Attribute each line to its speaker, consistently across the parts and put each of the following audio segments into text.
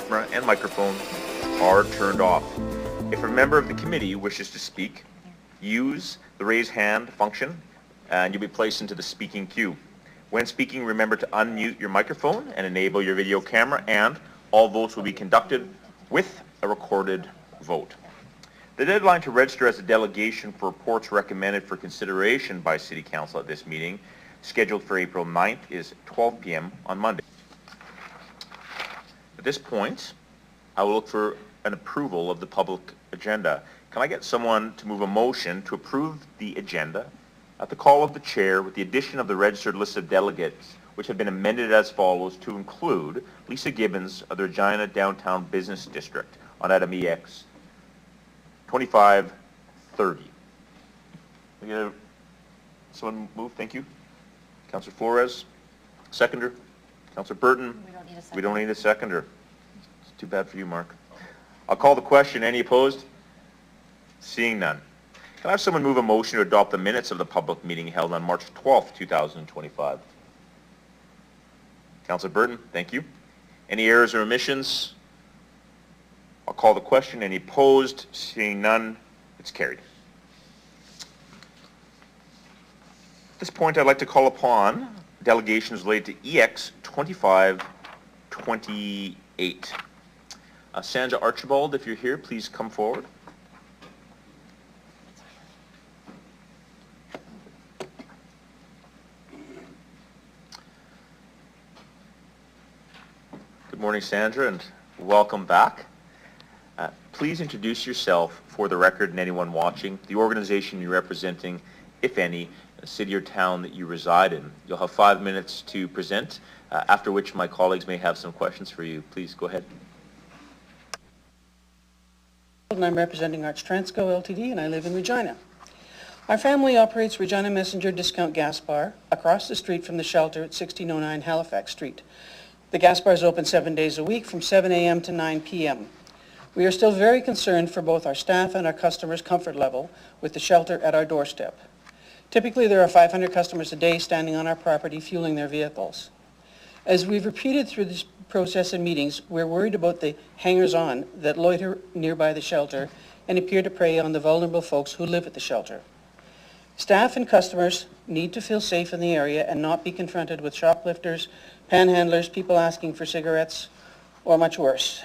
Speaker 1: camera and microphone are turned off. If a member of the committee wishes to speak, use the raise hand function and you'll be placed into the speaking queue. When speaking, remember to unmute your microphone and enable your video camera, and all votes will be conducted with a recorded vote. The deadline to register as a delegation for reports recommended for consideration by City Council at this meeting, scheduled for April 9th, is 12 p.m. on Monday. At this point, I will look for an approval of the public agenda. Can I get someone to move a motion to approve the agenda at the call of the chair with the addition of the registered list of delegates, which have been amended as follows to include Lisa Gibbons of the Regina Downtown Business District on item EX 2530. We get someone move? Thank you. Councillor Flores, seconder. Councillor Burton. We don't need a seconder. It's too bad for you, Mark. I'll call the question. Any opposed? Seeing none. Can I have someone move a motion to adopt the minutes of the public meeting held on March 12th, 2025? Councillor Burton, thank you. Any errors or omissions? I'll call the question. Any opposed? Seeing none, it's carried. At this point, I'd like to call upon delegations related to EX 2528. Sandra Archibald, if you're here, please come forward. Good morning, Sandra, and welcome back. Please introduce yourself for the record and anyone watching, the organization you're representing, if any, the city or town that you reside in. You'll have 5 minutes to present, after which my colleagues may have some questions for you. Please go ahead.
Speaker 2: And I'm representing Arch Transco Ltd. and I live in Regina. Our family operates Regina Messenger Discount Gas Bar across the street from the shelter at 1609 Halifax Street. The gas bar is open 7 days a week from 7 a.m. to 9 p.m. We are still very concerned for both our staff and our customers' comfort level with the shelter at our doorstep. Typically, there are 500 customers a day standing on our property fueling their vehicles. As we've repeated through this process in meetings, we're worried about the hangers-on that loiter nearby the shelter and appear to prey on the vulnerable folks who live at the shelter. Staff and customers need to feel safe in the area and not be confronted with shoplifters, panhandlers, people asking for cigarettes, or much worse.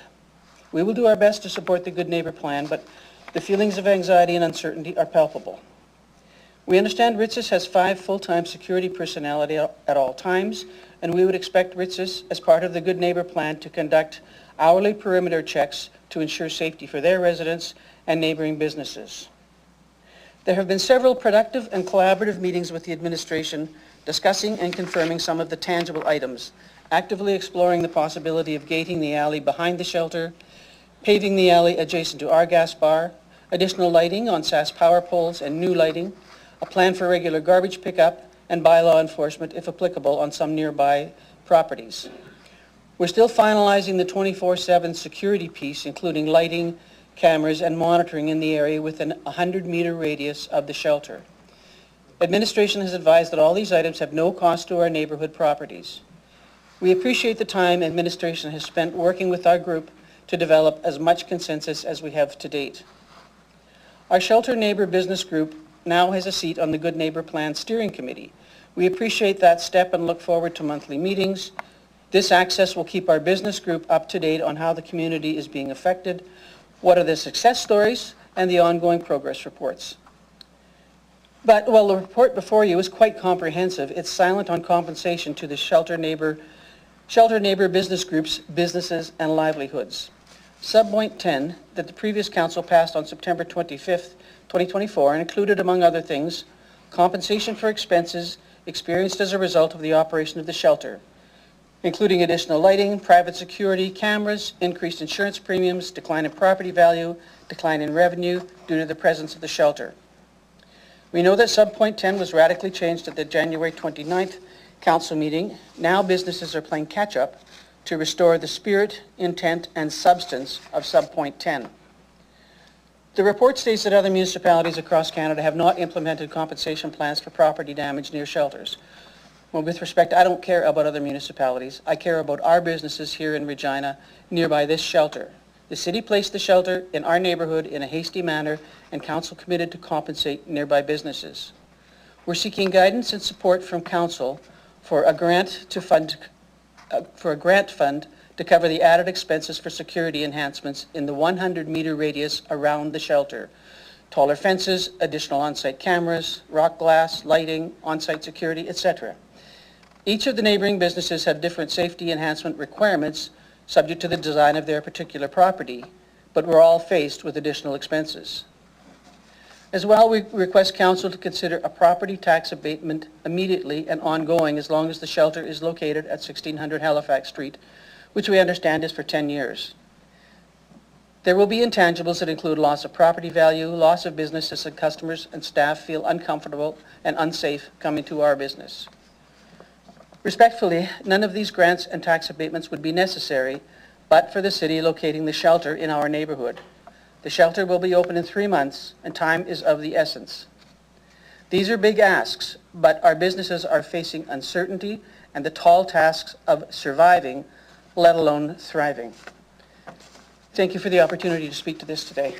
Speaker 2: We will do our best to support the Good Neighbor Plan, but the feelings of anxiety and uncertainty are palpable. We understand Ritzis has 5 full-time security personnel at all times, and we would expect Ritzis, as part of the Good Neighbor Plan, to conduct hourly perimeter checks to ensure safety for their residents and neighboring businesses. There have been several productive and collaborative meetings with the administration discussing and confirming some of the tangible items, actively exploring the possibility of gating the alley behind the shelter, paving the alley adjacent to our gas bar, additional lighting on SAS power poles and new lighting, a plan for regular garbage pickup, and bylaw enforcement, if applicable, on some nearby properties. We're still finalizing the 24/7 security piece, including lighting, cameras, and monitoring in the area within a 100-meter radius of the shelter. Administration has advised that all these items have no cost to our neighborhood properties. We appreciate the time administration has spent working with our group to develop as much consensus as we have to date. Our Shelter Neighbor Business Group now has a seat on the Good Neighbor Plan Steering Committee. We appreciate that step and look forward to monthly meetings. This access will keep our business group up to date on how the community is being affected, what are the success stories, and the ongoing progress reports. But while the report before you is quite comprehensive, it's silent on compensation to the Shelter Neighbor Business Group's businesses and livelihoods. Subpoint 10 that the previous council passed on September 25th, 2024, and included, among other things, compensation for expenses experienced as a result of the operation of the shelter, including additional lighting, private security, cameras, increased insurance premiums, decline in property value, decline in revenue due to the presence of the shelter. We know that Subpoint 10 was radically changed at the January 29th council meeting. Now businesses are playing catch-up to restore the spirit, intent, and substance of Subpoint 10. The report states that other municipalities across Canada have not implemented compensation plans for property damage near shelters. Well, with respect, I don't care about other municipalities. I care about our businesses here in Regina, nearby this shelter. The city placed the shelter in our neighborhood in a hasty manner, and council committed to compensate nearby businesses. We're seeking guidance and support from council for a grant fund to cover the added expenses for security enhancements in the 100-meter radius around the shelter. Taller fences, additional on-site cameras, rock glass, lighting, on-site security, etc. Each of the neighboring businesses have different safety enhancement requirements subject to the design of their particular property, but we're all faced with additional expenses. As well, we request council to consider a property tax abatement immediately and ongoing as long as the shelter is located at 1600 Halifax Street, which we understand is for 10 years. There will be intangibles that include loss of property value, loss of business as the customers and staff feel uncomfortable and unsafe coming to our business. Respectfully, none of these grants and tax abatements would be necessary but for the city locating the shelter in our neighborhood. The shelter will be open in 3 months, and time is of the essence. These are big asks, but our businesses are facing uncertainty and the tall tasks of surviving, let alone thriving. Thank you for the opportunity to speak to this today.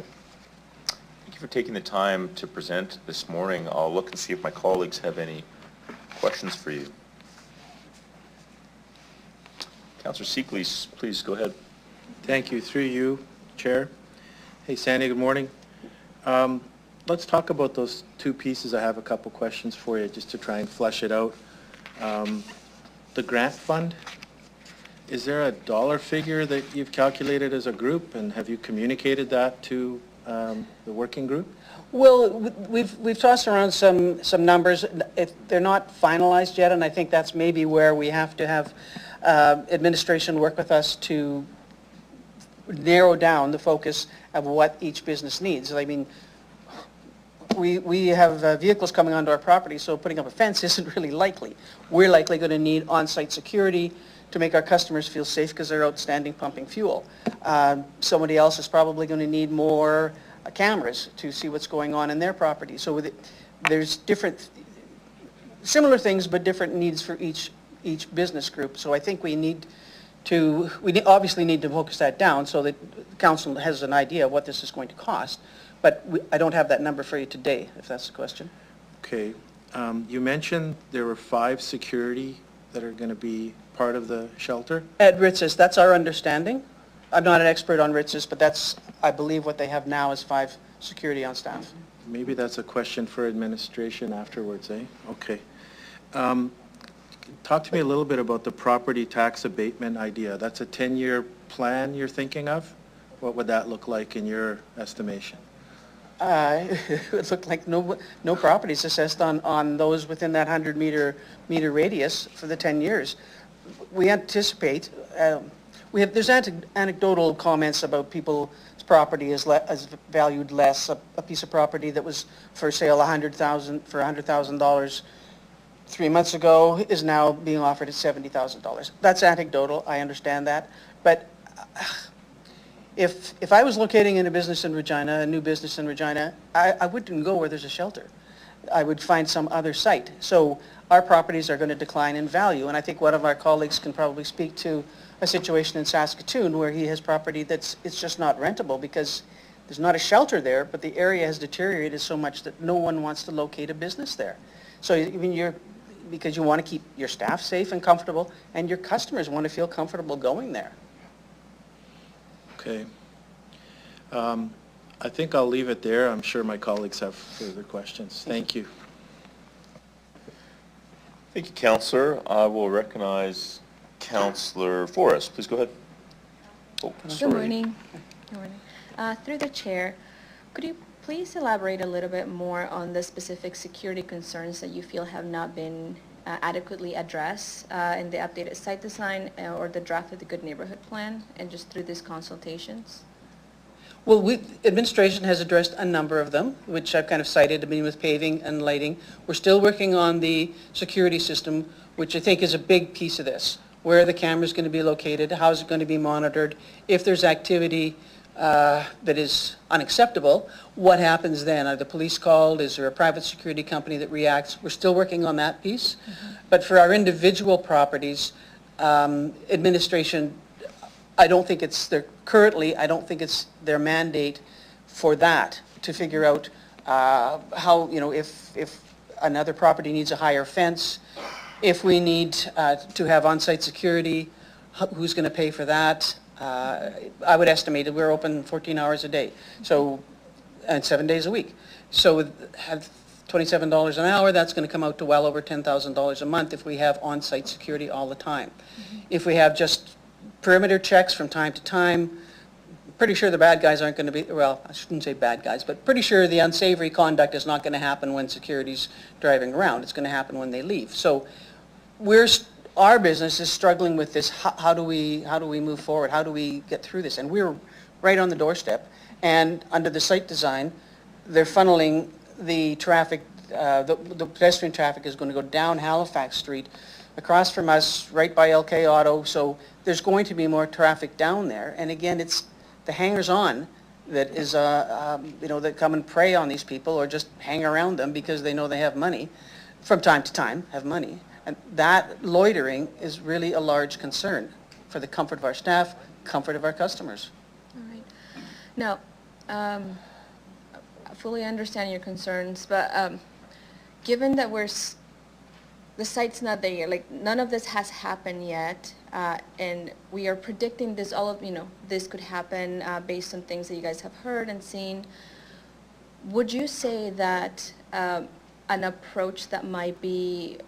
Speaker 1: Thank you for taking the time to present this morning. I'll look and see if my colleagues have any questions for you. Councillor Seekleys, please go ahead.
Speaker 3: Thank you. Through you, Chair. Hey, Sandy, good morning. Let's talk about those two pieces. I have a couple questions for you just to try and flesh it out. The grant fund, is there a dollar figure that you've calculated as a group, and have you communicated that to the working group?
Speaker 2: Well, we've tossed around some numbers. They're not finalized yet, and I think that's maybe where we have to have administration work with us to narrow down the focus of what each business needs. I mean, we have vehicles coming onto our property, so putting up a fence isn't really likely. We're likely going to need on-site security to make our customers feel safe because they're outstanding pumping fuel. Somebody else is probably going to need more cameras to see what's going on in their property. So there's different, similar things, but different needs for each business group. So I think we obviously need to focus that down so that council has an idea of what this is going to cost. But I don't have that number for you today, if that's the question.
Speaker 3: Okay. You mentioned there were 5 security that are going to be part of the shelter?
Speaker 2: At Ritz's, that's our understanding. I'm not an expert on Ritz's, but that's, I believe, what they have now is 5 security on staff.
Speaker 3: Maybe that's a question for administration afterwards, eh? Okay. Talk to me a little bit about the property tax abatement idea. That's a 10-year plan you're thinking of? What would that look like in your estimation?
Speaker 2: It would look like no properties assessed on those within that 100-meter radius for the 10 years. We anticipate, there's anecdotal comments about people's property is valued less. A piece of property that was for sale $100,000 3 months ago is now being offered at $70,000. That's anecdotal, I understand that, but if I was locating in a business in Regina, a new business in Regina, I wouldn't go where there's a shelter. I would find some other site. So our properties are going to decline in value, and I think one of our colleagues can probably speak to a situation in Saskatoon where he has property it's just not rentable because there's not a shelter there, but the area has deteriorated so much that no one wants to locate a business there. So I mean, because you want to keep your staff safe and comfortable, and your customers want to feel comfortable going there.
Speaker 3: Okay. I think I'll leave it there. I'm sure my colleagues have further questions. Thank you.
Speaker 1: Thank you, Councillor. I will recognize Councillor Forrest. Please go ahead. Oh, sorry.
Speaker 4: Good morning. Good morning. Through the chair, could you please elaborate a little bit more on the specific security concerns that you feel have not been adequately addressed in the updated site design or the draft of the Good Neighborhood Plan, and just through these consultations?
Speaker 2: Well, administration has addressed a number of them, which I've kind of cited, I mean, with paving and lighting. We're still working on the security system, which I think is a big piece of this. Where are the cameras going to be located? How is it going to be monitored? If there's activity that is unacceptable, what happens then? Are the police called? Is there a private security company that reacts? We're still working on that piece. But for our individual properties, administration, I don't think it's their mandate for that, to figure out how, if another property needs a higher fence, if we need to have on-site security, who's going to pay for that? I would estimate that we're open 14 hours a day, and 7 days a week. So have $27 an hour, that's going to come out to well over $10,000 a month if we have on-site security all the time. If we have just perimeter checks from time to time, pretty sure the bad guys aren't going to be, well, I shouldn't say bad guys, but pretty sure the unsavory conduct is not going to happen when security's driving around. It's going to happen when they leave. So our business is struggling with this. How do we move forward? How do we get through this? And we're right on the doorstep. And under the site design, they're funneling the traffic, the pedestrian traffic is going to go down Halifax Street, across from us, right by LK Auto. So there's going to be more traffic down there. And again, it's the hangers-on that is, that come and prey on these people or just hang around them because they know they have money, from time to time, have money. And that loitering is really a large concern for the comfort of our staff, comfort of our customers.
Speaker 4: All right. Now, I fully understand your concerns, but given that the site's not there, like none of this has happened yet, and we are predicting this, this could happen based on things that you guys have heard and seen, would you say that an approach that might be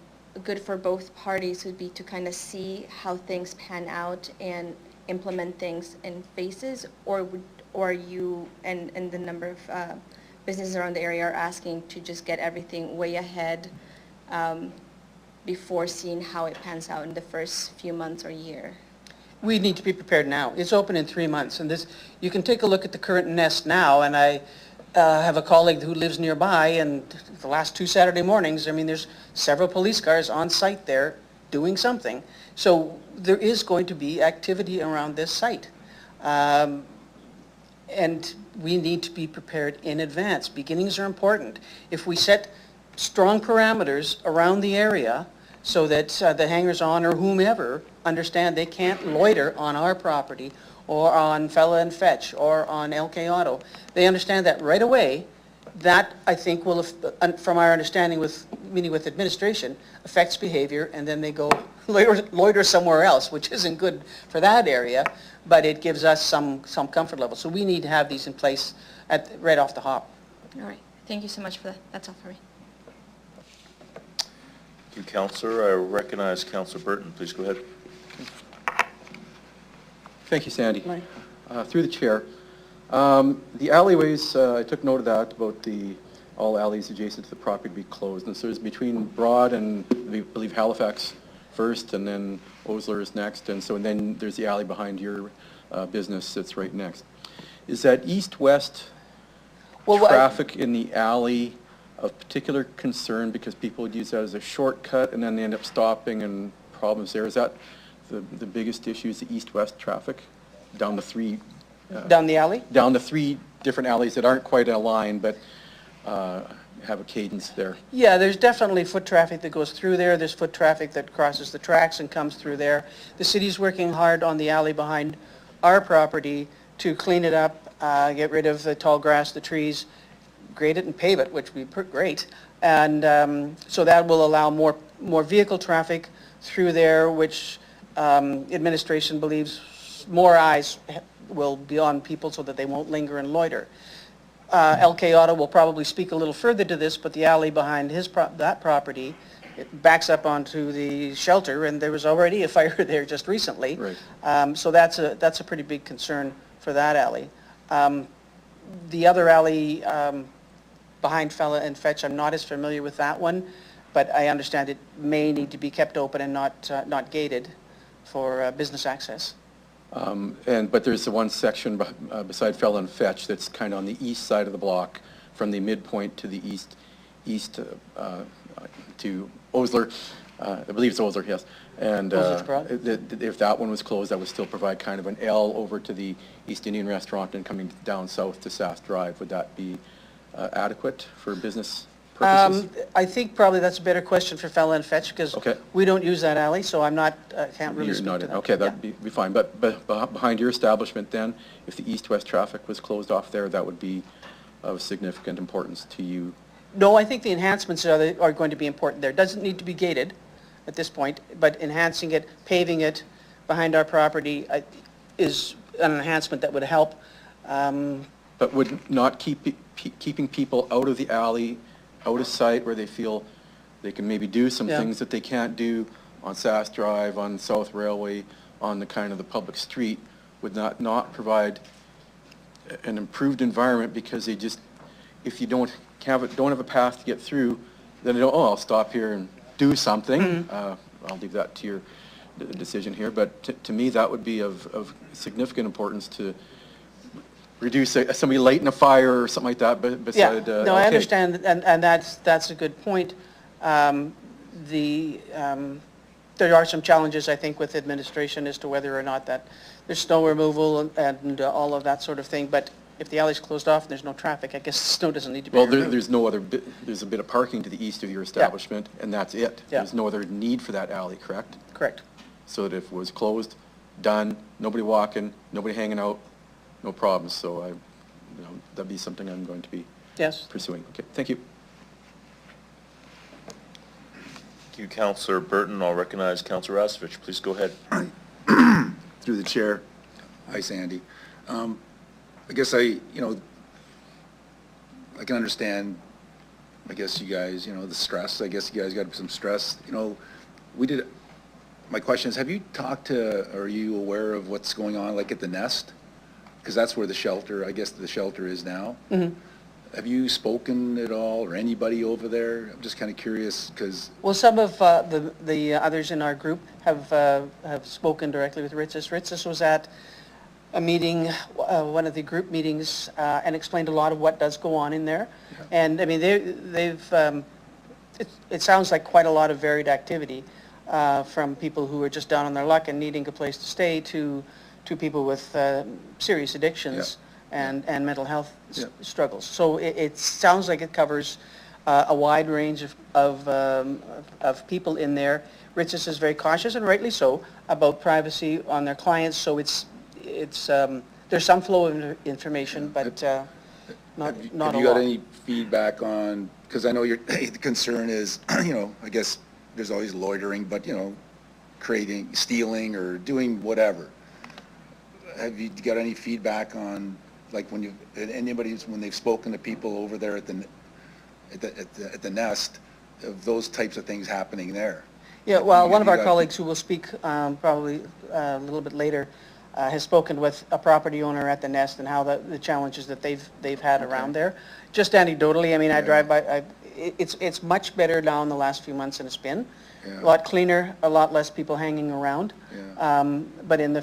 Speaker 4: good for both parties would be to kind of see how things pan out and implement things in phases, or you and the number of businesses around the area are asking to just get everything way ahead before seeing how it pans out in the first few months or year?
Speaker 2: We need to be prepared now. It's open in 3 months, and you can take a look at the current nest now, and I have a colleague who lives nearby, and the last 2 Saturday mornings, there's several police cars on site there doing something. So there is going to be activity around this site. And we need to be prepared in advance. Beginnings are important. If we set strong parameters around the area so that the hangers-on or whomever understand they can't loiter on our property or on Fella and Fetch or on LK Auto, they understand that right away. That, I think, will, from our understanding meeting with administration, affects behavior, and then they go loiter somewhere else, which isn't good for that area, but it gives us some comfort level. So we need to have these in place right off the hop.
Speaker 4: All right. Thank you so much for that. That's all for me.
Speaker 1: Thank you, Councillor. I recognize Councillor Burton. Please go ahead.
Speaker 5: Thank you, Sandy.
Speaker 2: Right.
Speaker 5: Through the chair. The alleyways, I took note of that, about all alleys adjacent to the property to be closed. And so it's between Broad and, I believe, Halifax first, and then Osler is next. And then there's the alley behind your business that's right next. Is that east-west traffic in the alley of particular concern because people would use that as a shortcut and then they end up stopping and problems there? Is that the biggest issue, is the east-west traffic down the three?
Speaker 2: Down the alley?
Speaker 5: Down the 3 different alleys that aren't quite in a line, but have a cadence there.
Speaker 2: Yeah, there's definitely foot traffic that goes through there. There's foot traffic that crosses the tracks and comes through there. The city's working hard on the alley behind our property to clean it up, get rid of the tall grass, the trees, grade it and pave it, which would be great. And so that will allow more vehicle traffic through there, which administration believes more eyes will be on people so that they won't linger and loiter. LK Auto will probably speak a little further to this, but the alley behind that property, it backs up onto the shelter, and there was already a fire there just recently.
Speaker 5: Right.
Speaker 2: So that's a pretty big concern for that alley. The other alley behind Fella and Fetch, I'm not as familiar with that one, but I understand it may need to be kept open and not gated for business access.
Speaker 5: But there's the one section beside Fell and Fetch that's kind of on the east side of the block, from the midpoint to the east to Osler. I believe it's Osier, yes. And
Speaker 2: Osier's Broad?
Speaker 5: if that one was closed, that would still provide kind of an L over to the East Indian Restaurant and coming down south to Sass Drive. Would that be adequate for business purposes?
Speaker 2: I think probably that's a better question for Fella and Fetch, because
Speaker 5: Okay.
Speaker 2: we don't use that alley, so I'm not, can't really
Speaker 5: You're
Speaker 2: speak
Speaker 5: not
Speaker 2: to
Speaker 5: in-
Speaker 2: that.
Speaker 5: Okay,
Speaker 2: Yeah.
Speaker 5: that'd be fine. But behind your establishment then, if the east-west traffic was closed off there, that would be of significant importance to you?
Speaker 2: No, I think the enhancements are going to be important there. It doesn't need to be gated at this point, but enhancing it, paving it behind our property is an enhancement that would help.
Speaker 5: But would not keeping people out of the alley, out of sight, where they feel they can maybe do some
Speaker 2: Yeah.
Speaker 5: things that they can't do on Sass Drive, on South Railway, on the kind of the public street, would not provide an improved environment, because they just, if you don't have a path to get through, then they don't, oh, I'll stop here and do something. I'll leave that to your decision here, but to me, that would be of significant importance to reduce somebody lighting a fire or something like that, beside.
Speaker 2: Yeah, no, I understand, and that's a good point. There are some challenges, I think, with administration as to whether or not that there's snow removal and all of that sort of thing, but if the alley's closed off and there's no traffic, I guess the snow doesn't need to be
Speaker 5: Well,
Speaker 2: removed.
Speaker 5: there's no other, there's a bit of parking to the east of your establishment, and that's it.
Speaker 2: Yeah.
Speaker 5: There's no other need for that alley, correct?
Speaker 2: Correct.
Speaker 5: So that if it was closed, done, nobody walking, nobody hanging out, no problems. So that'd be something I'm going to be
Speaker 2: Yes.
Speaker 5: pursuing. Okay, thank you.
Speaker 1: Thank you, Councillor Burton. I'll recognize Councillor Rasevich. Please go ahead.
Speaker 6: Through the chair. Hi, Sandy. I guess I can understand, I guess you guys, the stress. I guess you guys got some stress. My question is, have you talked to, or are you aware of what's going on, like at the Nest? Because that's where the shelter is now.
Speaker 2: Mm-hmm.
Speaker 6: Have you spoken at all, or anybody over there? I'm just kind of curious, because
Speaker 2: Well, some of the others in our group have spoken directly with Ritzis. Ritzis was at a meeting, one of the group meetings, and explained a lot of what does go on in there.
Speaker 6: Yeah.
Speaker 2: And, I mean, it sounds like quite a lot of varied activity, from people who are just down on their luck and needing a place to stay to people with serious addictions. And mental health struggles. So it sounds like it covers a wide range of people in there. Ritzis is very cautious, and rightly so, about privacy on their clients, so there's some flow of information, but not a lot.
Speaker 6: have you got any feedback on, because I know the concern is, I guess there's always loitering, but, stealing or doing whatever. Have you got any feedback on, like, when they've spoken to people over there at the Nest, of those types of things happening there?
Speaker 2: Yeah, well, one of our
Speaker 6: got-
Speaker 2: colleagues who will speak probably a little bit later has spoken with a property owner at the Nest and how the challenges that they've had around there. Just anecdotally, I mean, I drive by, it's much better now in the last few months than it's been.
Speaker 6: Yeah.
Speaker 2: A lot cleaner, a lot less people hanging around.
Speaker 6: Yeah.
Speaker 2: But in the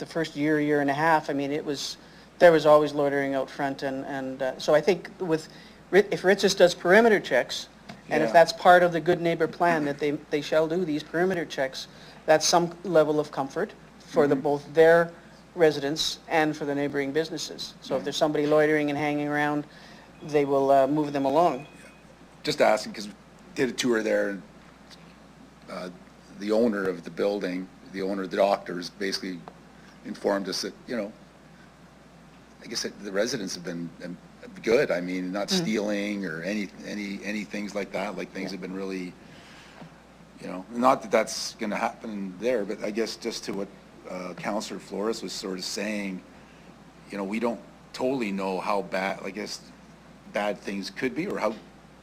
Speaker 2: first year and a half, I mean, there was always loitering out front, and so I think if Ritzis does perimeter checks, and if
Speaker 6: Yeah.
Speaker 2: that's part of the good neighbor plan, that they shall do these perimeter checks, that's some level of comfort for both their residents and for the neighboring businesses. So if there's somebody loitering and hanging around, they will move them along.
Speaker 6: Just asking, because we did a tour there, and the owner of the building, the doctors, basically informed us that, I guess that the residents have been good. I mean, not stealing or any things like that. Like, things have been really, not that that's going to happen there, but I guess just to what Councillor Flores was sort of saying, we don't totally know how bad, I guess, bad things could be, or how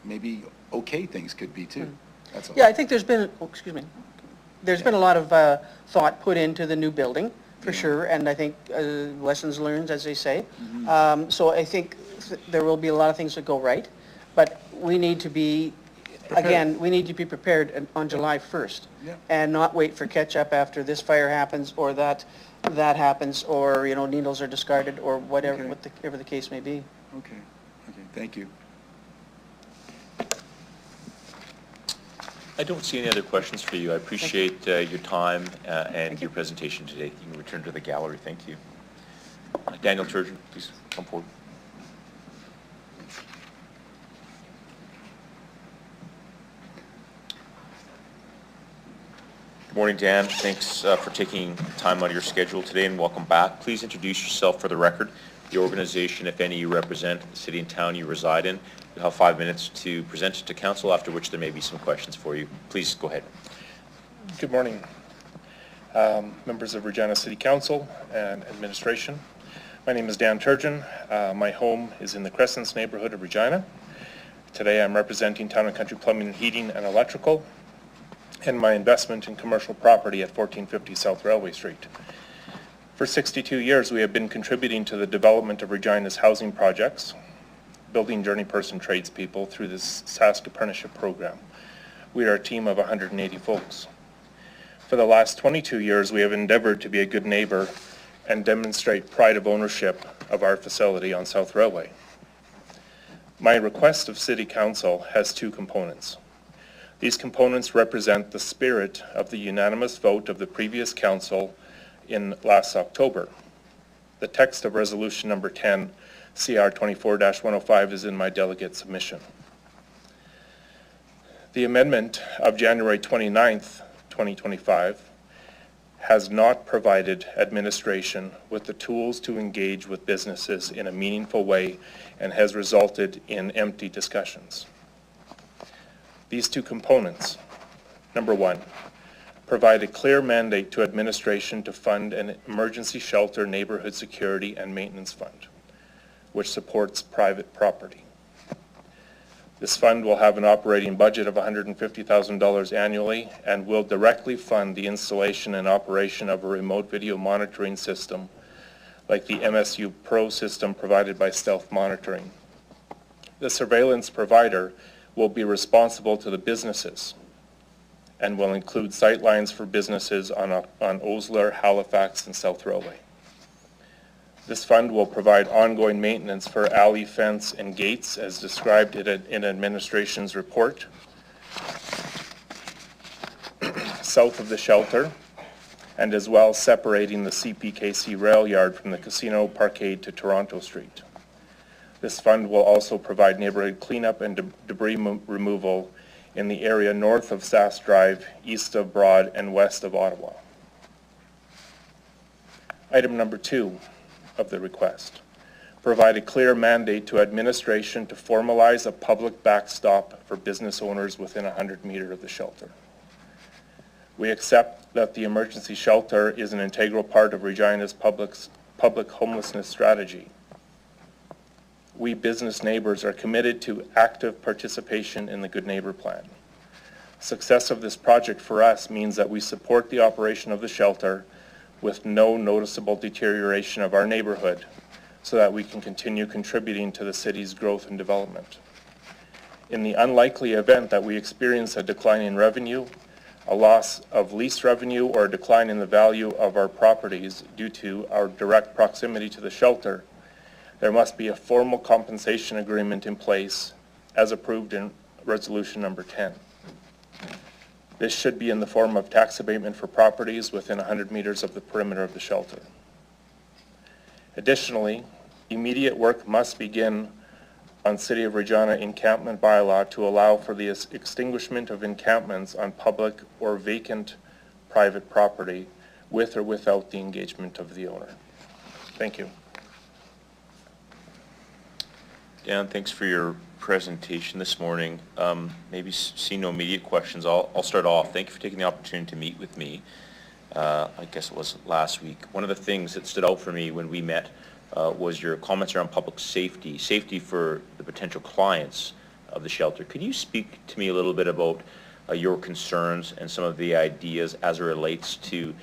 Speaker 6: maybe okay things could be too. That's all.
Speaker 2: Yeah, I think there's been a lot of thought put into the new building, for sure, and I think lessons learned, as they say. So I think there will be a lot of things that go right, but we need to be, we need to be prepared on July 1st.
Speaker 6: Yeah.
Speaker 2: And not wait for catch-up after this fire happens, or that happens, or, needles are discarded, or whatever,
Speaker 6: Okay.
Speaker 2: whatever the case may be.
Speaker 6: Okay, thank you.
Speaker 1: I don't see any other questions for you. I appreciate your time and your presentation today. You can return to the gallery. Thank you. Daniel Turgeon, please come forward. Good morning, Dan. Thanks for taking time out of your schedule today, and welcome back. Please introduce yourself for the record, the organization, if any, you represent, the city and town you reside in. You'll have 5 minutes to present it to council, after which there may be some questions for you. Please go ahead.
Speaker 7: Good morning, members of Regina City Council and administration. My name is Dan Turgeon. My home is in the Crescents neighborhood of Regina. Today I'm representing Town and Country Plumbing and Heating and Electrical and my investment in commercial property at 1450 South Railway Street. For 62 years we have been contributing to the development of Regina's housing projects, building journey person tradespeople through this SASC apprenticeship program. We are a team of 180 folks. For the last 22 years we have endeavored to be a good neighbor and demonstrate pride of ownership of our facility on South Railway. My request of City Council has two components. These components represent the spirit of the unanimous vote of the previous council in last October. The text of resolution number 10, CR 24-105, is in my delegate submission. The amendment of January 29th, 2025 has not provided administration with the tools to engage with businesses in a meaningful way and has resulted in empty discussions. These two components, number one, provide a clear mandate to administration to fund an emergency shelter neighborhood security and maintenance fund, which supports private property. This fund will have an operating budget of $150,000 annually and will directly fund the installation and operation of a remote video monitoring system like the MSU Pro system provided by Stealth Monitoring. The surveillance provider will be responsible to the businesses and will include sight lines for businesses on Osler, Halifax, and South Railway. This fund will provide ongoing maintenance for alley, fence, and gates as described in administration's report south of the shelter, and as well separating the CPKC rail yard from the Casino Parkade to Toronto Street. This fund will also provide neighborhood cleanup and debris removal in the area north of Sass Drive, east of Broad, and west of Ottawa. Item number 2 of the request. Provide a clear mandate to administration to formalize a public backstop for business owners within 100 meters of the shelter. We accept that the emergency shelter is an integral part of Regina's public homelessness strategy. We business neighbors are committed to active participation in the Good Neighbor Plan. Success of this project for us means that we support the operation of the shelter with no noticeable deterioration of our neighborhood so that we can continue contributing to the city's growth and development. In the unlikely event that we experience a decline in revenue, a loss of lease revenue, or a decline in the value of our properties due to our direct proximity to the shelter, there must be a formal compensation agreement in place as approved in resolution number 10. This should be in the form of tax abatement for properties within 100 meters of the perimeter of the shelter. Additionally, immediate work must begin on City of Regina encampment bylaw to allow for the extinguishment of encampments on public or vacant private property with or without the engagement of the owner. Thank you.
Speaker 1: Dan, thanks for your presentation this morning. Maybe see no immediate questions. I'll start off. Thank you for taking the opportunity to meet with me. I guess it was last week. One of the things that stood out for me when we met was your comments around public safety for the potential clients of the shelter. Could you speak to me a little bit about your concerns and some of the ideas as it relates to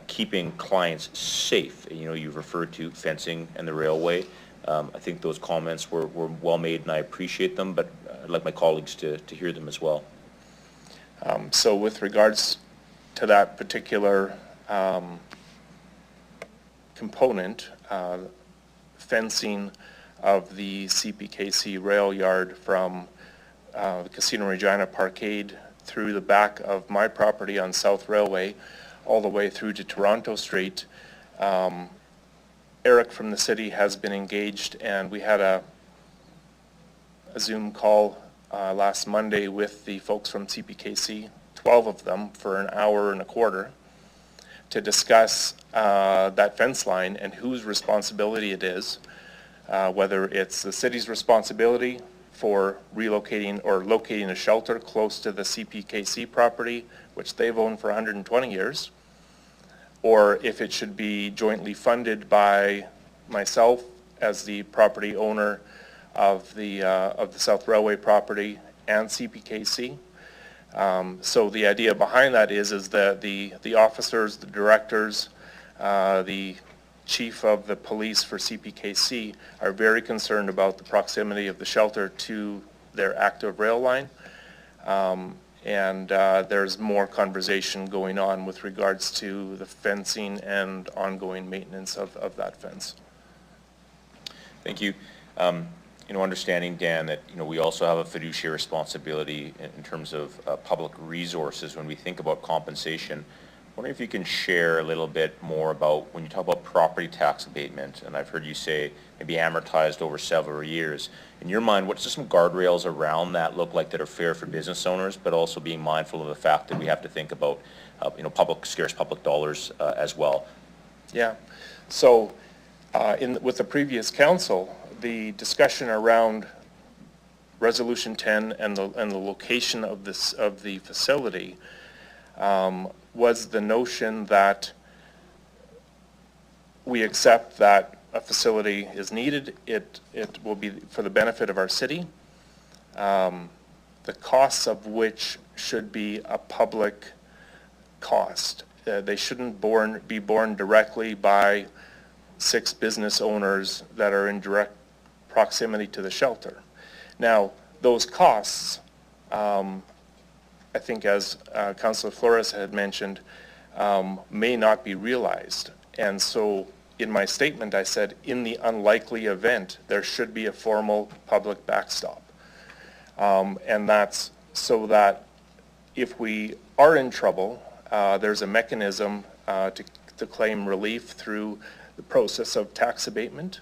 Speaker 1: keeping clients safe? You know, you've referred to fencing and the railway. I think those comments were well made and I appreciate them, but I'd like my colleagues to hear them as well.
Speaker 7: So with regards to that particular component, fencing of the CPKC rail yard from the Casino Regina Parkade through the back of my property on South Railway, all the way through to Toronto Street. Eric from the city has been engaged, and we had a Zoom call last Monday with the folks from CPKC, 12 of them, for an hour and a quarter, to discuss that fence line and whose responsibility it is, whether it's the city's responsibility for relocating or locating a shelter close to the CPKC property, which they've owned for 120 years, or if it should be jointly funded by myself as the property owner of the South Railway property and CPKC. So the idea behind that is that the officers, the directors, the chief of the police for CPKC are very concerned about the proximity of the shelter to their active rail line. And there's more conversation going on with regards to the fencing and ongoing maintenance of that fence.
Speaker 1: Thank you. Understanding, Dan, that, we also have a fiduciary responsibility in terms of public resources when we think about compensation. I wonder if you can share a little bit more about when you talk about property tax abatement, and I've heard you say maybe amortized over several years. In your mind, what's some guardrails around that look like that are fair for business owners, but also being mindful of the fact that we have to think about, scarce public dollars as well?
Speaker 7: Yeah. So with the previous council, the discussion around Resolution 10 and the location of the facility was the notion that we accept that a facility is needed. It will be for the benefit of our city. The costs of which should be a public cost. They shouldn't be borne directly by 6 business owners that are in direct proximity to the shelter. Now, those costs, I think as Councillor Flores had mentioned, may not be realized. And so in my statement, I said, in the unlikely event, there should be a formal public backstop. And that's so that if we are in trouble, there's a mechanism to claim relief through the process of tax abatement.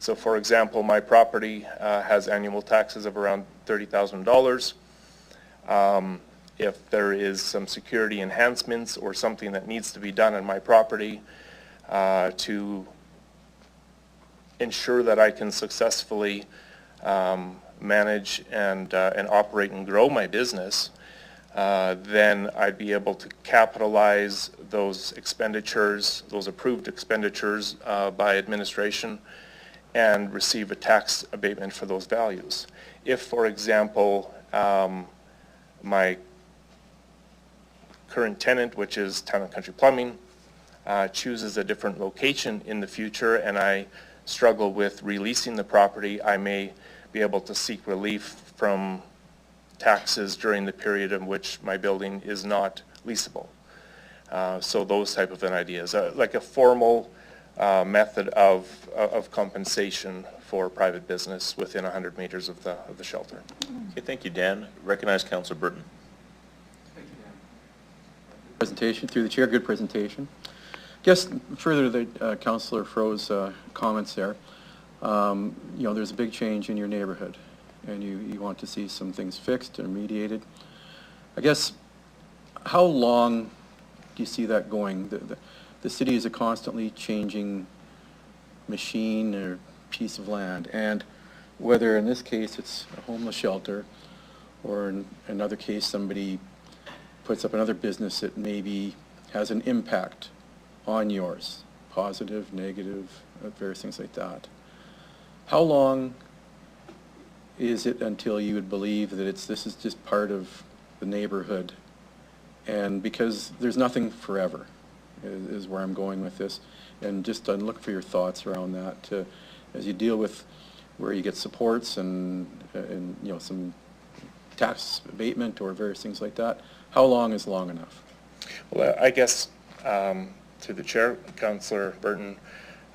Speaker 7: So for example, my property has annual taxes of around $30,000. If there is some security enhancements or something that needs to be done on my property to ensure that I can successfully manage and operate and grow my business, then I'd be able to capitalize those expenditures, those approved expenditures by administration, and receive a tax abatement for those values. If, for example, my current tenant, which is Town and Country Plumbing, chooses a different location in the future and I struggle with releasing the property, I may be able to seek relief from taxes during the period in which my building is not leasable. So those type of ideas, like a formal method of compensation for private business within 100 meters of the shelter.
Speaker 1: Okay, thank you, Dan. Recognize Councillor Burton.
Speaker 5: Presentation, through the chair, good presentation. Just further to the Councillor Fro's comments there, there's a big change in your neighborhood and you want to see some things fixed and remediated. I guess, how long do you see that going? The city is a constantly changing machine or piece of land, and whether in this case it's a homeless shelter or in another case somebody puts up another business that maybe has an impact on yours, positive, negative, various things like that. How long is it until you would believe that this is just part of the neighborhood? And because there's nothing forever, is where I'm going with this. And just look for your thoughts around that as you deal with where you get supports and some tax abatement or various things like that. How long is long enough?
Speaker 7: Well, I guess to the chair, Councillor Burton,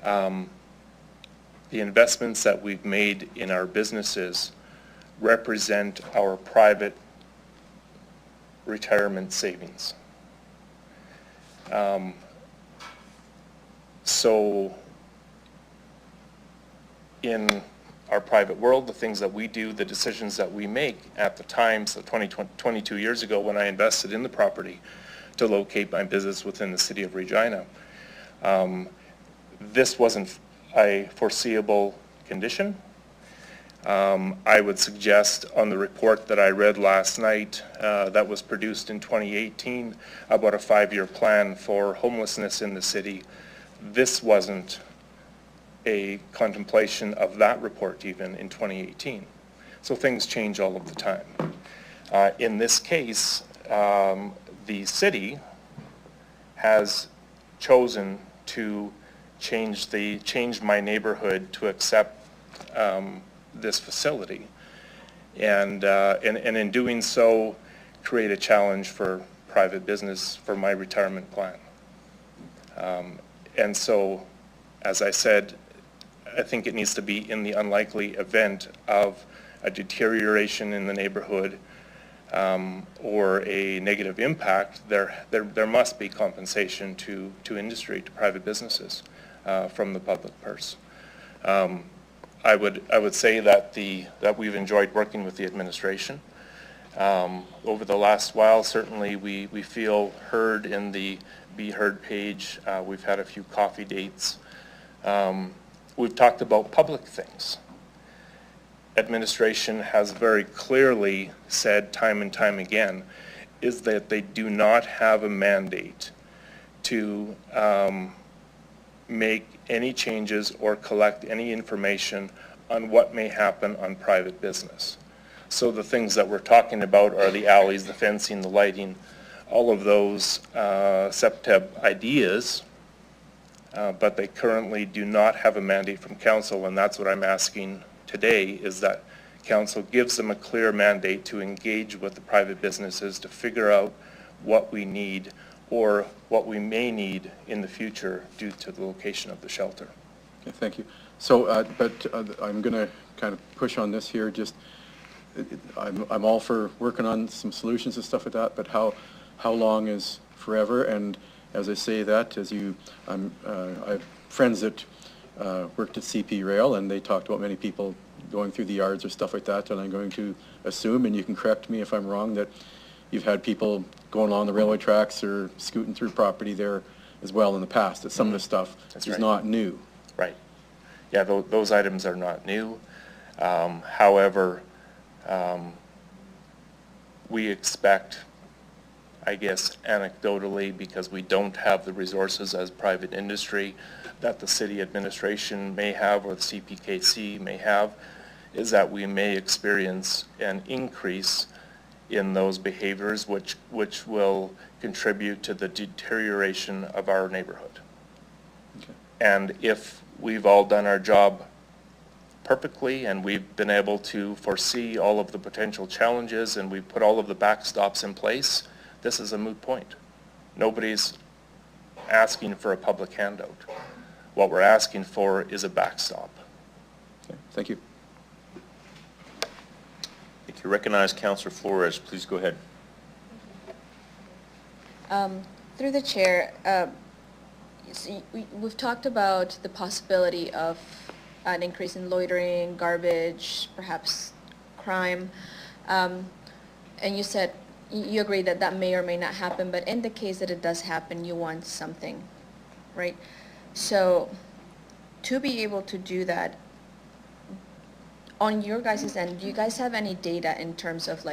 Speaker 7: the investments that we've made in our businesses represent our private retirement savings. So in our private world, the things that we do, the decisions that we make at the time, so 22 years ago when I invested in the property to locate my business within the city of Regina, this wasn't a foreseeable condition. I would suggest on the report that I read last night that was produced in 2018 about a 5-year plan for homelessness in the city, this wasn't a contemplation of that report even in 2018. So things change all of the time. In this case, the city has chosen to change my neighborhood to accept this facility, and in doing so, create a challenge for private business for my retirement plan. And so, as I said, I think it needs to be in the unlikely event of a deterioration in the neighborhood or a negative impact, there must be compensation to industry, to private businesses from the public purse. I would say that we've enjoyed working with the administration. Over the last while, certainly we feel heard in the Be Heard page. We've had a few coffee dates. We've talked about public things. Administration has very clearly said time and time again is that they do not have a mandate to make any changes or collect any information on what may happen on private business. So the things that we're talking about are the alleys, the fencing, the lighting, all of those CEPTEB ideas, but they currently do not have a mandate from council, and that's what I'm asking today, is that council gives them a clear mandate to engage with the private businesses to figure out what we need or what we may need in the future due to the location of the shelter.
Speaker 5: Okay, thank you. So, I'm going to kind of push on this here. Just, I'm all for working on some solutions and stuff like that, but how long is forever? And as I say that, I have friends that worked at CP Rail, and they talked about many people going through the yards or stuff like that, and I'm going to assume, and you can correct me if I'm wrong, that you've had people going along the railway tracks or scooting through property there as well in the past, that some of the stuff is not new.
Speaker 7: Right. Yeah, those items are not new. However, we expect, I guess anecdotally, because we don't have the resources as private industry that the city administration may have or the CPKC may have, is that we may experience an increase in those behaviors which will contribute to the deterioration of our neighborhood.
Speaker 5: Okay.
Speaker 7: And if we've all done our job perfectly and we've been able to foresee all of the potential challenges and we've put all of the backstops in place, this is a moot point. Nobody's asking for a public handout. What we're asking for is a backstop.
Speaker 5: Okay. Thank you.
Speaker 1: If you recognize Councillor Flores, please go ahead.
Speaker 4: Through the chair, we've talked about the possibility of an increase in loitering, garbage, perhaps crime, and you said you agree that that may or may not happen, but in the case that it does happen, you want something, right? So to be able to do that, on your guys' end, do you guys have any data in terms of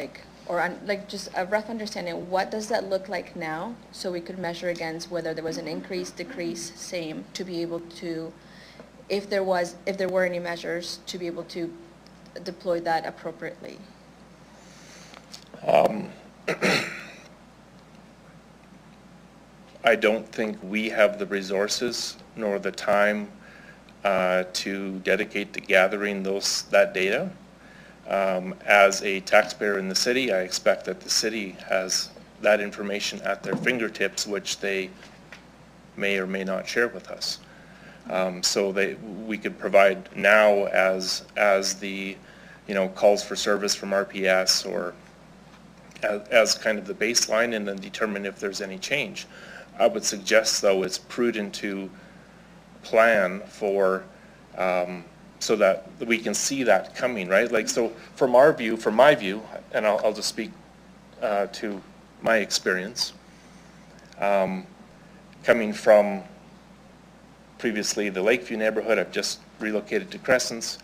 Speaker 4: just a rough understanding, what does that look like now? So we could measure against whether there was an increase, decrease, same, to be able to, if there were any measures, to be able to deploy that appropriately.
Speaker 7: I don't think we have the resources nor the time to dedicate to gathering that data. As a taxpayer in the city, I expect that the city has that information at their fingertips, which they may or may not share with us. So we could provide now as the calls for service from RPS or as kind of the baseline and then determine if there's any change. I would suggest, though, it's prudent to plan for, so that we can see that coming, right? Like, so from my view, and I'll just speak to my experience, coming from previously the Lakeview neighborhood, I've just relocated to Crescents.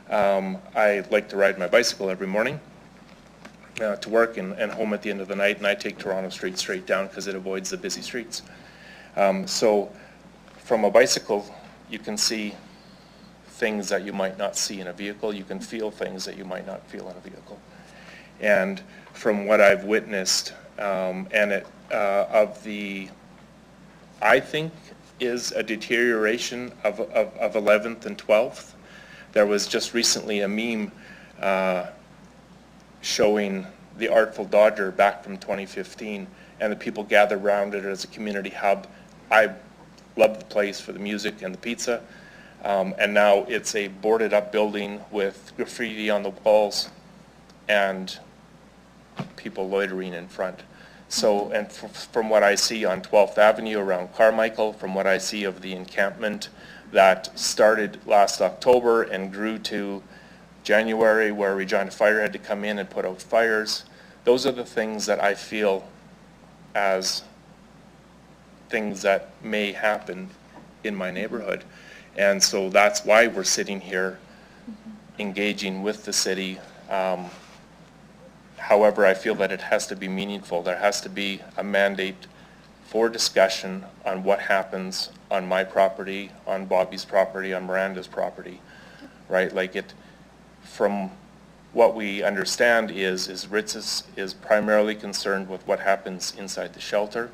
Speaker 7: I like to ride my bicycle every morning to work and home at the end of the night, and I take Toronto Street straight down because it avoids the busy streets. So from a bicycle, you can see things that you might not see in a vehicle. You can feel things that you might not feel in a vehicle. And from what I've witnessed, I think is a deterioration of 11th and 12th. There was just recently a meme showing the Artful Dodger back from 2015, and the people gathered around it as a community hub. I love the place for the music and the pizza, and now it's a boarded up building with graffiti on the walls and people loitering in front. So, and from what I see on 12th Avenue around Carmichael, from what I see of the encampment that started last October and grew to January, where Regina Fire had to come in and put out fires, those are the things that I feel as things that may happen in my neighborhood. And so that's why we're sitting here engaging with the city. However, I feel that it has to be meaningful. There has to be a mandate for discussion on what happens on my property, on Bobby's property, on Miranda's property, right? Like it, from what we understand is Ritz is primarily concerned with what happens inside the shelter.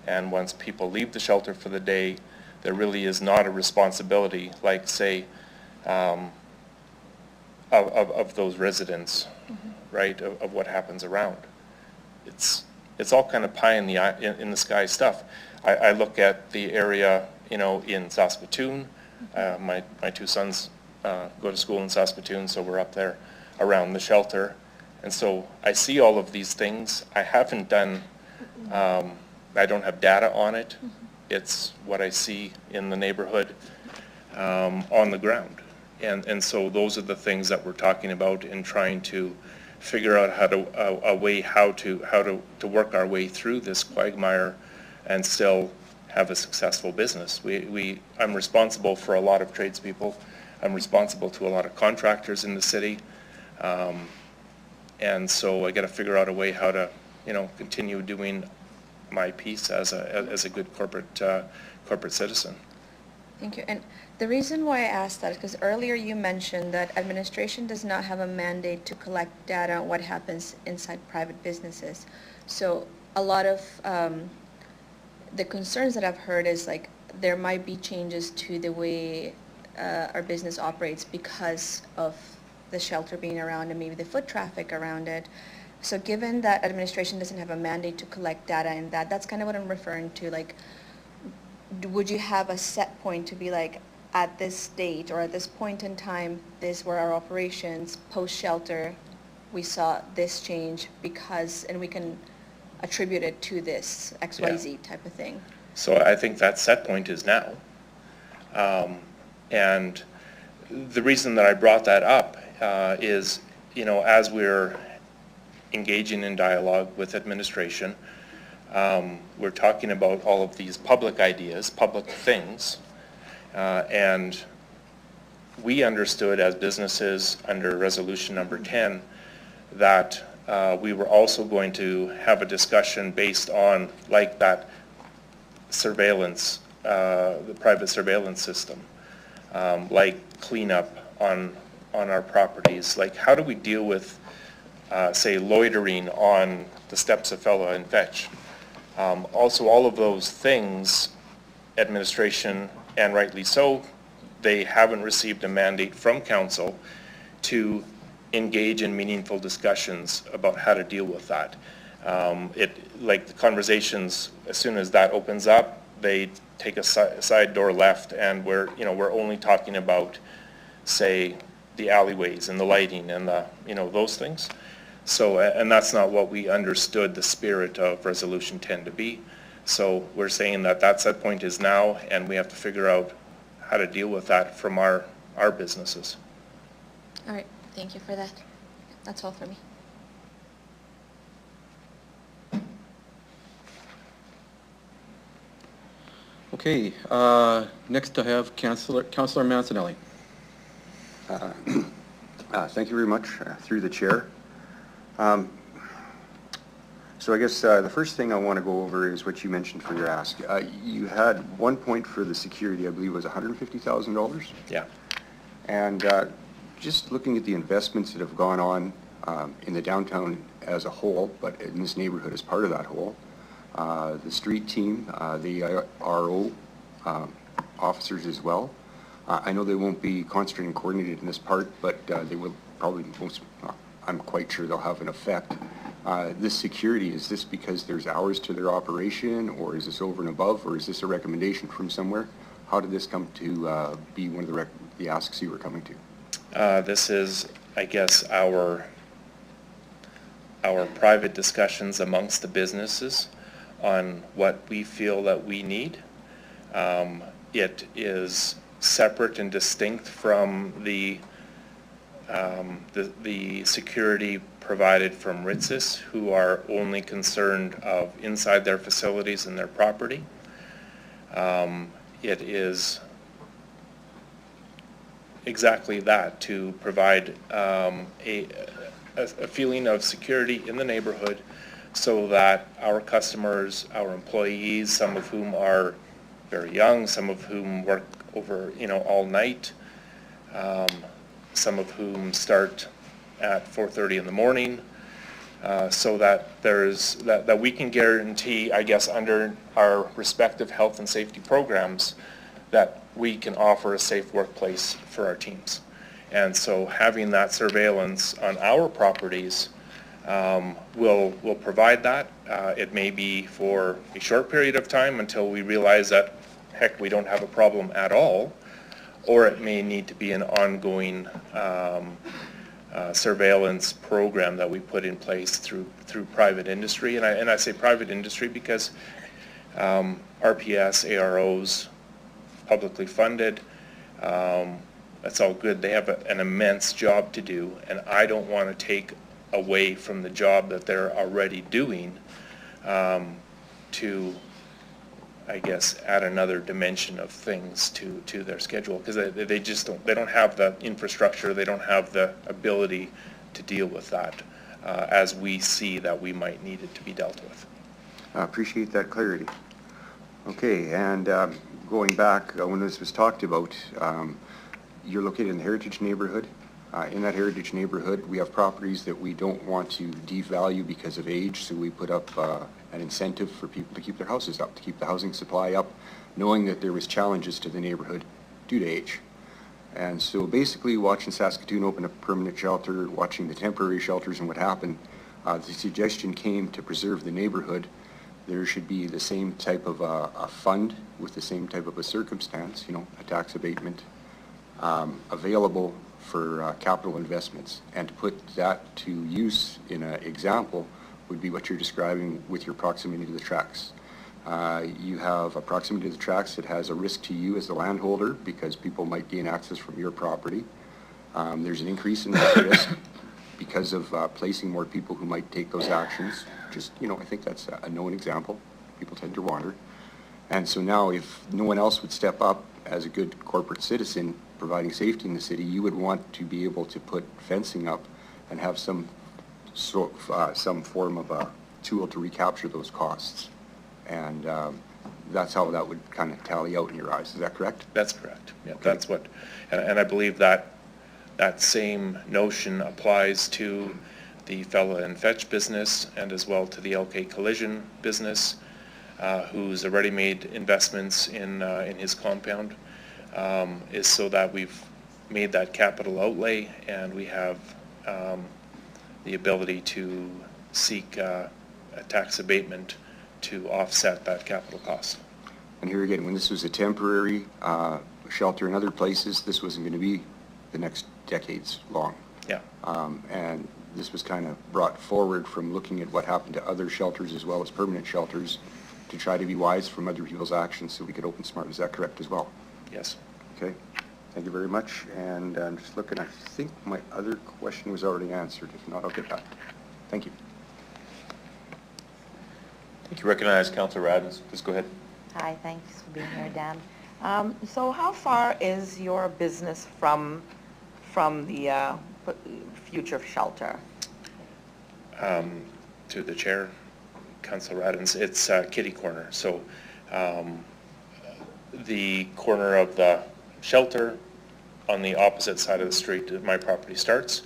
Speaker 7: And once people leave the shelter for the day, there really is not a responsibility, like say, of those residents, right, of what happens around. It's all kind of pie in the sky stuff. I look at the area, you know, in Saskatoon. My two sons go to school in Saskatoon, so we're up there around the shelter. And so I see all of these things. I haven't done, I don't have data on it. It's what I see in the neighborhood on the ground. And so those are the things that we're talking about in trying to figure out how to work our way through this quagmire and still have a successful business. I'm responsible for a lot of tradespeople. I'm responsible to a lot of contractors in the city. And so I got to figure out a way how to, you know, continue doing my piece as a good corporate citizen.
Speaker 4: Thank you. And the reason why I asked that is because earlier you mentioned that administration does not have a mandate to collect data on what happens inside private businesses. So a lot of the concerns that I've heard is like there might be changes to the way our business operates because of the shelter being around and maybe the foot traffic around it. So given that administration doesn't have a mandate to collect data in that's kind of what I'm referring to. Like, would you have a set point to be like, at this date or at this point in time, these were our operations, post-shelter, we saw this change because, and we can attribute it to this XYZ type of thing?
Speaker 7: So I think that set point is now. And the reason that I brought that up is, you know, as we're engaging in dialogue with administration, we're talking about all of these public ideas, public things, and we understood as businesses under resolution number 10 that we were also going to have a discussion based on like that surveillance, the private surveillance system, like cleanup on our properties, like how do we deal with say loitering on the steps of Fella and Fetch. Also all of those things, administration, and rightly so, they haven't received a mandate from council to engage in meaningful discussions about how to deal with that. Like the conversations, as soon as that opens up, they take a side door left, and we're only talking about, say, the alleyways and the lighting and the, those things. So, and that's not what we understood the spirit of Resolution 10 to be. So we're saying that that set point is now, and we have to figure out how to deal with that from our businesses.
Speaker 4: All right, thank you for that. That's all for me.
Speaker 5: Okay, next I have Councillor Mancinelli.
Speaker 8: Thank you very much, through the chair. So I guess the first thing I want to go over is what you mentioned for your ask. You had one point for the security, I believe was $150,000.
Speaker 7: Yeah.
Speaker 8: And just looking at the investments that have gone on in the downtown as a whole, but in this neighborhood as part of that whole, the street team, the RO officers as well. I know they won't be concentrated and coordinated in this part, but they will probably I'm quite sure they'll have an effect. This security, is this because there's hours to their operation, or is this over and above, or is this a recommendation from somewhere? How did this come to be one of the asks you were coming to?
Speaker 7: This is, I guess, our private discussions amongst the businesses on what we feel that we need. It is separate and distinct from the security provided from RITSIS, who are only concerned of inside their facilities and their property. It is exactly that, to provide a feeling of security in the neighborhood so that our customers, our employees, some of whom are very young, some of whom work over, all night, some of whom start at 4:30 in the morning, so that that we can guarantee, I guess, under our respective health and safety programs, that we can offer a safe workplace for our teams. And so having that surveillance on our properties will provide that. It may be for a short period of time until we realize that, heck, we don't have a problem at all, or it may need to be an ongoing surveillance program that we put in place through private industry. And I say private industry because RPS, AROs, publicly funded, that's all good. They have an immense job to do, and I don't want to take away from the job that they're already doing to, I guess, add another dimension of things to their schedule, because they just don't have the infrastructure, they don't have the ability to deal with that as we see that we might need it to be dealt with.
Speaker 8: I appreciate that clarity. Okay, and going back, when this was talked about, you're located in the Heritage neighborhood. In that Heritage neighborhood, we have properties that we don't want to devalue because of age, so we put up an incentive for people to keep their houses up, to keep the housing supply up, knowing that there was challenges to the neighborhood due to age. And so basically, watching Saskatoon open a permanent shelter, watching the temporary shelters and what happened, the suggestion came to preserve the neighborhood. There should be the same type of a fund with the same type of a circumstance, a tax abatement available for capital investments. And to put that to use in an example would be what you're describing with your proximity to the tracks. You have a proximity to the tracks that has a risk to you as the landholder because people might gain access from your property. There's an increase in that risk because of placing more people who might take those actions. Just, I think that's a known example. People tend to wander. And so now if no one else would step up as a good corporate citizen providing safety in the city, you would want to be able to put fencing up and have some form of a tool to recapture those costs. And that's how that would kind of tally out in your eyes. Is that correct?
Speaker 7: That's correct. Yeah,
Speaker 8: Okay.
Speaker 7: That's what, and I believe that same notion applies to the Fella and Fetch business and as well to the LK Collision business, who's already made investments in his compound, is so that we've made that capital outlay and we have the ability to seek a tax abatement to offset that capital cost.
Speaker 8: And here again, when this was a temporary shelter in other places, this wasn't going to be the next decades long.
Speaker 7: Yeah.
Speaker 8: And this was kind of brought forward from looking at what happened to other shelters as well as permanent shelters to try to be wise from other people's actions so we could open smart. Is that correct as well?
Speaker 7: Yes.
Speaker 8: Okay, thank you very much. And I'm just looking, I think my other question was already answered. If not, I'll get back. Thank you.
Speaker 1: Thank you. Recognize Councillor Radens. Please go ahead.
Speaker 9: Hi, thanks for being here, Dan. So how far is your business from the future shelter?
Speaker 7: To the chair, Councillor Radens, it's kitty corner. So the corner of the shelter on the opposite side of the street that my property starts.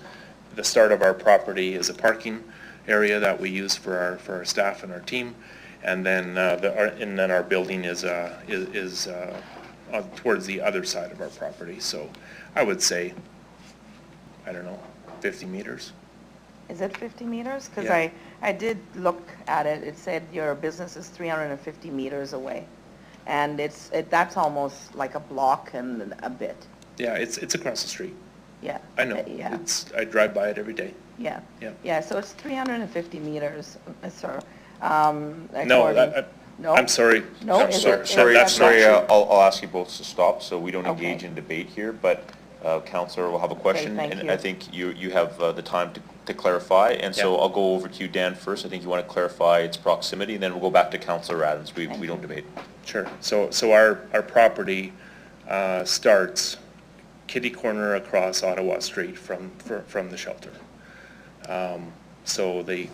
Speaker 7: The start of our property is a parking area that we use for our staff and our team, and then our building is towards the other side of our property. So I would say, I don't know, 50 meters.
Speaker 9: Is it 50 meters? Because
Speaker 7: Yeah.
Speaker 9: I did look at it. It said your business is 350 meters away. And that's almost like a block and a bit.
Speaker 7: Yeah, it's across the street.
Speaker 9: Yeah.
Speaker 7: I know.
Speaker 9: Yeah.
Speaker 7: I drive by it every day.
Speaker 9: Yeah.
Speaker 7: Yeah.
Speaker 9: Yeah, so it's 350 meters, sir.
Speaker 7: No,
Speaker 9: according- No?
Speaker 7: I'm sorry.
Speaker 9: No,
Speaker 7: I'm
Speaker 9: is
Speaker 7: sorry.
Speaker 9: it-
Speaker 1: Sorry,
Speaker 7: That's not
Speaker 1: sorry,
Speaker 7: true.
Speaker 1: I'll ask you both to stop so we don't
Speaker 9: Okay.
Speaker 1: engage in debate here, but Councillor will have a question.
Speaker 9: thank
Speaker 1: And
Speaker 9: you.
Speaker 1: I think you have the time to clarify, and so
Speaker 7: Yeah.
Speaker 1: I'll go over to you, Dan, first. I think you want to clarify its proximity, and then we'll go back to Councillor Radens. We
Speaker 9: Thank
Speaker 1: don't
Speaker 9: you.
Speaker 1: debate.
Speaker 7: Sure. So our property starts kitty corner across Ottawa Street from the shelter. So the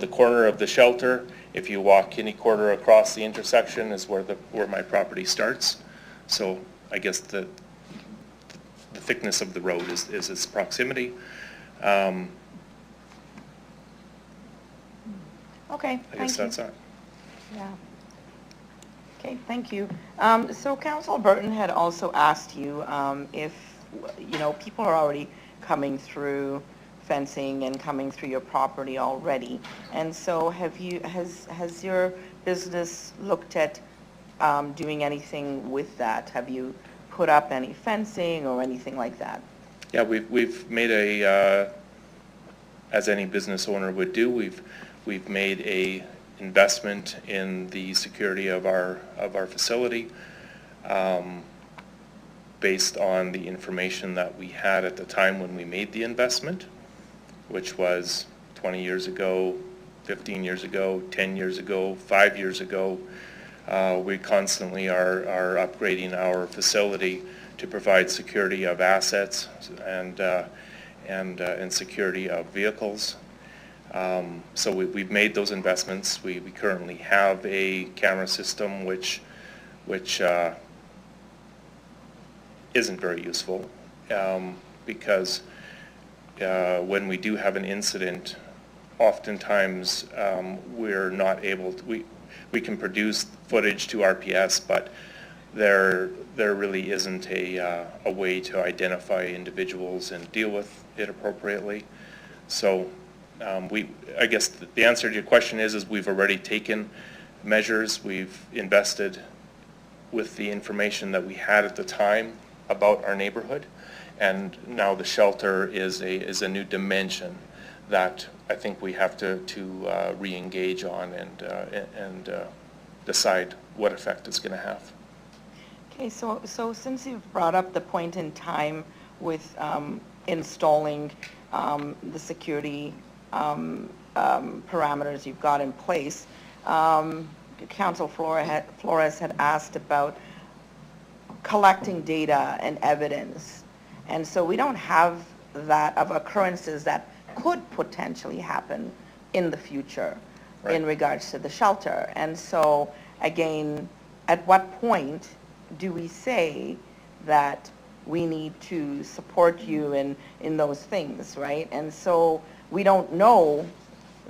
Speaker 7: corner of the shelter, if you walk kitty corner across the intersection, is where my property starts. So I guess the thickness of the road is its proximity.
Speaker 9: Okay,
Speaker 7: I
Speaker 9: thank
Speaker 7: guess
Speaker 9: you.
Speaker 7: that's it.
Speaker 9: Yeah. Okay, thank you. So Council Burton had also asked you if, people are already coming through fencing and coming through your property already. And so has your business looked at doing anything with that? Have you put up any fencing or anything like that?
Speaker 7: Yeah, we've made as any business owner would do, we've made a investment in the security of our facility, based on the information that we had at the time when we made the investment, which was 20 years ago, 15 years ago, 10 years ago, 5 years ago. We constantly are upgrading our facility to provide security of assets and security of vehicles. So we've made those investments. We currently have a camera system which isn't very useful, because when we do have an incident, oftentimes we're not able to, we can produce footage to RPS, but there really isn't a way to identify individuals and deal with it appropriately. So I guess the answer to your question is we've already taken measures. We've invested with the information that we had at the time about our neighborhood, and now the shelter is a new dimension that I think we have to re-engage on and decide what effect it's going to have.
Speaker 9: Okay, so since you've brought up the point in time with installing the security parameters you've got in place, Council Flores had asked about collecting data and evidence. And so we don't have that of occurrences that could potentially happen in the future in regards to the shelter. And so, again, at what point do we say that we need to support you in those things, right? And so we don't know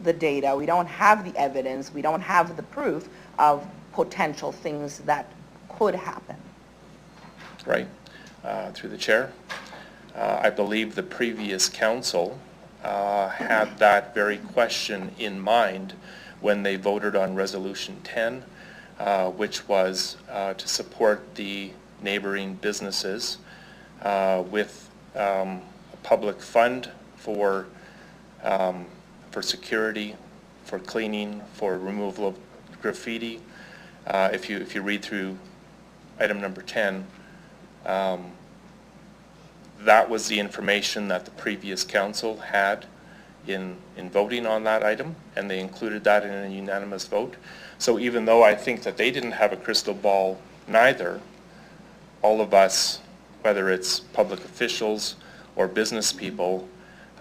Speaker 9: the data, we don't have the evidence, we don't have the proof of potential things that could happen.
Speaker 7: Right. Through the chair, I believe the previous council had that very question in mind when they voted on Resolution 10, which was to support the neighboring businesses with a public fund for for security, for cleaning, for removal of graffiti. If you read through item number 10, that was the information that the previous council had in voting on that item, and they included that in a unanimous vote. So even though I think that they didn't have a crystal ball neither, all of us, whether it's public officials or business people,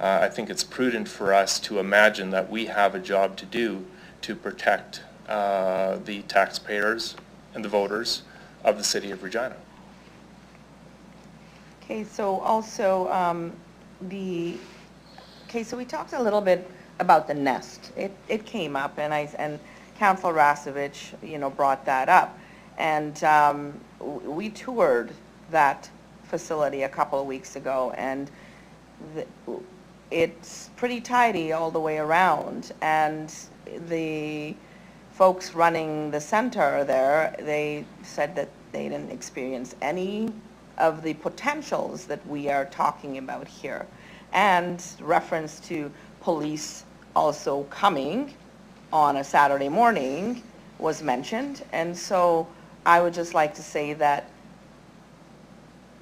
Speaker 7: I think it's prudent for us to imagine that we have a job to do to protect the taxpayers and the voters of the city of Regina.
Speaker 9: Okay, so also, so we talked a little bit about the nest. It came up, and Councilor Rasevich, brought that up. And we toured that facility a couple of weeks ago, and it's pretty tidy all the way around. And the folks running the center there, they said that they didn't experience any of the potentials that we are talking about here. And reference to police also coming on a Saturday morning was mentioned. And so I would just like to say that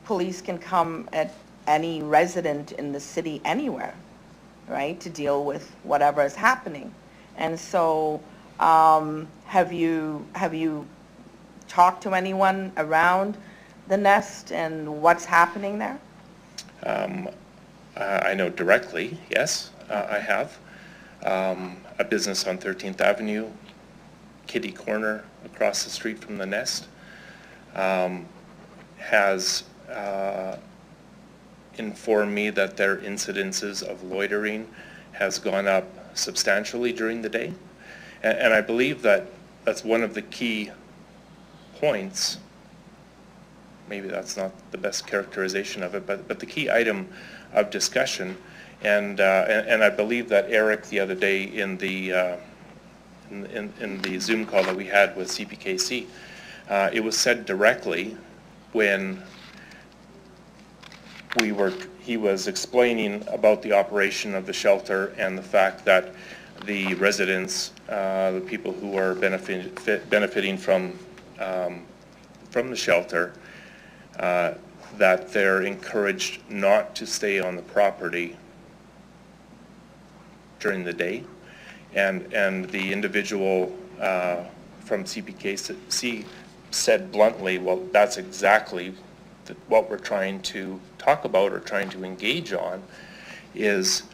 Speaker 9: police can come at any resident in the city anywhere, right, to deal with whatever is happening. And so have you talked to anyone around the nest and what's happening there?
Speaker 7: I know directly, yes, I have. A business on 13th Avenue, Kitty Corner, across the street from the nest, has informed me that their incidences of loitering has gone up substantially during the day. And I believe that that's one of the key points. Maybe that's not the best characterization of it, but the key item of discussion, and I believe that Eric the other day in the Zoom call that we had with CPKC, it was said directly when he was explaining about the operation of the shelter and the fact that the residents, the people who are benefiting from the shelter, that they're encouraged not to stay on the property during the day. And the individual from CPKC said bluntly, well, that's exactly what we're trying to talk about or trying to engage on is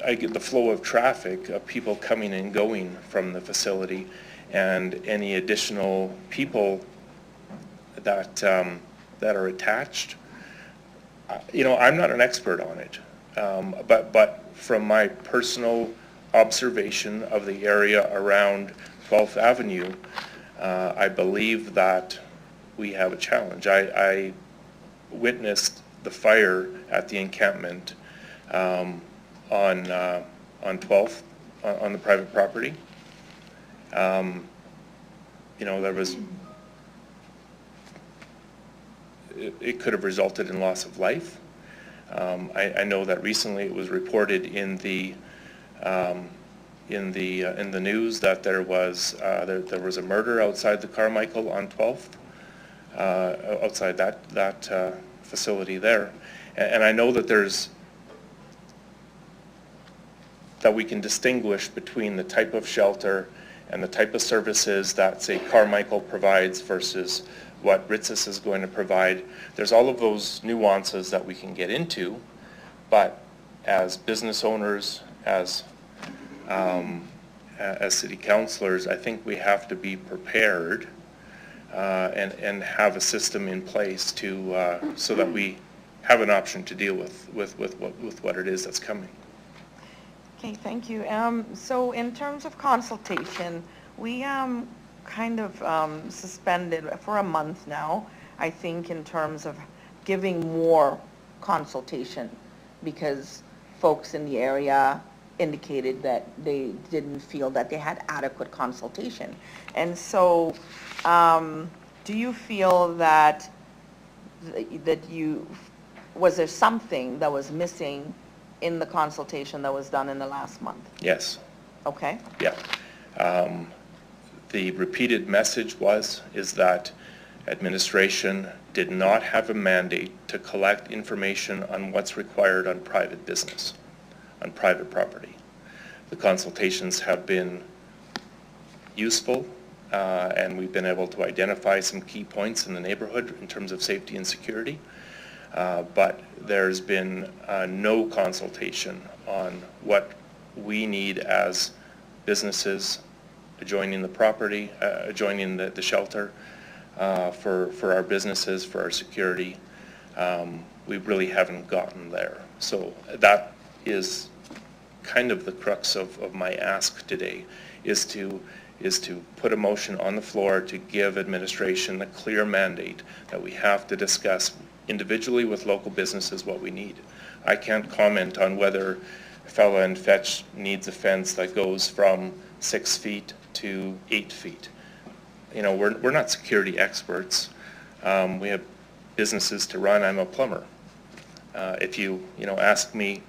Speaker 7: I get the flow of traffic of people coming and going from the facility, and any additional people that are attached. I'm not an expert on it, but from my personal observation of the area around 12th Avenue, I believe that we have a challenge. I witnessed the fire at the encampment on 12th on the private property. There was, it could have resulted in loss of life. I know that recently it was reported in the news that there was a murder outside the Carmichael on 12th, outside that facility there, and I know that that we can distinguish between the type of shelter and the type of services that, say, Carmichael provides versus what Ritzis is going to provide. There's all of those nuances that we can get into, but as business owners, as city councilors, I think we have to be prepared and have a system in place to so that we have an option to deal with what it is that's coming.
Speaker 9: Okay, thank you. So in terms of consultation, we kind of suspended for a month now, I think, in terms of giving more consultation, because folks in the area indicated that they didn't feel that they had adequate consultation. And so do you feel that you was there something that was missing in the consultation that was done in the last month?
Speaker 7: Yes.
Speaker 9: Okay?
Speaker 7: Yeah. The repeated message is that administration did not have a mandate to collect information on what's required on private business, on private property. The consultations have been useful, and we've been able to identify some key points in the neighborhood in terms of safety and security. But there's been no consultation on what we need as businesses adjoining the property, adjoining the shelter, for our businesses, for our security. We really haven't gotten there. So that is kind of the crux of my ask today, is to put a motion on the floor to give administration a clear mandate that we have to discuss individually with local businesses what we need. I can't comment on whether Fella and Fetch needs a fence that goes from 6 feet to 8 feet. You know, we're not security experts. We have businesses to run. I'm a plumber. If you ask me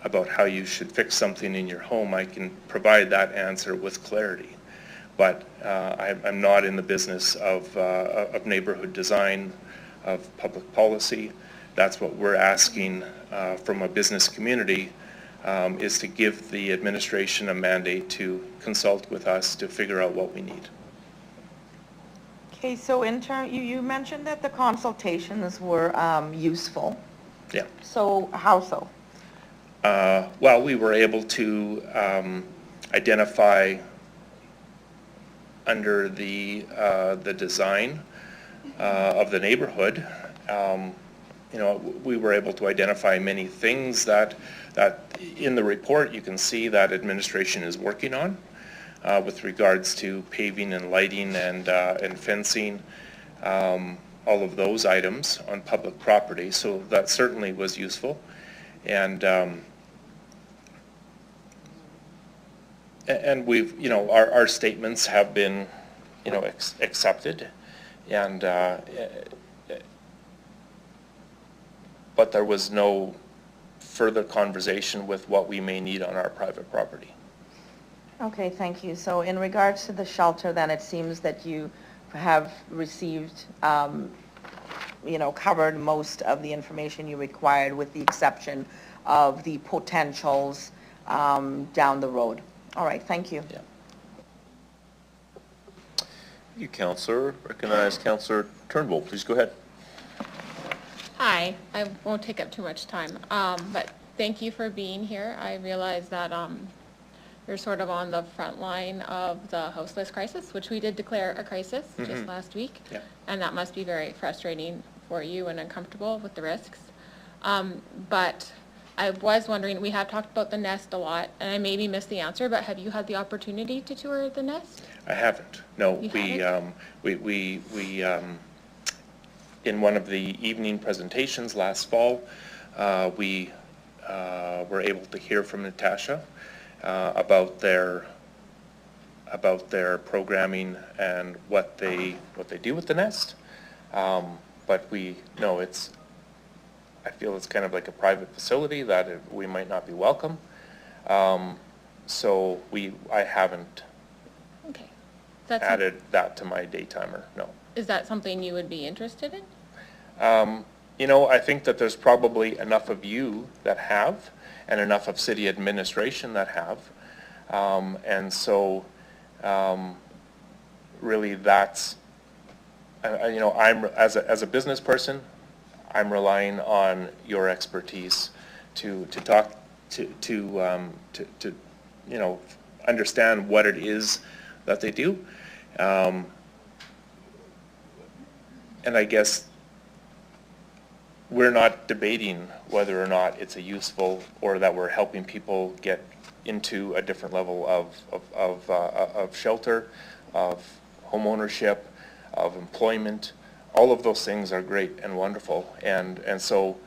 Speaker 7: about how you should fix something in your home, I can provide that answer with clarity. But I'm not in the business of neighborhood design, of public policy. That's what we're asking from a business community, is to give the administration a mandate to consult with us to figure out what we need.
Speaker 9: Okay, so in turn, you mentioned that the consultations were useful.
Speaker 7: Yeah.
Speaker 9: So how so?
Speaker 7: Well, we were able to identify under the design of the neighborhood, we were able to identify many things that in the report you can see that administration is working on with regards to paving and lighting and fencing, all of those items on public property. So that certainly was useful. And we've, our statements have been, accepted, and but there was no further conversation with what we may need on our private property.
Speaker 9: Okay, thank you. So in regards to the shelter, then it seems that you have received, covered most of the information you required, with the exception of the potentials down the road. All right, thank you.
Speaker 7: Yeah.
Speaker 1: Thank you, Councillor. Recognize Councillor Turnbull. Please go ahead.
Speaker 10: Hi, I won't take up too much time, but thank you for being here. I realize that you're sort of on the front line of the houseless crisis, which we did declare a crisis just last week.
Speaker 7: Yeah.
Speaker 10: And that must be very frustrating for you and uncomfortable with the risks. But I was wondering, we have talked about the nest a lot, and I maybe missed the answer, but have you had the opportunity to tour the nest?
Speaker 7: I haven't. No,
Speaker 10: You
Speaker 7: we
Speaker 10: haven't?
Speaker 7: In one of the evening presentations last fall, we were able to hear from Natasha about their programming and what they do with the nest. But I feel it's kind of like a private facility that we might not be welcome. So I haven't
Speaker 10: Okay. That's
Speaker 7: added that to my daytimer, no.
Speaker 10: Is that something you would be interested in?
Speaker 7: I think that there's probably enough of you that have, and enough of city administration that have. And so, really that's, I'm, as a business person, I'm relying on your expertise to talk, to understand what it is that they do. And I guess we're not debating whether or not it's a useful, or that we're helping people get into a different level of shelter, of home ownership, of employment. All of those things are great and wonderful, and so,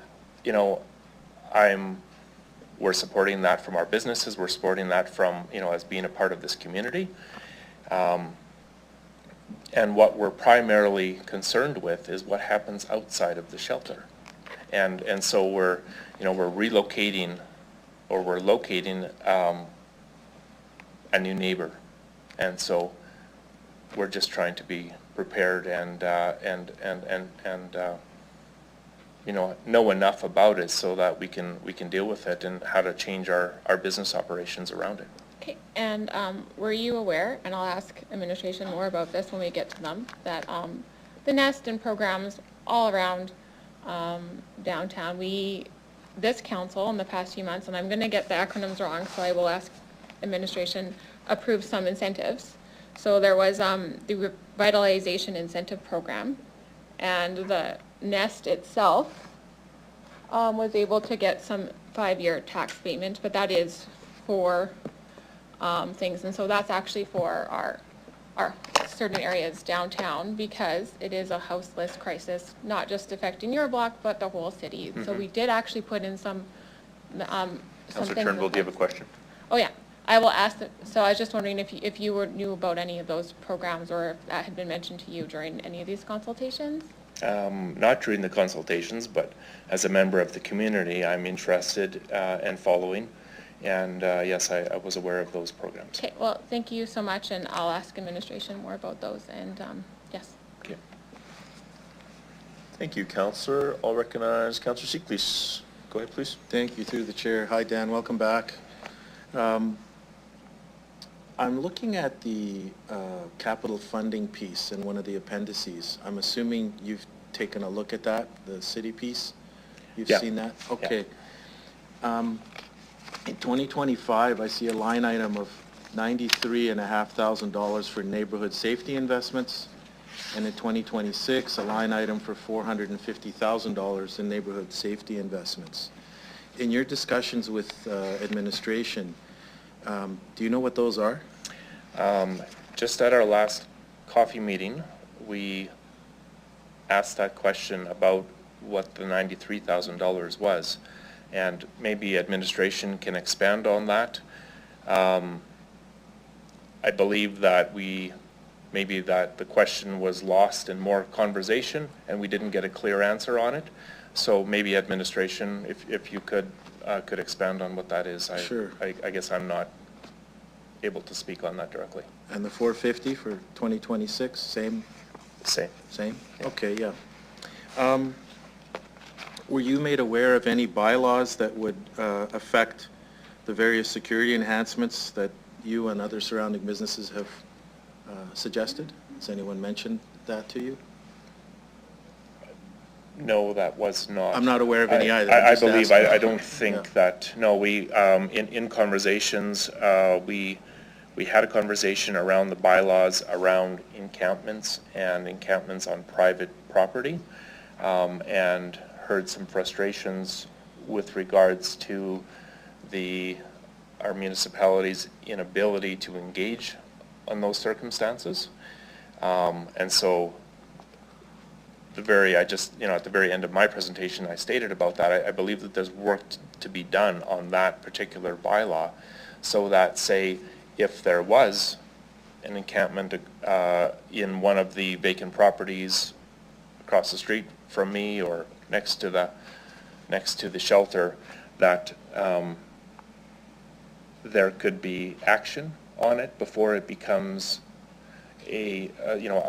Speaker 7: we're supporting that from our businesses. We're supporting that from, as being a part of this community. And what we're primarily concerned with is what happens outside of the shelter. And so we're relocating, or we're locating a new neighbor. And so we're just trying to be prepared and know enough about it so that we can deal with it and how to change our business operations around it.
Speaker 10: Okay, and were you aware, and I'll ask administration more about this when we get to them, that the Nest and programs all around downtown, this council in the past few months, and I'm going to get the acronyms wrong, so I will ask administration, approved some incentives. So there was the revitalization incentive program, and the Nest itself was able to get some 5-year tax abatement, but that is for things, and so that's actually for our certain areas downtown, because it is a houseless crisis, not just affecting your block, but the whole city. So we did actually put in some
Speaker 1: Councillor Turnbull, do you have a question?
Speaker 10: Oh, yeah. I will ask, so I was just wondering if you knew about any of those programs, or if that had been mentioned to you during any of these consultations?
Speaker 7: Not during the consultations, but as a member of the community, I'm interested and following. And yes, I was aware of those programs.
Speaker 10: Okay, well, thank you so much, and I'll ask administration more about those, and yes.
Speaker 1: Okay. Thank you, Councillor. I'll recognize Councillor Seek, please. Go ahead, please.
Speaker 3: Thank you, through the chair. Hi, Dan, welcome back. I'm looking at the capital funding piece in one of the appendices. I'm assuming you've taken a look at that, the city piece? You've
Speaker 7: Yeah.
Speaker 3: seen that? Okay. In 2025, I see a line item of $93,500 for neighborhood safety investments, and in 2026, a line item for $450,000 in neighborhood safety investments. In your discussions with administration, do you know what those are?
Speaker 7: Just at our last coffee meeting, we asked that question about what the $93,000 was, and maybe administration can expand on that. I believe that maybe the question was lost in more conversation and we didn't get a clear answer on it. So maybe administration, if you could expand on what that is.
Speaker 3: Sure.
Speaker 7: I guess I'm not able to speak on that directly.
Speaker 3: And the 450 for 2026, same?
Speaker 7: Same.
Speaker 3: Same? Okay, yeah. Were you made aware of any bylaws that would affect the various security enhancements that you and other surrounding businesses have suggested? Has anyone mentioned that to you?
Speaker 7: No, that was not.
Speaker 3: I'm not aware of any either.
Speaker 7: I believe, I don't think
Speaker 3: Yeah.
Speaker 7: that, no, we, in conversations, we had a conversation around the bylaws around encampments and encampments on private property, and heard some frustrations with regards to our municipality's inability to engage on those circumstances. And so at the very end of my presentation, I stated about that. I believe that there's work to be done on that particular bylaw, so that, say, if there was an encampment in one of the vacant properties across the street from me or next to the shelter, that there could be action on it before it becomes a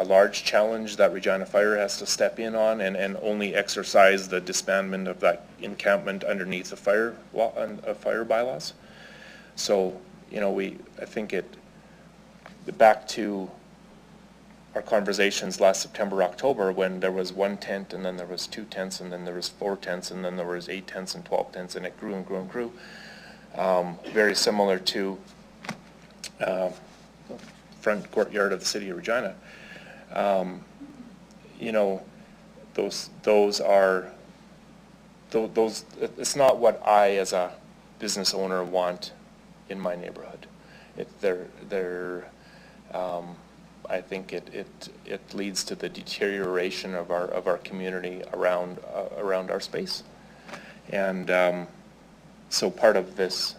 Speaker 7: large challenge that Regina Fire has to step in on and only exercise the disbandment of that encampment underneath the fire bylaws. So, I think back to our conversations last September, October, when there was 1 tent, and then there was 2 tents, and then there was 4 tents, and then there was 8 tents and 12 tents, and it grew and grew and grew. Very similar to front courtyard of the city of Regina. Those it's not what I as a business owner want in my neighborhood. I think it leads to the deterioration of our community around our space. And so part of this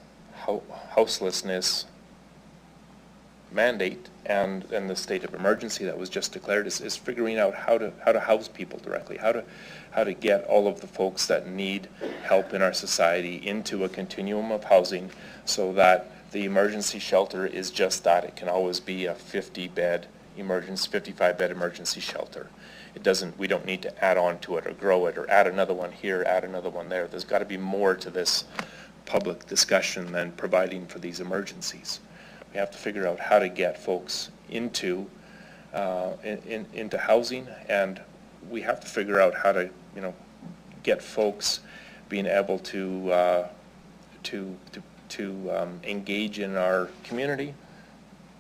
Speaker 7: houselessness mandate and the state of emergency that was just declared is figuring out how to house people directly, how to get all of the folks that need help in our society into a continuum of housing, so that the emergency shelter is just that. It can always be a 55-bed emergency shelter. We don't need to add on to it or grow it or add another one here, add another one there. There's got to be more to this public discussion than providing for these emergencies. We have to figure out how to get folks into housing, and we have to figure out how to, get folks being able to engage in our community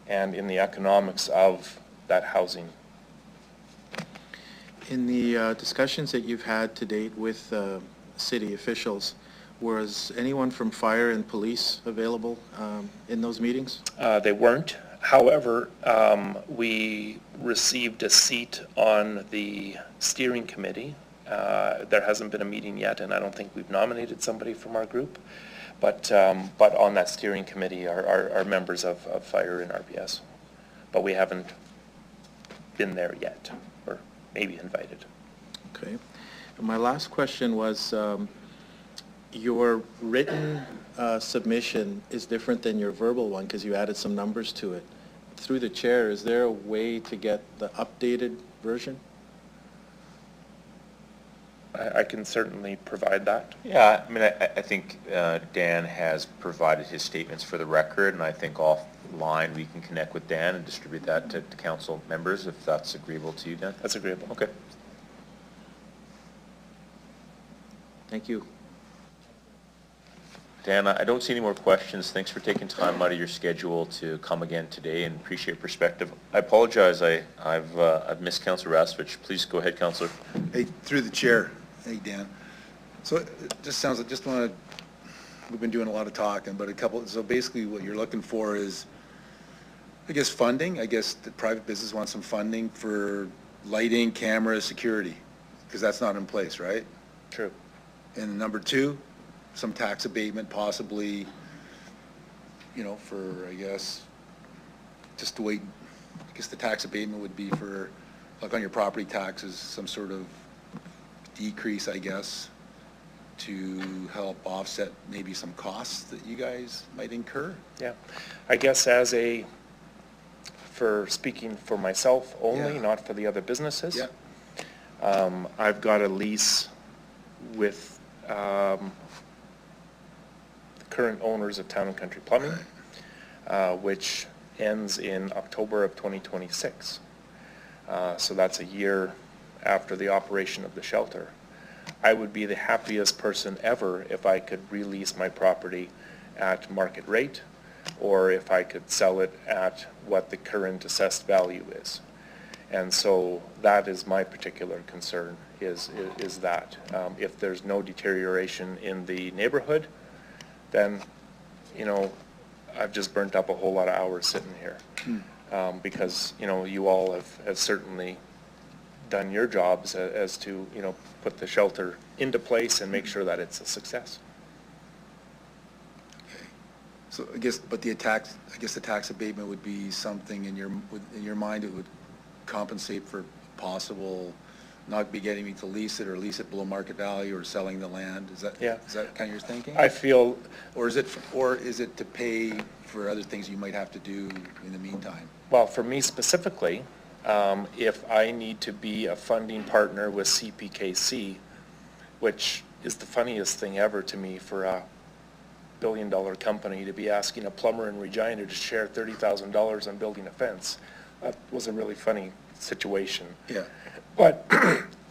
Speaker 7: and in the economics of that housing.
Speaker 3: In the discussions that you've had to date with city officials, was anyone from fire and police available in those meetings?
Speaker 7: They weren't. However, we received a seat on the steering committee. There hasn't been a meeting yet, and I don't think we've nominated somebody from our group. But on that steering committee are members of fire and RPS. But we haven't been there yet, or maybe invited.
Speaker 3: Okay. And my last question was, your written submission is different than your verbal one because you added some numbers to it. Through the chair, is there a way to get the updated version?
Speaker 7: I can certainly provide that.
Speaker 1: Yeah, I mean, I think Dan has provided his statements for the record, and I think offline we can connect with Dan and distribute that to council members, if that's agreeable to you, Dan.
Speaker 7: That's agreeable.
Speaker 1: Okay.
Speaker 3: Thank you.
Speaker 1: Dan, I don't see any more questions. Thanks for taking time out of your schedule to come again today, and appreciate your perspective. I apologize, I've missed Councillor Rastovich. Please go ahead, Councillor.
Speaker 6: Hey, through the chair. Hey, Dan. So it just sounds like, we've been doing a lot of talking, but so basically what you're looking for is, I guess, funding. I guess the private business wants some funding for lighting, cameras, security, because that's not in place, right?
Speaker 7: True.
Speaker 6: And number two, some tax abatement possibly, for, I guess, just to wait. I guess the tax abatement would be for, like on your property taxes, some sort of decrease, I guess, to help offset maybe some costs that you guys might incur?
Speaker 7: Yeah. I guess for speaking for myself only,
Speaker 6: Yeah.
Speaker 7: not for the other businesses.
Speaker 6: Yeah.
Speaker 7: I've got a lease with the current owners of Town and Country Plumbing, which ends in October of 2026. So that's a year after the operation of the shelter. I would be the happiest person ever if I could release my property at market rate, or if I could sell it at what the current assessed value is. And so that is my particular concern, is that if there's no deterioration in the neighborhood, then, I've just burnt up a whole lot of hours sitting here. Because, you all have certainly done your jobs as to, put the shelter into place and make sure that it's a success.
Speaker 6: Okay. So I guess, but the tax abatement would be something in your mind, it would compensate for possible not be getting me to lease it or lease it below market value or selling the land? Is that kind of your thinking?
Speaker 7: I feel...
Speaker 6: Or is it to pay for other things you might have to do in the meantime?
Speaker 7: Well, for me specifically, if I need to be a funding partner with CPKC, which is the funniest thing ever to me for a billion-dollar company to be asking a plumber in Regina to share $30,000 on building a fence. That was a really funny situation.
Speaker 6: Yeah.
Speaker 7: But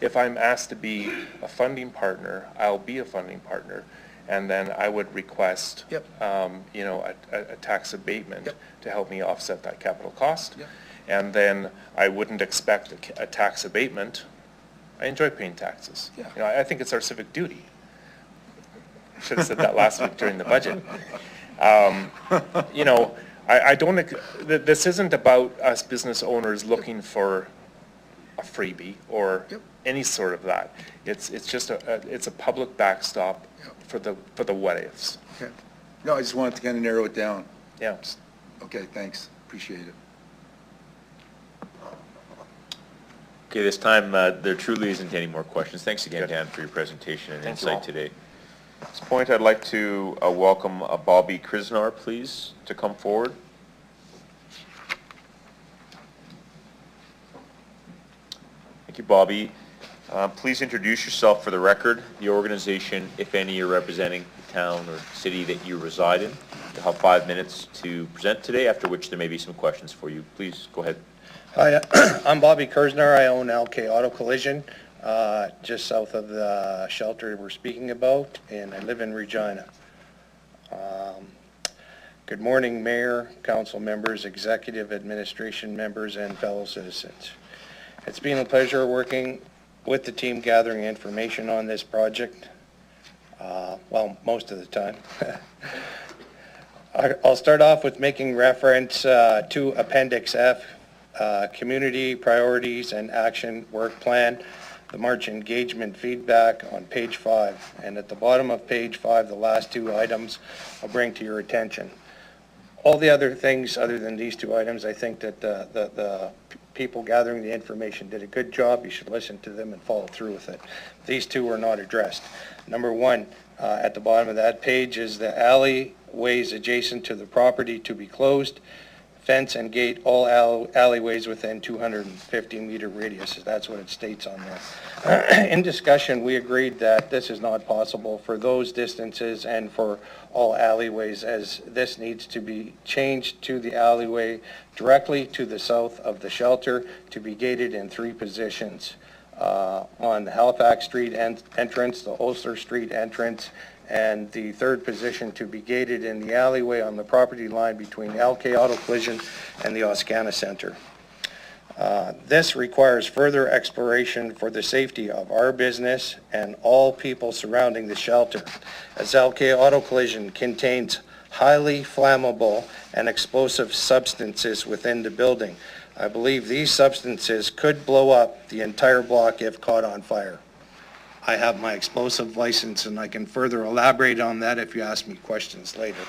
Speaker 7: if I'm asked to be a funding partner, I'll be a funding partner, and then I would request, a tax abatement to help me offset that capital cost.
Speaker 6: Yep.
Speaker 7: And then I wouldn't expect a tax abatement. I enjoy paying taxes.
Speaker 6: Yeah.
Speaker 7: I think it's our civic duty. Should have said that last week during the budget. I don't, this isn't about us business owners looking for a freebie or any sort of that. It's just it's a public backstop for the what ifs.
Speaker 6: Okay. No, I just wanted to kind of narrow it down.
Speaker 7: Yeah.
Speaker 6: Okay, thanks. Appreciate it.
Speaker 1: Okay, this time, there truly isn't any more questions. Thanks again, Dan, for your presentation and
Speaker 7: Thank you all.
Speaker 1: insight today. At this point, I'd like to welcome Bobby Krisnar, please, to come forward. Thank you, Bobby. Please introduce yourself for the record, the organization, if any, you're representing, the town or city that you reside in. You'll have 5 minutes to present today, after which there may be some questions for you. Please go ahead.
Speaker 11: Hi, I'm Bobby Kersner. I own LK Auto Collision, just south of the shelter we're speaking about, and I live in Regina. Good morning, Mayor, council members, executive administration members, and fellow citizens. It's been a pleasure working with the team gathering information on this project, well, most of the time. I'll start off with making reference to Appendix F, Community Priorities and Action Work Plan, the March engagement feedback on page 5. And at the bottom of page 5, the last 2 items I'll bring to your attention. All the other things other than these 2 items, I think that the people gathering the information did a good job. You should listen to them and follow through with it. These 2 were not addressed. Number 1, at the bottom of that page is the alleyways adjacent to the property to be closed. Fence and gate all alleyways within 250-meter radius. That's what it states on there. In discussion, we agreed that this is not possible for those distances and for all alleyways, as this needs to be changed to the alleyway directly to the south of the shelter to be gated in 3 positions. On the Halifax Street entrance, the Osler Street entrance, and the 3rd position to be gated in the alleyway on the property line between LK Auto Collision and the Oscana Center. This requires further exploration for the safety of our business and all people surrounding the shelter, as LK Auto Collision contains highly flammable and explosive substances within the building. I believe these substances could blow up the entire block if caught on fire. I have my explosive license, and I can further elaborate on that if you ask me questions later.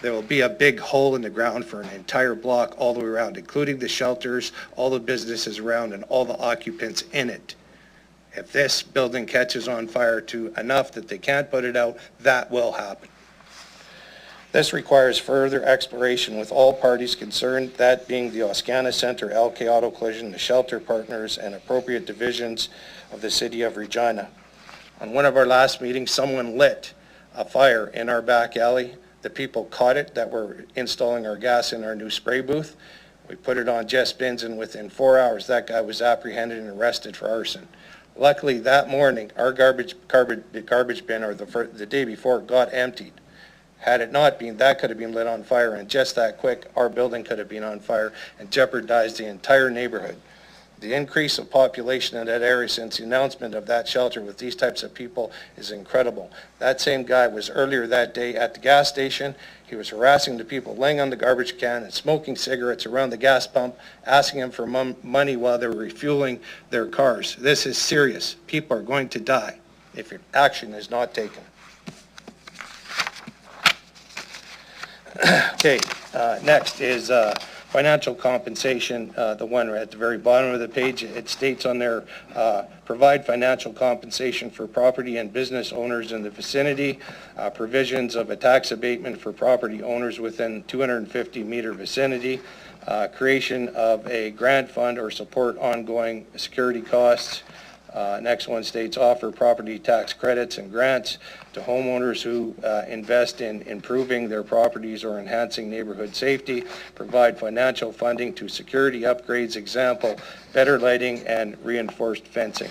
Speaker 11: There will be a big hole in the ground for an entire block all the way around, including the shelters, all the businesses around, and all the occupants in it. If this building catches on fire to enough that they can't put it out, that will happen. This requires further exploration with all parties concerned, that being the Oscana Center, LK Auto Collision, the shelter partners, and appropriate divisions of the City of Regina. On one of our last meetings, someone lit a fire in our back alley. The people caught it that were installing our gas in our new spray booth. We put it on Jess Bins, and within 4 hours, that guy was apprehended and arrested for arson. Luckily, that morning, our garbage bin, or the day before, got emptied. Had it not been, that could have been lit on fire, and just that quick, our building could have been on fire and jeopardized the entire neighborhood. The increase of population in that area since the announcement of that shelter with these types of people is incredible. That same guy was earlier that day at the gas station. He was harassing the people laying on the garbage can and smoking cigarettes around the gas pump, asking them for money while they were refueling their cars. This is serious. People are going to die if action is not taken. Okay, next is financial compensation, the one right at the very bottom of the page. It states on there, provide financial compensation for property and business owners in the vicinity, provisions of a tax abatement for property owners within 250-meter vicinity, creation of a grant fund or support ongoing security costs. Next one states offer property tax credits and grants to homeowners who invest in improving their properties or enhancing neighborhood safety, provide financial funding to security upgrades, example, better lighting and reinforced fencing.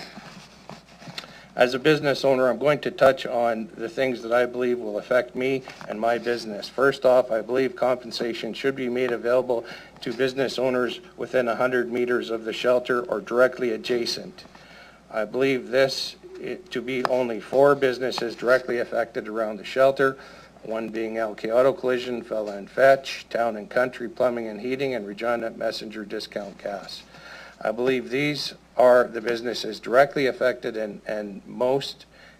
Speaker 11: As a business owner, I'm going to touch on the things that I believe will affect me and my business. First off, I believe compensation should be made available to business owners within 100 meters of the shelter or directly adjacent. I believe this to be only 4 businesses directly affected around the shelter, one being LK Auto Collision, Fella and Fetch, Town and Country Plumbing and Heating, and Regina Messenger Discount Gas. I believe these are the businesses directly affected and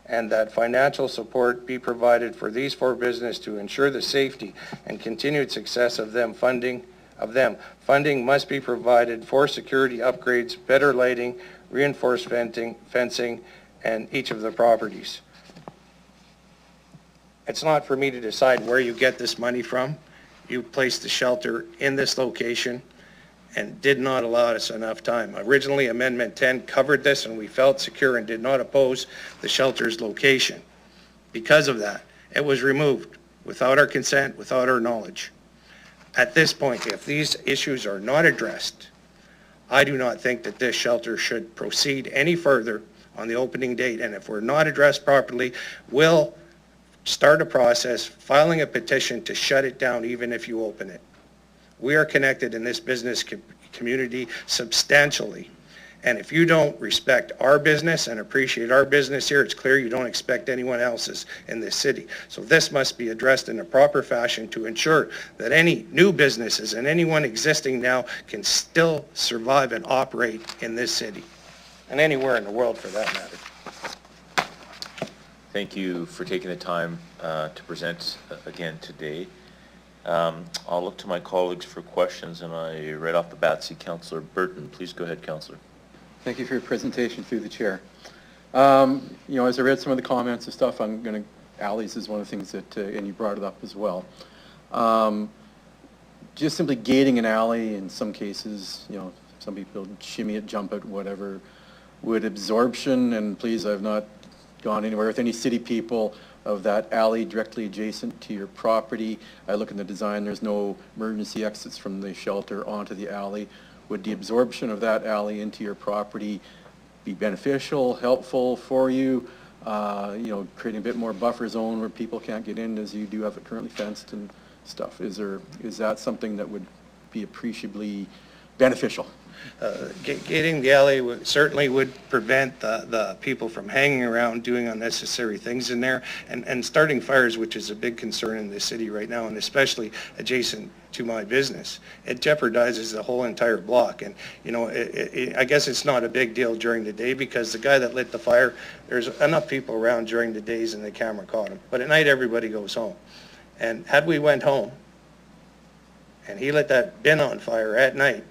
Speaker 11: that financial support be provided for these 4 businesses to ensure the safety and continued success of them funding of them. Funding must be provided for security upgrades, better lighting, reinforced fencing, and each of the properties. It's not for me to decide where you get this money from. You placed the shelter in this location and did not allow us enough time. Originally, Amendment 10 covered this, and we felt secure and did not oppose the shelter's location. Because of that, it was removed without our consent, without our knowledge. At this point, if these issues are not addressed, I do not think that this shelter should proceed any further on the opening date. And if we're not addressed properly, we'll start a process, filing a petition to shut it down even if you open it. We are connected in this business community substantially. And if you don't respect our business and appreciate our business here, it's clear you don't expect anyone else's in this city. So this must be addressed in a proper fashion to ensure that any new businesses and anyone existing now can still survive and operate in this city and anywhere in the world for that matter.
Speaker 1: Thank you for taking the time to present again today. I'll look to my colleagues for questions, and I right off the bat see Councillor Burton. Please go ahead, Councillor.
Speaker 5: Thank you for your presentation through the chair. You know, as I read some of the comments and stuff, alleys is one of the things that, and you brought it up as well. Just simply gating an alley in some cases, you know, some people shimmy it, jump it, whatever. Would absorption, and please, I've not gone anywhere with any city people, of that alley directly adjacent to your property. I look in the design, there's no emergency exits from the shelter onto the alley. Would the absorption of that alley into your property be beneficial, helpful for you? You know, creating a bit more buffer zone where people can't get in as you do have it currently fenced and stuff. Is that something that would be appreciably beneficial?
Speaker 11: Gating the alley certainly would prevent the people from hanging around doing unnecessary things in there and starting fires, which is a big concern in this city right now, and especially adjacent to my business. It jeopardizes the whole entire block. And, you know, I guess it's not a big deal during the day because the guy that lit the fire, there's enough people around during the days and the camera caught him. But at night, everybody goes home. And had we went home and he lit that bin on fire at night,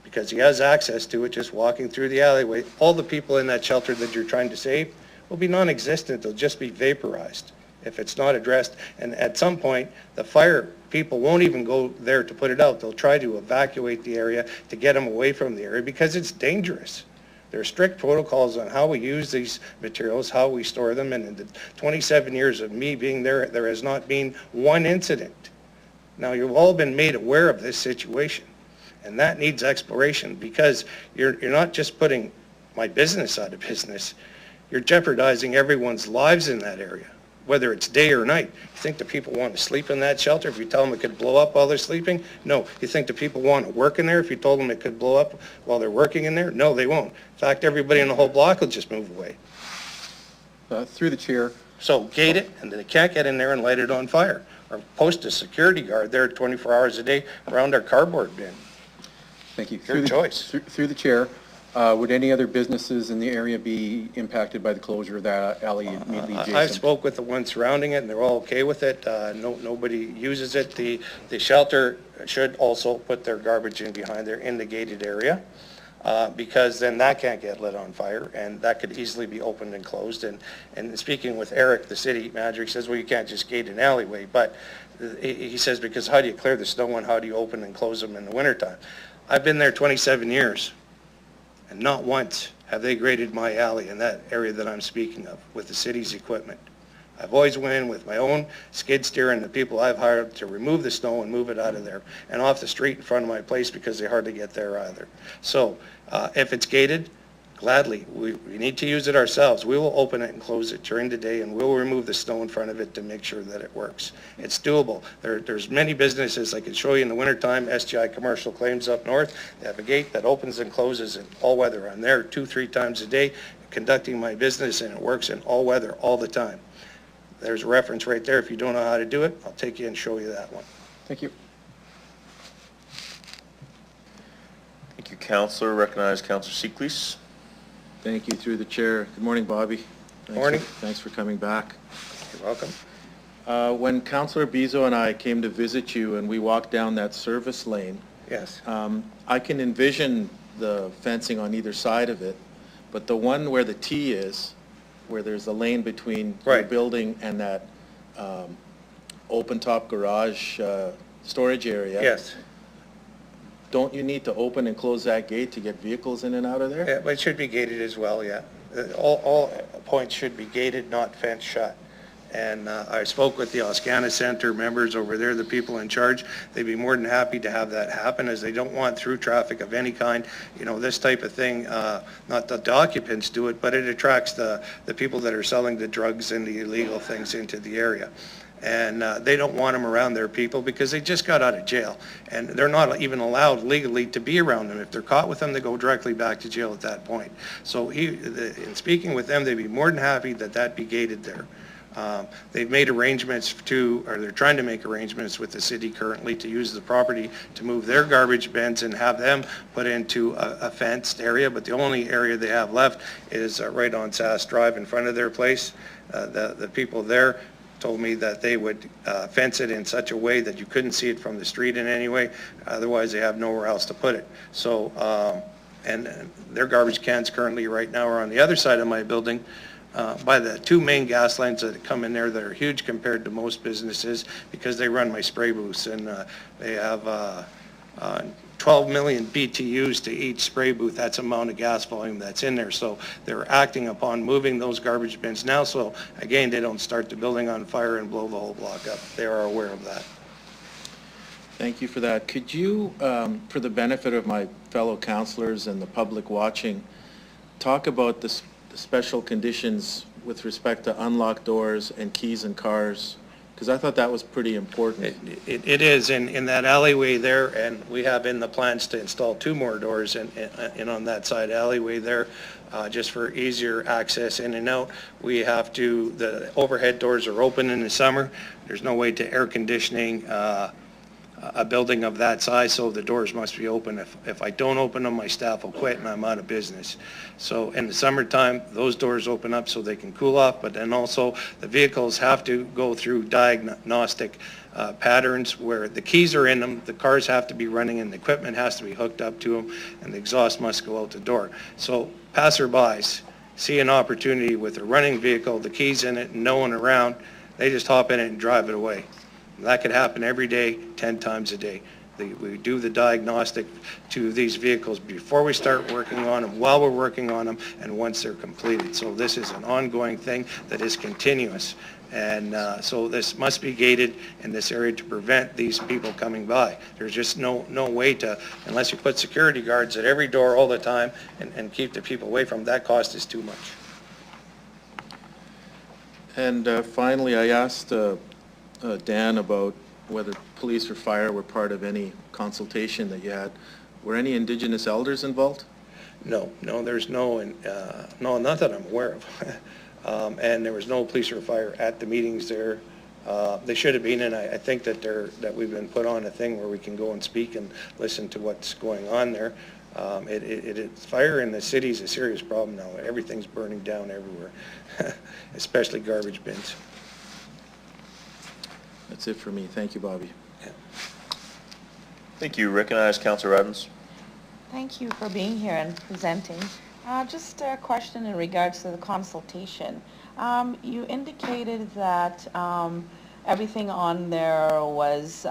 Speaker 11: because he has access to it just walking through the alleyway, all the people in that shelter that you're trying to save will be non-existent. They'll just be vaporized if it's not addressed. And at some point, the fire people won't even go there to put it out. They'll try to evacuate the area to get them away from the area because it's dangerous. There are strict protocols on how we use these materials, how we store them, and in the 27 years of me being there, there has not been one incident. Now, you've all been made aware of this situation. And that needs exploration because you're not just putting my business out of business, you're jeopardizing everyone's lives in that area, whether it's day or night. You think the people want to sleep in that shelter if you tell them it could blow up while they're sleeping? No. You think the people want to work in there if you told them it could blow up while they're working in there? No, they won't. In fact, everybody in the whole block will just move away.
Speaker 5: Through the chair.
Speaker 11: So gate it, and they can't get in there and light it on fire. Or post a security guard there 24 hours a day around our cardboard bin.
Speaker 5: Thank you.
Speaker 11: Your choice.
Speaker 5: Through the chair, would any other businesses in the area be impacted by the closure of that alley immediately adjacent?
Speaker 11: I spoke with the ones surrounding it, and they're all okay with it. Nobody uses it. The shelter should also put their garbage in behind there in the gated area, because then that can't get lit on fire, and that could easily be opened and closed. And speaking with Eric, the city manager, he says, well, you can't just gate an alleyway, but he says, because how do you clear the snow and how do you open and close them in the wintertime? I've been there 27 years, and not once have they graded my alley in that area that I'm speaking of with the city's equipment. I've always went in with my own skid steer and the people I've hired to remove the snow and move it out of there and off the street in front of my place because they hardly get there either. So if it's gated, gladly, we need to use it ourselves. We will open it and close it during the day, and we'll remove the snow in front of it to make sure that it works. It's doable. There's many businesses I can show you in the wintertime. SGI Commercial Claims up north, they have a gate that opens and closes in all weather. I'm there 2-3 times a day conducting my business, and it works in all weather all the time. There's a reference right there. If you don't know how to do it, I'll take you and show you that one.
Speaker 5: Thank you.
Speaker 1: Thank you, Councillor. Recognize Councillor Seeklees.
Speaker 3: Thank you, through the chair. Good morning, Bobby.
Speaker 11: Morning.
Speaker 3: Thanks for coming back.
Speaker 11: You're welcome.
Speaker 3: When Councillor Bezo and I came to visit you and we walked down that service lane,
Speaker 11: Yes.
Speaker 3: I can envision the fencing on either side of it, but the one where the T is, where there's a lane between your
Speaker 11: Right.
Speaker 3: building and that open-top garage storage area.
Speaker 11: Yes.
Speaker 3: Don't you need to open and close that gate to get vehicles in and out of there?
Speaker 11: Yeah, but it should be gated as well, yeah. All points should be gated, not fenced shut. And I spoke with the Oscana Center members over there, the people in charge. They'd be more than happy to have that happen, as they don't want through traffic of any kind. You know, this type of thing, not that the occupants do it, but it attracts the people that are selling the drugs and the illegal things into the area. And they don't want them around their people because they just got out of jail. And they're not even allowed legally to be around them. If they're caught with them, they go directly back to jail at that point. So in speaking with them, they'd be more than happy that that be gated there. They've made arrangements or they're trying to make arrangements with the city currently to use the property to move their garbage bins and have them put into a fenced area, but the only area they have left is right on Sass Drive in front of their place. The people there told me that they would fence it in such a way that you couldn't see it from the street in any way, otherwise they have nowhere else to put it. So, and their garbage cans currently right now are on the other side of my building, by the two main gas lines that come in there that are huge compared to most businesses, because they run my spray booths, and they have 12 million BTUs to each spray booth. That's the amount of gas volume that's in there. So they're acting upon moving those garbage bins now, so again, they don't start the building on fire and blow the whole block up. They are aware of that.
Speaker 3: Thank you for that. Could you, for the benefit of my fellow councillors and the public watching, talk about the special conditions with respect to unlocked doors and keys in cars? Because I thought that was pretty important.
Speaker 11: It is in that alleyway there, and we have in the plans to install 2 more doors in on that side alleyway there, just for easier access in and out. We have to, the overhead doors are open in the summer. There's no way to air conditioning a building of that size, so the doors must be open. If I don't open them, my staff will quit and I'm out of business. So in the summertime, those doors open up so they can cool off, but then also the vehicles have to go through diagnostic patterns where the keys are in them, the cars have to be running, and the equipment has to be hooked up to them, and the exhaust must go out the door. So passerbys see an opportunity with a running vehicle, the keys in it, and no one around, they just hop in it and drive it away. That could happen every day, 10 times a day. We do the diagnostic to these vehicles before we start working on them, while we're working on them, and once they're completed. So this is an ongoing thing that is continuous. And so this must be gated in this area to prevent these people coming by. There's just no way to, unless you put security guards at every door all the time and keep the people away from them, that cost is too much.
Speaker 3: And finally, I asked Dan about whether police or fire were part of any consultation that you had. Were any Indigenous elders involved?
Speaker 11: No, there's no, not that I'm aware of. And there was no police or fire at the meetings there. They should have been, and I think that we've been put on a thing where we can go and speak and listen to what's going on there. Fire in the city is a serious problem now. Everything's burning down everywhere, especially garbage bins.
Speaker 3: That's it for me. Thank you, Bobby.
Speaker 11: Yeah.
Speaker 1: Thank you. Recognize Councillor Adams.
Speaker 9: Thank you for being here and presenting. Just a question in regards to the consultation. You indicated that everything on there was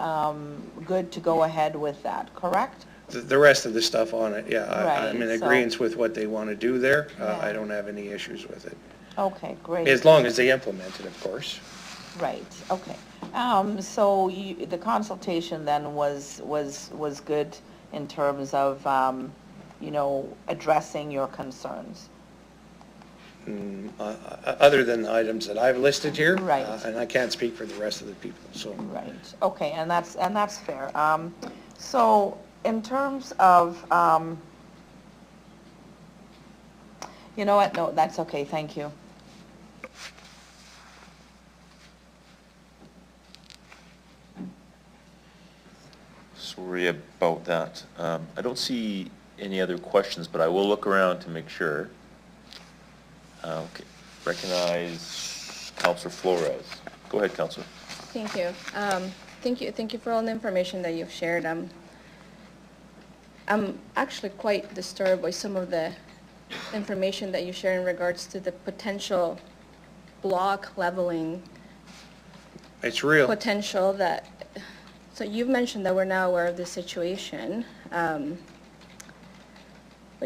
Speaker 9: good to go ahead with that, correct?
Speaker 11: The rest of the stuff on it, yeah, I'm in
Speaker 9: Right, so-
Speaker 11: agreement with what they want to do there.
Speaker 9: Yeah.
Speaker 11: I don't have any issues with it.
Speaker 9: Okay, great.
Speaker 11: As long as they implement it, of course.
Speaker 9: Right, okay. So the consultation then was good in terms of, addressing your concerns?
Speaker 11: Other than the items that I've listed here.
Speaker 9: Right.
Speaker 11: And I can't speak for the rest of the people, so.
Speaker 9: Right, okay, and that's fair. So in terms of, you know what, no, that's okay, thank you.
Speaker 1: Sorry about that. I don't see any other questions, but I will look around to make sure. Okay. Recognize Councillor Flores. Go ahead, Councillor.
Speaker 4: Thank you. Thank you for all the information that you've shared. I'm actually quite disturbed by some of the information that you share in regards to the potential block leveling
Speaker 11: It's real.
Speaker 4: potential that, so you've mentioned that we're now aware of the situation. But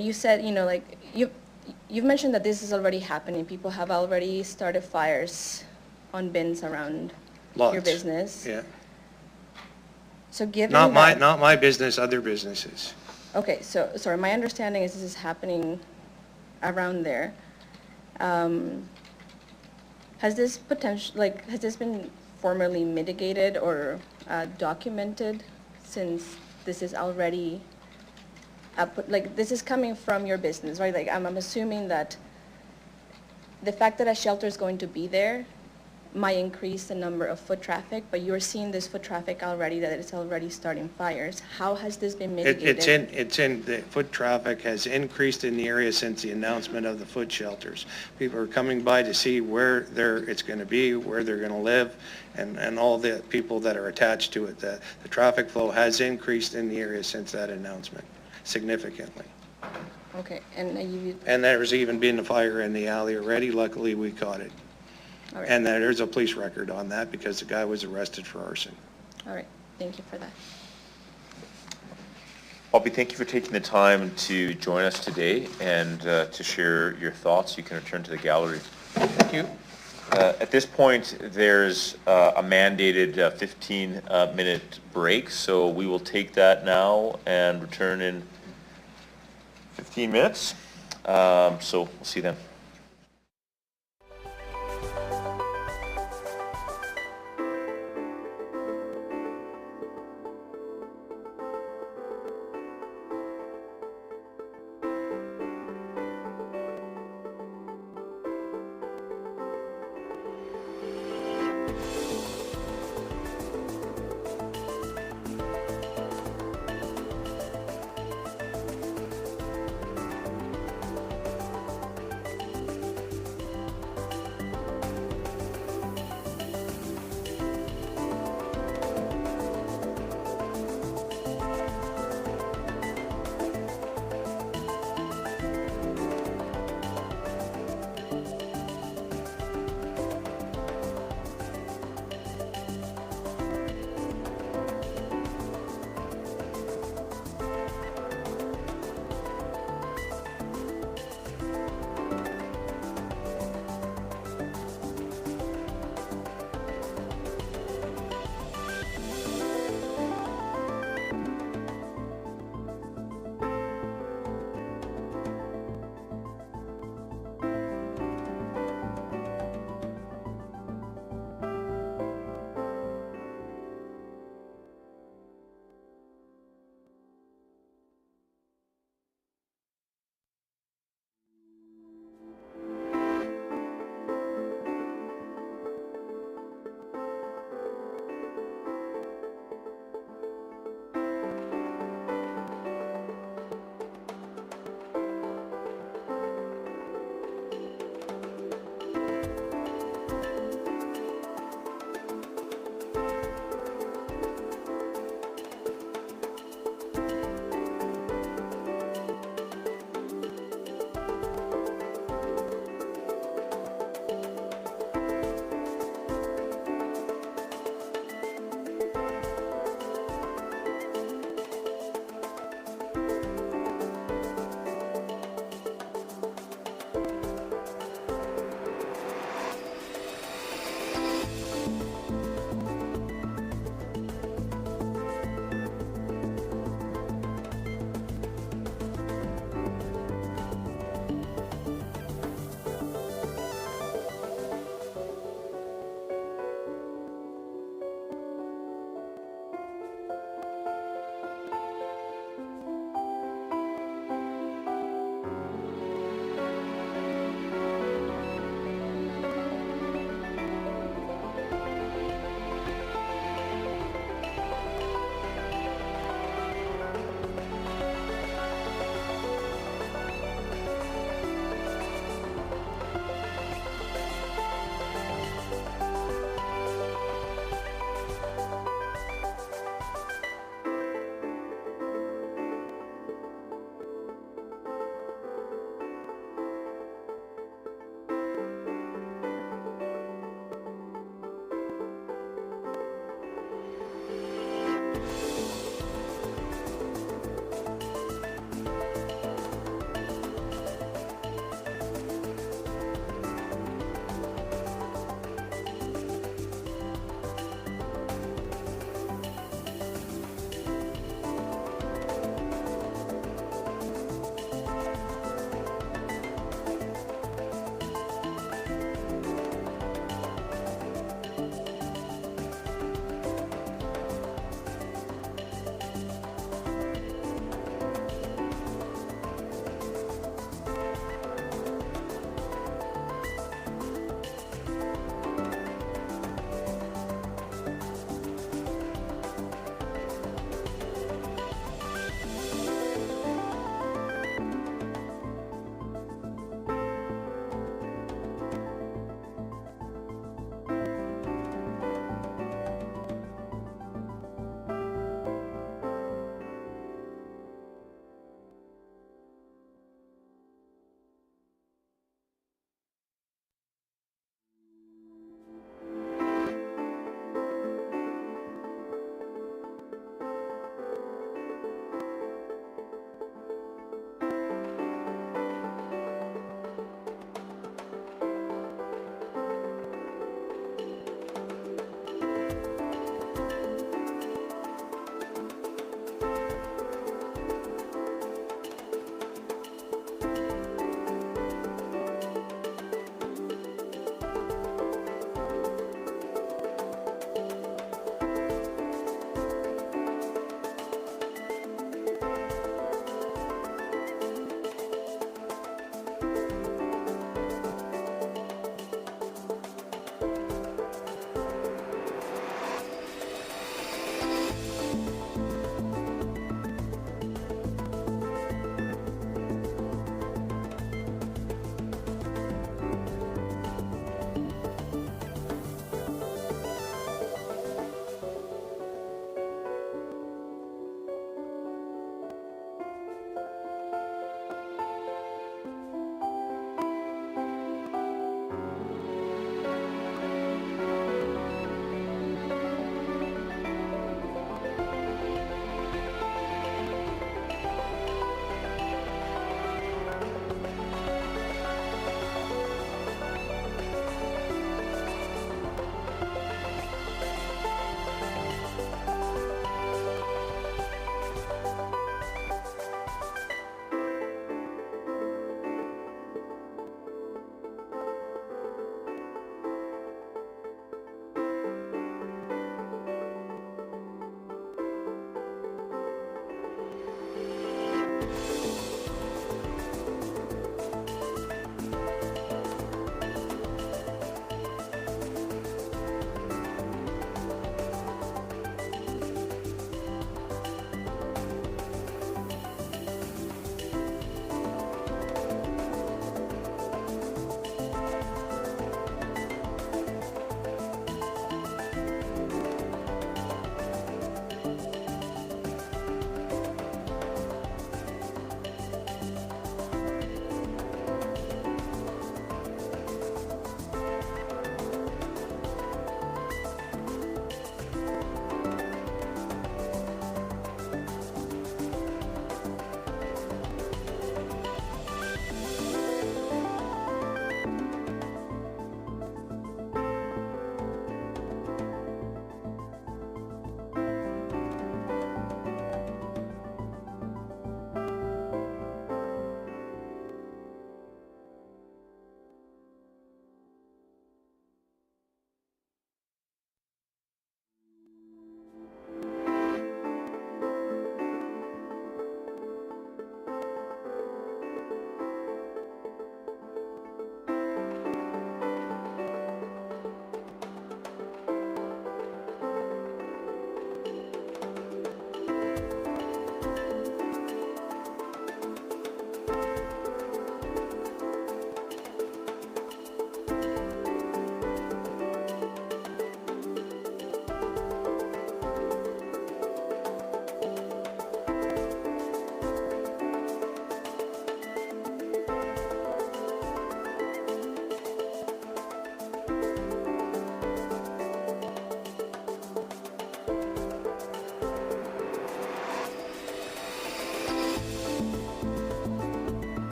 Speaker 4: you said, like, you've mentioned that this is already happening. People have already started fires on bins around your
Speaker 11: Lots.
Speaker 4: business.
Speaker 11: Yeah.
Speaker 4: So given
Speaker 11: Not
Speaker 4: that,
Speaker 11: my business, other businesses.
Speaker 4: okay, so, sorry, my understanding is this is happening around there. Has this has this been formally mitigated or documented since this is already, this is coming from your business, right? Like, I'm assuming that the fact that a shelter is going to be there might increase the number of foot traffic, but you're seeing this foot traffic already, that it's already starting fires. How has this been mitigated?
Speaker 11: The foot traffic has increased in the area since the announcement of the foot shelters. People are coming by to see where it's going to be, where they're going to live, and all the people that are attached to it. The traffic flow has increased in the area since that announcement, significantly.
Speaker 4: Okay, and
Speaker 11: And there's even been a fire in the alley already. Luckily, we caught it.
Speaker 4: all right,
Speaker 11: And there's a police record on that because the guy was arrested for arson.
Speaker 4: all right, thank you for that.
Speaker 1: Bobby, thank you for taking the time to join us today and to share your thoughts. You can return to the gallery.
Speaker 11: Thank you.
Speaker 1: At this point, there's a mandated 15-minute break, so we will take that now and return in 15 minutes. So we'll see you then.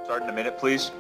Speaker 1: Start in a minute, please.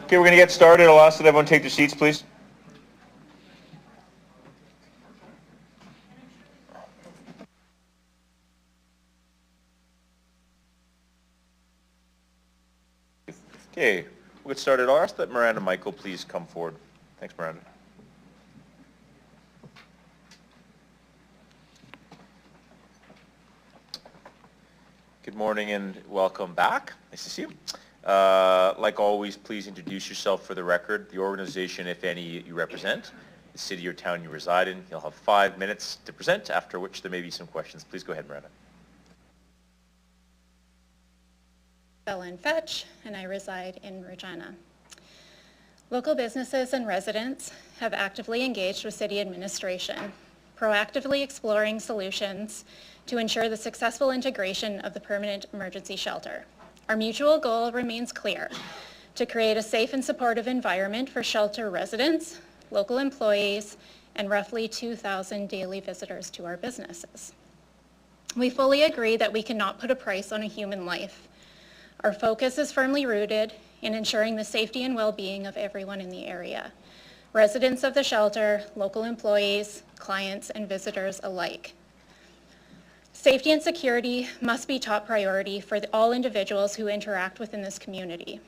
Speaker 1: Okay, we're going to get started. I'll ask that everyone take their seats, please. Okay, we'll get started. I'll ask that Miranda Michael please come forward. Thanks, Miranda. Good morning and welcome back. Nice to see you. Like always, please introduce yourself for the record, the organization, if any, you represent, the city or town you reside in. You'll have 5 minutes to present, after which there may be some questions. Please go ahead, Miranda.
Speaker 12: Ellen Fetch, and I reside in Regina. Local businesses and residents have actively engaged with city administration, proactively exploring solutions to ensure the successful integration of the permanent emergency shelter. Our mutual goal remains clear: to create a safe and supportive environment for shelter residents, local employees, and roughly 2,000 daily visitors to our businesses. We fully agree that we cannot put a price on a human life. Our focus is firmly rooted in ensuring the safety and well-being of everyone in the area, residents of the shelter, local employees, clients, and visitors alike. Safety and security must be top priority for all individuals who interact within this community.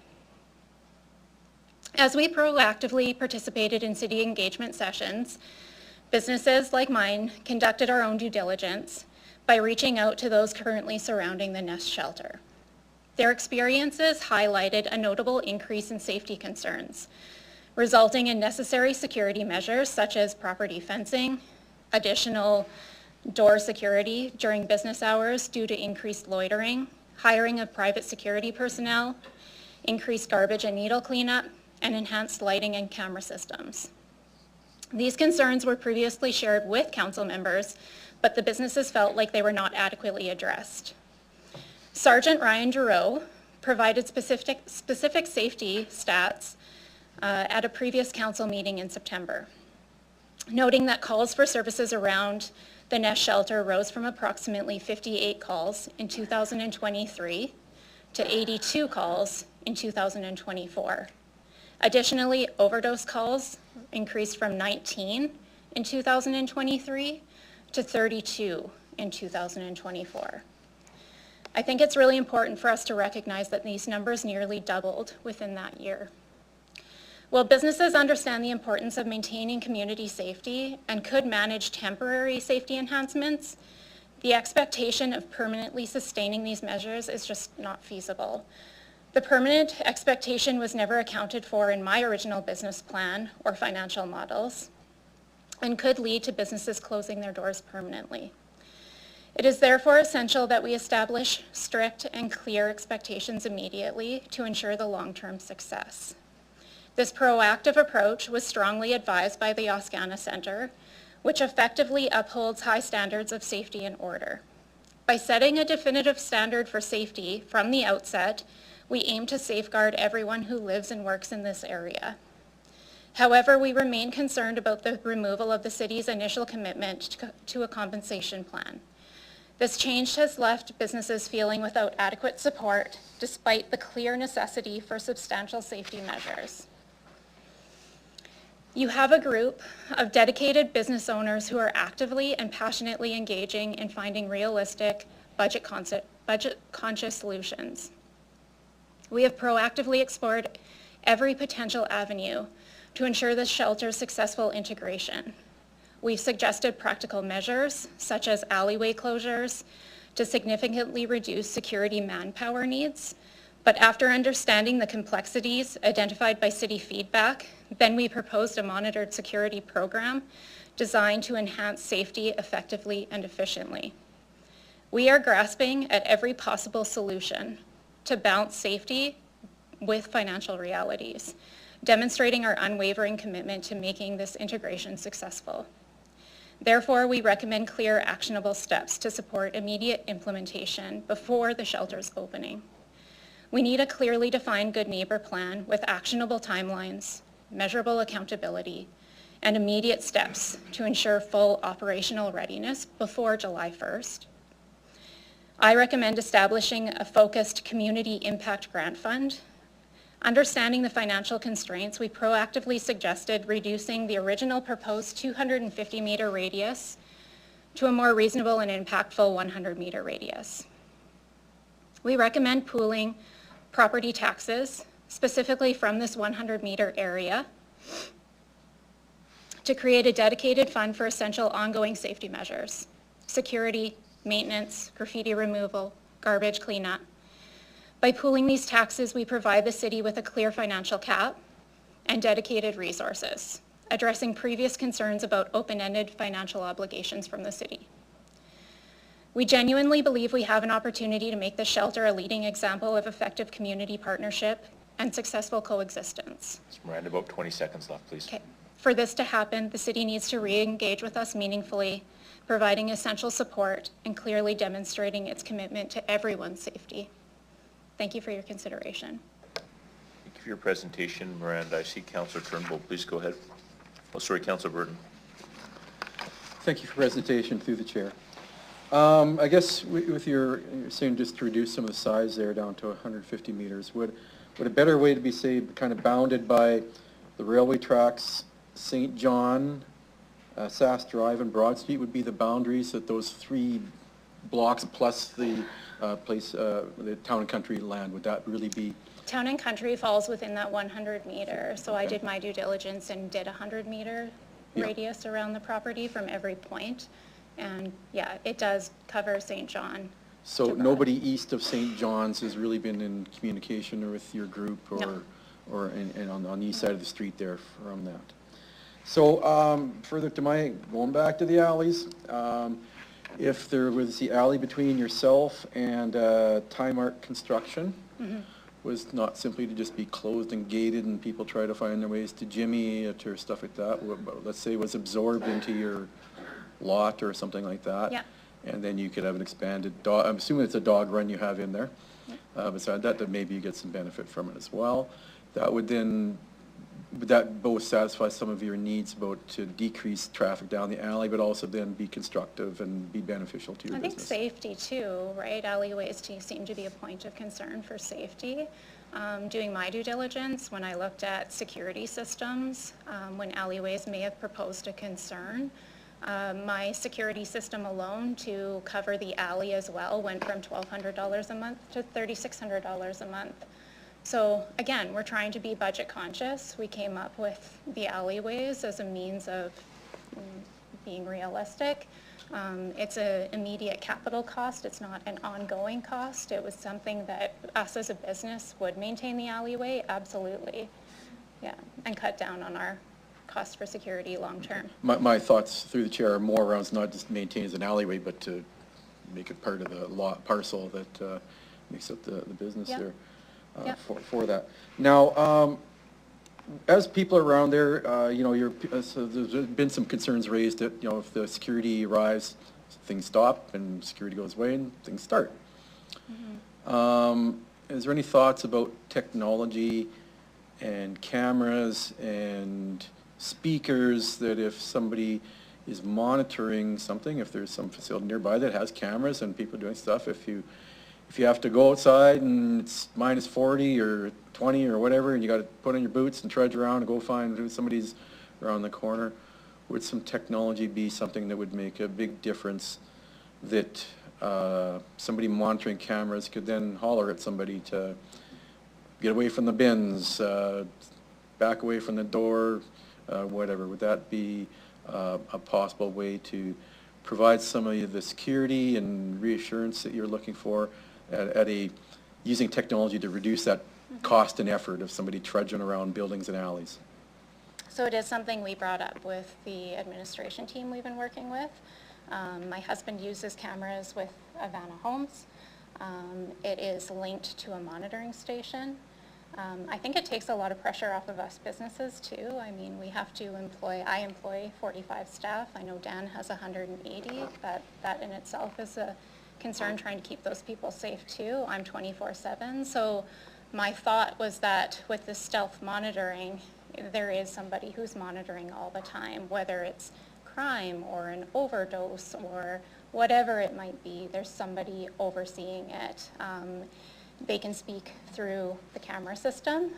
Speaker 12: As we proactively participated in city engagement sessions, businesses like mine conducted our own due diligence by reaching out to those currently surrounding the Nest shelter. Their experiences highlighted a notable increase in safety concerns, resulting in necessary security measures such as property fencing, additional door security during business hours due to increased loitering, hiring of private security personnel, increased garbage and needle cleanup, and enhanced lighting and camera systems. These concerns were previously shared with council members, but the businesses felt like they were not adequately addressed. Sergeant Ryan Giroux provided specific safety stats at a previous council meeting in September, noting that calls for services around the Nest shelter rose from approximately 58 calls in 2023 to 82 calls in 2024. Additionally, overdose calls increased from 19 in 2023 to 32 in 2024. I think it's really important for us to recognize that these numbers nearly doubled within that year. While businesses understand the importance of maintaining community safety and could manage temporary safety enhancements, the expectation of permanently sustaining these measures is just not feasible. The permanent expectation was never accounted for in my original business plan or financial models and could lead to businesses closing their doors permanently. It is therefore essential that we establish strict and clear expectations immediately to ensure the long-term success. This proactive approach was strongly advised by the Oscana Center, which effectively upholds high standards of safety and order. By setting a definitive standard for safety from the outset, we aim to safeguard everyone who lives and works in this area. However, we remain concerned about the removal of the city's initial commitment to a compensation plan. This change has left businesses feeling without adequate support, despite the clear necessity for substantial safety measures. You have a group of dedicated business owners who are actively and passionately engaging in finding realistic, budget-conscious solutions. We have proactively explored every potential avenue to ensure the shelter's successful integration. We've suggested practical measures, such as alleyway closures, to significantly reduce security manpower needs, But after understanding the complexities identified by city feedback, then we proposed a monitored security program designed to enhance safety effectively and efficiently. We are grasping at every possible solution to balance safety with financial realities, demonstrating our unwavering commitment to making this integration successful. Therefore, we recommend clear, actionable steps to support immediate implementation before the shelter's opening. We need a clearly defined good neighbor plan with actionable timelines, measurable accountability, and immediate steps to ensure full operational readiness before July 1st. I recommend establishing a focused community impact grant fund. Understanding the financial constraints, we proactively suggested reducing the original proposed 250-meter radius to a more reasonable and impactful 100-meter radius. We recommend pooling property taxes, specifically from this 100-meter area, to create a dedicated fund for essential ongoing safety measures, security, maintenance, graffiti removal, garbage cleanup. By pooling these taxes, we provide the city with a clear financial cap and dedicated resources, addressing previous concerns about open-ended financial obligations from the city. We genuinely believe we have an opportunity to make the shelter a leading example of effective community partnership and successful coexistence.
Speaker 1: Ms. Miranda, about 20 seconds left, please.
Speaker 12: Okay. For this to happen, the city needs to re-engage with us meaningfully, providing essential support and clearly demonstrating its commitment to everyone's safety. Thank you for your consideration.
Speaker 1: Thank you for your presentation, Miranda. I see Councillor Turnbull. Please go ahead. Oh, sorry, Councillor Burton.
Speaker 5: Thank you for presentation through the chair. I guess with you're saying just to reduce some of the size there down to 150 meters, would a better way to be, say, kind of bounded by the railway tracks, St. John, Sass Drive and Broad Street would be the boundaries, that those 3 blocks plus the the Town and Country land, would that really be?
Speaker 12: Town and Country falls within that 100 meter, so okay. I did my due diligence and did a 100-meter radius around the property from every point. And yeah, it does cover St. John.
Speaker 5: So nobody east of St. John's has really been in communication with your group or,
Speaker 12: no.
Speaker 5: or on the east side of the street there from that? So further to going back to the alleys, if there was the alley between yourself and Time Art Construction, was not simply to just be closed and gated and people try to find their ways to Jimmy or stuff like that, let's say it was absorbed into your lot or something like that.
Speaker 12: Yeah.
Speaker 5: And then you could have an expanded dog, I'm assuming it's a dog run you have in there.
Speaker 12: Yeah.
Speaker 5: Beside that maybe you get some benefit from it as well. That would then, would that both satisfy some of your needs about to decrease traffic down the alley, but also then be constructive and be beneficial to your business?
Speaker 12: I think safety too, right? Alleyways seem to be a point of concern for safety. Doing my due diligence, when I looked at security systems, when alleyways may have proposed a concern, my security system alone to cover the alley as well went from $1,200 a month to $3,600 a month. So again, we're trying to be budget conscious. We came up with the alleyways as a means of being realistic. It's an immediate capital cost. It's not an ongoing cost. It was something that us as a business would maintain the alleyway, absolutely. Yeah, and cut down on our cost for security long term.
Speaker 5: My thoughts through the chair are more around not just maintain as an alleyway, but to make it part of the lot parcel that makes up the business there for that. Now, as people around there, you know, so there's been some concerns raised that, you know, if the security arrives, things stop and security goes away and things start. Is there any thoughts about technology and cameras and speakers that if somebody is monitoring something, if there's some facility nearby that has cameras and people doing stuff, if you have to go outside and it's minus 40 or 20 or whatever, and you got to put on your boots and trudge around and go find who somebody's around the corner, would some technology be something that would make a big difference that somebody monitoring cameras could then holler at somebody to get away from the bins, back away from the door, whatever? Would that be a possible way to provide some of the security and reassurance that you're looking for at a using technology to reduce that cost and effort of somebody trudging around buildings and alleys.
Speaker 12: So it is something we brought up with the administration team we've been working with. My husband uses cameras with Havana Homes. It is linked to a monitoring station. I think it takes a lot of pressure off of us businesses too. I mean, we have to I employ 45 staff. I know Dan has 180. That in itself is a concern, trying to keep those people safe too. I'm 24/7. So my thought was that with the stealth monitoring, there is somebody who's monitoring all the time, whether it's crime or an overdose or whatever it might be, there's somebody overseeing it. They can speak through the camera system.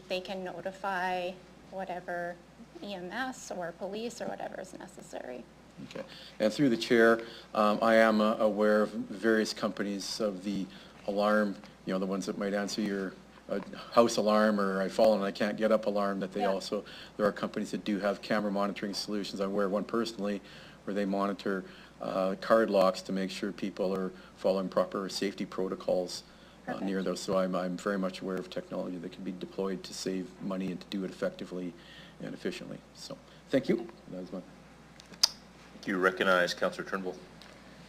Speaker 12: They can notify whatever EMS or police or whatever is necessary.
Speaker 5: Okay. And through the chair, I am aware of various companies of the alarm, you know, the ones that might answer your house alarm or I fall and I can't get up alarm, that they also, there are companies that do have camera monitoring solutions. I'm aware of one personally where they monitor card locks to make sure people are following proper safety protocols near those. So I'm very much aware of technology that can be deployed to save money and to do it effectively and efficiently. So thank you. That was my...
Speaker 1: Do you recognize Councillor Turnbull?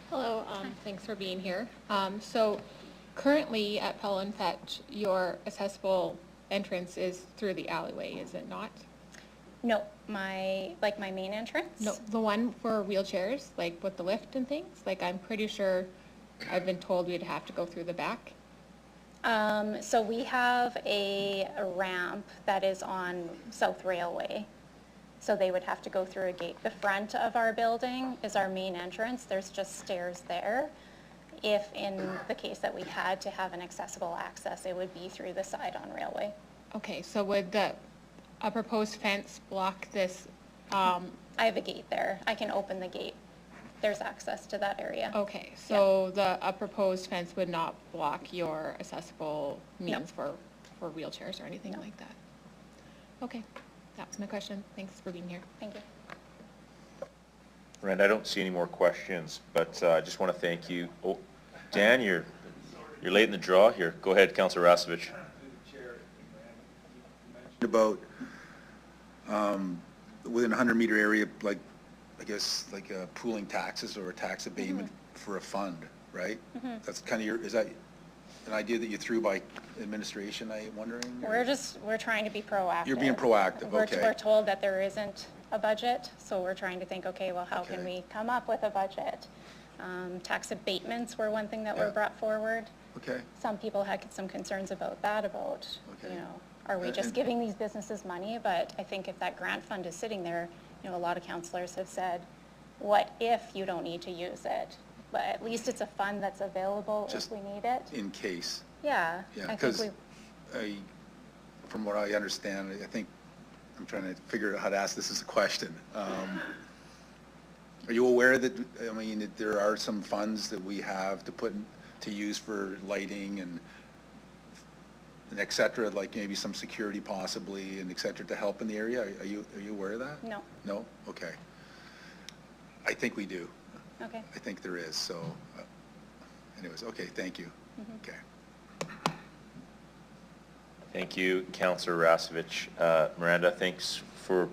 Speaker 10: Hello, thanks for being here. So currently at Pell and Fetch, your accessible entrance is through the alleyway, is it not?
Speaker 12: No, my main entrance?
Speaker 10: No, the one for wheelchairs, like with the lift and things? Like I'm pretty sure I've been told we'd have to go through the back.
Speaker 12: So we have a ramp that is on South Railway. So they would have to go through a gate. The front of our building is our main entrance. There's just stairs there. If in the case that we had to have an accessible access, it would be through the side on Railway.
Speaker 10: Okay, so would a proposed fence block this?
Speaker 12: I have a gate there. I can open the gate. There's access to that area.
Speaker 10: Okay, so a proposed fence would not block your accessible means for wheelchairs or anything like that? Okay, that was my question. Thanks for being here.
Speaker 12: Thank you.
Speaker 1: Miranda, I don't see any more questions, but I just want to thank you. Oh, Dan, you're late in the draw here. Go ahead, Councillor Rasevich.
Speaker 6: About within a 100-meter area, like, I guess, like pooling taxes or a tax abatement for a fund, right? That's kind of is that an idea that you threw by administration, I'm wondering?
Speaker 12: We're trying to be proactive.
Speaker 6: You're being proactive, okay.
Speaker 12: We're told that there isn't a budget, so we're trying to think, okay, well, how can we come up with a budget? Tax abatements were one thing that were brought forward.
Speaker 6: Okay.
Speaker 12: Some people had some concerns about that, you know, are we just giving these businesses money? But I think if that grant fund is sitting there, you know, a lot of councillors have said, what if you don't need to use it? But at least it's a fund that's available
Speaker 6: Just
Speaker 12: if we need it.
Speaker 6: in case.
Speaker 12: Yeah.
Speaker 6: Yeah,
Speaker 12: I think
Speaker 6: because from what I understand, I think I'm trying to figure out how to ask this as a question. Are you aware that, I mean, that there are some funds that we have to use for lighting and et cetera, like maybe some security possibly and et cetera to help in the area? Are you aware of that?
Speaker 12: No.
Speaker 6: No? Okay. I think we do.
Speaker 12: Okay.
Speaker 6: I think there is, so anyways, okay, thank you. Okay.
Speaker 1: Thank you, Councillor Rasevich. Miranda, thanks for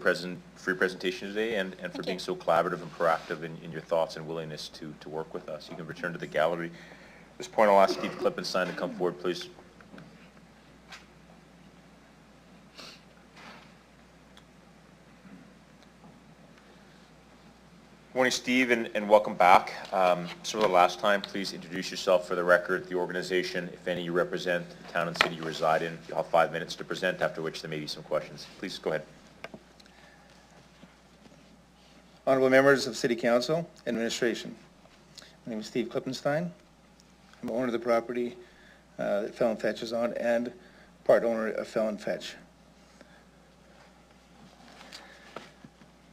Speaker 1: your presentation today and for being so collaborative and proactive in your thoughts and willingness to work with us. You can return to the gallery. At this point, I'll ask Steve Klippenstein to come forward, please. Morning, Steve, and welcome back. Sort of the last time, please introduce yourself for the record, the organization, if any you represent, the town and city you reside in. You'll have 5 minutes to present, after which there may be some questions. Please go ahead.
Speaker 13: Honorable members of City Council, Administration. My name is Steve Klippenstein. I'm owner of the property that Fell and Fetch is on and part owner of Fell and Fetch.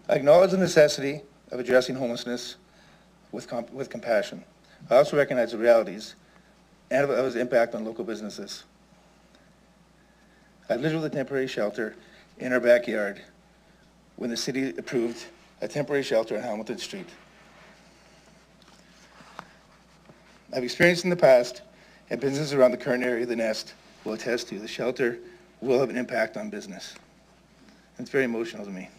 Speaker 13: I acknowledge the necessity of addressing homelessness with compassion. I also recognize the realities and of its impact on local businesses. I lived with a temporary shelter in our backyard when the city approved a temporary shelter on Hamilton Street. I've experienced in the past and businesses around the current area of the nest will attest to, the shelter will have an impact on business. It's very emotional to me.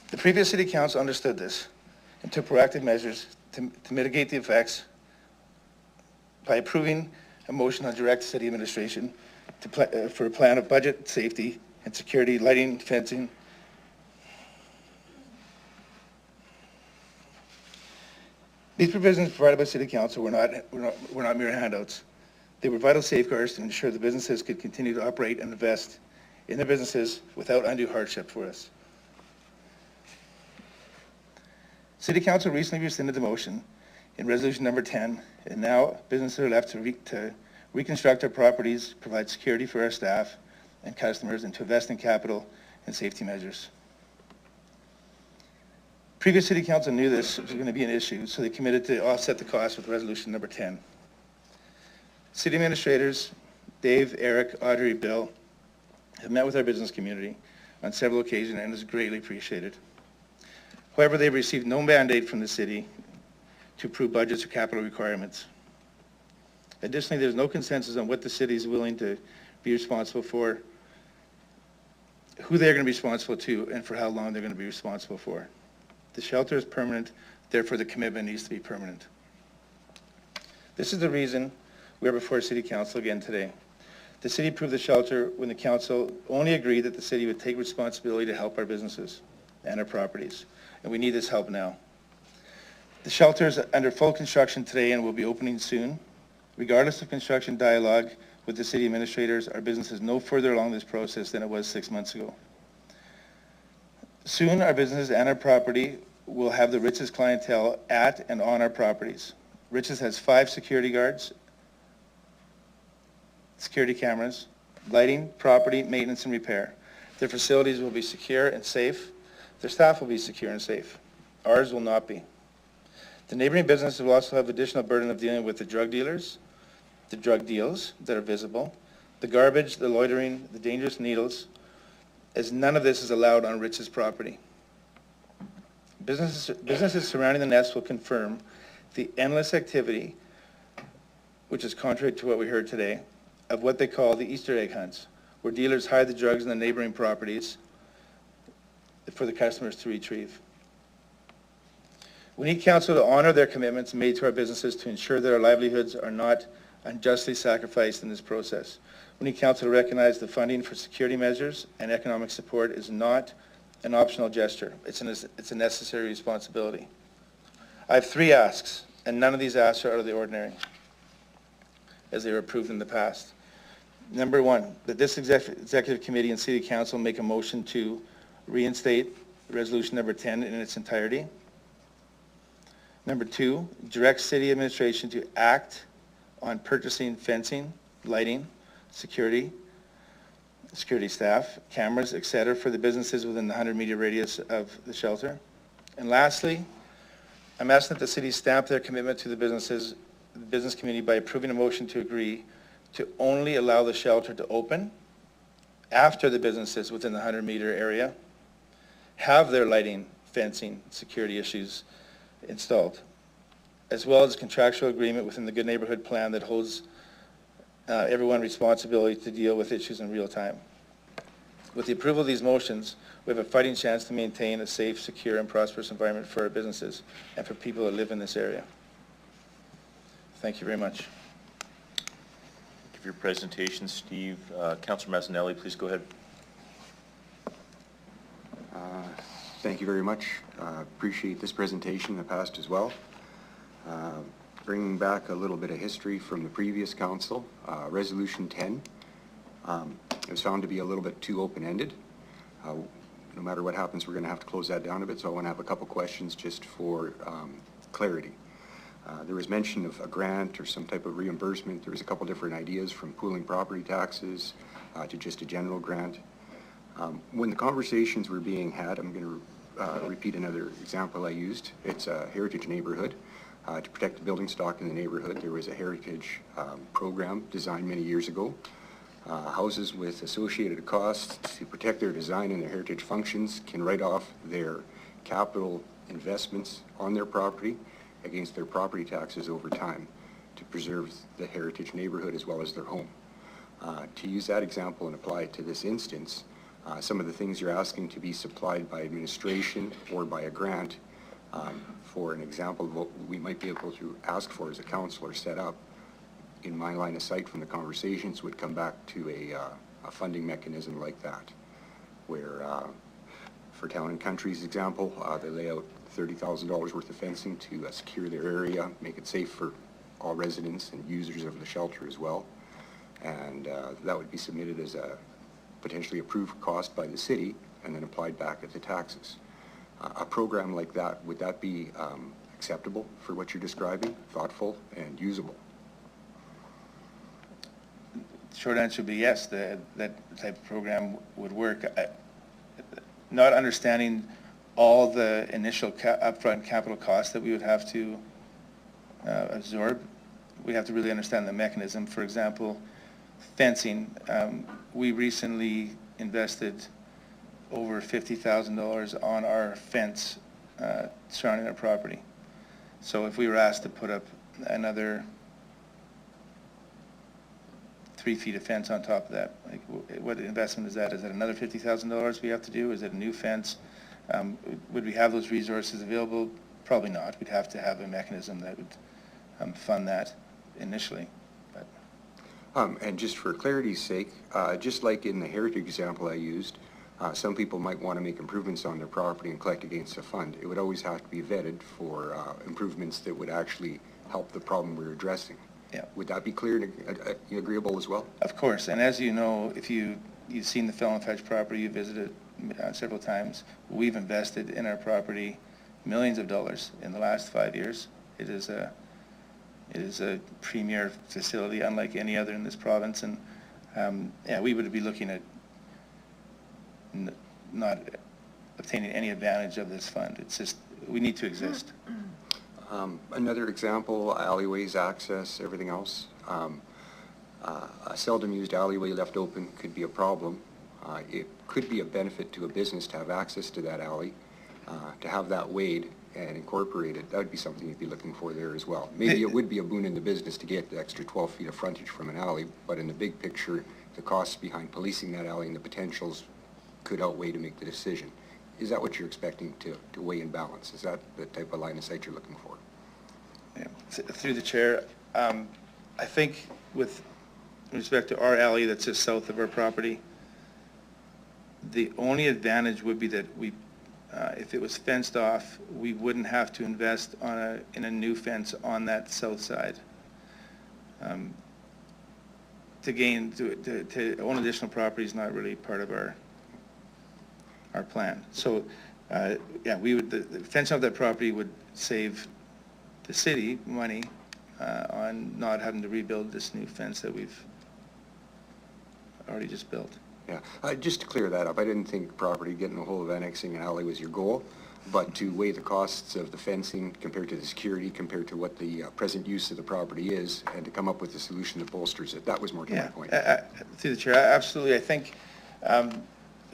Speaker 13: The previous city council understood this and took proactive measures to mitigate the effects by approving a motion on direct city administration for a plan of budget, safety, and security, lighting, fencing. These provisions provided by City Council were not mere handouts. They were vital safeguards to ensure the businesses could continue to operate and invest in their businesses without undue hardship for us. City Council recently rescinded the motion in Resolution Number 10, and now businesses are left to reconstruct our properties, provide security for our staff and customers, and to invest in capital and safety measures. Previous City Council knew this was going to be an issue, so they committed to offset the cost with Resolution Number 10. City administrators, Dave, Eric, Audrey, Bill, have met with our business community on several occasions and is greatly appreciated. However, they've received no mandate from the city to approve budgets or capital requirements. Additionally, there's no consensus on what the city is willing to be responsible for, who they're going to be responsible to, and for how long they're going to be responsible for. The shelter is permanent, therefore the commitment needs to be permanent. This is the reason we are before City Council again today. The city approved the shelter when the council only agreed that the city would take responsibility to help our businesses and our properties, and we need this help now. The shelter is under full construction today and will be opening soon. Regardless of construction dialogue with the city administrators, our business is no further along this process than it was 6 months ago. Soon, our businesses and our property will have the Riches clientele at and on our properties. Riches has 5 security guards, security cameras, lighting, property, maintenance, and repair. Their facilities will be secure and safe. Their staff will be secure and safe. Ours will not be. The neighboring businesses will also have additional burden of dealing with the drug dealers, the drug deals that are visible, the garbage, the loitering, the dangerous needles, as none of this is allowed on Rich's property. Businesses surrounding the nest will confirm the endless activity, which is contrary to what we heard today, of what they call the Easter egg hunts, where dealers hide the drugs in the neighboring properties for the customers to retrieve. We need council to honor their commitments made to our businesses to ensure that our livelihoods are not unjustly sacrificed in this process. We need council to recognize the funding for security measures and economic support is not an optional gesture. It's a necessary responsibility. I have 3 asks, and none of these asks are out of the ordinary, as they were approved in the past. Number 1, that this executive committee and city council make a motion to reinstate resolution number 10 in its entirety. Number 2, direct city administration to act on purchasing fencing, lighting, security staff, cameras, etc. for the businesses within the 100-meter radius of the shelter. And lastly, I'm asking that the city stamp their commitment to the business community by approving a motion to agree to only allow the shelter to open after the businesses within the 100-meter area have their lighting, fencing, security issues installed, as well as contractual agreement within the Good Neighborhood Plan that holds everyone responsibility to deal with issues in real time. With the approval of these motions, we have a fighting chance to maintain a safe, secure, and prosperous environment for our businesses and for people that live in this area. Thank you very much.
Speaker 1: Thank you for your presentation, Steve. Councillor Mazzanelli, please go ahead.
Speaker 8: Thank you very much. Appreciate this presentation in the past as well. Bringing back a little bit of history from the previous council, Resolution 10 it was found to be a little bit too open-ended. No matter what happens, we're going to have to close that down a bit, so I want to have a couple questions just for clarity. There was mention of a grant or some type of reimbursement. There was a couple different ideas, from pooling property taxes to just a general grant. When the conversations were being had, I'm going to repeat another example I used. It's a heritage neighborhood. To protect the building stock in the neighborhood, there was a heritage program designed many years ago. Houses with associated costs to protect their design and their heritage functions can write off their capital investments on their property against their property taxes over time to preserve the heritage neighborhood as well as their home. To use that example and apply it to this instance, some of the things you're asking to be supplied by administration or by a grant, for an example of what we might be able to ask for as a council or set up, in my line of sight from the conversations, would come back to a funding mechanism like that, where for Town and Country's example, they lay out $30,000 worth of fencing to secure their area, make it safe for all residents and users of the shelter as well. And that would be submitted as a potentially approved cost by the city and then applied back at the taxes. A program like that, would that be acceptable for what you're describing, thoughtful and usable?
Speaker 13: Short answer would be yes, that type of program would work. Not understanding all the initial upfront capital costs that we would have to absorb, we have to really understand the mechanism. For example, fencing, we recently invested over $50,000 on our fence surrounding our property. So if we were asked to put up another 3 feet of fence on top of that, like, what investment is that? Is it another $50,000 we have to do? Is it a new fence? Would we have those resources available? Probably not. We'd have to have a mechanism that would fund that initially. But.
Speaker 8: And just for clarity's sake, just like in the heritage example I used, some people might want to make improvements on their property and collect against a fund. It would always have to be vetted for improvements that would actually help the problem we're addressing.
Speaker 13: Yeah.
Speaker 8: Would that be clear and agreeable as well?
Speaker 13: Of course, and as you know, if you've seen the Fell and Fetch property, you visited several times, we've invested in our property millions of dollars in the last 5 years. It is a premier facility, unlike any other in this province, and yeah, we would be looking at not obtaining any advantage of this fund. It's just, we need to exist.
Speaker 8: Another example, alleyways, access, everything else. A seldom used alleyway left open could be a problem. It could be a benefit to a business to have access to that alley, to have that weighed and incorporated. That would be something you'd be looking for there as well. Maybe it would be a boon in the business to get the extra 12 feet of frontage from an alley, but in the big picture, the costs behind policing that alley and the potentials could outweigh to make the decision. Is that what you're expecting to weigh in balance? Is that the type of line of sight you're looking for?
Speaker 13: Yeah. Through the chair, I think with respect to our alley that's just south of our property, the only advantage would be that we, if it was fenced off, we wouldn't have to invest in a new fence on that south side. To own additional property is not really part of our plan. So, yeah, the fencing of that property would save the city money on not having to rebuild this new fence that we've already just built.
Speaker 8: Yeah, just to clear that up, I didn't think property, getting a hold of annexing an alley was your goal, but to weigh the costs of the fencing compared to the security, compared to what the present use of the property is, and to come up with a solution that bolsters it. That was more to my point.
Speaker 13: Through the chair, absolutely. I think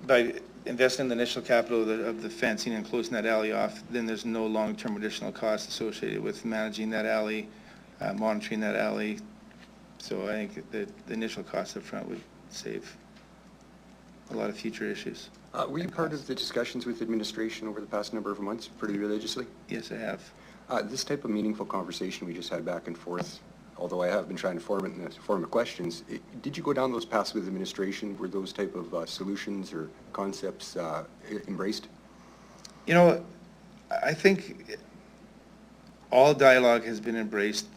Speaker 13: by investing in the initial capital of the fencing and closing that alley off, then there's no long-term additional costs associated with managing that alley, monitoring that alley. So I think the initial cost up front would save a lot of future issues.
Speaker 8: Were you part of the discussions with administration over the past number of months, pretty religiously?
Speaker 13: Yes, I have.
Speaker 8: This type of meaningful conversation we just had back and forth, although I have been trying to form it in the form of questions, did you go down those paths with administration? Were those type of solutions or concepts embraced?
Speaker 13: You know, I think all dialogue has been embraced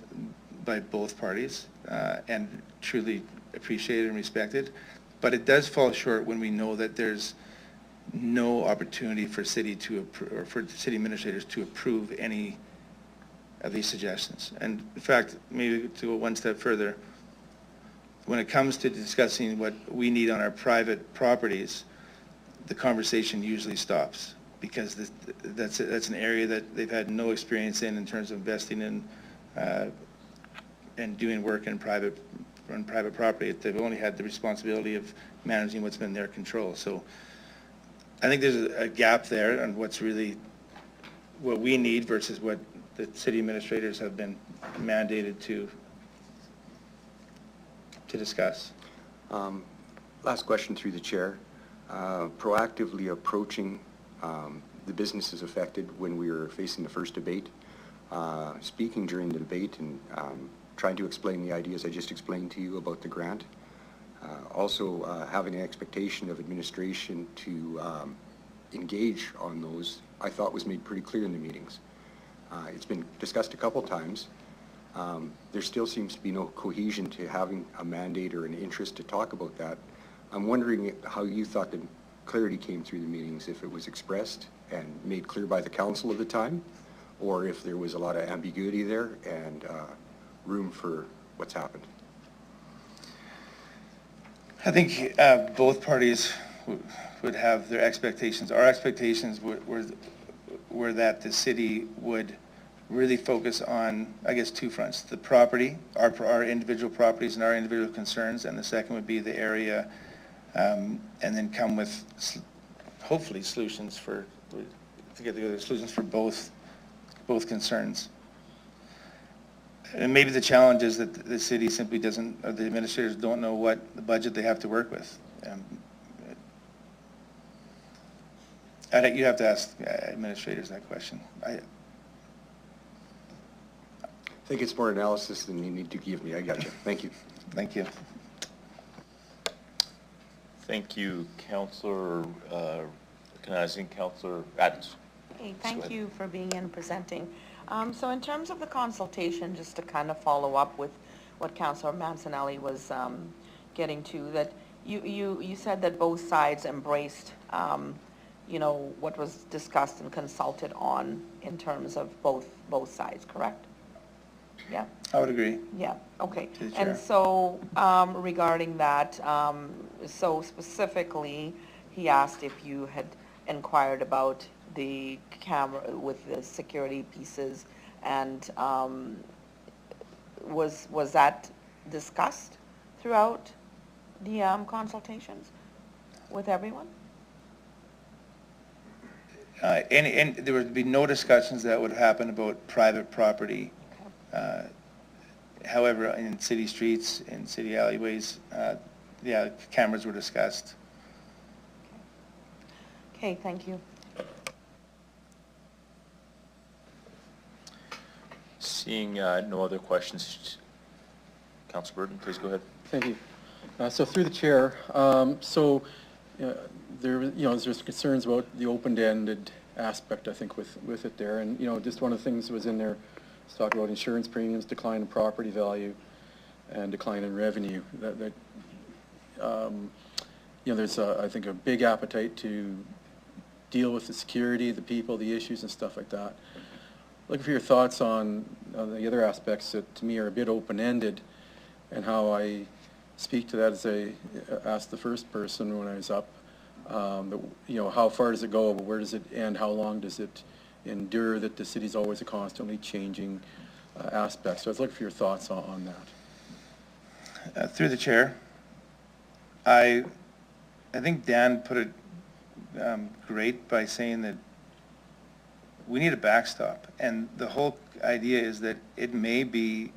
Speaker 13: by both parties and truly appreciated and respected, but it does fall short when we know that there's no opportunity for city administrators to approve any of these suggestions. And in fact, maybe to go one step further, when it comes to discussing what we need on our private properties, the conversation usually stops because that's an area that they've had no experience in terms of investing in and doing work on private property. They've only had the responsibility of managing what's been their control. So I think there's a gap there on what's really what we need versus what the city administrators have been mandated to discuss.
Speaker 8: Last question through the chair. Proactively approaching the businesses affected when we were facing the first debate, speaking during the debate and trying to explain the ideas I just explained to you about the grant. Also having an expectation of administration to engage on those, I thought was made pretty clear in the meetings. It's been discussed a couple times. There still seems to be no cohesion to having a mandate or an interest to talk about that. I'm wondering how you thought the clarity came through the meetings, if it was expressed and made clear by the council at the time, or if there was a lot of ambiguity there and room for what's happened.
Speaker 13: I think both parties would have their expectations. Our expectations were that the city would really focus on, I guess, two fronts: the property, our individual properties and our individual concerns, and the second would be the area, and then come with hopefully solutions for solutions for both concerns. And maybe the challenge is that the city simply doesn't, or the administrators don't know what the budget they have to work with. You have to ask administrators that question.
Speaker 8: I think it's more analysis than you need to give me. I got you. Thank you.
Speaker 13: Thank you.
Speaker 1: Thank you, Councillor. Recognizing Councillor Adams.
Speaker 9: Hey, thank you for being in and presenting. So in terms of the consultation, just to kind of follow up with what Councillor Mancinelli was getting to, that you said that both sides embraced you know, what was discussed and consulted on in terms of both sides, correct? Yeah?
Speaker 13: I would agree.
Speaker 9: Yeah, okay.
Speaker 13: To the chair.
Speaker 9: And so regarding that, so specifically, he asked if you had inquired about the camera with the security pieces, and was that discussed throughout the consultations with everyone?
Speaker 13: And there would be no discussions that would happen about private property.
Speaker 9: Okay.
Speaker 13: However, in city streets, in city alleyways, yeah, cameras were discussed.
Speaker 9: Okay, thank you.
Speaker 1: Seeing no other questions, Councillor Burton, please go ahead.
Speaker 5: Thank you. So through the chair, there's concerns about the open-ended aspect, I think, with it there. And, just one of the things that was in there, was talking about insurance premiums, decline in property value, and decline in revenue. There's, I think, a big appetite to deal with the security, the people, the issues and stuff like that. Looking for your thoughts on the other aspects that, to me, are a bit open-ended, and how I speak to that as I asked the first person when I was up. How far does it go, but where does it end? How long does it endure? That the city's always a constantly changing aspect. So I was looking for your thoughts on that.
Speaker 13: Through the chair, I think Dan put it great by saying that we need a backstop, and the whole idea is that it may be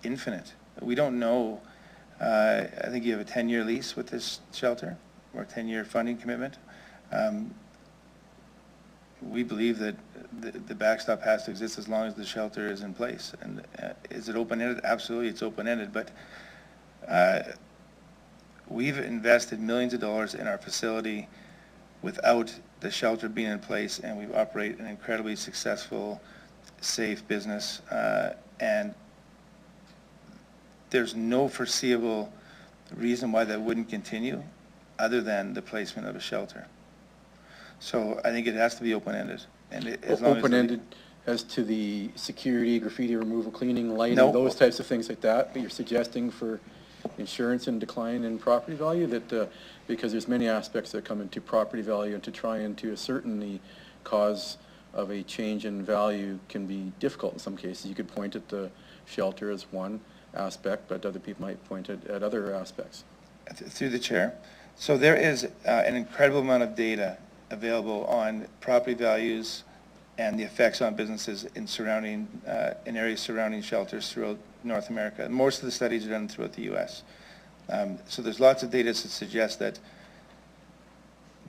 Speaker 13: infinite. We don't know. I think you have a 10-year lease with this shelter, or a 10-year funding commitment. We believe that the backstop has to exist as long as the shelter is in place. And is it open-ended? Absolutely, it's open-ended. But we've invested millions of dollars in our facility without the shelter being in place, and we operate an incredibly successful, safe business. And there's no foreseeable reason why that wouldn't continue, other than the placement of a shelter. So I think it has to be open-ended. And as long
Speaker 5: open-ended as to the security, graffiti removal, cleaning, lighting,
Speaker 13: No.
Speaker 5: those types of things like that, but you're suggesting for insurance and decline in property value, that because there's many aspects that come into property value, and to try and to ascertain the cause of a change in value can be difficult in some cases. You could point at the shelter as one aspect, but other people might point at other aspects.
Speaker 13: Through the chair. So there is an incredible amount of data available on property values and the effects on businesses in areas surrounding shelters throughout North America. Most of the studies are done throughout the U.S. So there's lots of data that suggests that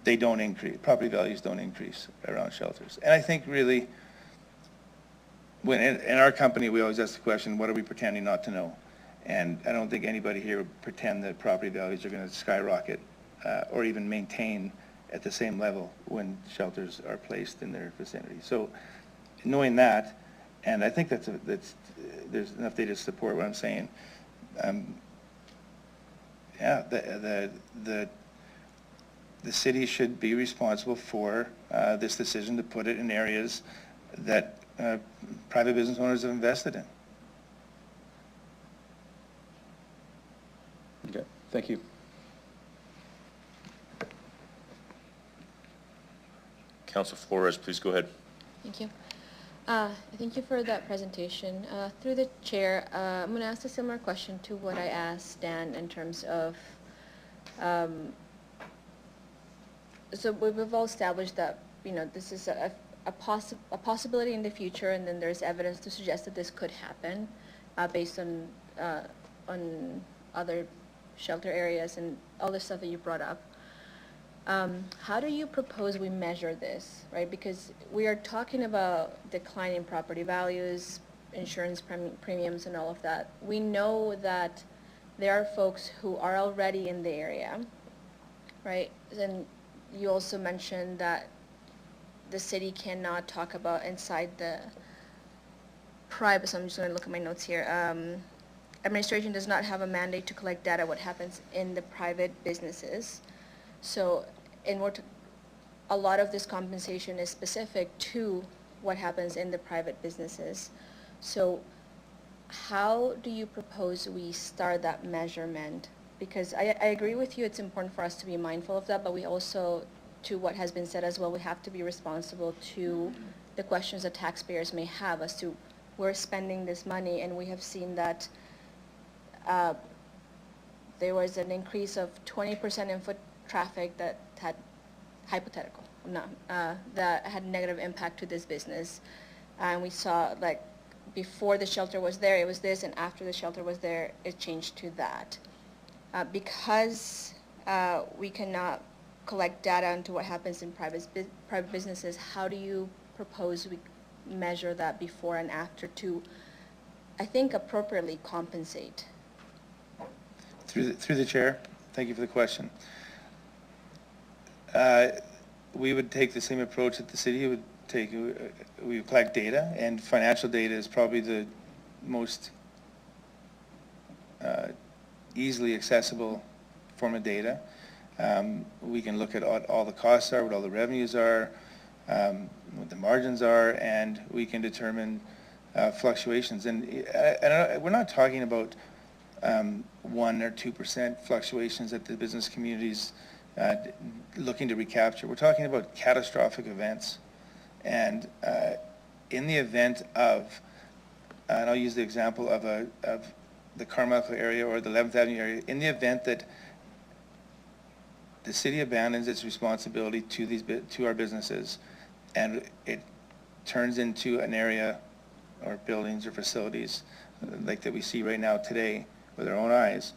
Speaker 13: they don't increase, property values don't increase around shelters. And I think really, when in our company, we always ask the question, what are we pretending not to know? And I don't think anybody here would pretend that property values are going to skyrocket or even maintain at the same level when shelters are placed in their vicinity. So knowing that, and I think there's enough data to support what I'm saying. Yeah, the city should be responsible for this decision to put it in areas that private business owners have invested in.
Speaker 5: Okay, thank you.
Speaker 1: Councillor Flores, please go ahead.
Speaker 4: Thank you. Thank you for that presentation. Through the chair, I'm going to ask a similar question to what I asked Dan in terms of, so we've all established that, you know, this is a possibility in the future, and then there's evidence to suggest that this could happen based on other shelter areas and all the stuff that you brought up. How do you propose we measure this, right? Because we are talking about declining property values, insurance premiums, and all of that. We know that there are folks who are already in the area, right? And you also mentioned that the city cannot talk about inside the private, so I'm just going to look at my notes here. Administration does not have a mandate to collect data what happens in the private businesses. So a lot of this compensation is specific to what happens in the private businesses. So how do you propose we start that measurement? Because I agree with you, it's important for us to be mindful of that, but we also, to what has been said as well, we have to be responsible to the questions that taxpayers may have as to we're spending this money, and we have seen that there was an increase of 20% in foot traffic that had hypothetical, that had negative impact to this business. And we saw, like, before the shelter was there, it was this, and after the shelter was there, it changed to that. Because we cannot collect data into what happens in private businesses, how do you propose we measure that before and after to, I think, appropriately compensate?
Speaker 13: Through the chair, thank you for the question. We would take the same approach that the city would take. We would collect data, and financial data is probably the most easily accessible form of data. We can look at what all the costs are, what all the revenues are, what the margins are, and we can determine fluctuations. And we're not talking about 1 or 2% fluctuations that the business community's looking to recapture. We're talking about catastrophic events. And in the event of, and I'll use the example of the Carmichael area or the 11th Avenue area, in the event that the city abandons its responsibility to our businesses, and it turns into an area or buildings or facilities like that we see right now today with our own eyes.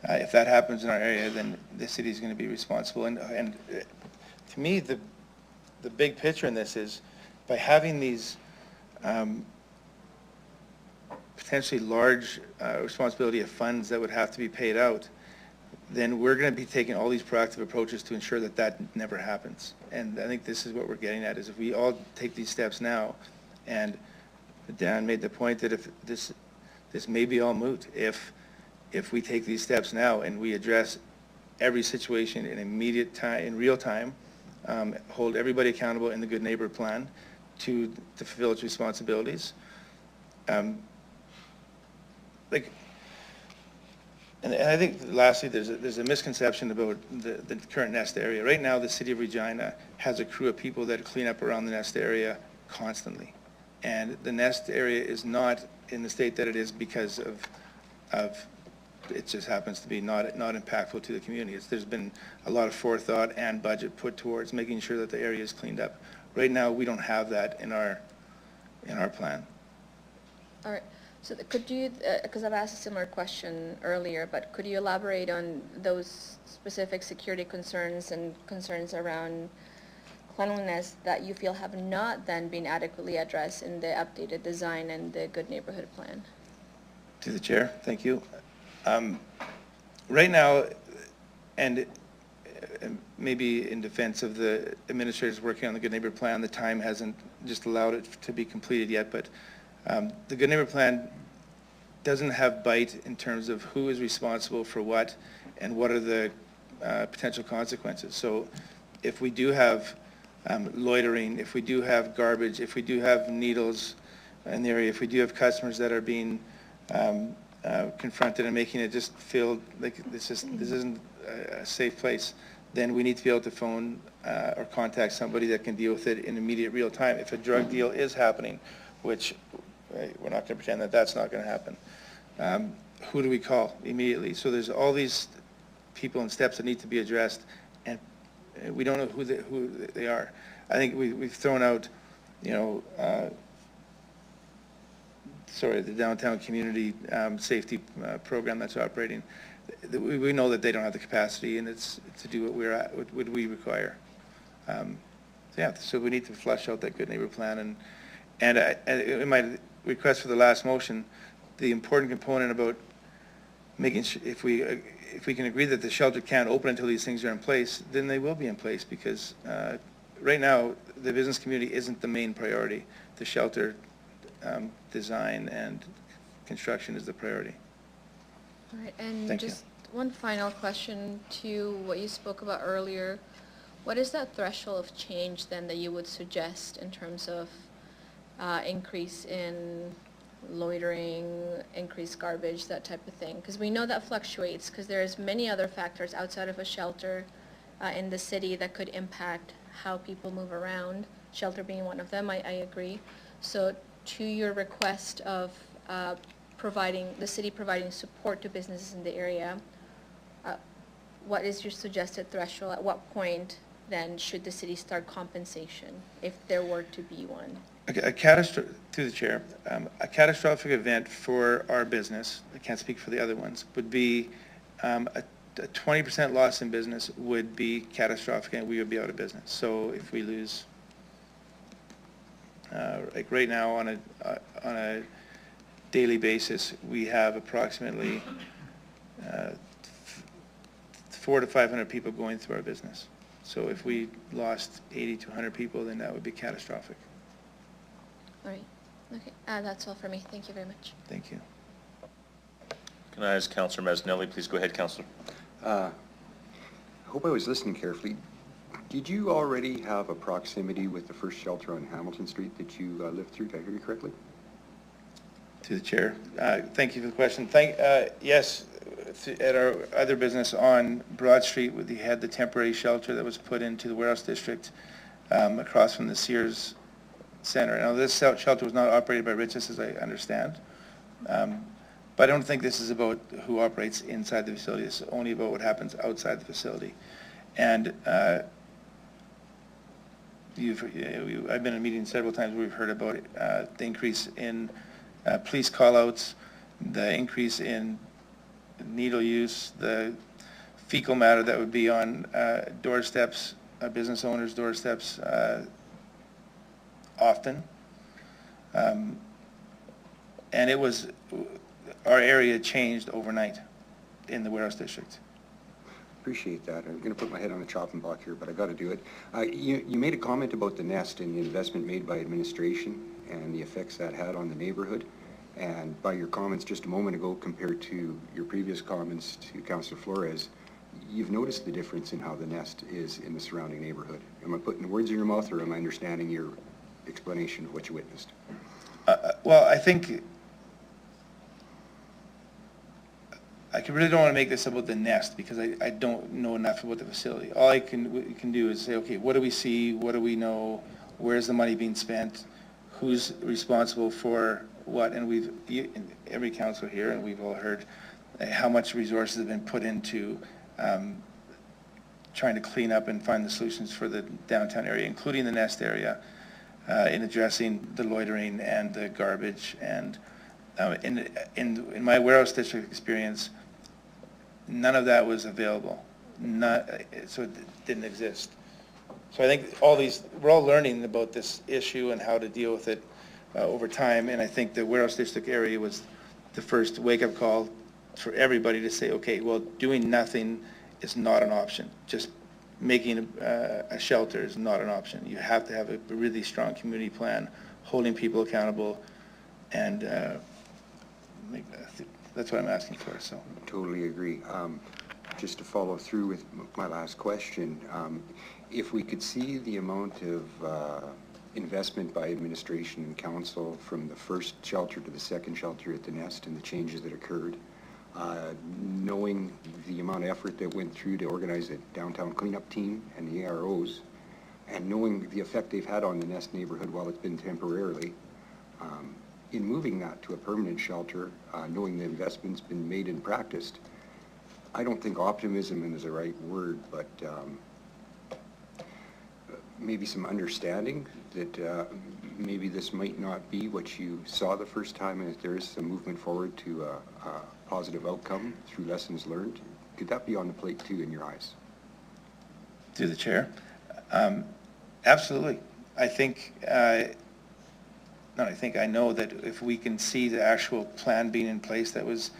Speaker 13: If that happens in our area, then the city is going to be responsible. And to me, the big picture in this is by having these potentially large responsibility of funds that would have to be paid out, then we're going to be taking all these proactive approaches to ensure that that never happens. And I think this is what we're getting at, is if we all take these steps now, and Dan made the point that if this may be all moot, if we take these steps now and we address every situation in immediate time, in real time, hold everybody accountable in the Good Neighbor Plan to fulfill its responsibilities. And I think lastly, there's a misconception about the current nest area. Right now, the city of Regina has a crew of people that clean up around the nest area constantly. And the nest area is not in the state that it is because of it just happens to be not impactful to the community. There's been a lot of forethought and budget put towards making sure that the area is cleaned up Right now, we don't have that in our plan.
Speaker 4: All right, so could you, because I've asked a similar question earlier, but could you elaborate on those specific security concerns and concerns around cleanliness that you feel have not then been adequately addressed in the updated design and the Good Neighborhood Plan?
Speaker 13: To the chair, thank you. Right now, and maybe in defense of the administrators working on the Good Neighbor Plan, the time hasn't just allowed it to be completed yet, but the Good Neighbor Plan doesn't have bite in terms of who is responsible for what and what are the potential consequences. So if we do have loitering, if we do have garbage, if we do have needles in the area, if we do have customers that are being confronted and making it just feel like this isn't a safe place, then we need to be able to phone or contact somebody that can deal with it in immediate real time. If a drug deal is happening, which we're not going to pretend that that's not going to happen, who do we call immediately? So there's all these people and steps that need to be addressed, and we don't know who they are. I think we've thrown out, the downtown community safety program that's operating. We know that they don't have the capacity, and it's to do what we require. So we need to flesh out that Good Neighbor Plan, and in my request for the last motion, the important component about making sure if we can agree that the shelter can't open until these things are in place, then they will be in place, because right now the business community isn't the main priority. The shelter design and construction is the priority.
Speaker 4: All right, and
Speaker 13: Thank
Speaker 4: just one final question to what you spoke about earlier. What is that threshold of change then that you would suggest in terms of increase in loitering, increased garbage, that type of thing? Because we know that fluctuates, because there's many other factors outside of a shelter in the city that could impact how people move around, shelter being one of them, I agree. So to your request of the city providing support to businesses in the area, what is your suggested threshold? At what point then should the city start compensation, if there were to be one?
Speaker 13: Through the chair, a catastrophic event for our business, I can't speak for the other ones, would be a 20% loss in business would be catastrophic, and we would be out of business. So if we lose, like right now on a daily basis, we have approximately 400 to 500 people going through our business. So if we lost 80 to 100 people, then that would be catastrophic.
Speaker 4: All right, okay, that's all for me. Thank you very much.
Speaker 13: Thank you.
Speaker 1: Can I ask Councillor Masnelli, please go ahead, Councillor.
Speaker 8: I hope I was listening carefully. Did you already have a proximity with the first shelter on Hamilton Street that you lived through? Did I hear you correctly?
Speaker 13: To the chair. Thank you for the question. Yes, at our other business on Broad Street, we had the temporary shelter that was put into the warehouse district across from the Sears Center. Now, this shelter was not operated by Riches, as I understand. But I don't think this is about who operates inside the facility. It's only about what happens outside the facility. And I've been in meetings several times where we've heard about the increase in police call-outs, the increase in needle use, the fecal matter that would be on doorsteps, business owners' doorsteps often. And it was, our area changed overnight in the warehouse district.
Speaker 8: Appreciate that. I'm going to put my head on the chopping block here, but I got to do it. You made a comment about the nest and the investment made by administration and the effects that had on the neighborhood. And by your comments just a moment ago, compared to your previous comments to Councillor Flores, you've noticed the difference in how the nest is in the surrounding neighborhood. Am I putting words in your mouth, or am I understanding your explanation of what you witnessed?
Speaker 13: Well, I think I really don't want to make this about the nest, because I don't know enough about the facility. All we can do is say, okay, what do we see? What do we know? Where's the money being spent? Who's responsible for what? And every council here, and we've all heard how much resources have been put into trying to clean up and find the solutions for the downtown area, including the Nest area, in addressing the loitering and the garbage. And in my warehouse district experience, none of that was available. So it didn't exist. So I think we're all learning about this issue and how to deal with it over time. And I think the warehouse district area was the first wake-up call for everybody to say, okay, well, doing nothing is not an option. Just making a shelter is not an option. You have to have a really strong community plan, holding people accountable, and that's what I'm asking for. So
Speaker 8: Totally agree. Just to follow through with my last question, if we could see the amount of investment by administration and council from the first shelter to the second shelter at the Nest and the changes that occurred, knowing the amount of effort that went through to organize a downtown cleanup team and the AROs, and knowing the effect they've had on the Nest neighborhood while it's been temporarily, in moving that to a permanent shelter, knowing the investment's been made and practiced, I don't think optimism is the right word, but maybe some understanding that maybe this might not be what you saw the first time, and if there is some movement forward to a positive outcome through lessons learned. Could that be on the plate too in your eyes?
Speaker 13: Through the chair. Absolutely. I know that if we can see the actual plan being in place, that was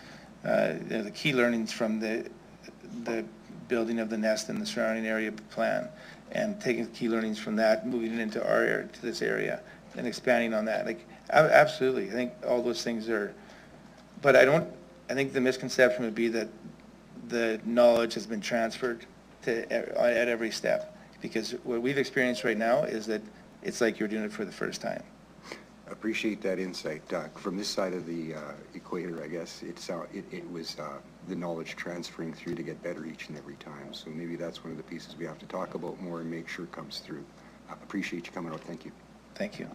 Speaker 13: the key learnings from the building of the Nest and the surrounding area plan, and taking the key learnings from that, moving it into our area, to this area, and expanding on that. Absolutely. I think all those things are, but I think the misconception would be that the knowledge has been transferred at every step, because what we've experienced right now is that it's like you're doing it for the first time.
Speaker 8: Appreciate that insight. From this side of the equator, I guess, it was the knowledge transferring through to get better each and every time. So maybe that's one of the pieces we have to talk about more and make sure comes through. Appreciate you coming out. Thank you.
Speaker 13: Thank you.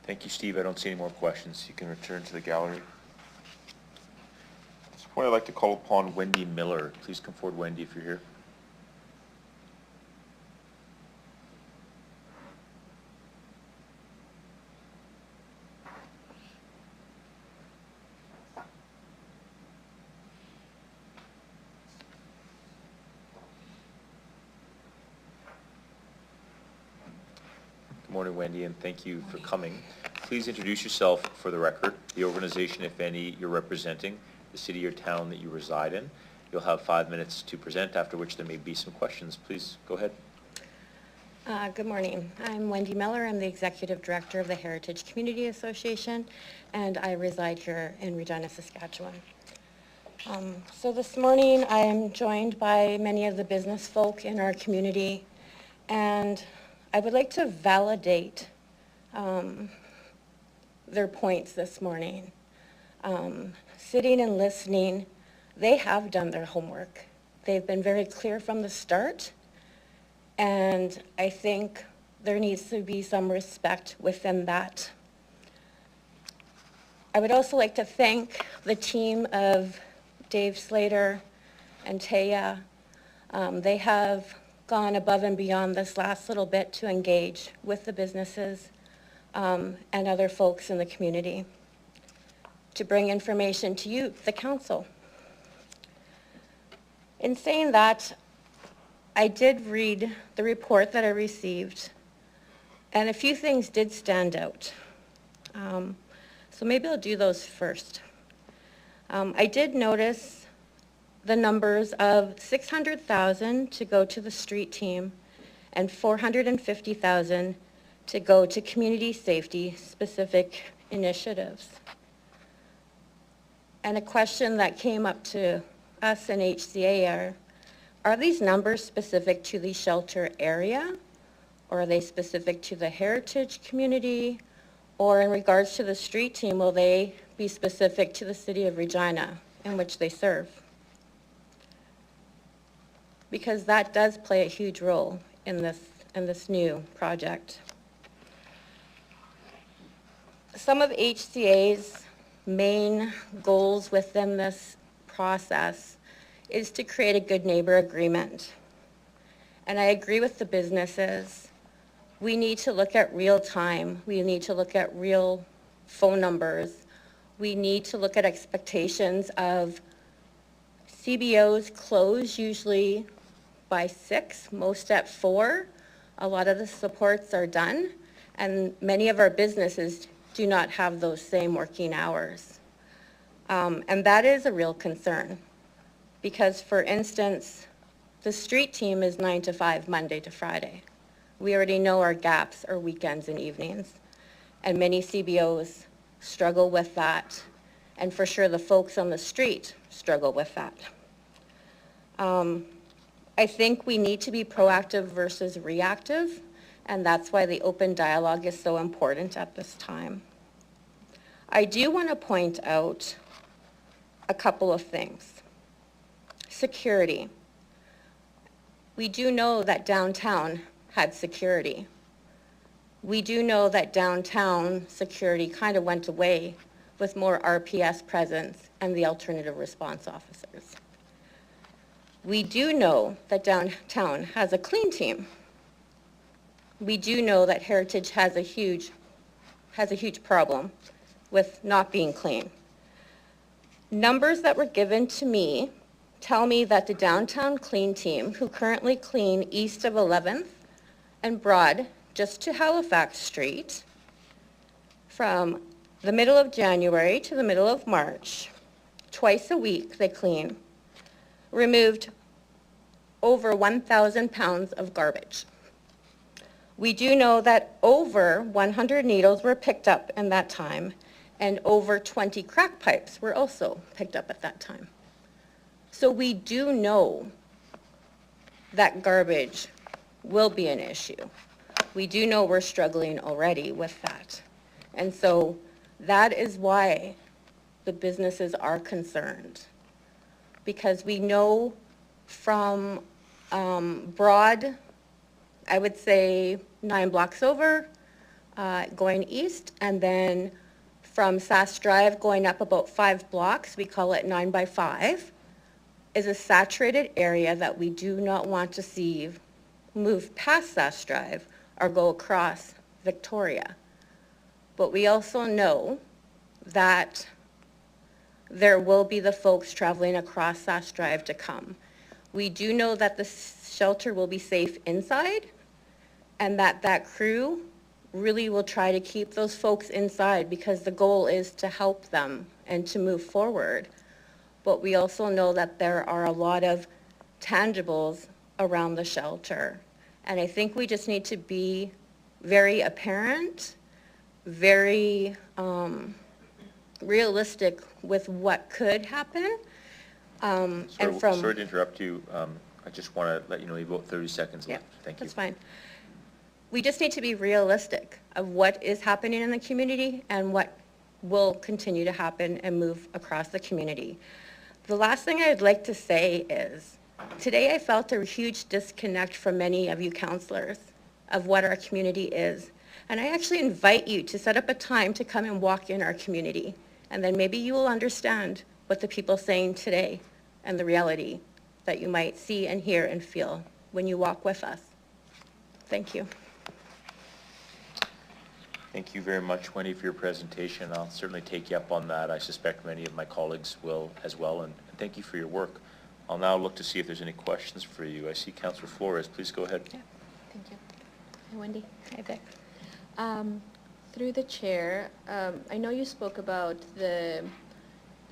Speaker 1: Thank you, Steve. I don't see any more questions. You can return to the gallery. At this point, I'd like to call upon Wendy Miller. Please come forward, Wendy, if you're here. Good morning, Wendy, and thank you for coming. Please introduce yourself for the record, the organization, if any, you're representing, the city or town that you reside in. You'll have 5 minutes to present, after which there may be some questions. Please go ahead.
Speaker 14: Good morning. I'm Wendy Miller. I'm the Executive Director of the Heritage Community Association, and I reside here in Regina, Saskatchewan. So this morning I am joined by many of the business folk in our community, and I would like to validate their points this morning. Sitting and listening, they have done their homework. They've been very clear from the start, and I think there needs to be some respect within that. I would also like to thank the team of Dave Slater and Taya. They have gone above and beyond this last little bit to engage with the businesses and other folks in the community to bring information to you, the council. In saying that, I did read the report that I received, and a few things did stand out. So maybe I'll do those first. I did notice the numbers of 600,000 to go to the street team and 450,000 to go to community safety specific initiatives. And a question that came up to us in HCA are these numbers specific to the shelter area, or are they specific to the heritage community, or in regards to the street team, will they be specific to the city of Regina in which they serve? Because that does play a huge role in this new project. Some of HCA's main goals within this process is to create a good neighbor agreement. And I agree with the businesses. We need to look at real time. We need to look at real phone numbers. We need to look at expectations of CBOs close usually by 6, most at 4. A lot of the supports are done, and many of our businesses do not have those same working hours. And that is a real concern because, for instance, the street team is 9 to 5, Monday to Friday. We already know our gaps are weekends and evenings, and many CBOs struggle with that, and for sure the folks on the street struggle with that. I think we need to be proactive versus reactive, and that's why the open dialogue is so important at this time. I do want to point out a couple of things. Security. We do know that downtown had security. We do know that downtown security kind of went away with more RPS presence and the alternative response officers. We do know that downtown has a clean team. We do know that Heritage has a huge problem with not being clean. Numbers that were given to me tell me that the downtown clean team, who currently clean east of 11th and Broad, just to Halifax Street, from the middle of January to the middle of March, twice a week they clean, removed over 1,000 pounds of garbage. We do know that over 100 needles were picked up in that time, and over 20 crack pipes were also picked up at that time. So we do know that garbage will be an issue. We do know we're struggling already with that. And so that is why the businesses are concerned. Because we know from Broad, I would say 9 blocks over, going east, and then from Sass Drive going up about 5 blocks, we call it 9 by 5, is a saturated area that we do not want to see move past Sass Drive or go across Victoria. But we also know that there will be the folks traveling across Sass Drive to come. We do know that the shelter will be safe inside, and that crew really will try to keep those folks inside because the goal is to help them and to move forward. But we also know that there are a lot of tangibles around the shelter. And I think we just need to be very apparent, very realistic with what could happen.
Speaker 1: Sorry to interrupt you. I just want to let you know you've got 30 seconds left. Thank you.
Speaker 14: That's fine. We just need to be realistic of what is happening in the community and what will continue to happen and move across the community. The last thing I'd like to say is, today I felt a huge disconnect from many of you councillors of what our community is. And I actually invite you to set up a time to come and walk in our community. And then maybe you will understand what the people are saying today and the reality that you might see and hear and feel when you walk with us. Thank you.
Speaker 1: Thank you very much, Wendy, for your presentation. I'll certainly take you up on that. I suspect many of my colleagues will as well, and thank you for your work. I'll now look to see if there's any questions for you. I see Councillor Flores. Please go ahead.
Speaker 4: Yeah, thank you. Hi, Wendy.
Speaker 14: Hi, Vic.
Speaker 4: Through the chair, I know you spoke about the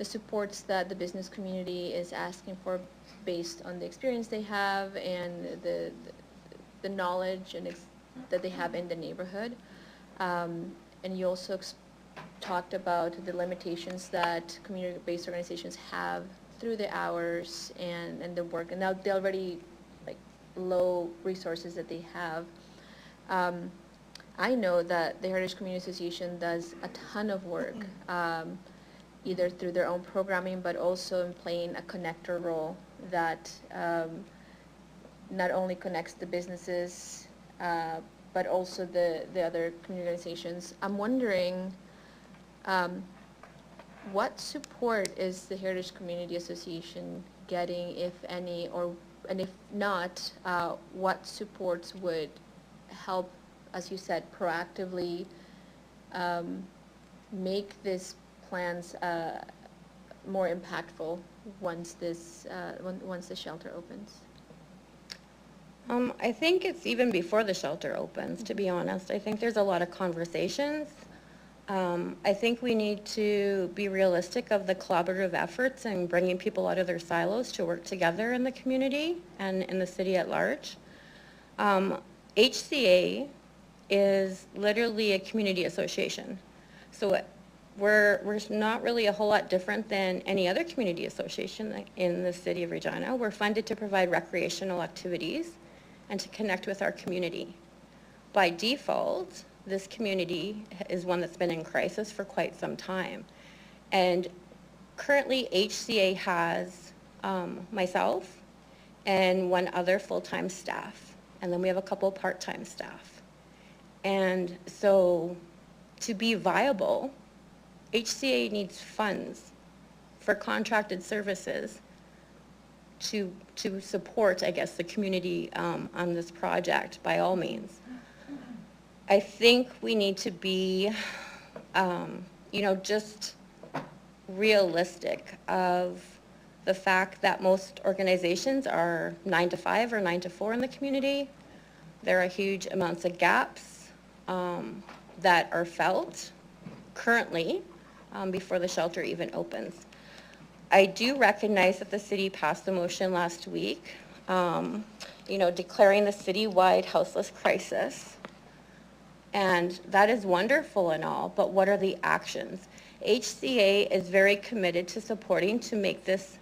Speaker 4: supports that the business community is asking for based on the experience they have and the knowledge and that they have in the neighborhood. And you also talked about the limitations that community-based organizations have through the hours and the work, and now the already low resources that they have. I know that the Heritage Community Association does a ton of work, either through their own programming, but also in playing a connector role that not only connects the businesses, but also the other community organizations. I'm wondering, what support is the Heritage Community Association
Speaker 10: getting, if any, and if not, what supports would help, as you said, proactively make these plans more impactful once once the shelter opens?
Speaker 14: I think it's even before the shelter opens, to be honest. I think there's a lot of conversations. I think we need to be realistic of the collaborative efforts and bringing people out of their silos to work together in the community and in the city at large. HCA is literally a community association. So we're not really a whole lot different than any other community association in the city of Regina. We're funded to provide recreational activities and to connect with our community. By default, this community is one that's been in crisis for quite some time. And currently HCA has myself and one other full-time staff. And then we have a couple part-time staff. And so to be viable, HCA needs funds for contracted services to support, I guess, the community on this project by all means. I think we need to be, just realistic of the fact that most organizations are 9 to 5 or 9 to 4 in the community. There are huge amounts of gaps that are felt currently before the shelter even opens. I do recognize that the city passed a motion last week, declaring the citywide houseless crisis. And that is wonderful and all, but what are the actions? HCA is very committed to supporting to make this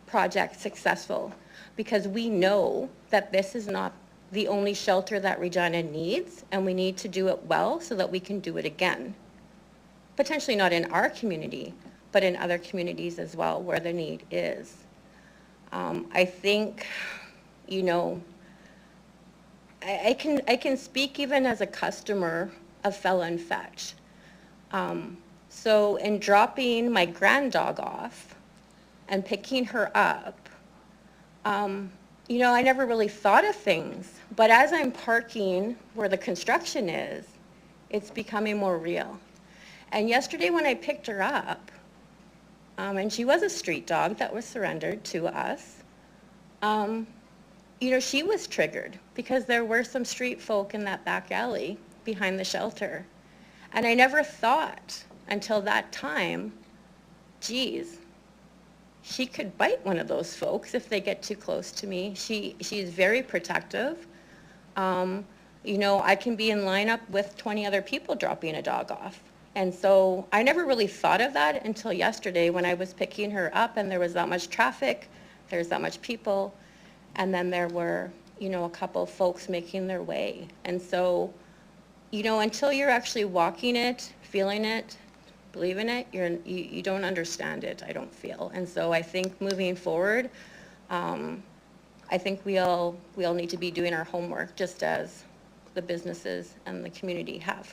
Speaker 14: project successful because we know that this is not the only shelter that Regina needs, and we need to do it well so that we can do it again. Potentially not in our community, but in other communities as well where the need is. I think, I can speak even as a customer of Felon Fetch. So in dropping my grand dog off and picking her up, I never really thought of things, but as I'm parking where the construction is, it's becoming more real. And yesterday when I picked her up, and she was a street dog that was surrendered to us, she was triggered because there were some street folk in that back alley behind the shelter. And I never thought until that time, geez, she could bite one of those folks if they get too close to me. She's very protective. I can be in lineup with 20 other people dropping a dog off. And so I never really thought of that until yesterday when I was picking her up and there was that much traffic, there was that much people, and then there were, a couple of folks making their way. And so, until you're actually walking it, feeling it, believing it, you don't understand it, I don't feel. And so I think moving forward, I think we all need to be doing our homework just as the businesses and the community have.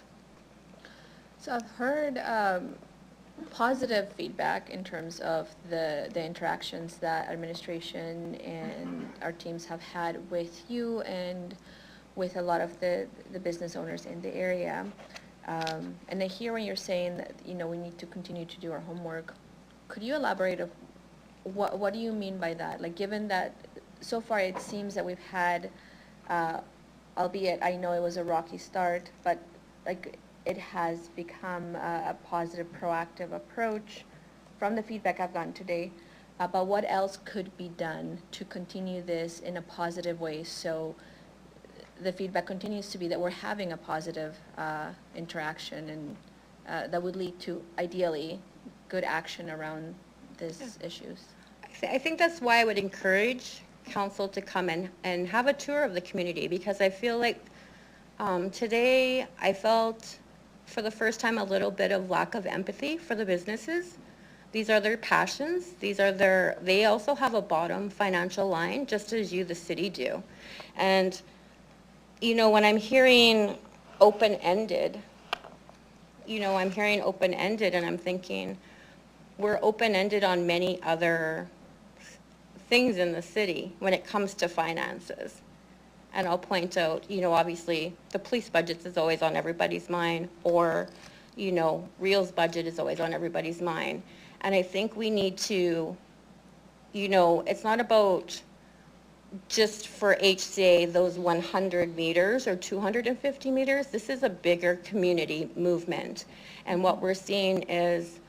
Speaker 10: So I've heard positive feedback in terms of the interactions that administration and our teams have had with you and with a lot of the business owners in the area. And I hear when you're saying that, we need to continue to do our homework. Could you elaborate of what do you mean by that? Like, given that so far it seems that we've had, albeit I know it was a rocky start, but like it has become a positive, proactive approach from the feedback I've gotten today. But what else could be done to continue this in a positive way so the feedback continues to be that we're having a positive interaction and that would lead to, ideally, good action around these issues?
Speaker 14: I think that's why I would encourage council to come in and have a tour of the community, because I feel like today I felt for the first time a little bit of lack of empathy for the businesses. These are their passions. They also have a bottom financial line, just as you, the city, do. And, when I'm hearing open-ended, and I'm thinking, we're open-ended on many other things in the city when it comes to finances. And I'll point out, obviously, the police budget is always on everybody's mind, or, Real's budget is always on everybody's mind. And I think we need to, it's not about just for HCA, those 100 meters or 250 meters. This is a bigger community movement. And what we're seeing is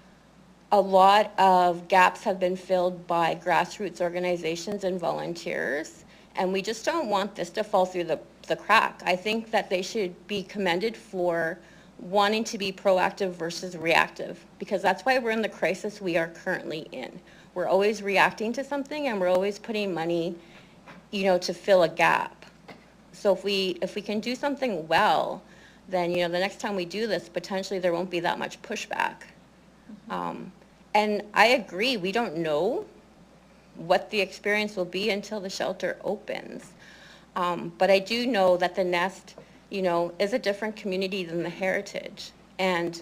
Speaker 14: a lot of gaps have been filled by grassroots organizations and volunteers. And we just don't want this to fall through the crack. I think that they should be commended for wanting to be proactive versus reactive, because that's why we're in the crisis we are currently in. We're always reacting to something, and we're always putting money, to fill a gap. So if we can do something well, then, the next time we do this, potentially there won't be that much pushback. And I agree, we don't know what the experience will be until the shelter opens. But I do know that the Nest, is a different community than the Heritage. And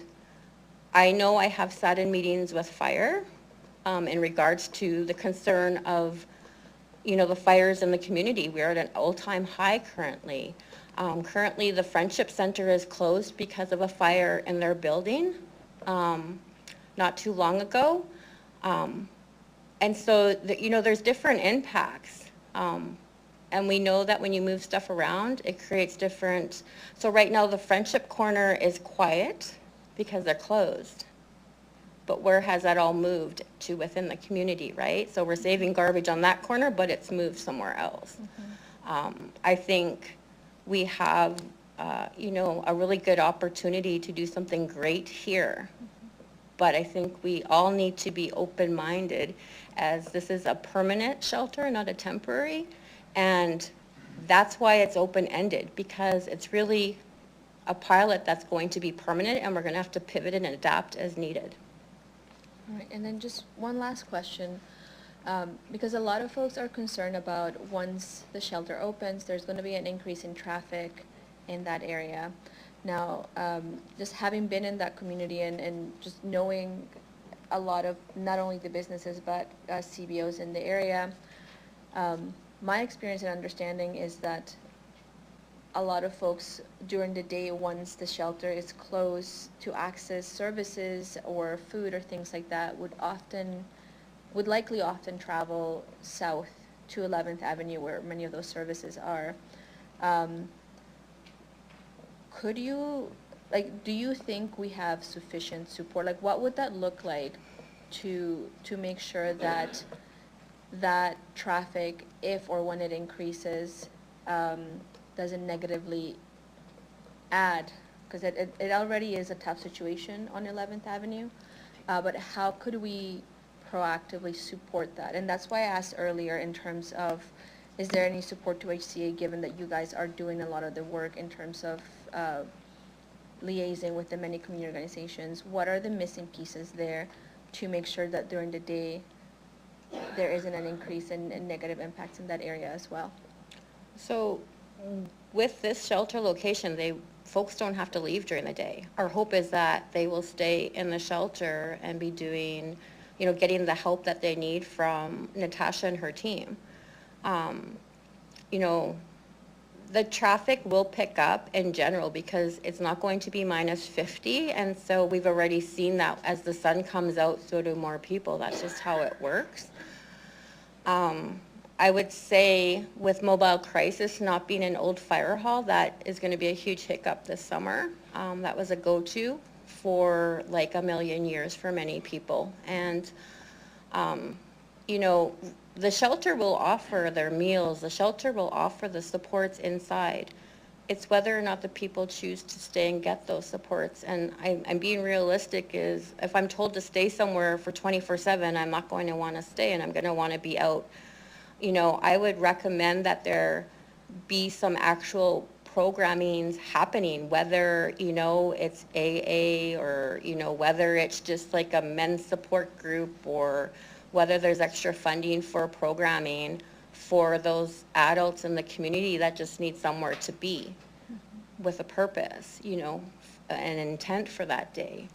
Speaker 14: I know I have sat in meetings with fire in regards to the concern of, the fires in the community. We're at an all-time high currently. Currently, the Friendship Center is closed because of a fire in their building not too long ago. And so, there's different impacts. And we know that when you move stuff around, it creates different, so right now the Friendship Corner is quiet because they're closed. But where has that all moved to within the community, right? So we're saving garbage on that corner, but it's moved somewhere else. I think we have, a really good opportunity to do something great here. But I think we all need to be open-minded, as this is a permanent shelter, not a temporary. And that's why it's open-ended, because it's really a pilot that's going to be permanent, and we're going to have to pivot and adapt as needed.
Speaker 4: All right, and then just one last question, because a lot of folks are concerned about once the shelter opens, there's going to be an increase in traffic in that area. Now, just having been in that community and just knowing a lot of not only the businesses but CBOs in the area, my experience and understanding is that a lot of folks during the day, once the shelter is closed to access services or food or things like that, would likely often travel south to 11th Avenue, where many of those services are. Could you, do you think we have sufficient support? What would that look like to make sure that that traffic, if or when it increases, doesn't negatively add, because it already is a tough situation on 11th Avenue, but how could we proactively support that? And that's why I asked earlier in terms of, is there any support to HCA, given that you guys are doing a lot of the work in terms of liaising with the many community organizations? What are the missing pieces there to make sure that during the day there isn't an increase in negative impacts in that area as well?
Speaker 14: So with this shelter location, folks don't have to leave during the day. Our hope is that they will stay in the shelter and be doing, getting the help that they need from Natasha and her team. The traffic will pick up in general because it's not going to be minus 50, and so we've already seen that as the sun comes out, so do more people. That's just how it works. I would say with Mobile Crisis not being an old fire hall, that is going to be a huge hiccup this summer. That was a go-to for like a million years for many people. And, the shelter will offer their meals. The shelter will offer the supports inside. It's whether or not the people choose to stay and get those supports. And I'm being realistic, is if I'm told to stay somewhere for 24/7, I'm not going to want to stay, and I'm going to want to be out. I would recommend that there be some actual programming happening, whether, it's AA or, whether it's just like a men's support group, or whether there's extra funding for programming for those adults in the community that just need somewhere to be with a purpose, an intent for that day.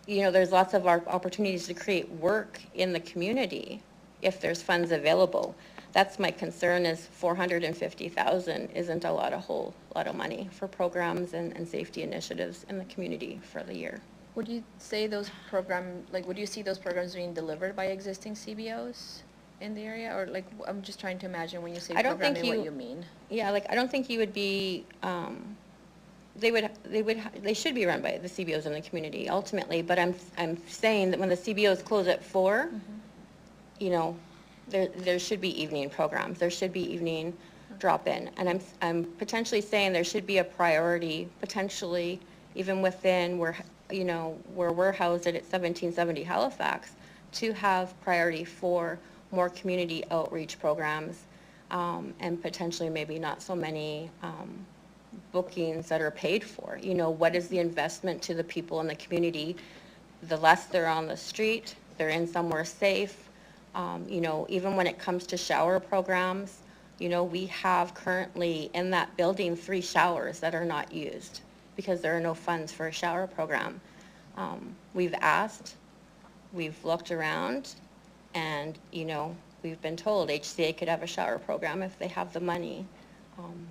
Speaker 14: There's lots of opportunities to create work in the community, if there's funds available. That's my concern, is 450,000 isn't a whole lot of money for programs and safety initiatives in the community for the year.
Speaker 4: Would you say would you see those programs being delivered by existing CBOs in the area? Or like, I'm just trying to imagine when you say programming, what you mean.
Speaker 14: Yeah, like, I don't think you would be, they should be run by the CBOs in the community ultimately, but I'm saying that when the CBOs close at 4, you know, there should be evening programs, there should be evening drop-in, and I'm potentially saying there should be a priority, potentially even within where we're housed at 1770 Halifax, to have priority for more community outreach programs, and potentially maybe not so many bookings that are paid for. You know, what is the investment to the people in the community? The less they're on the street, they're in somewhere safe. You know, even when it comes to shower programs, you know, we have currently in that building 3 showers that are not used because there are no funds for a shower program. We've asked, we've looked around, and, you know, we've been told HCA could have a shower program if they have the money.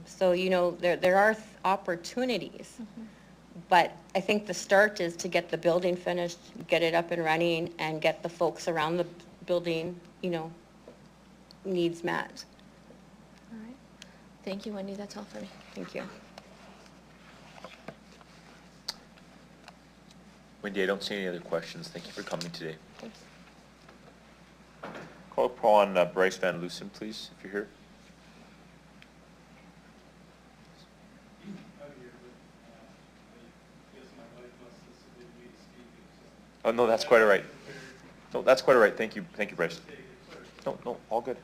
Speaker 14: So, you know, there are opportunities, but I think the start is to get the building finished, get it up and running, and get the folks around the building, you know, needs met.
Speaker 4: All right. Thank you, Wendy. That's all for me.
Speaker 14: Thank you.
Speaker 1: Wendy, I don't see any other questions. Thank you for coming today.
Speaker 4: Thanks.
Speaker 1: Call upon Bryce Van Loosen, please, if you're here. Oh, no, that's quite all right. No, that's quite all right. Thank you, Bryce. No, all good.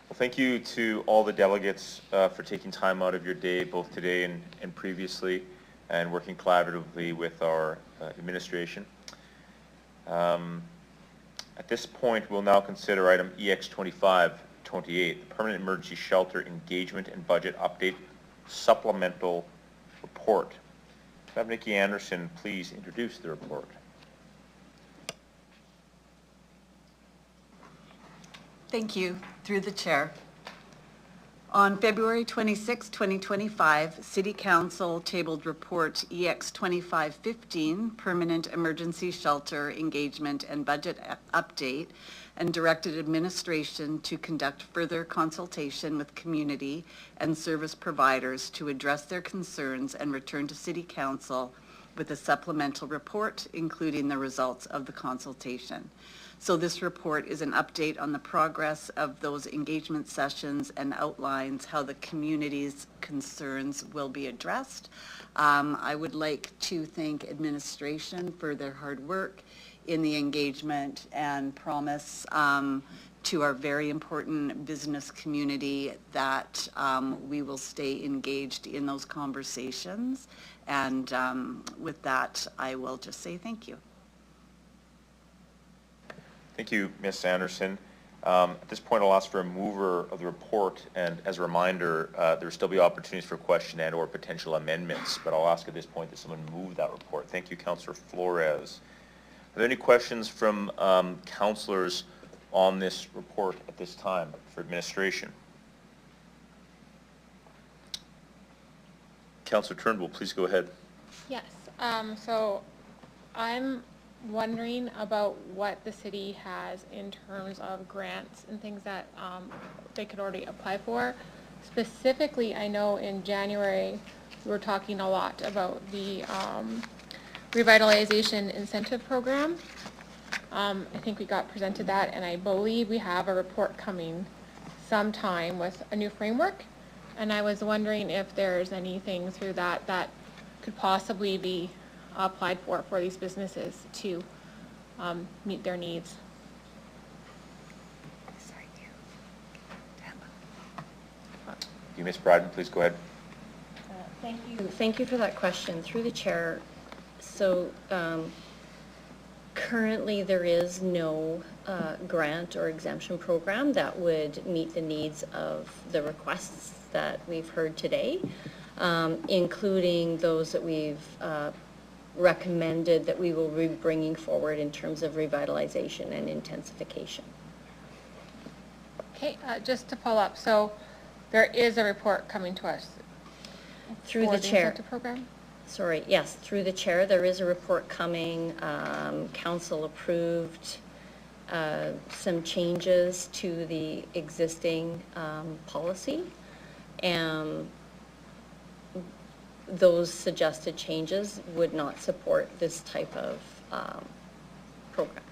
Speaker 1: Well, thank you to all the delegates for taking time out of your day, both today and previously, and working collaboratively with our administration. At this point, we'll now consider item EX 2528, the Permanent Emergency Shelter Engagement and Budget Update Supplemental Report. Have Nikki Anderson please introduce the report.
Speaker 15: Thank you, through the chair. On February 26, 2025, City Council tabled report EX 2515, Permanent Emergency Shelter Engagement and Budget Update, and directed administration to conduct further consultation with community and service providers to address their concerns and return to City Council with a supplemental report, including the results of the consultation. So this report is an update on the progress of those engagement sessions and outlines how the community's concerns will be addressed. I would like to thank administration for their hard work in the engagement and promise to our very important business community that we will stay engaged in those conversations. And with that, I will just say thank you.
Speaker 1: Thank you, Ms. Anderson. At this point, I'll ask for a mover of the report, and as a reminder, there will still be opportunities for question and or potential amendments, but I'll ask at this point that someone move that report. Thank you, Councillor Flores. Are there any questions from councillors on this report at this time for administration? Councillor Turnbull, please go ahead.
Speaker 10: Yes, so I'm wondering about what the city has in terms of grants and things that they could already apply for. Specifically, I know in January we were talking a lot about the revitalization incentive program. I think we got presented that, and I believe we have a report coming sometime with a new framework. And I was wondering if there's anything through that that could possibly be applied for these businesses to meet their needs.
Speaker 1: You, Ms. Bryden, please go ahead.
Speaker 14: Thank you. Thank you for that question. Through the chair, so currently there is no grant or exemption program that would meet the needs of the requests that we've heard today, including those that we've recommended that we will be bringing forward in terms of revitalization and intensification.
Speaker 10: Okay, just to follow up, so there is a report coming to us
Speaker 14: Through
Speaker 10: for
Speaker 14: the chair.
Speaker 10: incentive program?
Speaker 14: Sorry, yes, through the chair, there is a report coming. Council approved some changes to the existing policy. And those suggested changes would not support this type of program.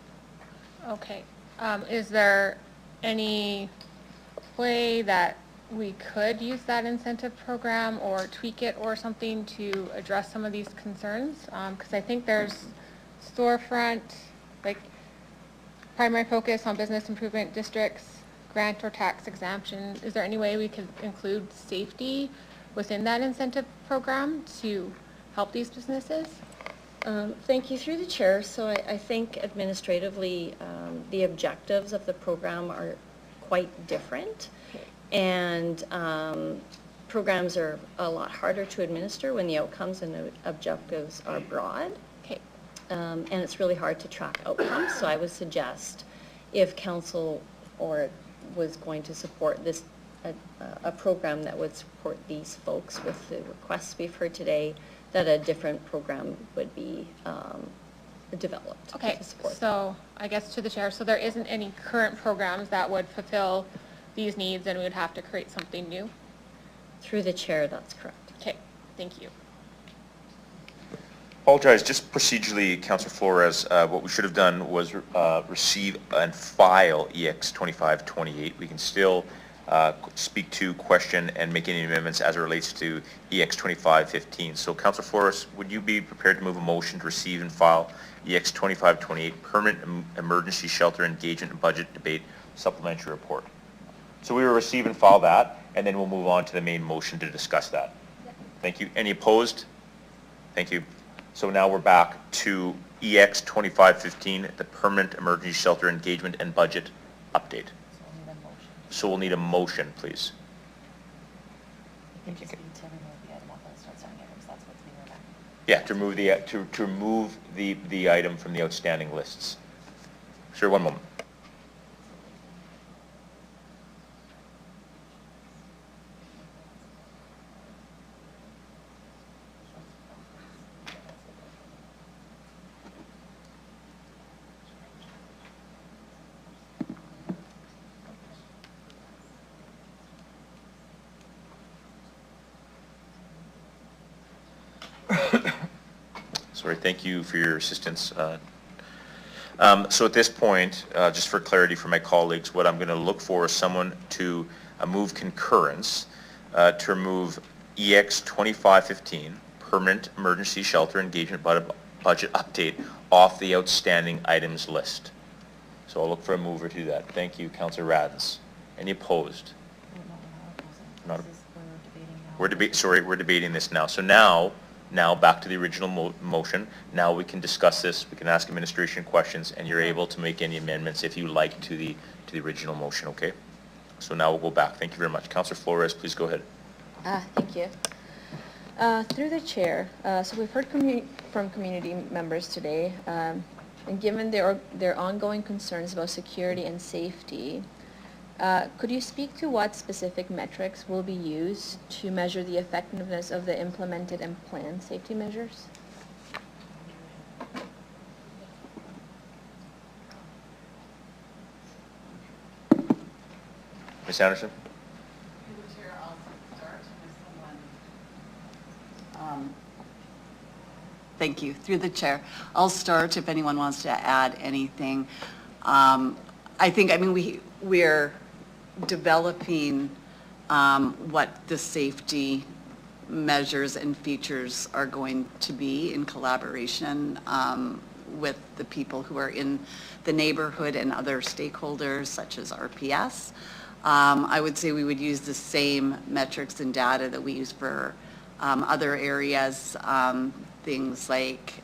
Speaker 10: Okay, is there any way that we could use that incentive program or tweak it or something to address some of these concerns? Because I think there's storefront, like primary focus on business improvement districts, grant or tax exemption. Is there any way we could include safety within that incentive program to help these businesses?
Speaker 14: Thank you, through the chair. So I think administratively, the objectives of the program are quite different. And programs are a lot harder to administer when the outcomes and the objectives are broad.
Speaker 10: Okay.
Speaker 14: And it's really hard to track outcomes. So I would suggest if council or was going to support this, a program that would support these folks with the requests we've heard today, that a different program would be developed
Speaker 10: Okay,
Speaker 14: to support.
Speaker 10: so I guess to the chair, so there isn't any current programs that would fulfill these needs and we would have to create something new?
Speaker 14: Through the chair, that's correct.
Speaker 10: Okay, thank you.
Speaker 1: Apologize, just procedurally, Councillor Flores, what we should have done was receive and file EX 2528. We can still speak to, question, and make any amendments as it relates to EX 2515. So Councillor Flores, would you be prepared to move a motion to receive and file EX 2528 Permanent Emergency Shelter Engagement and Budget Debate Supplementary Report? So we will receive and file that, and then we'll move on to the main motion to discuss that. Thank you. Any opposed? Thank you. So now we're back to EX 2515, the Permanent Emergency Shelter Engagement and Budget Update. So we'll need a motion, please. Yeah, to remove the item from the outstanding lists. Sure, one moment. Sorry, thank you for your assistance. So at this point, just for clarity for my colleagues, what I'm going to look for is someone to move concurrence to remove EX 2515, Permanent Emergency Shelter Engagement Budget Update, off the outstanding items list. So I'll look for a mover to do that. Thank you, Councillor Radens. Any opposed? Not. We're debating this now. So now back to the original motion. Now we can discuss this. We can ask administration questions, and you're able to make any amendments if you like to the original motion. Okay. So now we'll go back. Thank you very much, Councillor Flores. Please go ahead.
Speaker 4: Thank you. Through the chair, so we've heard from community members today, and given their ongoing concerns about security and safety, could you speak to what specific metrics will be used to measure the effectiveness of the implemented and planned safety measures?
Speaker 1: Ms. Anderson?
Speaker 15: Thank you. Through the chair, I'll start if anyone wants to add anything. We're developing what the safety measures and features are going to be in collaboration with the people who are in the neighborhood and other stakeholders such as RPS. I would say we would use the same metrics and data that we use for other areas, things like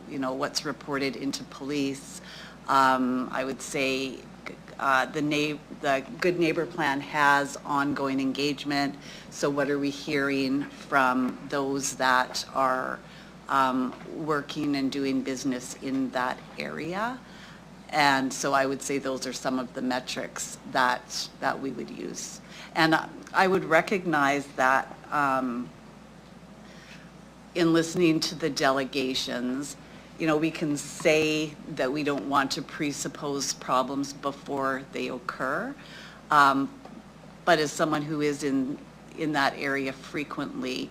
Speaker 15: what's reported into police. I would say the Good Neighbor Plan has ongoing engagement. So what are we hearing from those that are working and doing business in that area. And so I would say those are some of the metrics that we would use. And I would recognize that in listening to the delegations, you know, we can say that we don't want to presuppose problems before they occur. But as someone who is in that area frequently,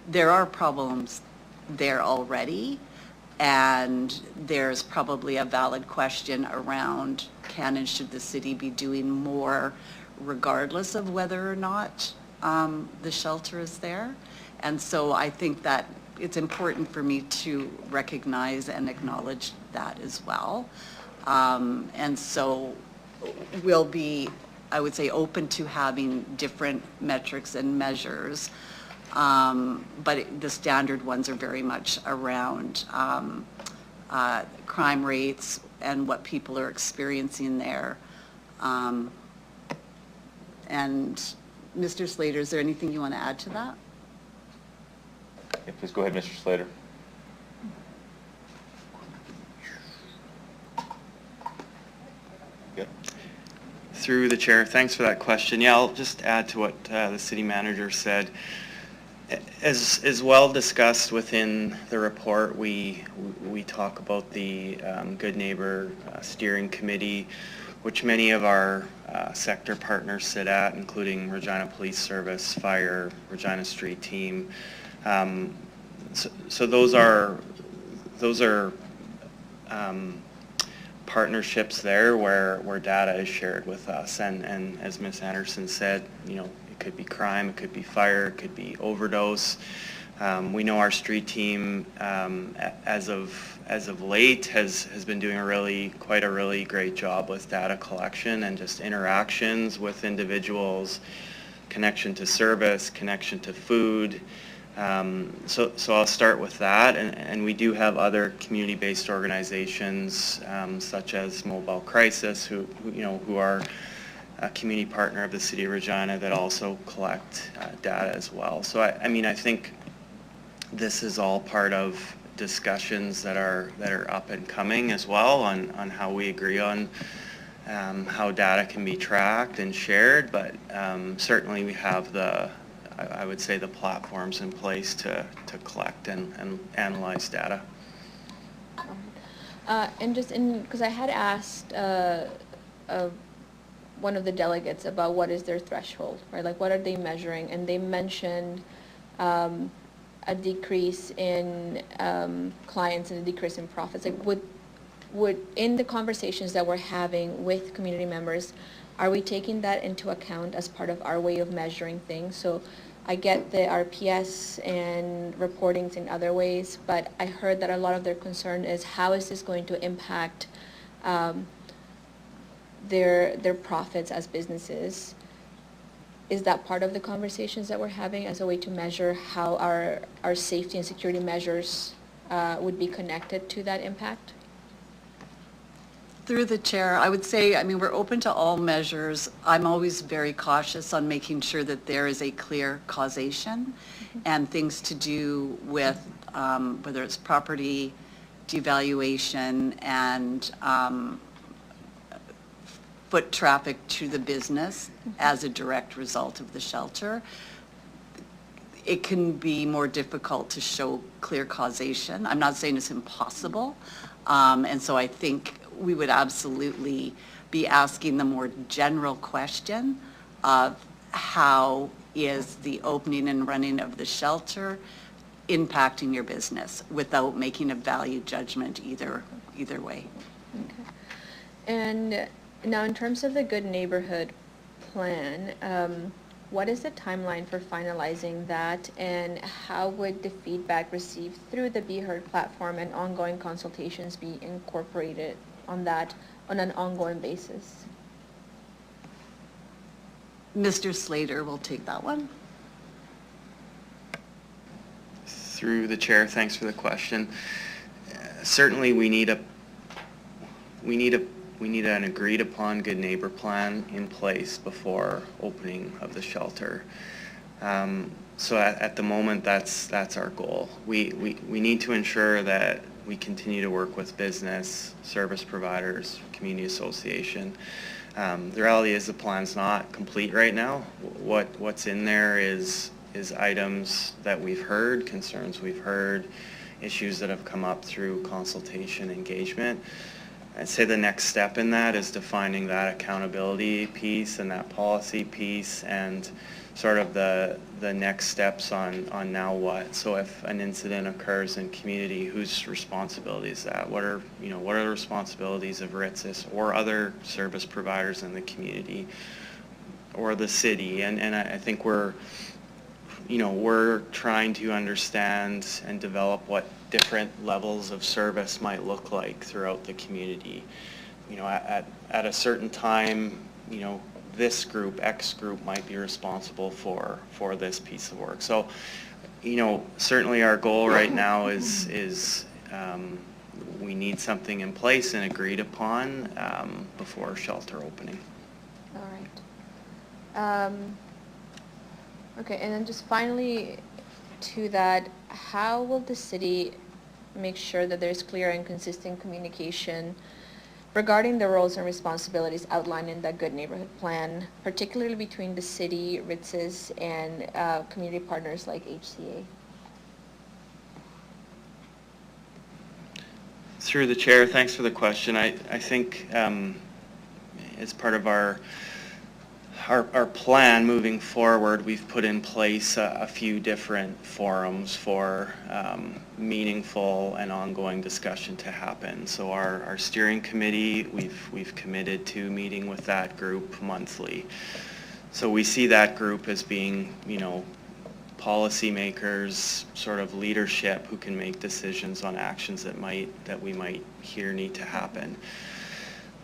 Speaker 15: there are problems there already. And there's probably a valid question around can and should the city be doing more regardless of whether or not the shelter is there. And so I think that it's important for me to recognize and acknowledge that as well. And so we'll be, I would say, open to having different metrics and measures. But the standard ones are very much around crime rates and what people are experiencing there. And Mr. Slater, is there anything you want to add to that?
Speaker 1: Yeah, please go ahead, Mr. Slater. Good.
Speaker 16: Through the chair, thanks for that question. Yeah, I'll just add to what the city manager said. As well discussed within the report, we talk about the Good Neighbor Steering Committee, which many of our sector partners sit at, including Regina Police Service, Fire, Regina Street Team. So those are partnerships there where data is shared with us, and as Ms. Anderson said, you know, it could be crime, it could be fire, it could be overdose. We know our street team, as of late, has been doing quite a really great job with data collection and just interactions with individuals, connection to service, connection to food. So I'll start with that, and we do have other community-based organizations such as Mobile Crisis, who are a community partner of the City of Regina that also collect data as well. So I think this is all part of discussions that are up and coming as well on how we agree on how data can be tracked and shared, but certainly we have I would say the platforms in place to collect and analyze data.
Speaker 4: And just because I had asked one of the delegates about what is their threshold, right? Like what are they measuring? And they mentioned a decrease in clients and a decrease in profits. Like would in the conversations that we're having with community members, are we taking that into account as part of our way of measuring things? So I get the RPS and reportings in other ways, but I heard that a lot of their concern is how is this going to impact their profits as businesses. Is that part of the conversations that we're having as a way to measure how our safety and security measures would be connected to that impact?
Speaker 15: Through the chair, I would say, I mean, we're open to all measures. I'm always very cautious on making sure that there is a clear causation and things to do with whether it's property devaluation and foot traffic to the business as a direct result of the shelter. It can be more difficult to show clear causation. I'm not saying it's impossible. And so I think we would absolutely be asking the more general question of how is the opening and running of the shelter impacting your business without making a value judgment either way.
Speaker 4: Okay. And now in terms of the Good Neighborhood Plan, what is the timeline for finalizing that, and how would the feedback received through the Be Heard platform and ongoing consultations be incorporated on that on an ongoing basis?
Speaker 15: Mr. Slater will take that one.
Speaker 16: Through the chair, thanks for the question. Certainly we need an agreed upon Good Neighbor Plan in place before opening of the shelter. So at the moment, that's our goal. We need to ensure that we continue to work with business, service providers, community association. The reality is the plan's not complete right now. What's in there is items that we've heard, concerns we've heard, issues that have come up through consultation, engagement. I'd say the next step in that is defining that accountability piece and that policy piece, and sort of the next steps on now what. So if an incident occurs in community, whose responsibility is that? What are the responsibilities of RITSIS or other service providers in the community or the city? And I think we're trying to understand and develop what different levels of service might look like throughout the community. At a certain time, this group, X group, might be responsible for this piece of work. So, certainly our goal right now is we need something in place and agreed upon before shelter opening.
Speaker 4: All right. Okay, and then just finally to that, how will the city make sure that there's clear and consistent communication regarding the roles and responsibilities outlined in the Good Neighborhood Plan, particularly between the city, RITSIS, and community partners like HCA?
Speaker 16: Through the chair, thanks for the question. I think as part of our plan moving forward, we've put in place a few different forums for meaningful and ongoing discussion to happen. So our steering committee, we've committed to meeting with that group monthly. So we see that group as being, policymakers, sort of leadership who can make decisions on actions that we might hear need to happen.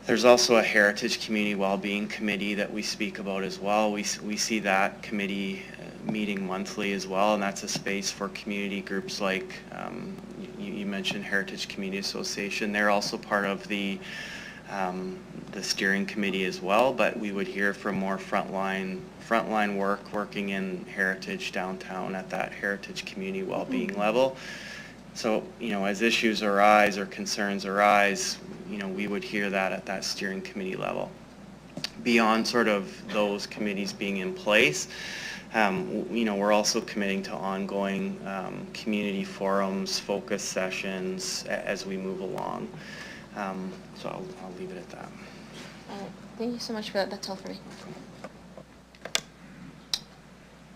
Speaker 16: There's also a Heritage Community Wellbeing Committee that we speak about as well. We see that committee meeting monthly as well, and that's a space for community groups like you mentioned Heritage Community Association. They're also part of the steering committee as well, but we would hear from more frontline working in Heritage downtown at that Heritage Community Wellbeing level. So, as issues arise or concerns arise, we would hear that at that steering committee level. Beyond sort of those committees being in place, we're also committing to ongoing community forums, focus sessions as we move along. So I'll leave it at that.
Speaker 4: Thank you so much for that. That's all for me.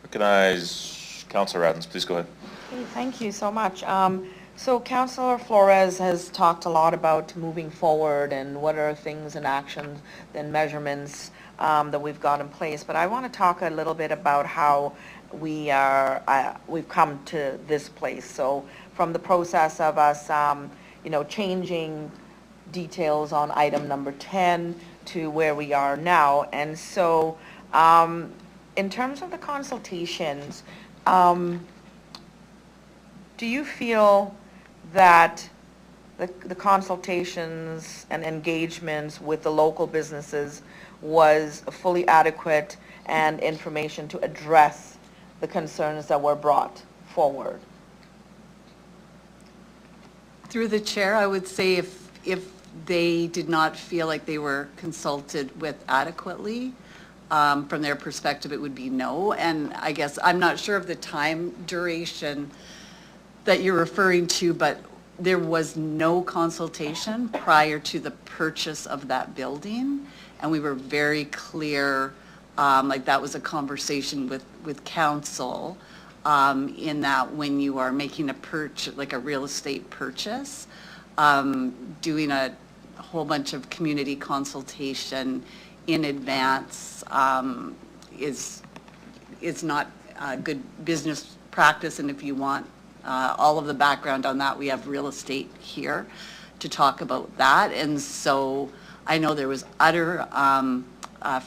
Speaker 1: Recognize Councillor Adams. Please go ahead.
Speaker 9: Okay, thank you so much. So Councillor Flores has talked a lot about moving forward and what are things and actions and measurements that we've got in place. But I want to talk a little bit about how we've come to this place. So from the process of us, changing details on item number 10 to where we are now. And so in terms of the consultations, do you feel that the consultations and engagements with the local businesses was fully adequate and information to address the concerns that were brought forward?
Speaker 15: Through the chair, I would say if they did not feel like they were consulted with adequately, from their perspective, it would be no. And I guess I'm not sure of the time duration that you're referring to, but there was no consultation prior to the purchase of that building. And we were very clear, like that was a conversation with council, in that when you are making a purchase, like a real estate purchase, doing a whole bunch of community consultation in advance is not good business practice. And if you want all of the background on that, we have real estate here to talk about that. And so I know there was utter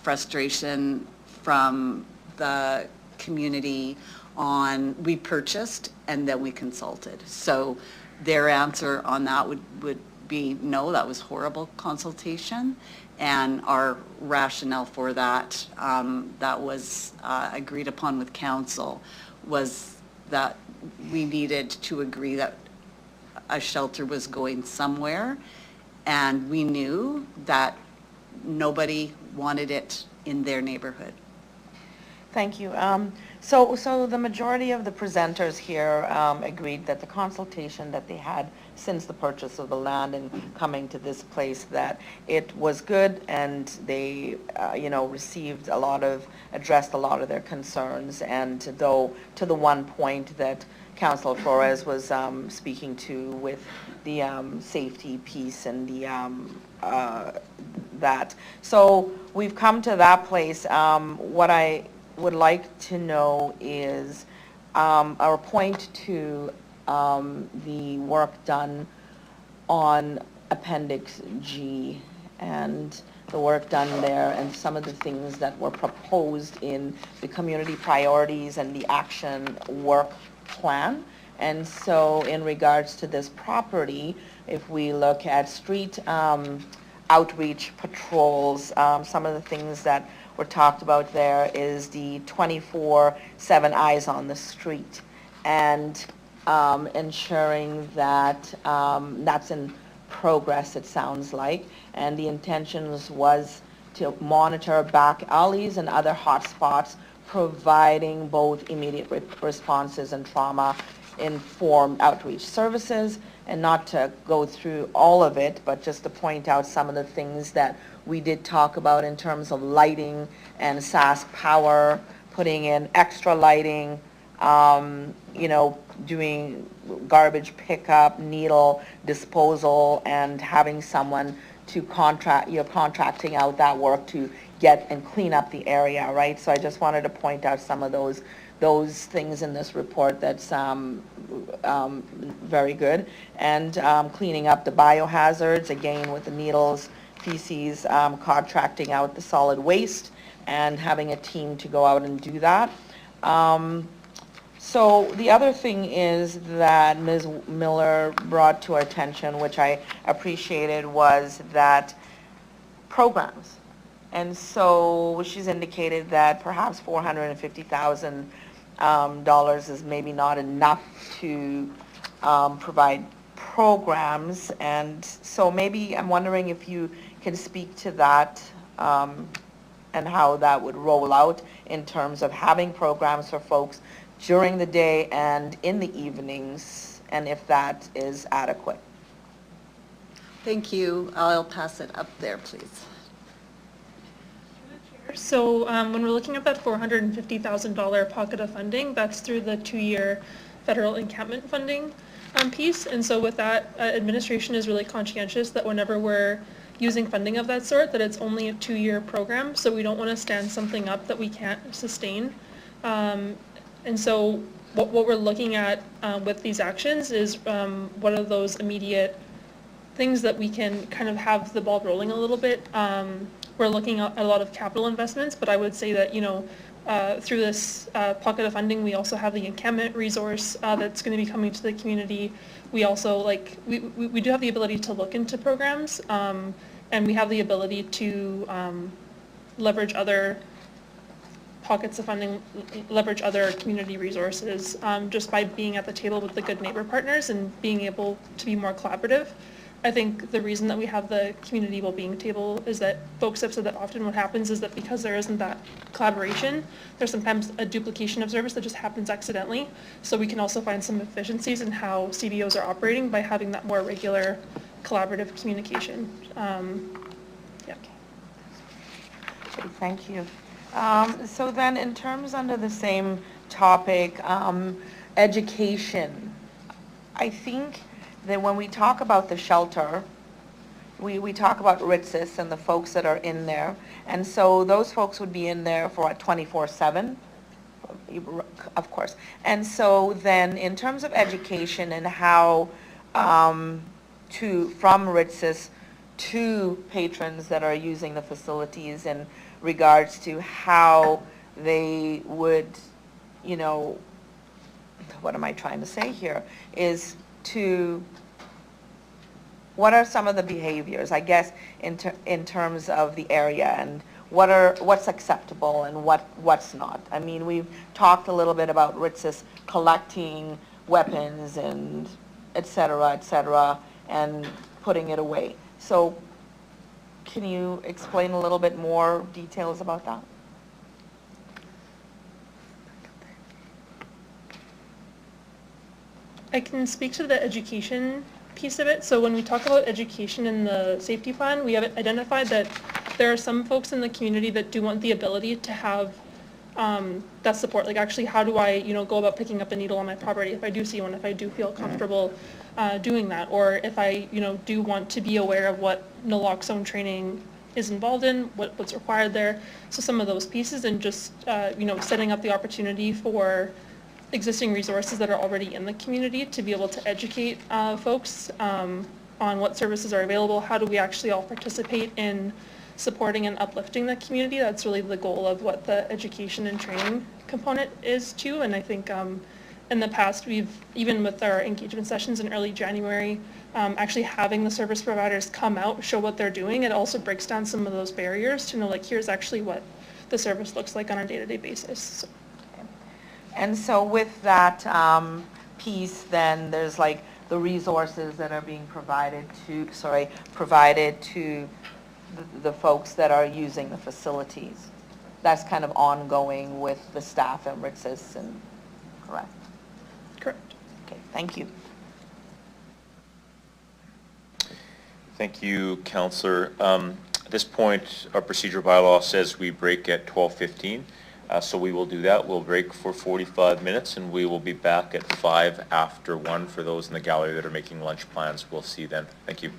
Speaker 15: frustration from the community on we purchased and then we consulted. So their answer on that would be no, that was horrible consultation. And our rationale for that, that was agreed upon with council, was that we needed to agree that a shelter was going somewhere, and we knew that nobody wanted it in their neighborhood.
Speaker 9: Thank you. So the majority of the presenters here agreed that the consultation that they had since the purchase of the land and coming to this place, that it was good, and they, received addressed a lot of their concerns, and though to the one point that Councilor Flores was speaking to with the safety piece and the that. So we've come to that place. What I would like to know is our point to the work done on Appendix G and the work done there, and some of the things that were proposed in the community priorities and the action work plan. And so in regards to this property, if we look at street outreach patrols, some of the things that were talked about there is the 24/7 eyes on the street, and ensuring that that's in progress, it sounds like, and the intentions was to monitor back alleys and other hot spots, providing both immediate responses and trauma-informed outreach services. And not to go through all of it, but just to point out some of the things that we did talk about in terms of lighting and SAS power, putting in extra lighting, doing garbage pickup, needle disposal, and having someone to contracting out that work to get and clean up the area, right? So I just wanted to point out some of those things in this report that's very good. And cleaning up the biohazards, again, with the needles, feces, contracting out the solid waste, and having a team to go out and do that. So the other thing is that Ms. Miller brought to our attention, which I appreciated, was that programs. And so she's indicated that perhaps $450,000 is maybe not enough to provide programs. And so maybe I'm wondering if you can speak to that and how that would roll out in terms of having programs for folks during the day and in the evenings, and if that is adequate.
Speaker 15: Thank you. I'll pass it up there, please.
Speaker 17: So when we're looking at that $450,000 pocket of funding, that's through the 2-year federal encampment funding piece. And so with that, administration is really conscientious that whenever we're using funding of that sort, that it's only a 2-year program. So we don't want to stand something up that we can't sustain. And so what we're looking at with these actions is what are those immediate things that we can kind of have the ball rolling a little bit. We're looking at a lot of capital investments, but I would say that, through this pocket of funding, we also have the encampment resource that's going to be coming to the community. We also, we do have the ability to look into programs, and we have the ability to leverage other pockets of funding, leverage other community resources, just by being at the table with the Good Neighbor partners and being able to be more collaborative. I think the reason that we have the community well-being table is that folks have said that often what happens is that because there isn't that collaboration, there's sometimes a duplication of service that just happens accidentally. So we can also find some efficiencies in how CBOs are operating by having that more regular collaborative communication. Yeah.
Speaker 9: Okay, thank you. So then in terms under the same topic, education, I think that when we talk about the shelter, we talk about RITSIS and the folks that are in there. And so those folks would be in there for 24/7, of course. And so then in terms of education and how from RITSIS to patrons that are using the facilities in regards to how they would, what am I trying to say here, is to what are some of the behaviors, I guess, in terms of the area, and what's acceptable and what's not. I mean, we've talked a little bit about Ritzis collecting weapons and et cetera, and putting it away. So can you explain a little bit more details about that?
Speaker 17: I can speak to the education piece of it. So when we talk about education in the safety plan, we have identified that there are some folks in the community that do want the ability to have that support. Like, actually, how do I, go about picking up a needle on my property if I do see one, if I do feel comfortable doing that, or if I, do want to be aware of what naloxone training is involved in, what's required there. So some of those pieces, and just, setting up the opportunity for existing resources that are already in the community to be able to educate folks on what services are available. How do we actually all participate in supporting and uplifting the community? That's really the goal of what the education and training component is too. And I think in the past, we've, even with our engagement sessions in early January, actually having the service providers come out, show what they're doing, it also breaks down some of those barriers to know, like, here's actually what the service looks like on a day-to-day basis. So.
Speaker 9: And so with that piece, then there's like the resources that are being provided to the folks that are using the facilities. That's kind of ongoing with the staff at Ritzis, and correct?
Speaker 17: Correct.
Speaker 9: Okay, thank you.
Speaker 1: Thank you, Councillor. At this point, our procedural bylaw says we break at 12:15. So we will do that. We'll break for 45 minutes, and we will be back at 5 after 1 for those in the gallery that are making lunch plans. We'll see you then. Thank you.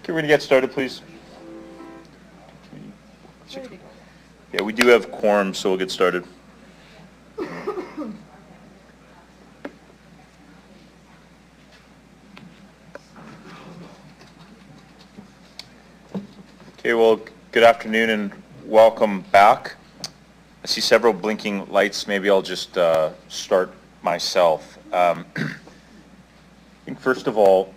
Speaker 1: Okay, we're going to get started, please. Yeah, we do have quorum, so we'll get started. Okay, well, good afternoon and welcome back. I see several blinking lights. Maybe I'll just start myself. I think first of all,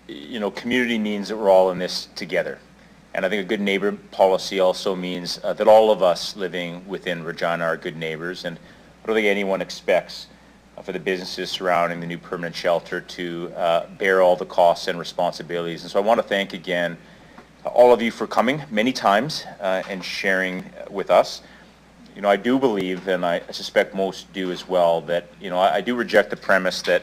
Speaker 1: you know, community means that we're all in this together. And I think a good neighbor policy also means that all of us living within Regina are good neighbors. And I don't think anyone expects for the businesses surrounding the new permanent shelter to bear all the costs and responsibilities. And so I want to thank again all of you for coming many times and sharing with us. You know, I do believe, and I suspect most do as well, that, you know, I do reject the premise that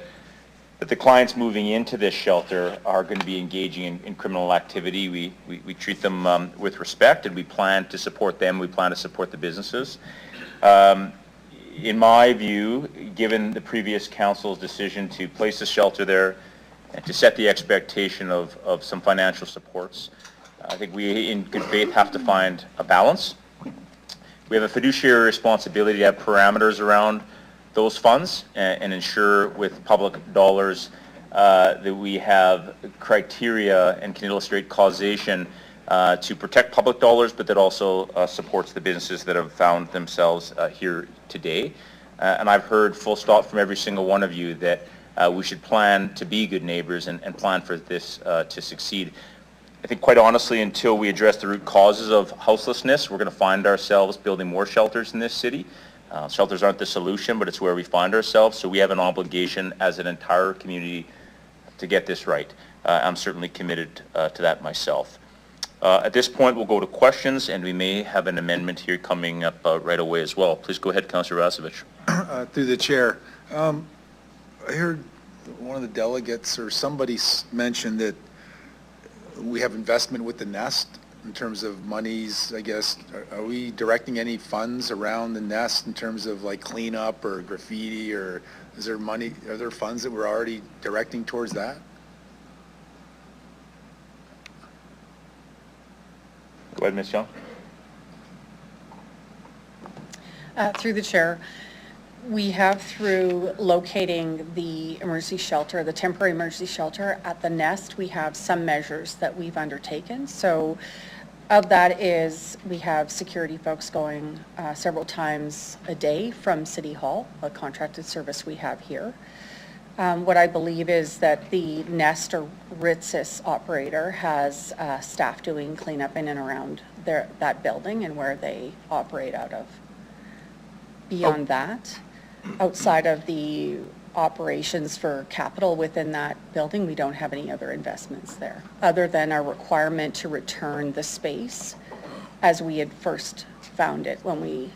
Speaker 1: the clients moving into this shelter are going to be engaging in criminal activity. We treat them with respect, and we plan to support them. We plan to support the businesses. In my view, given the previous council's decision to place the shelter there and to set the expectation of some financial supports, I think we, in good faith, have to find a balance. We have a fiduciary responsibility to have parameters around those funds and ensure with public dollars that we have criteria and can illustrate causation to protect public dollars, but that also supports the businesses that have found themselves here today. And I've heard full stop from every single one of you that we should plan to be good neighbors and plan for this to succeed. I think quite honestly, until we address the root causes of houselessness, we're going to find ourselves building more shelters in this city. Shelters aren't the solution, but it's where we find ourselves. So we have an obligation as an entire community to get this right. I'm certainly committed to that myself. At this point, we'll go to questions, and we may have an amendment here coming up right away as well. Please go ahead, Councillor Rasevich.
Speaker 6: Through the chair. I heard one of the delegates or somebody mentioned that we have investment with the Nest in terms of monies, I guess. Are we directing any funds around the Nest in terms of like cleanup or graffiti, or is there money, are there funds that we're already directing towards that?
Speaker 1: Go ahead, Ms. Young.
Speaker 2: Through the chair, we have, through locating the emergency shelter, the temporary emergency shelter at the Nest, we have some measures that we've undertaken. So of that is we have security folks going several times a day from City Hall, a contracted service we have here. What I believe is that the Nest or Ritzis operator has staff doing cleanup in and around that building and where they operate out of. Beyond that, outside of the operations for capital within that building, we don't have any other investments there, other than our requirement to return the space as we had first found it when we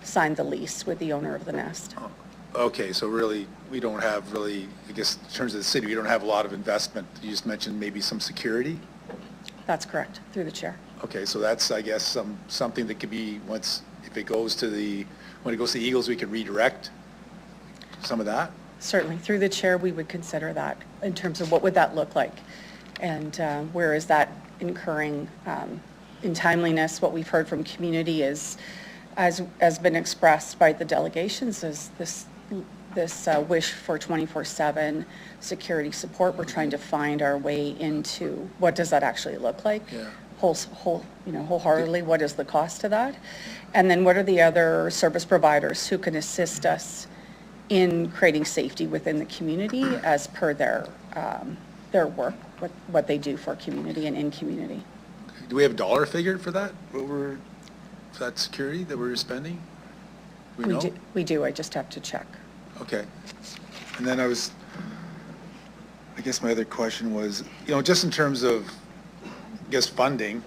Speaker 2: signed the lease with the owner of the Nest.
Speaker 6: Okay, so really, we don't have really, I guess, in terms of the city, we don't have a lot of investment. You just mentioned maybe some security?
Speaker 2: That's correct, through the chair.
Speaker 6: Okay, so that's, I guess, something that could be, if it goes to when it goes to Eagles, we could redirect some of that?
Speaker 2: Certainly, through the chair, we would consider that in terms of what would that look like, and where is that incurring in timeliness. What we've heard from community is, as been expressed by the delegations, is this wish for 24/7 security support. We're trying to find our way into what does that actually look like.
Speaker 6: Yeah.
Speaker 2: Wholeheartedly, what is the cost to that? And then what are the other service providers who can assist us in creating safety within the community as per their work, what they do for community and in community.
Speaker 6: Do we have a dollar figure for that? For that security that we're spending? We know?
Speaker 2: We do, I just have to check.
Speaker 6: Okay. And then I guess my other question was, just in terms of, I guess, funding,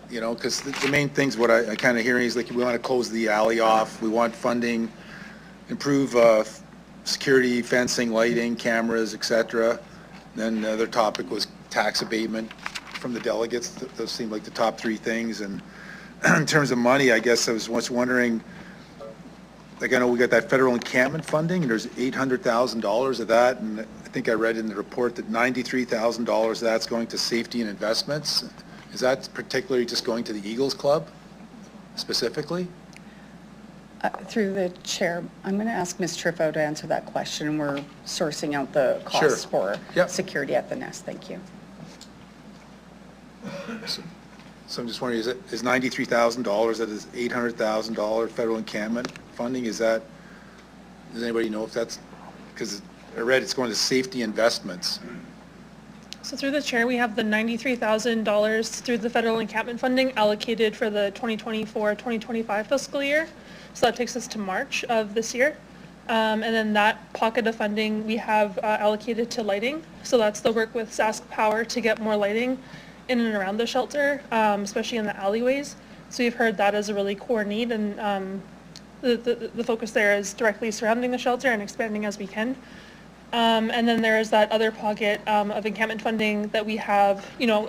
Speaker 6: because the main things, what I kind of hearing is like, we want to close the alley off, we want funding, improve security, fencing, lighting, cameras, et cetera. Then the other topic was tax abatement from the delegates. Those seem like the top three things. And in terms of money, I guess I was once wondering, like, I know we got that federal encampment funding, and there's $800,000 of that, and I think I read in the report that $93,000, that's going to safety and investments. Is that particularly just going to the Eagles Club specifically?
Speaker 18: Through the chair, I'm going to ask Ms. Trifo to answer that question. We're sourcing out the costs for security at the nest. Thank you.
Speaker 6: So I'm just wondering, is $93,000, that is $800,000 federal encampment funding? Does anybody know if that's, because I read it's going to safety investments.
Speaker 17: So through the chair, we have the $93,000 through the federal encampment funding allocated for the 2024-2025 fiscal year. So that takes us to March of this year. And then that pocket of funding we have allocated to lighting. So that's the work with Sask Power to get more lighting in and around the shelter, especially in the alleyways. So we've heard that as a really core need, and the focus there is directly surrounding the shelter and expanding as we can. And then there is that other pocket of encampment funding that we have,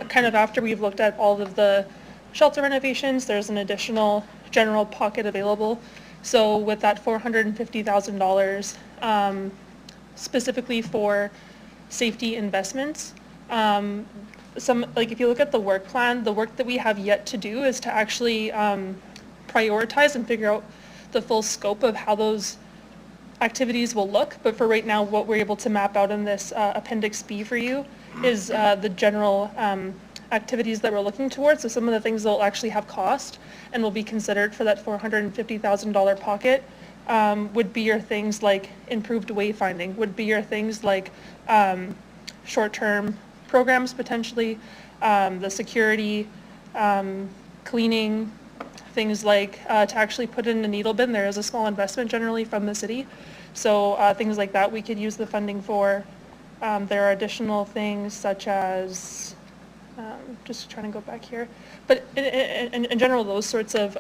Speaker 17: kind of after we've looked at all of the shelter renovations, there's an additional general pocket available. So with that $450,000 specifically for safety investments, if you look at the work plan, the work that we have yet to do is to actually prioritize and figure out the full scope of how those activities will look. But for right now, what we're able to map out in this Appendix B for you is the general activities that we're looking towards. So some of the things that will actually have cost and will be considered for that $450,000 pocket would be your things like improved wayfinding, would be your things like short-term programs potentially, the security, cleaning, things like to actually put in a needle bin. There is a small investment generally from the city. So things like that we could use the funding for. There are additional things such as, just trying to go back here, but in general those sorts of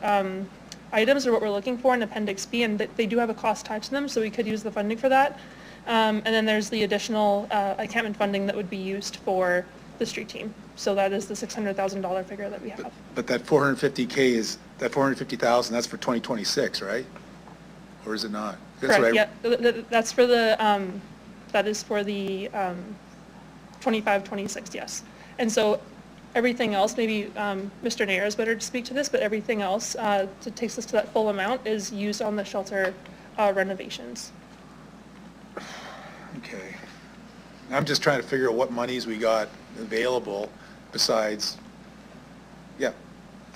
Speaker 17: items are what we're looking for in Appendix B, and they do have a cost tied to them, so we could use the funding for that. And then there's the additional encampment funding that would be used for the street team. So that is the $600,000 figure that we have.
Speaker 6: But that $450,000 that's for 2026, right? Or is it not?
Speaker 17: Correct, yeah, that's for the, that is for the 25-26, yes. And so everything else, maybe Mr. Nair is better to speak to this, but everything else that takes us to that full amount is used on the shelter renovations.
Speaker 6: Okay. I'm just trying to figure out what monies we got available besides,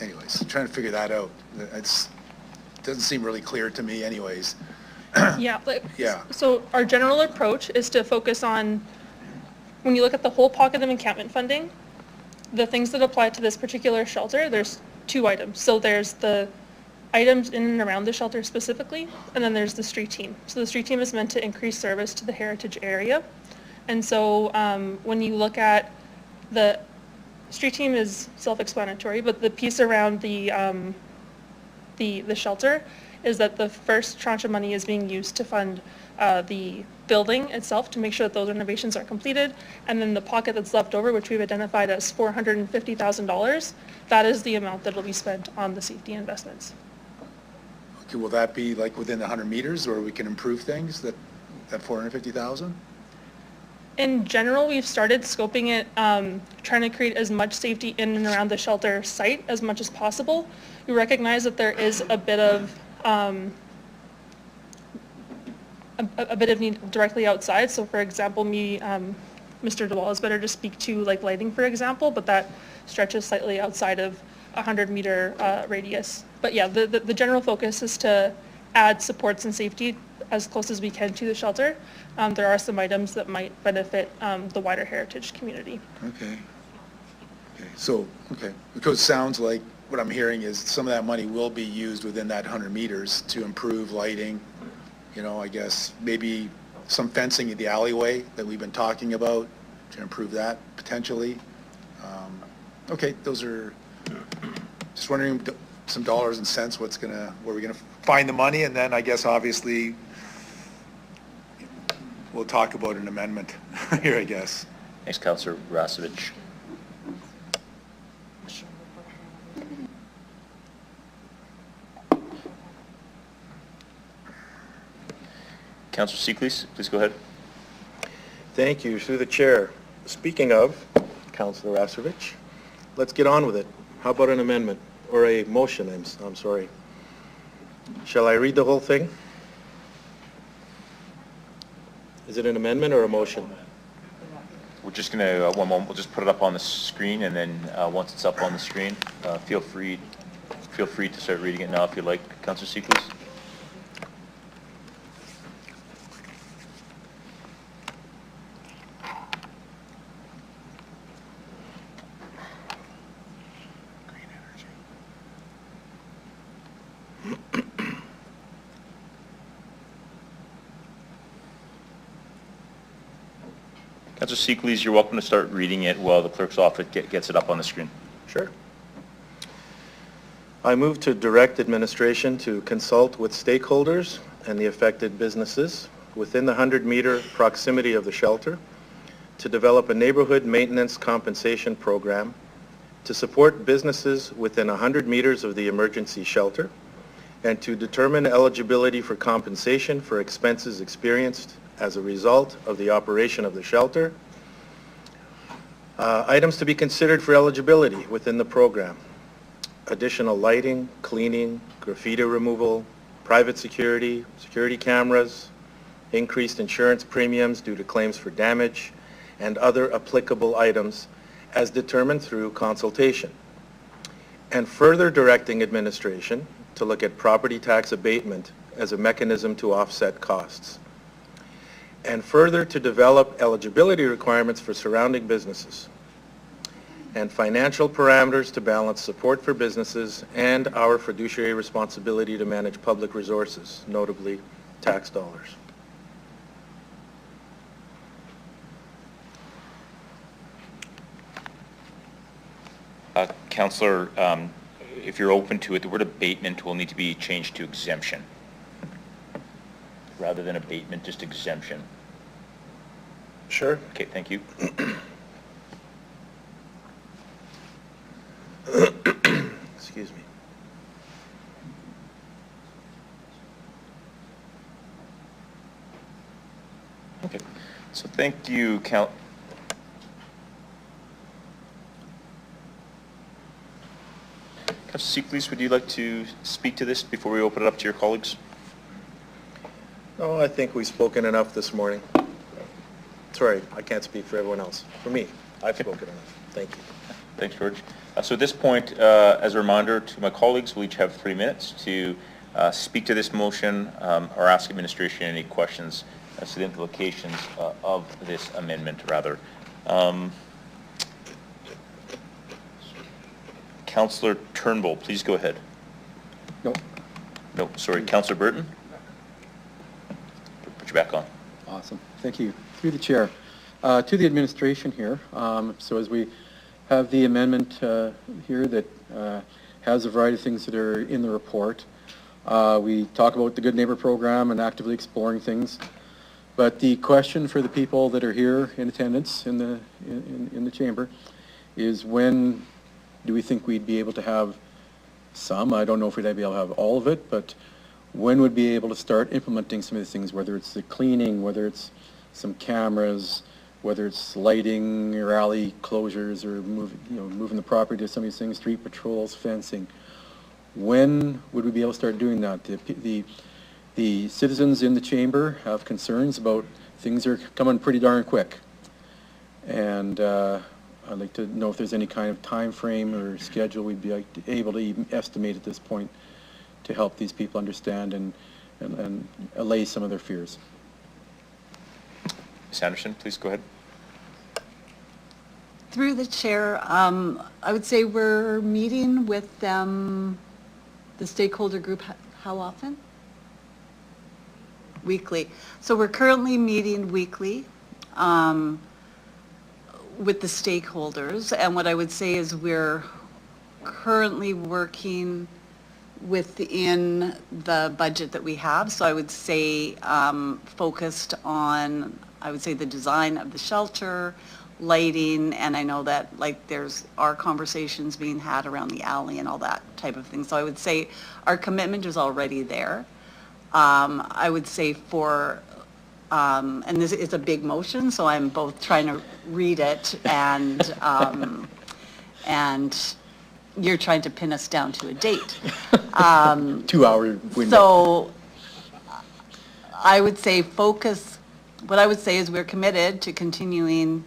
Speaker 6: anyways, trying to figure that out. It doesn't seem really clear to me anyways.
Speaker 17: So our general approach is to focus on, when you look at the whole pocket of encampment funding, the things that apply to this particular shelter, there's two items. So there's the items in and around the shelter specifically, and then there's the street team. So the street team is meant to increase service to the heritage area. And so when you look at the street team is self-explanatory, but the piece around the shelter is that the first tranche of money is being used to fund the building itself to make sure that those renovations are completed, and then the pocket that's left over, which we've identified as $450,000, that is the amount that will be spent on the safety investments.
Speaker 6: Okay, will that be like within 100 meters where we can improve things, that $450,000?
Speaker 17: In general, we've started scoping it, trying to create as much safety in and around the shelter site as much as possible. We recognize that there is a bit of need directly outside. So for example, Mr. DeWall is better to speak to like lighting, for example, but that stretches slightly outside of a 100-meter radius. But yeah, the general focus is to add supports and safety as close as we can to the shelter. There are some items that might benefit the wider heritage community.
Speaker 6: Okay. So, because it sounds like what I'm hearing is some of that money will be used within that 100 meters to improve lighting, I guess maybe some fencing in the alleyway that we've been talking about to improve that potentially. Okay, those are, just wondering some dollars and cents, where we're gonna find the money, and then I guess obviously we'll talk about an amendment here, I guess.
Speaker 1: Thanks, Councillor Rasevich. Councillor Seeklees, please go ahead.
Speaker 3: Thank you. Through the chair. Speaking of, Councillor Rasevich, let's get on with it. How about an amendment or a motion? I'm sorry. Shall I read the whole thing? Is it an amendment or a motion?
Speaker 1: We're just gonna, one moment, we'll just put it up on the screen, and then once it's up on the screen, feel free to start reading it now if you like, Councillor Seekles. Councillor Seekles, you're welcome to start reading it while the clerk's office gets it up on the screen.
Speaker 3: Sure. I move to direct administration to consult with stakeholders and the affected businesses within the 100-meter proximity of the shelter to develop a neighborhood maintenance compensation program to support businesses within 100 meters of the emergency shelter and to determine eligibility for compensation for expenses experienced as a result of the operation of the shelter. Items to be considered for eligibility within the program: additional lighting, cleaning, graffiti removal, private security, security cameras, increased insurance premiums due to claims for damage, and other applicable items as determined through consultation. And further directing administration to look at property tax abatement as a mechanism to offset costs. And further to develop eligibility requirements for surrounding businesses and financial parameters to balance support for businesses and our fiduciary responsibility to manage public resources, notably tax dollars.
Speaker 1: Councillor, if you're open to it, the word abatement will need to be changed to exemption. Rather than abatement, just exemption.
Speaker 3: Sure.
Speaker 1: Okay, thank you.
Speaker 3: Excuse me.
Speaker 1: Okay, so thank you, Councillor Seekles, would you like to speak to this before we open it up to your colleagues?
Speaker 3: No, I think we've spoken enough this morning. Sorry, I can't speak for everyone else. For me, I've spoken enough. Thank you.
Speaker 1: Thanks, George. So at this point, as a reminder to my colleagues, we'll each have 3 minutes to speak to this motion or ask administration any questions as to the implications of this amendment, rather. Councillor Turnbull, please go ahead.
Speaker 5: No.
Speaker 1: No, sorry, Councillor Burton? Put you back on.
Speaker 5: Awesome. Thank you. Through the chair. To the administration here, so as we have the amendment here that has a variety of things that are in the report, we talk about the Good Neighbor program and actively exploring things. But the question for the people that are here in attendance in the chamber is, when do we think we'd be able to have some? I don't know if we'd be able to have all of it, but when would we be able to start implementing some of these things, whether it's the cleaning, whether it's some cameras, whether it's lighting or alley closures or moving the property to some of these things, street patrols, fencing. When would we be able to start doing that? The citizens in the chamber have concerns about things are coming pretty darn quick. And I'd like to know if there's any kind of time frame or schedule we'd be able to even estimate at this point to help these people understand and allay some of their fears.
Speaker 1: Ms. Anderson, please go ahead.
Speaker 15: Through the chair, I would say we're meeting with them, the stakeholder group, how often? Weekly. So we're currently meeting weekly with the stakeholders, and what I would say is we're currently working within the budget that we have. So I would say focused on, I would say, the design of the shelter, lighting, and I know that there's our conversations being had around the alley and all that type of thing. So I would say our commitment is already there. I would say for and this is a big motion, so I'm both trying to read it and you're trying to pin us down to a date.
Speaker 8: 2-hour window.
Speaker 15: So I would say what I would say is we're committed to continuing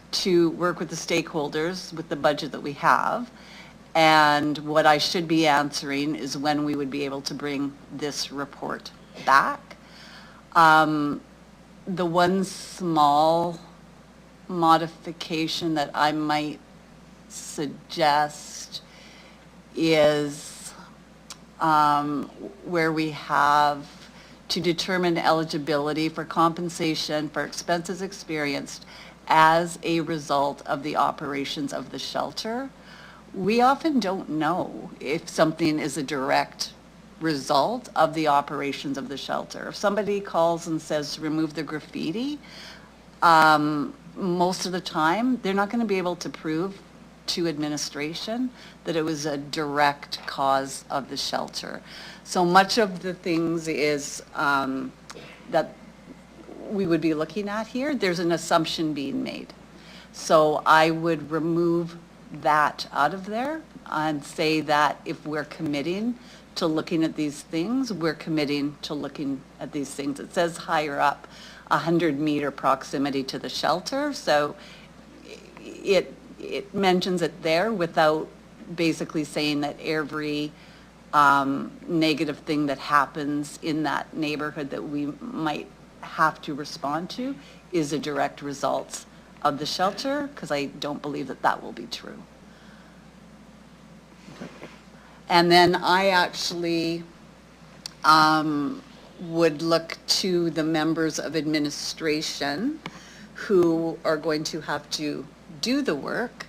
Speaker 15: to work with the stakeholders with the budget that we have. And what I should be answering is when we would be able to bring this report back. The one small modification that I might suggest is where we have to determine eligibility for compensation for expenses experienced as a result of the operations of the shelter. We often don't know if something is a direct result of the operations of the shelter. If somebody calls and says remove the graffiti, most of the time they're not going to be able to prove to administration that it was a direct cause of the shelter. So much of the things is that we would be looking at here, there's an assumption being made. So I would remove that out of there and say that if we're committing to looking at these things, we're committing to looking at these things. It says higher up, 100-meter proximity to the shelter, so it mentions it there without basically saying that every negative thing that happens in that neighborhood that we might have to respond to is a direct result of the shelter, because I don't believe that that will be true. And then I actually would look to the members of administration who are going to have to do the work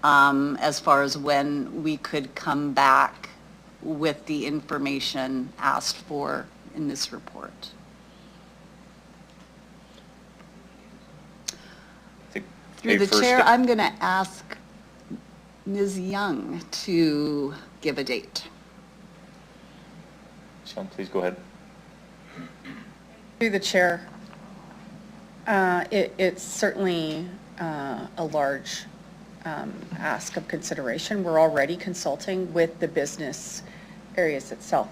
Speaker 15: as far as when we could come back with the information asked for in this report. Through the chair, I'm going to ask Ms. Young to give a date.
Speaker 1: Ms. Young, please go ahead.
Speaker 18: Through the chair, it's certainly a large ask of consideration. We're already consulting with the business areas itself,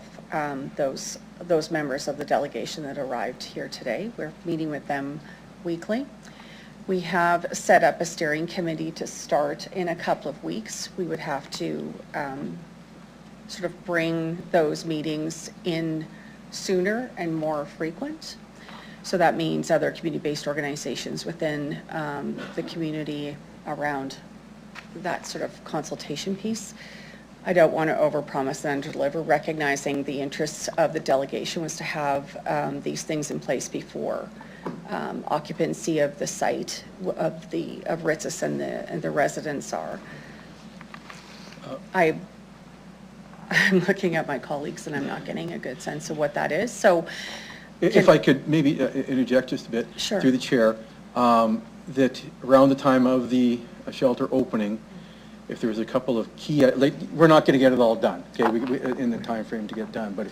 Speaker 18: those members of the delegation that arrived here today. We're meeting with them weekly. We have set up a steering committee to start in a couple of weeks. We would have to sort of bring those meetings in sooner and more frequent. So that means other community-based organizations within the community around that sort of consultation piece. I don't want to overpromise and underdeliver, recognizing the interests of the delegation was to have these things in place before occupancy of the site of Ritzis and the residents are. I'm looking at my colleagues and I'm not getting a good sense of what that is. So,
Speaker 5: if I could maybe interject just a bit.
Speaker 18: Sure.
Speaker 5: Through the chair, that around the time of the shelter opening, if there's a couple of key, we're not going to get it all done, okay, we in the time frame to get done. But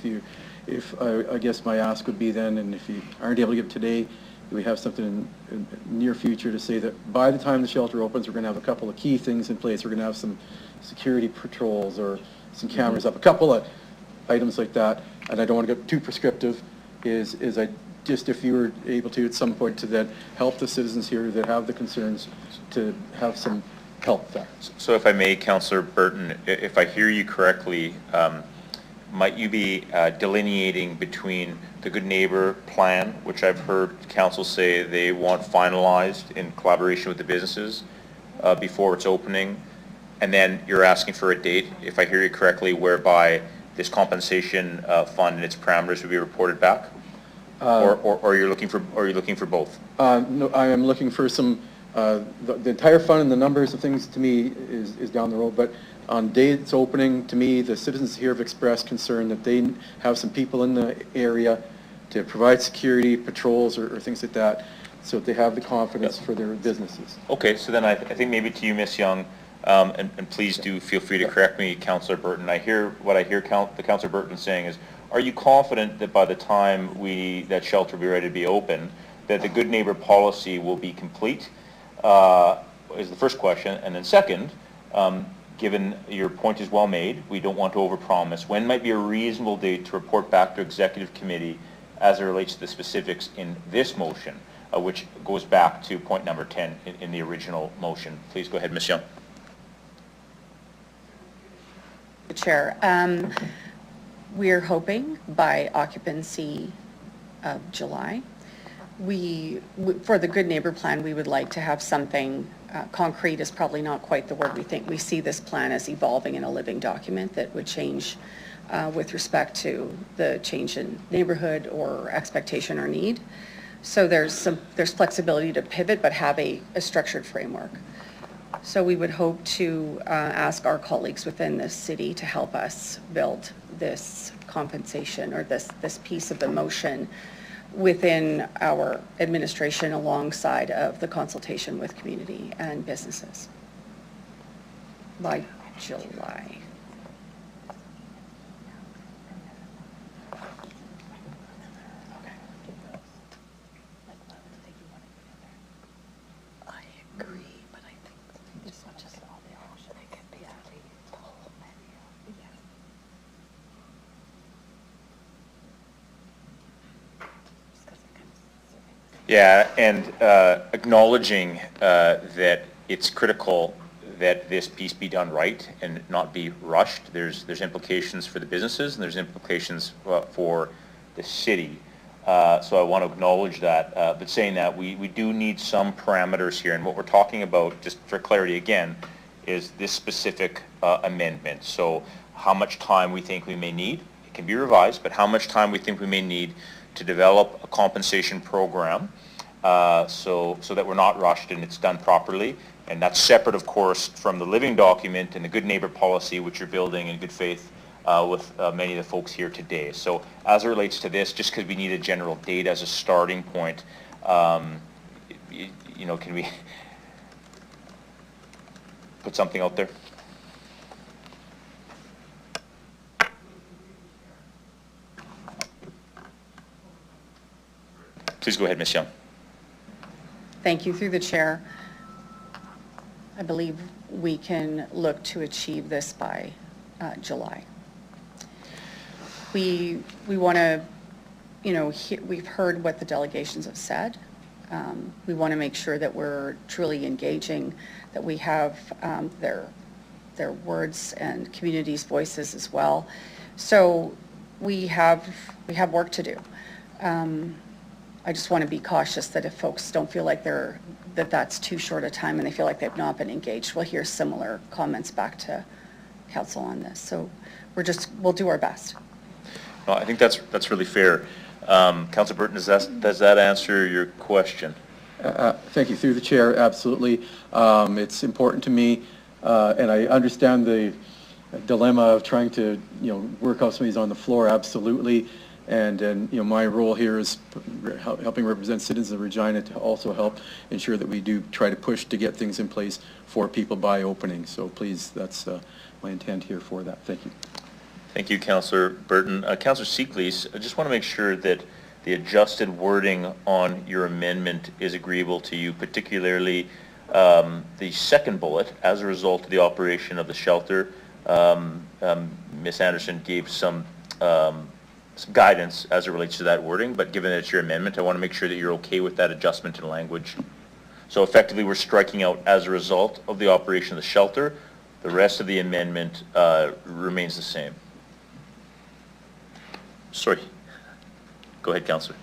Speaker 5: if I guess my ask would be then, and if you aren't able to give it today, we have something in near future to say that by the time the shelter opens, we're going to have a couple of key things in place. We're going to have some security patrols or some cameras up, a couple of items like that. And I don't want to get too prescriptive. Is I just, if you were able to at some point to then help the citizens here that have the concerns to have some help there.
Speaker 1: So if I may, Councillor Burton, if I hear you correctly, might you be delineating between the Good Neighbor plan, which I've heard council say they want finalized in collaboration with the businesses before its opening, and then you're asking for a date, if I hear you correctly, whereby this compensation fund and its parameters would be reported back? Or you're looking for both?
Speaker 5: No, I am looking for some, the entire fund and the numbers of things to me is down the road, but on day it's opening, to me, the citizens here have expressed concern that they have some people in the area to provide security, patrols, or things like that, so that they have the confidence for their businesses.
Speaker 1: Okay, so then I think maybe to you, Ms. Young, and please do feel free to correct me, Councillor Burton. What I hear the Councillor Burton saying is, are you confident that by the time that shelter will be ready to be open, that the good neighbor policy will be complete, is the first question. And then second, given your point is well made, we don't want to overpromise. When might be a reasonable date to report back to executive committee as it relates to the specifics in this motion, which goes back to point number 10 in the original motion? Please go ahead, Ms. Young.
Speaker 18: Chair, we're hoping by occupancy of July. For the Good Neighbor Plan, we would like to have something, concrete is probably not quite the word we think. We see this plan as evolving in a living document that would change with respect to the change in neighborhood or expectation or need. So there's flexibility to pivot, but have a structured framework. So we would hope to ask our colleagues within this city to help us build this compensation or this piece of the motion within our administration alongside of the consultation with community and businesses by July.
Speaker 1: Yeah, and acknowledging that it's critical that this piece be done right and not be rushed. There's implications for the businesses and there's implications for the city. So I want to acknowledge that. But saying that, we do need some parameters here. And what we're talking about, just for clarity again, is this specific amendment. So how much time we think we may need. It can be revised, but how much time we think we may need to develop a compensation program so that we're not rushed and it's done properly. And that's separate, of course, from the living document and the good neighbor policy, which you're building in good faith with many of the folks here today. So as it relates to this, just because we need a general date as a starting point, you know, can we put something out there? Please go ahead, Ms. Young.
Speaker 18: Thank you. Through the chair, I believe we can look to achieve this by July. We want to, you know, we've heard what the delegations have said. We want to make sure that we're truly engaging, that we have their words and communities' voices as well. So we have work to do. I just want to be cautious that if folks don't feel like that's too short a time and they feel like they've not been engaged, we'll hear similar comments back to council on this. So we'll do our best.
Speaker 1: No, I think that's really fair. Councillor Burton, does that answer your question?
Speaker 5: Thank you. Through the chair, absolutely. It's important to me, and I understand the dilemma of trying to, you know, work out some of these on the floor, absolutely. And you know, my role here is helping represent citizens of Regina to also help ensure that we do try to push to get things in place for people by opening. So please, that's my intent here for that. Thank you.
Speaker 1: Thank you, Councillor Burton. Councillor Seeklees, I just want to make sure that the adjusted wording on your amendment is agreeable to you, particularly the second bullet, as a result of the operation of the shelter. Ms. Anderson gave some guidance as it relates to that wording, but given that it's your amendment, I want to make sure that you're okay with that adjustment in language. So effectively, we're striking out as a result of the operation of the shelter. The rest of the amendment remains the same. Sorry. Go ahead, Councillor.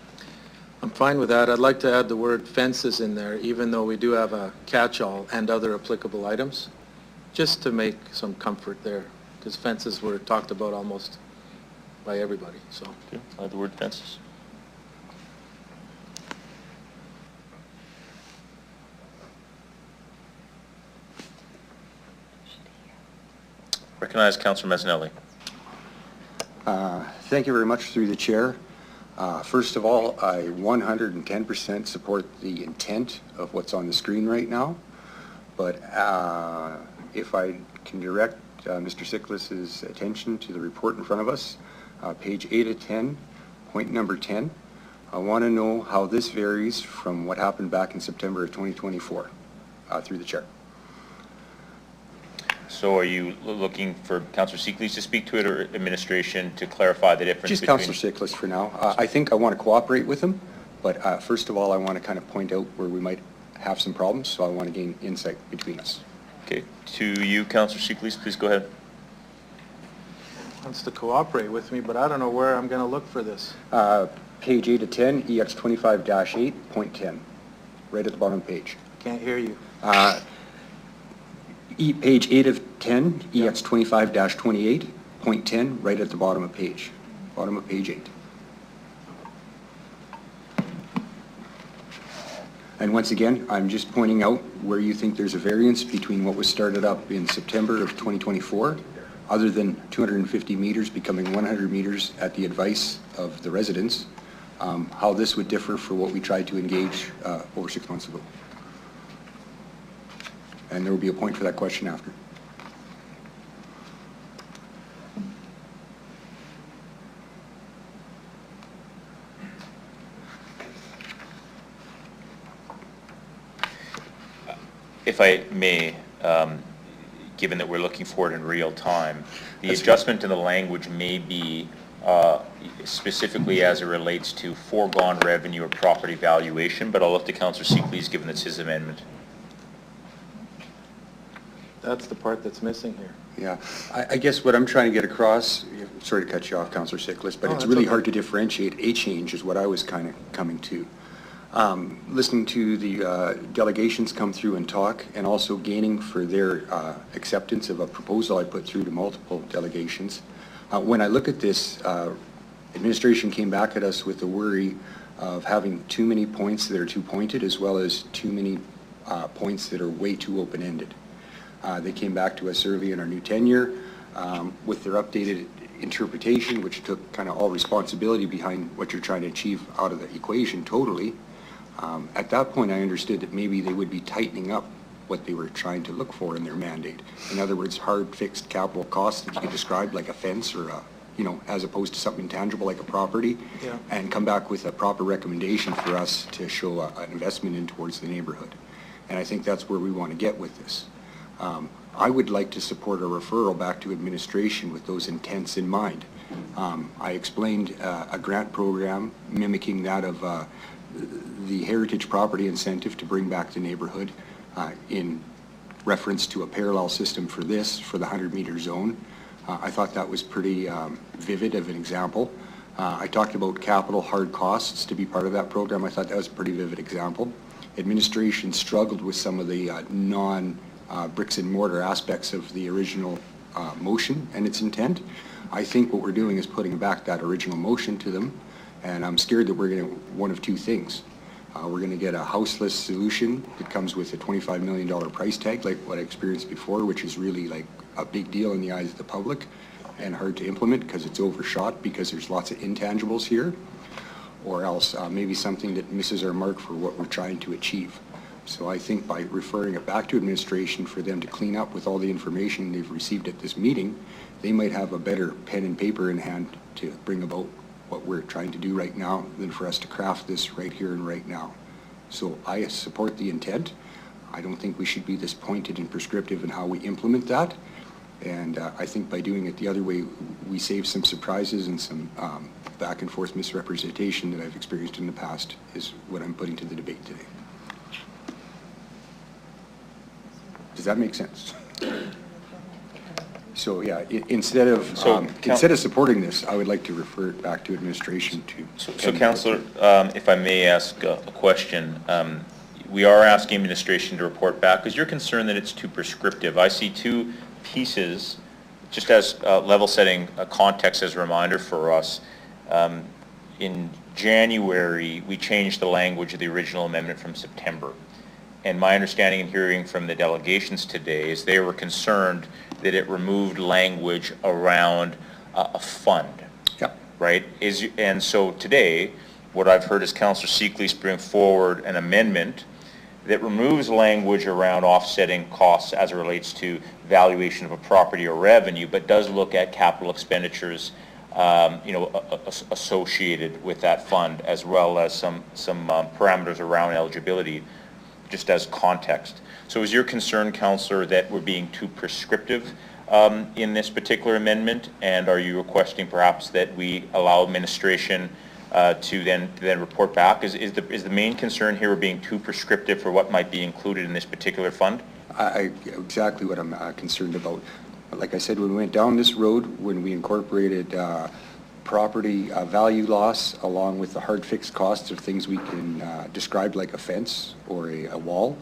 Speaker 3: I'm fine with that. I'd like to add the word fences in there, even though we do have a catch-all and other applicable items, just to make some comfort there, because fences were talked about almost by everybody, so.
Speaker 1: Okay, add the word fences. Recognize Councillor Mazzanelli.
Speaker 8: Thank you very much, through the chair. First of all, I 110% support the intent of what's on the screen right now, but if I can direct Mr. Seeklees' attention to the report in front of us, page 8 of 10, point number 10. I want to know how this varies from what happened back in September of 2024, through the chair.
Speaker 1: So are you looking for Councillor Seekles to speak to it, or administration to clarify the difference
Speaker 8: Just
Speaker 1: between?
Speaker 8: Councillor Seekles for now. I think I want to cooperate with him, but first of all, I want to kind of point out where we might have some problems, so I want to gain insight between us.
Speaker 1: Okay, to you, Councillor Seekles, please go ahead.
Speaker 3: Wants to cooperate with me, but I don't know where I'm going to look for this.
Speaker 8: Page 8 of 10, EX 25-8.10, right at the bottom of the page.
Speaker 3: Can't hear you.
Speaker 8: Page 8 of 10, EX 25-28.10, right at the bottom of page 8. And once again, I'm just pointing out where you think there's a variance between what was started up in September of 2024, other than 250 meters becoming 100 meters at the advice of the residents, how this would differ for what we tried to engage over 6 months ago. And there will be a point for that question after.
Speaker 1: If I may, given that we're looking for it in real time, the adjustment in the language may be specifically as it relates to foregone revenue or property valuation, but I'll look to Councillor Seekles, given it's his amendment.
Speaker 3: That's the part that's missing here.
Speaker 8: Yeah, I guess what I'm trying to get across, sorry to cut you off, Councillor Seekles, but it's really hard to differentiate a change is what I was kind of coming to. Listening to the delegations come through and talk, and also gaining for their acceptance of a proposal I put through to multiple delegations. When I look at this, administration came back at us with the worry of having too many points that are too pointed, as well as too many points that are way too open-ended. They came back to us early in our new tenure with their updated interpretation, which took kind of all responsibility behind what you're trying to achieve out of the equation totally. At that point, I understood that maybe they would be tightening up what they were trying to look for in their mandate. In other words, hard fixed capital costs that you could describe like a fence or a, as opposed to something tangible like a property, and come back with a proper recommendation for us to show an investment in towards the neighborhood. And I think that's where we want to get with this. I would like to support a referral back to administration with those intents in mind. I explained a grant program mimicking that of the heritage property incentive to bring back the neighborhood in reference to a parallel system for this, for the 100-meter zone. I thought that was pretty vivid of an example. I talked about capital hard costs to be part of that program. I thought that was a pretty vivid example. Administration struggled with some of the bricks and mortar aspects of the original motion and its intent. I think what we're doing is putting back that original motion to them, and I'm scared that we're going to one of two things. We're going to get a houseless solution that comes with a $25 million price tag, like what I experienced before, which is really like a big deal in the eyes of the public and hard to implement because it's overshot because there's lots of intangibles here, or else maybe something that misses our mark for what we're trying to achieve. So I think by referring it back to administration for them to clean up with all the information they've received at this meeting, they might have a better pen and paper in hand to bring about what we're trying to do right now than for us to craft this right here and right now. So I support the intent. I don't think we should be this pointed and prescriptive in how we implement that. And I think by doing it the other way, we save some surprises and some back and forth misrepresentation that I've experienced in the past is what I'm putting to the debate today. Does that make sense? So yeah, instead of supporting this, I would like to refer it back to administration to.
Speaker 1: So Councillor, if I may ask a question, we are asking administration to report back because you're concerned that it's too prescriptive. I see two pieces, just as level setting context as a reminder for us. In January, we changed the language of the original amendment from September. And my understanding and hearing from the delegations today is they were concerned that it removed language around a fund.
Speaker 8: Yep.
Speaker 1: Right? And so today, what I've heard is Councillor Seekles bring forward an amendment that removes language around offsetting costs as it relates to valuation of a property or revenue, but does look at capital expenditures associated with that fund, as well as some parameters around eligibility, just as context. So is your concern, Councillor, that we're being too prescriptive in this particular amendment, and are you requesting perhaps that we allow administration to then report back? Is the main concern here we're being too prescriptive for what might be included in this particular fund?
Speaker 8: Exactly what I'm concerned about. Like I said, when we went down this road, when we incorporated property value loss along with the hard fixed costs of things we can describe like a fence or a wall,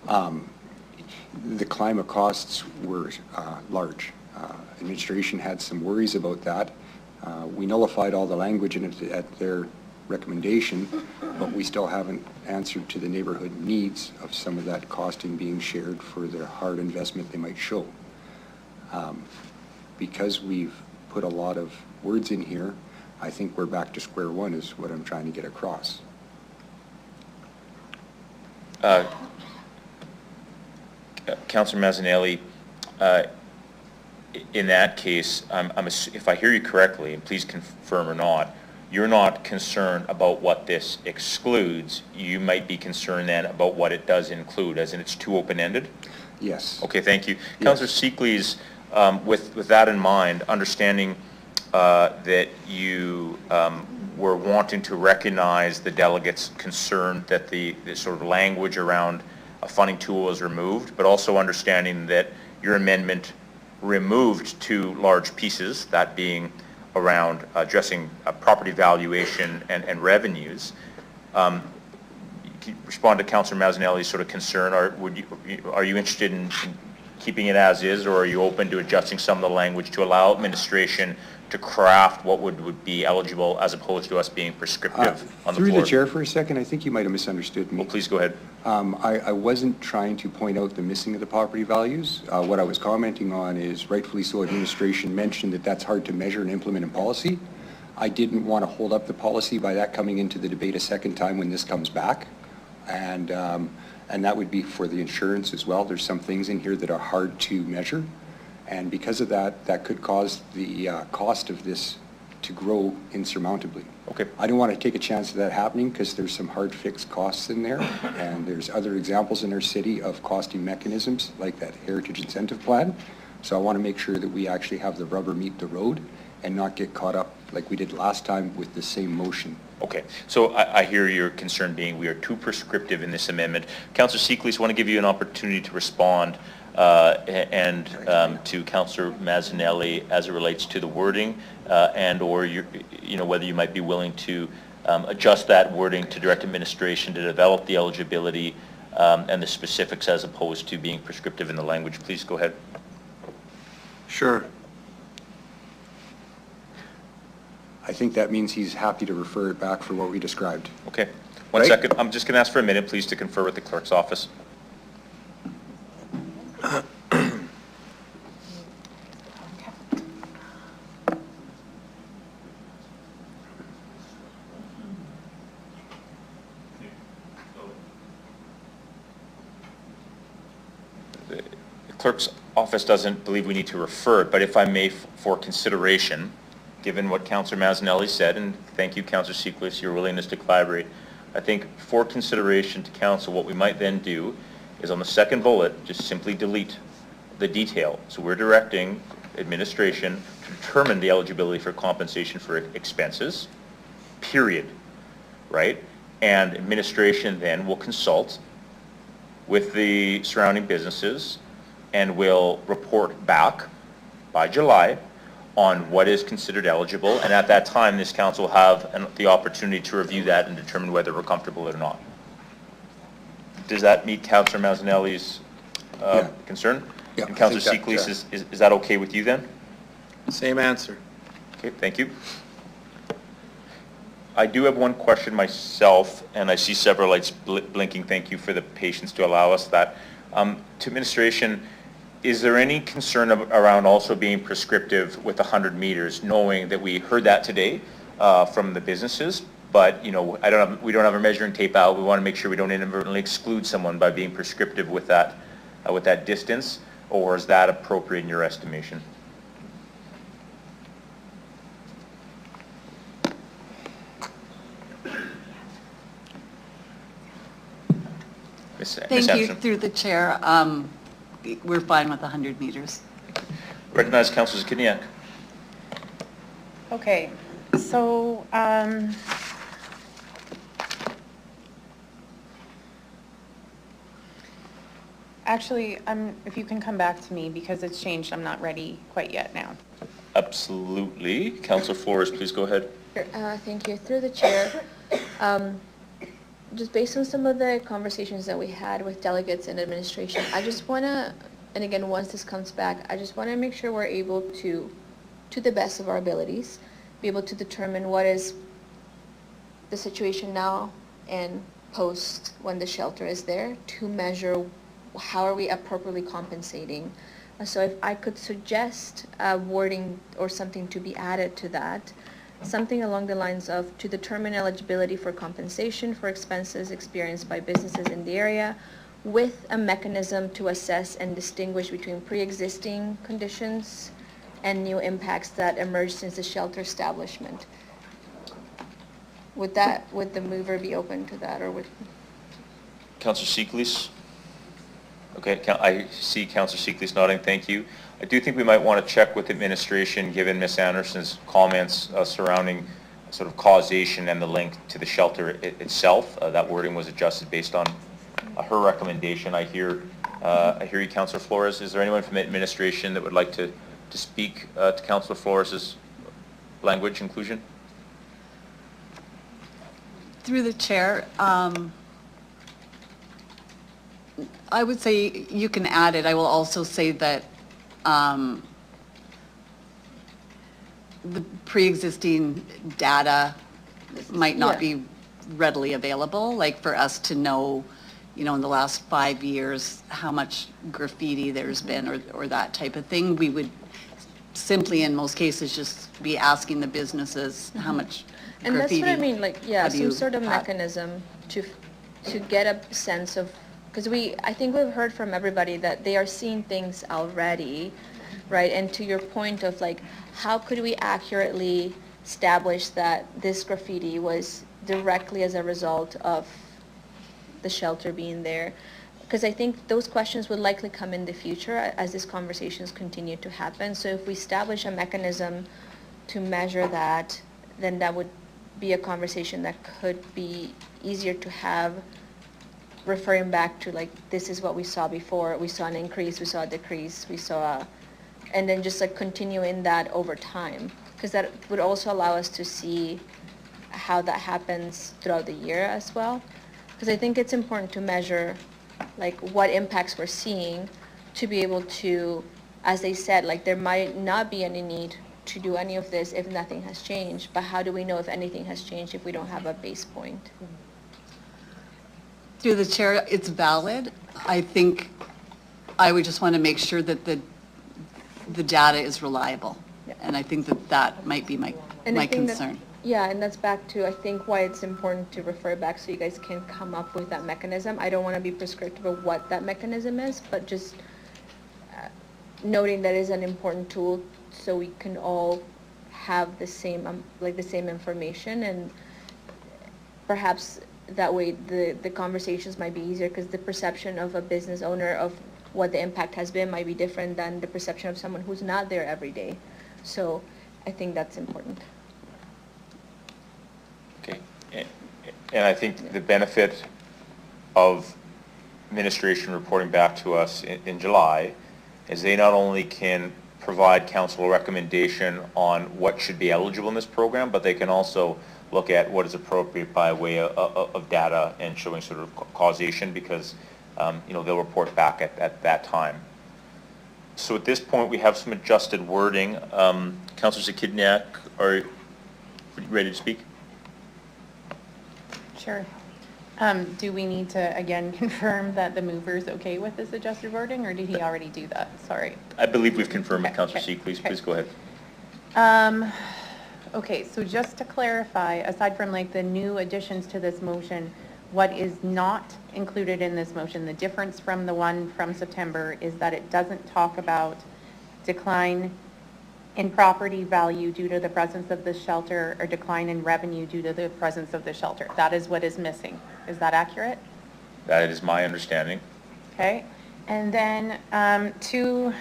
Speaker 8: the climate costs were large. Administration had some worries about that. We nullified all the language in it at their recommendation, but we still haven't answered to the neighborhood needs of some of that costing being shared for the hard investment they might show. Because we've put a lot of words in here, I think we're back to square one is what I'm trying to get across.
Speaker 1: Councillor Mazzanelli, in that case, if I hear you correctly, and please confirm or not, you're not concerned about what this excludes. You might be concerned then about what it does include, as in it's too open-ended?
Speaker 8: Yes.
Speaker 1: Okay, thank you.
Speaker 8: Yes.
Speaker 1: Councillor Seekleys, with that in mind, understanding that you were wanting to recognize the delegates' concern that the sort of language around a funding tool is removed, but also understanding that your amendment removed two large pieces, that being around addressing property valuation and revenues. Can you respond to Councillor Mazzanelli's sort of concern, or are you interested in keeping it as is, or are you open to adjusting some of the language to allow administration to craft what would be eligible as opposed to us being prescriptive on the floor?
Speaker 8: Through the chair for a second, I think you might have misunderstood me.
Speaker 1: Well, please go ahead.
Speaker 8: I wasn't trying to point out the missing of the property values. What I was commenting on is, rightfully so, administration mentioned that that's hard to measure and implement in policy. I didn't want to hold up the policy by that coming into the debate a second time when this comes back. And that would be for the insurance as well. There's some things in here that are hard to measure. And because of that, that could cause the cost of this to grow insurmountably.
Speaker 1: Okay.
Speaker 8: I don't want to take a chance of that happening because there's some hard fixed costs in there, and there's other examples in our city of costing mechanisms like that Heritage Incentive Plan. So I want to make sure that we actually have the rubber meet the road and not get caught up like we did last time with the same motion.
Speaker 1: Okay, so I hear your concern being we are too prescriptive in this amendment. Councillor Seekleys, I want to give you an opportunity to respond and to Councillor Mazzanelli as it relates to the wording and or whether you might be willing to adjust that wording to direct administration to develop the eligibility and the specifics as opposed to being prescriptive in the language. Please go ahead.
Speaker 3: Sure.
Speaker 8: I think that means he's happy to refer it back for what we described.
Speaker 1: Okay. One second. I'm just going to ask for a minute, please, to confer with the clerk's office. The clerk's office doesn't believe we need to refer it, but if I may, for consideration, given what Councillor Mazzanelli said, and thank you, Councillor Seekleys, your willingness to collaborate, I think for consideration to Council, what we might then do is on the second bullet, just simply delete the detail. So we're directing administration to determine the eligibility for compensation for expenses, period, right? And administration then will consult with the surrounding businesses and will report back by July on what is considered eligible, and at that time, this council will have the opportunity to review that and determine whether we're comfortable or not. Does that meet Councillor Mazzanelli's concern?
Speaker 8: Yeah,
Speaker 1: and Councillor Seekleys, is that okay with you then?
Speaker 3: Same answer.
Speaker 1: Okay, thank you. I do have one question myself, and I see several lights blinking. Thank you for the patience to allow us that. To administration, is there any concern around also being prescriptive with 100 meters, knowing that we heard that today from the businesses, but we don't have our measuring tape out. We want to make sure we don't inadvertently exclude someone by being prescriptive with that distance, or is that appropriate in your estimation? Ms.
Speaker 15: Thank you,
Speaker 1: Anderson.
Speaker 15: through the chair. We're fine with 100 meters.
Speaker 1: Recognize Councillor Zakiniak.
Speaker 18: Okay, so, actually, if you can come back to me, because it's changed, I'm not ready quite yet now.
Speaker 1: Absolutely. Councillor Flores, please go ahead.
Speaker 4: Sure, thank you. Through the chair, just based on some of the conversations that we had with delegates and administration, I just want to, and again, once this comes back, I just want to make sure we're able to the best of our abilities, be able to determine what is the situation now and post when the shelter is there, to measure how are we appropriately compensating. So if I could suggest wording or something to be added to that, something along the lines of to determine eligibility for compensation for expenses experienced by businesses in the area, with a mechanism to assess and distinguish between pre-existing conditions and new impacts that emerge since the shelter establishment. Would the mover be open to that, or would?
Speaker 1: Councillor Seeklees? Okay, I see Councillor Seeklees nodding, thank you. I do think we might want to check with administration, given Ms. Anderson's comments surrounding sort of causation and the link to the shelter itself. That wording was adjusted based on her recommendation. I hear you, Councillor Flores. Is there anyone from administration that would like to speak to Councillor Flores' language inclusion?
Speaker 15: Through the chair, I would say you can add it. I will also say that the pre-existing data might not be readily available, like for us to know, in the last 5 years, how much graffiti there's been or that type of thing. We would simply, in most cases, just be asking the businesses how much
Speaker 4: and
Speaker 15: graffiti.
Speaker 4: that's what I mean, like, some sort of mechanism to get a sense of, because I think we've heard from everybody that they are seeing things already, right? And to your point of like, how could we accurately establish that this graffiti was directly as a result of the shelter being there? Because I think those questions would likely come in the future as these conversations continue to happen. So if we establish a mechanism to measure that, then that would be a conversation that could be easier to have, referring back to like, this is what we saw before. We saw an increase, we saw a decrease, and then just like continuing that over time. Because that would also allow us to see how that happens throughout the year as well. Because I think it's important to measure like what impacts we're seeing, to be able to, as they said, like there might not be any need to do any of this if nothing has changed, but how do we know if anything has changed if we don't have a base point?
Speaker 15: Through the chair, it's valid. I think I would just want to make sure that the data is reliable. And I think that might be my concern.
Speaker 4: And that's back to, I think, why it's important to refer back so you guys can come up with that mechanism. I don't want to be prescriptive of what that mechanism is, but just noting that is an important tool so we can all have the same, the same information, and perhaps that way the conversations might be easier, because the perception of a business owner of what the impact has been might be different than the perception of someone who's not there every day. So I think that's important.
Speaker 1: Okay, and I think the benefit of administration reporting back to us in July is they not only can provide council recommendation on what should be eligible in this program, but they can also look at what is appropriate by way of data and showing sort of causation, because they'll report back at that time. So at this point, we have some adjusted wording. Councillor Zakidniak, are you ready to speak?
Speaker 18: Sure. Do we need to, again, confirm that the mover's okay with this adjusted wording, or did he already do that? Sorry.
Speaker 1: I believe we've confirmed it, Councillor Seeklees. Please go ahead.
Speaker 18: Okay, so just to clarify, aside from like the new additions to this motion, what is not included in this motion, the difference from the one from September, is that it doesn't talk about decline in property value due to the presence of the shelter, or decline in revenue due to the presence of the shelter. That is what is missing. Is that accurate?
Speaker 1: That is my understanding.
Speaker 10: Okay, and then to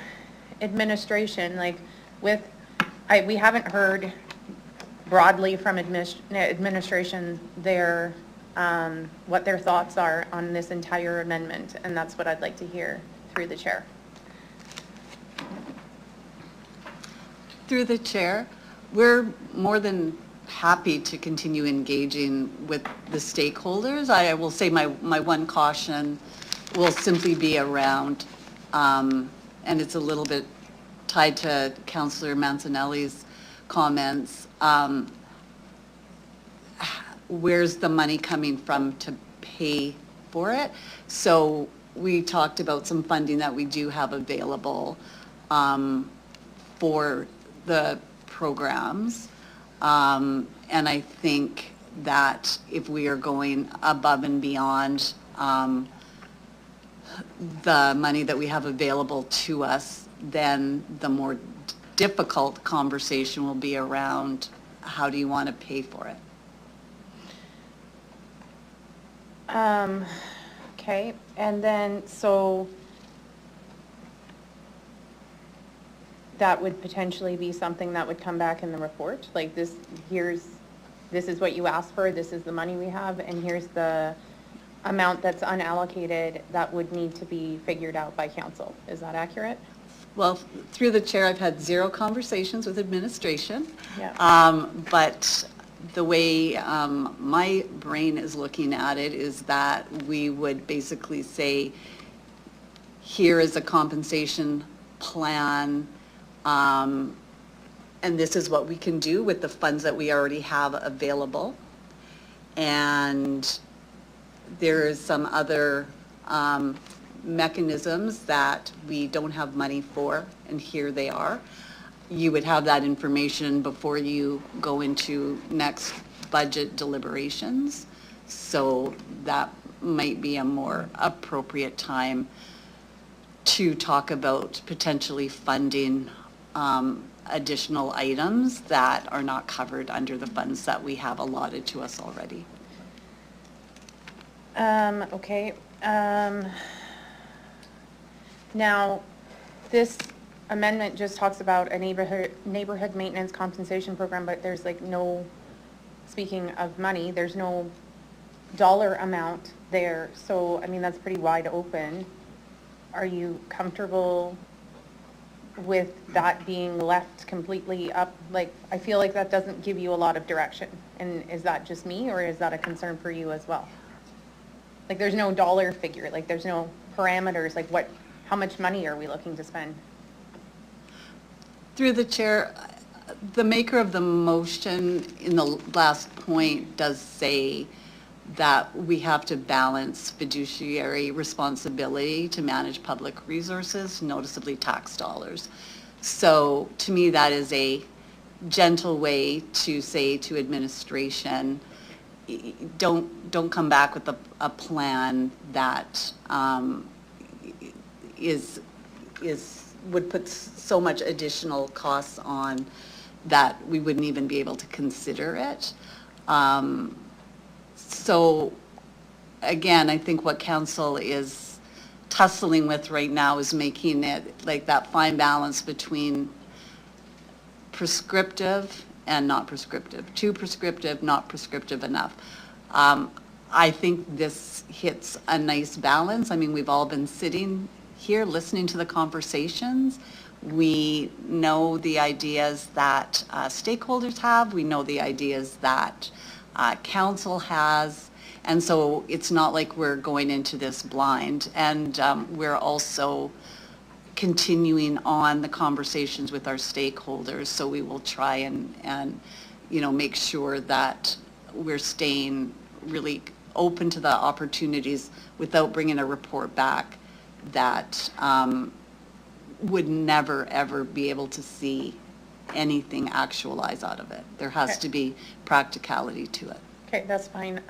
Speaker 10: administration, like we haven't heard broadly from administration what their thoughts are on this entire amendment, and that's what I'd like to hear through the chair.
Speaker 15: Through the chair, we're more than happy to continue engaging with the stakeholders. I will say my one caution will simply be around, and it's a little bit tied to Councillor Mancinelli's comments, where's the money coming from to pay for it? So we talked about some funding that we do have available for the programs. And I think that if we are going above and beyond the money that we have available to us, then the more difficult conversation will be around how do you want to pay for it?
Speaker 10: Okay, and then so that would potentially be something that would come back in the report, like this is what you asked for, this is the money we have, and here's the amount that's unallocated that would need to be figured out by council. Is that accurate?
Speaker 15: Well, through the chair, I've had 0 conversations with administration.
Speaker 10: Yeah.
Speaker 15: But the way my brain is looking at it is that we would basically say, here is a compensation plan, and this is what we can do with the funds that we already have available. And there is some other mechanisms that we don't have money for, and here they are. You would have that information before you go into next budget deliberations. So that might be a more appropriate time to talk about potentially funding additional items that are not covered under the funds that we have allotted to us already.
Speaker 10: Okay. Now, this amendment just talks about a neighborhood maintenance compensation program, but there's like no, speaking of money, there's no dollar amount there. So, I mean, that's pretty wide open. Are you comfortable with that being left completely up? Like, I feel like that doesn't give you a lot of direction. And is that just me, or is that a concern for you as well? Like, there's no dollar figure, like there's no parameters, like how much money are we looking to spend?
Speaker 15: Through the chair, the maker of the motion in the last point does say that we have to balance fiduciary responsibility to manage public resources, noticeably tax dollars. So to me, that is a gentle way to say to administration, don't come back with a plan that would put so much additional costs on that we wouldn't even be able to consider it. So again, I think what council is tussling with right now is making it like that fine balance between prescriptive and not prescriptive, too prescriptive, not prescriptive enough. I think this hits a nice balance. I mean, we've all been sitting here listening to the conversations. We know the ideas that stakeholders have. We know the ideas that council has. And so it's not like we're going into this blind. And we're also continuing on the conversations with our stakeholders. So we will try and make sure that we're staying really open to the opportunities without bringing a report back that would never, ever be able to see anything actualize out of it. There has to be practicality to it.
Speaker 10: Okay, that's fine.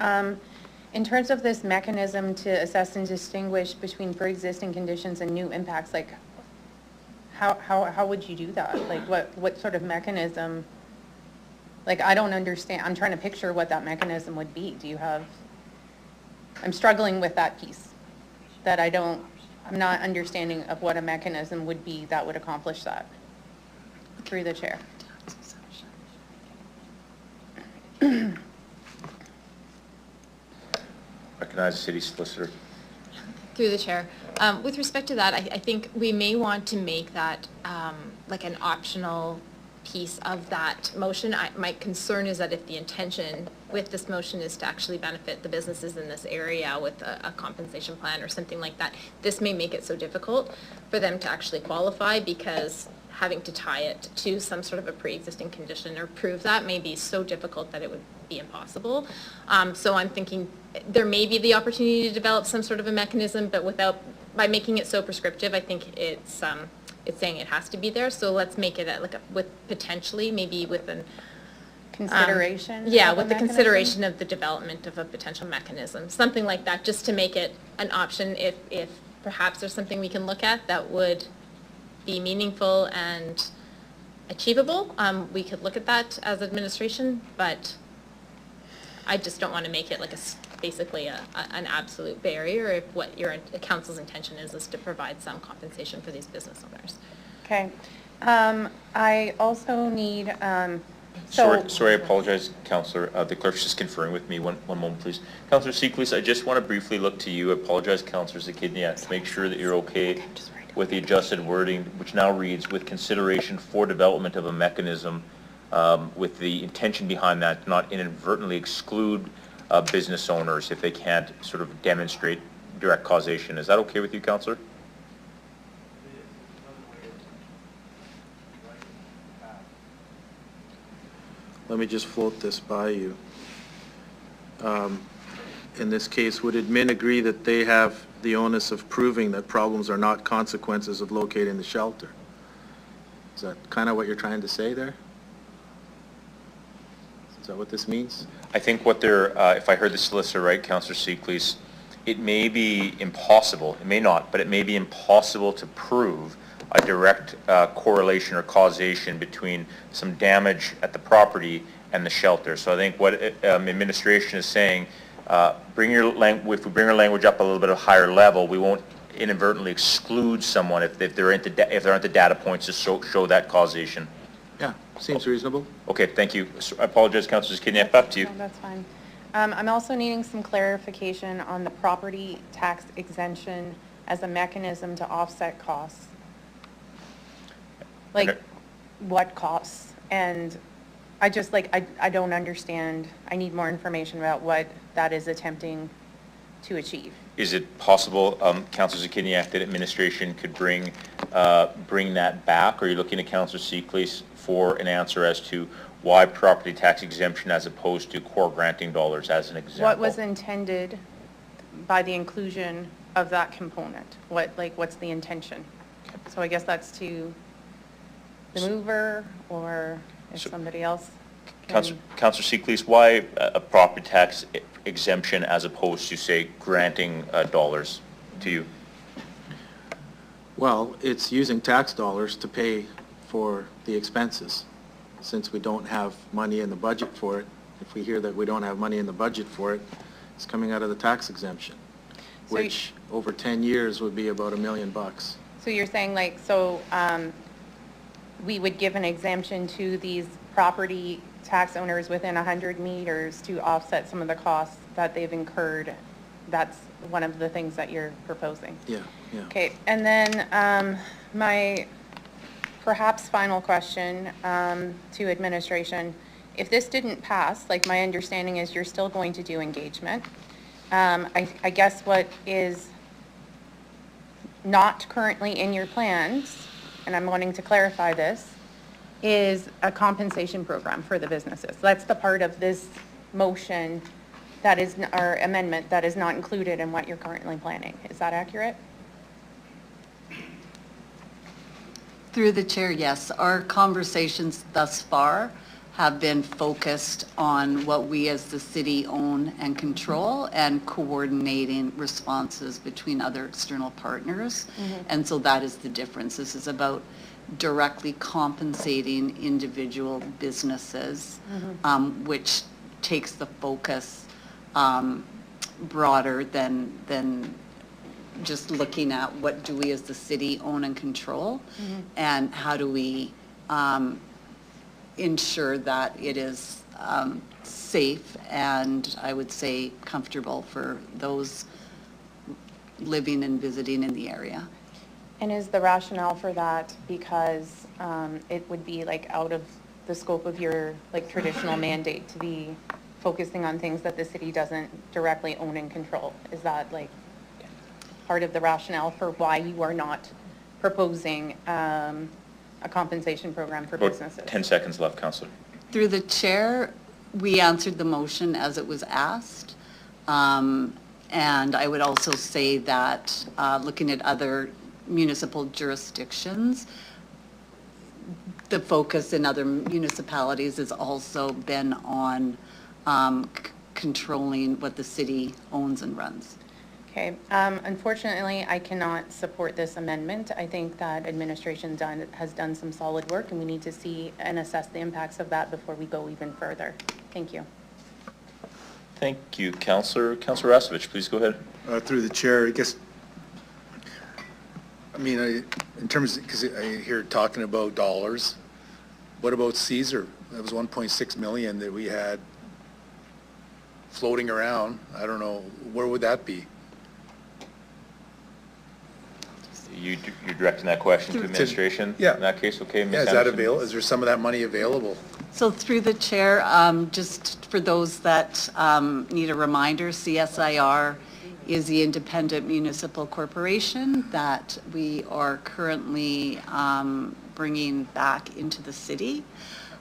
Speaker 10: In terms of this mechanism to assess and distinguish between pre-existing conditions and new impacts, like how would you do that? Like what sort of mechanism? Like, I don't understand. I'm trying to picture what that mechanism would be. Do you have
Speaker 18: I'm struggling with that piece, that I'm not understanding of what a mechanism would be that would accomplish that, through the chair.
Speaker 1: Recognize the city solicitor.
Speaker 10: Through the chair. With respect to that, I think we may want to make that like an optional piece of that motion. My concern is that if the intention with this motion is to actually benefit the businesses in this area with a compensation plan or something like that, this may make it so difficult for them to actually qualify, because having to tie it to some sort of a pre-existing condition or prove that may be so difficult that it would be impossible. So I'm thinking there may be the opportunity to develop some sort of a mechanism, but by making it so prescriptive, I think it's saying it has to be there. So let's make it with potentially maybe with an
Speaker 18: Consideration?
Speaker 10: yeah,
Speaker 18: of a
Speaker 10: with the
Speaker 18: mechanism?
Speaker 10: consideration of the development of a potential mechanism, something like that, just to make it an option if perhaps there's something we can look at that would be meaningful and achievable. We could look at that as administration, but I just don't want to make it like basically an absolute barrier if what your council's intention is to provide some compensation for these business owners.
Speaker 18: Okay. I also need,
Speaker 1: Sorry, I apologize, Councillor. The clerk's just conferring with me. One moment, please. Councillor Seeklis, I just want to briefly look to you. I apologize, Councillor Zakidniak, to make sure that you're okay with the adjusted wording, which now reads, with consideration for development of a mechanism, with the intention behind that to not inadvertently exclude business owners if they can't sort of demonstrate direct causation. Is that okay with you, Councillor?
Speaker 3: Let me just float this by you. In this case, would admin agree that they have the onus of proving that problems are not consequences of locating the shelter? Is that kind of what you're trying to say there? Is that what this means?
Speaker 1: I think what they're, if I heard the solicitor right, Councillor Seeklis, it may be impossible, it may not, but it may be impossible to prove a direct correlation or causation between some damage at the property and the shelter. So I think what administration is saying, if we bring our language up a little bit of higher level, we won't inadvertently exclude someone if there aren't the data points to show that causation.
Speaker 3: Yeah, seems reasonable.
Speaker 1: Okay, thank you. So I apologize, Councillor Zakidniak, back to you.
Speaker 18: No, that's fine. I'm also needing some clarification on the property tax exemption as a mechanism to offset costs. Like,
Speaker 1: Okay.
Speaker 18: what costs? And I just, I don't understand. I need more information about what that is attempting to achieve.
Speaker 1: Is it possible, Councillor Zakidniak, that administration could bring that back? Or are you looking at Councillor Seeklis for an answer as to why property tax exemption as opposed to core granting dollars as an example?
Speaker 18: What was intended by the inclusion of that component? What's the intention? So I guess that's to the mover, or if somebody else can...
Speaker 1: Councillor Seeklis, why a property tax exemption as opposed to, say, granting dollars to you?
Speaker 3: Well, it's using tax dollars to pay for the expenses. Since we don't have money in the budget for it, if we hear that we don't have money in the budget for it, it's coming out of the tax exemption,
Speaker 18: So
Speaker 3: which over 10 years would be about $1 million.
Speaker 18: So you're saying we would give an exemption to these property tax owners within 100 meters to offset some of the costs that they've incurred. That's one of the things that you're proposing.
Speaker 3: Yeah.
Speaker 18: Okay, and then my perhaps final question to administration. If this didn't pass, my understanding is you're still going to do engagement. I guess what is not currently in your plans, and I'm wanting to clarify this, is a compensation program for the businesses. That's the part of this motion that is, or amendment, that is not included in what you're currently planning. Is that accurate?
Speaker 15: Through the chair, yes. Our conversations thus far have been focused on what we as the city own and control and coordinating responses between other external partners. And so that is the difference. This is about directly compensating individual businesses, which takes the focus broader than just looking at what do we as the city own and control, and how do we ensure that it is safe and, I would say, comfortable for those living and visiting in the area.
Speaker 12: And is the rationale for that because it would be like out of the scope of your like traditional mandate to be focusing on things that the city doesn't directly own and control? Is that like part of the rationale for why you are not proposing a compensation program for businesses?
Speaker 1: 10 seconds left, Councillor.
Speaker 15: Through the chair, we answered the motion as it was asked. And I would also say that looking at other municipal jurisdictions, the focus in other municipalities has also been on controlling what the city owns and runs.
Speaker 12: Okay, unfortunately, I cannot support this amendment. I think that administration has done some solid work, and we need to see and assess the impacts of that before we go even further. Thank you.
Speaker 1: Thank you, Councillor. Councillor Rasevich, please go ahead.
Speaker 6: Through the chair, I guess, I mean, in terms, because I hear talking about dollars, what about Caesar? That was 1.6 million that we had floating around. I don't know, where would that be?
Speaker 1: You're directing that question to administration?
Speaker 6: Yeah.
Speaker 1: In that case, okay, Ms.
Speaker 6: Yeah, is that
Speaker 1: Anderson?
Speaker 6: available? Is there some of that money available?
Speaker 15: So through the chair, just for those that need a reminder, CSIR is the independent municipal corporation that we are currently bringing back into the city.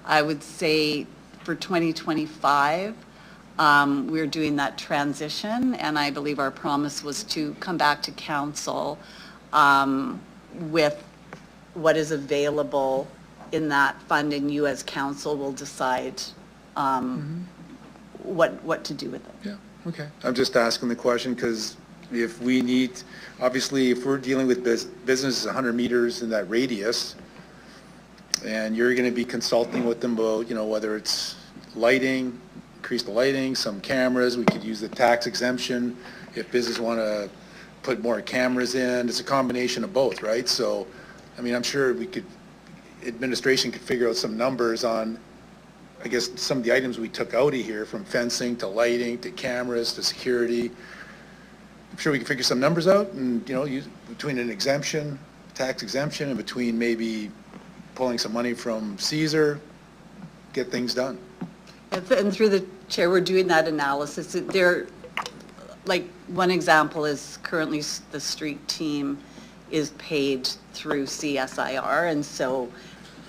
Speaker 15: I would say for 2025, we're doing that transition, and I believe our promise was to come back to council with what is available in that fund, and you as council will decide what to do with it.
Speaker 6: Yeah, okay. I'm just asking the question because if we need, obviously, if we're dealing with businesses 100 meters in that radius, and you're going to be consulting with them about, you know, whether it's lighting, increase the lighting, some cameras, we could use the tax exemption if business want to put more cameras in. It's a combination of both, right? So, I mean, I'm sure we could, administration could figure out some numbers on, I guess, some of the items we took out of here, from fencing to lighting to cameras to security. I'm sure we can figure some numbers out and, you know, use between an exemption, tax exemption, and between maybe pulling some money from Caesar, get things done.
Speaker 15: And through the chair, we're doing that analysis. There, like, one example is currently the street team is paid through CSIR, and so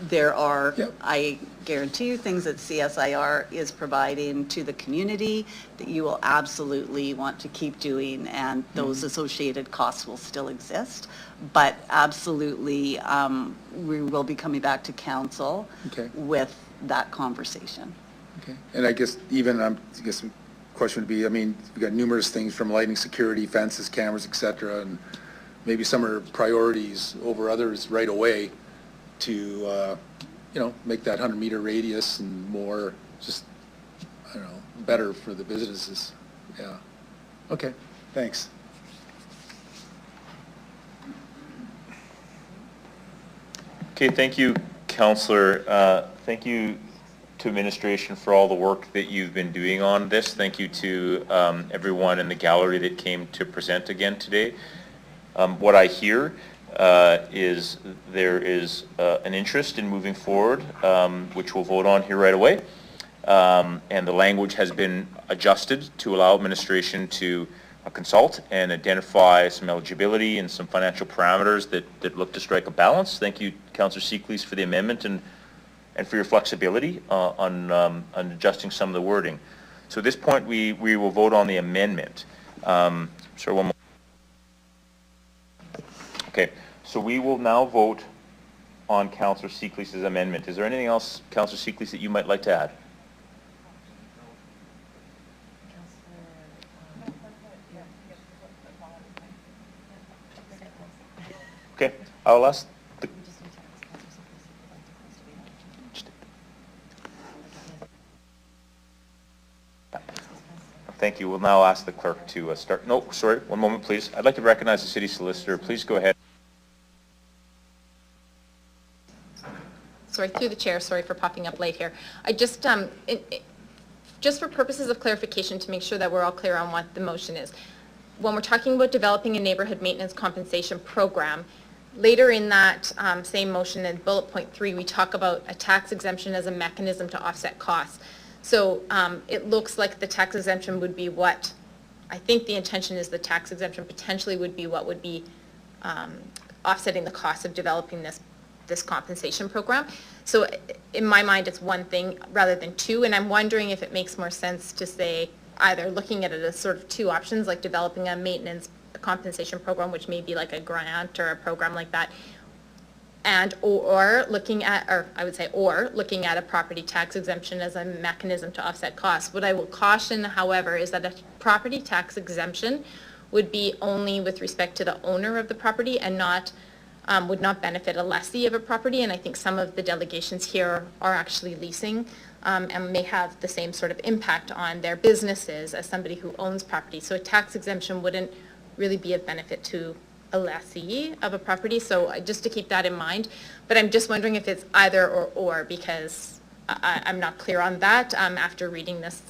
Speaker 15: there are, I guarantee you, things that CSIR is providing to the community that you will absolutely want to keep doing, and those associated costs will still exist. But absolutely, we will be coming back to council with that conversation.
Speaker 6: Okay. And I guess even, I guess the question would be, I mean, we've got numerous things from lighting, security, fences, cameras, et cetera, and maybe some are priorities over others right away to, you know, make that 100-meter radius and more, just, I don't know, better for the businesses. Yeah. Okay, thanks.
Speaker 1: Okay, thank you, Councillor. Thank you to administration for all the work that you've been doing on this. Thank you to everyone in the gallery that came to present again today. What I hear is there is an interest in moving forward, which we'll vote on here right away. And the language has been adjusted to allow administration to consult and identify some eligibility and some financial parameters that look to strike a balance. Thank you, Councillor Seeklees, for the amendment and for your flexibility on adjusting some of the wording. So at this point, we will vote on the amendment. Sorry, one more. Okay, so we will now vote on Councillor Seeklees' amendment. Is there anything else, Councillor Seeklees, that you might like to add? Okay, I'll ask the... Thank Thank you. We'll now ask the clerk to start. No, sorry, one moment, please. I'd like to recognize the city solicitor. Please go ahead.
Speaker 19: Sorry, through the chair, sorry for popping up late here. I just, just for purposes of clarification to make sure that we're all clear on what the motion is. When we're talking about developing a neighborhood maintenance compensation program, later in that same motion in bullet point 3, we talk about a tax exemption as a mechanism to offset costs. So it looks like the tax exemption would be what, I think the intention is the tax exemption potentially would be what would be offsetting the cost of developing this compensation program. So in my mind, it's one thing rather than two, and I'm wondering if it makes more sense to say either looking at it as sort of two options, like developing a maintenance compensation program, which may be like a grant or a program like that, and or looking at a property tax exemption as a mechanism to offset costs. What I will caution, however, is that a property tax exemption would be only with respect to the owner of the property and not would not benefit a lessee of a property. And I think some of the delegations here are actually leasing and may have the same sort of impact on their businesses as somebody who owns property. So a tax exemption wouldn't really be of benefit to a lessee of a property. So just to keep that in mind. But I'm just wondering if it's either or because I'm not clear on that after reading this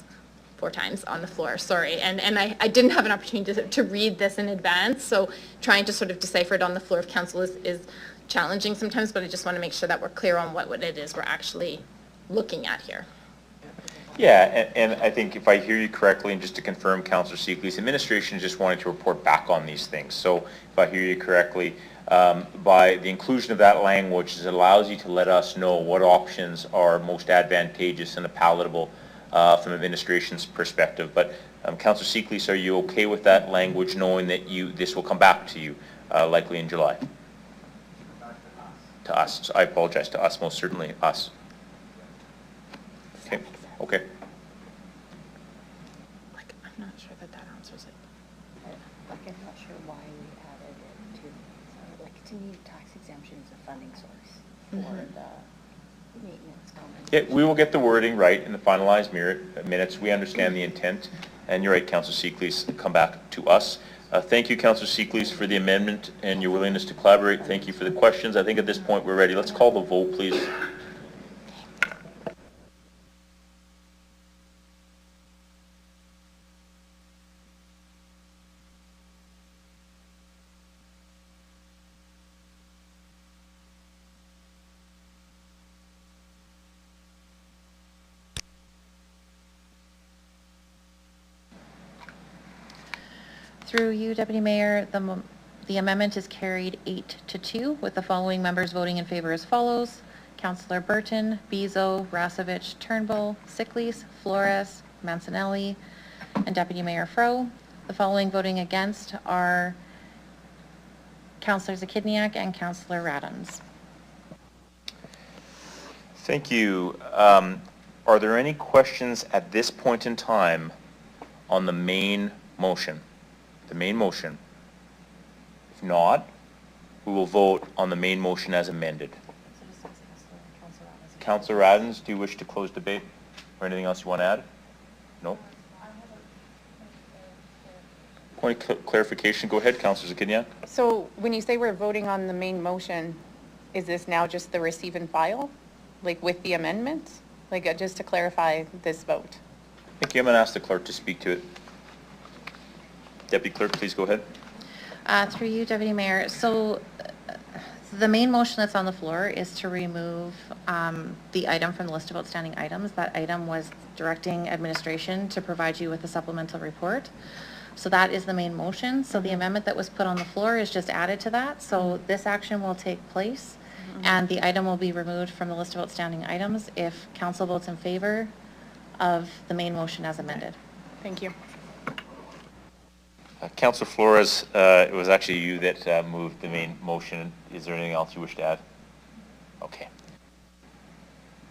Speaker 19: 4 times on the floor, sorry. And I didn't have an opportunity to read this in advance, so trying to sort of decipher it on the floor of council is challenging sometimes, but I just want to make sure that we're clear on what it is we're actually looking at here.
Speaker 1: Yeah, and I think if I hear you correctly, and just to confirm, Councillor Seekley's administration just wanted to report back on these things. So if I hear you correctly, by the inclusion of that language, it allows you to let us know what options are most advantageous and palatable from administration's perspective. But Councillor Seekley, so are you okay with that language, knowing that this will come back to you likely in July? To us. So I apologize, to us, most certainly us. Okay. Okay.
Speaker 19: Like, I'm not sure that answers it.
Speaker 20: Like, I'm not sure why we added it to, like, to me, tax exemption is a funding source for the maintenance company.
Speaker 1: Yeah, we will get the wording right in the finalized minutes. We understand the intent, and you're right, Councillor Seekley's come back to us. Thank you, Councillor Seekley's, for the amendment and your willingness to collaborate. Thank you for the questions. I think at this point we're ready. Let's call the vote, please.
Speaker 21: Through you, Deputy Mayor, the amendment is carried 8-2 with the following members voting in favor as follows: Councillor Burton, Bezo, Rasevich, Turnbull, Sickles, Flores, Mancinelli, and Deputy Mayor Froh. The following voting against are Councillor Zakidniak and Councillor Radens.
Speaker 1: Thank you. Are there any questions at this point in time on the main motion? The main motion. If not, we will vote on the main motion as amended. Councillor Radens, do you wish to close debate or anything else you want to add? No? Point of clarification, go ahead, Councillor Zakidniak.
Speaker 18: So when you say we're voting on the main motion, is this now just the receive and file, like with the amendment? Like just to clarify this vote?
Speaker 1: Thank you. I'm going to ask the clerk to speak to it. Deputy Clerk, please go ahead.
Speaker 21: Through you, Deputy Mayor. So the main motion that's on the floor is to remove the item from the list of outstanding items. That item was directing administration to provide you with a supplemental report. So that is the main motion. So the amendment that was put on the floor is just added to that. So this action will take place and the item will be removed from the list of outstanding items if council votes in favor of the main motion as amended.
Speaker 18: Thank you.
Speaker 1: Councillor Flores, it was actually you that moved the main motion. Is there anything else you wish to add? Okay.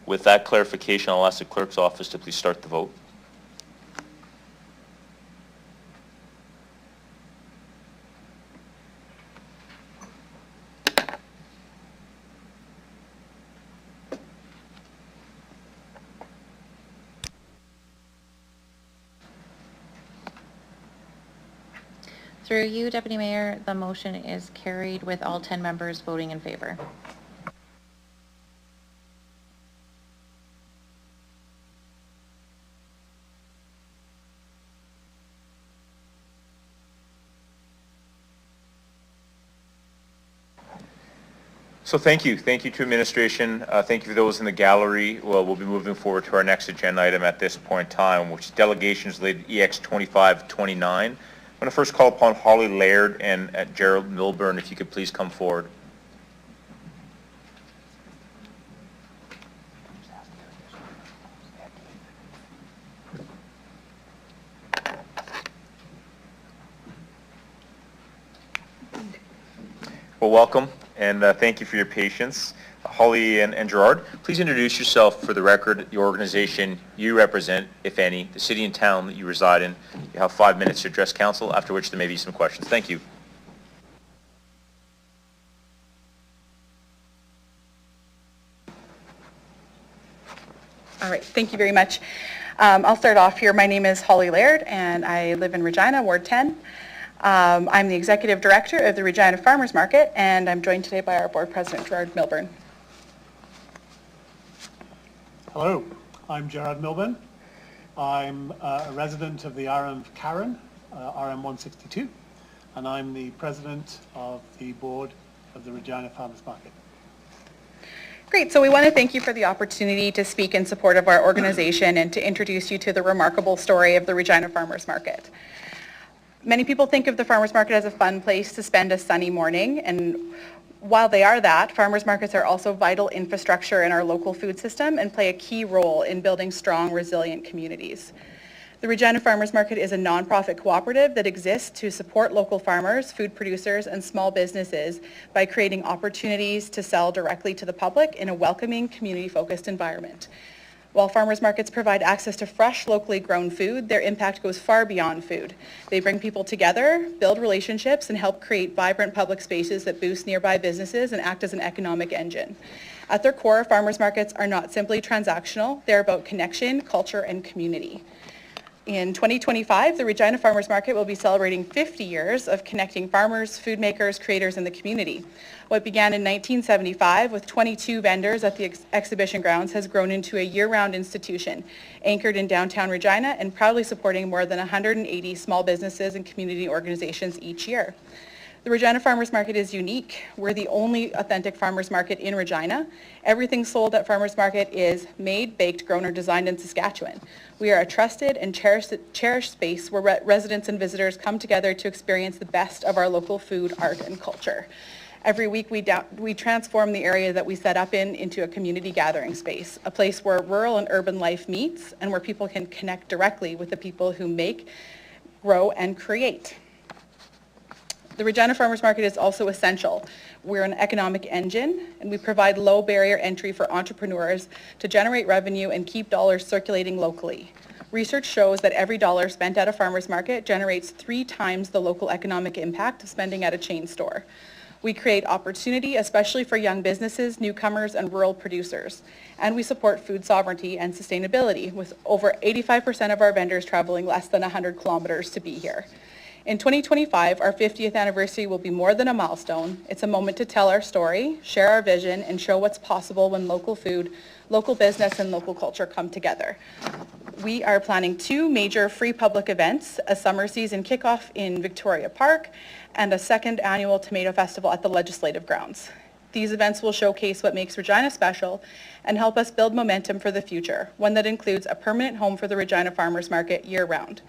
Speaker 1: With that clarification, I'll ask the clerk's office to please start the vote.
Speaker 21: Through you, Deputy Mayor, the motion is carried with all 10 members voting in favor.
Speaker 1: So thank you to administration. Thank you for those in the gallery. Well, we'll be moving forward to our next agenda item at this point in time, which is delegations related EX 2529. I'm going to first call upon Holly Laird and Gerald Milburn, if you could please come forward. Well, welcome, and thank you for your patience. Holly and Gerard, please introduce yourself for the record, the organization you represent, if any, the city and town that you reside in. You have 5 minutes to address council, after which there may be some questions. Thank you.
Speaker 7: All right, thank you very much. I'll start off here. My name is Holly Laird, and I live in Regina, Ward 10. I'm the Executive Director of the Regina Farmers Market, and I'm joined today by our Board President, Gerard Milburn.
Speaker 22: Hello, I'm Gerard Milburn. I'm a resident of the RM of Karen, RM 162, and I'm the President of the Board of the Regina Farmers Market.
Speaker 7: Great, so we want to thank you for the opportunity to speak in support of our organization and to introduce you to the remarkable story of the Regina Farmers Market. Many people think of the farmers market as a fun place to spend a sunny morning, and while they are that, farmers markets are also vital infrastructure in our local food system and play a key role in building strong, resilient communities. The Regina Farmers Market is a nonprofit cooperative that exists to support local farmers, food producers, and small businesses by creating opportunities to sell directly to the public in a welcoming, community-focused environment. While farmers markets provide access to fresh, locally grown food, their impact goes far beyond food. They bring people together, build relationships, and help create vibrant public spaces that boost nearby businesses and act as an economic engine. At their core, farmers markets are not simply transactional. They're about connection, culture, and community. In 2025, the Regina Farmers Market will be celebrating 50 years of connecting farmers, food makers, creators, and the community. What began in 1975 with 22 vendors at the exhibition grounds has grown into a year-round institution, anchored in downtown Regina and proudly supporting more than 180 small businesses and community organizations each year. The Regina Farmers Market is unique. We're the only authentic farmers market in Regina. Everything sold at Farmers Market is made, baked, grown, or designed in Saskatchewan. We are a trusted and cherished space where residents and visitors come together to experience the best of our local food, art, and culture. Every week we transform the area that we set up into a community gathering space, a place where rural and urban life meets and where people can connect directly with the people who make, grow, and create. The Regina Farmers Market is also essential. We're an economic engine, and we provide low barrier entry for entrepreneurs to generate revenue and keep dollars circulating locally. Research shows that every dollar spent at a farmers market generates 3 times the local economic impact of spending at a chain store. We create opportunity, especially for young businesses, newcomers, and rural producers. And we support food sovereignty and sustainability, with over 85% of our vendors traveling less than 100 kilometers to be here. In 2025, our 50th anniversary will be more than a milestone. It's a moment to tell our story, share our vision, and show what's possible when local food, local business, and local culture come together. We are planning 2 major free public events, a summer season kickoff in Victoria Park and a 2nd annual Tomato Festival at the Legislative Grounds. These events will showcase what makes Regina special and help us build momentum for the future, one that includes a permanent home for the Regina Farmers Market year-round.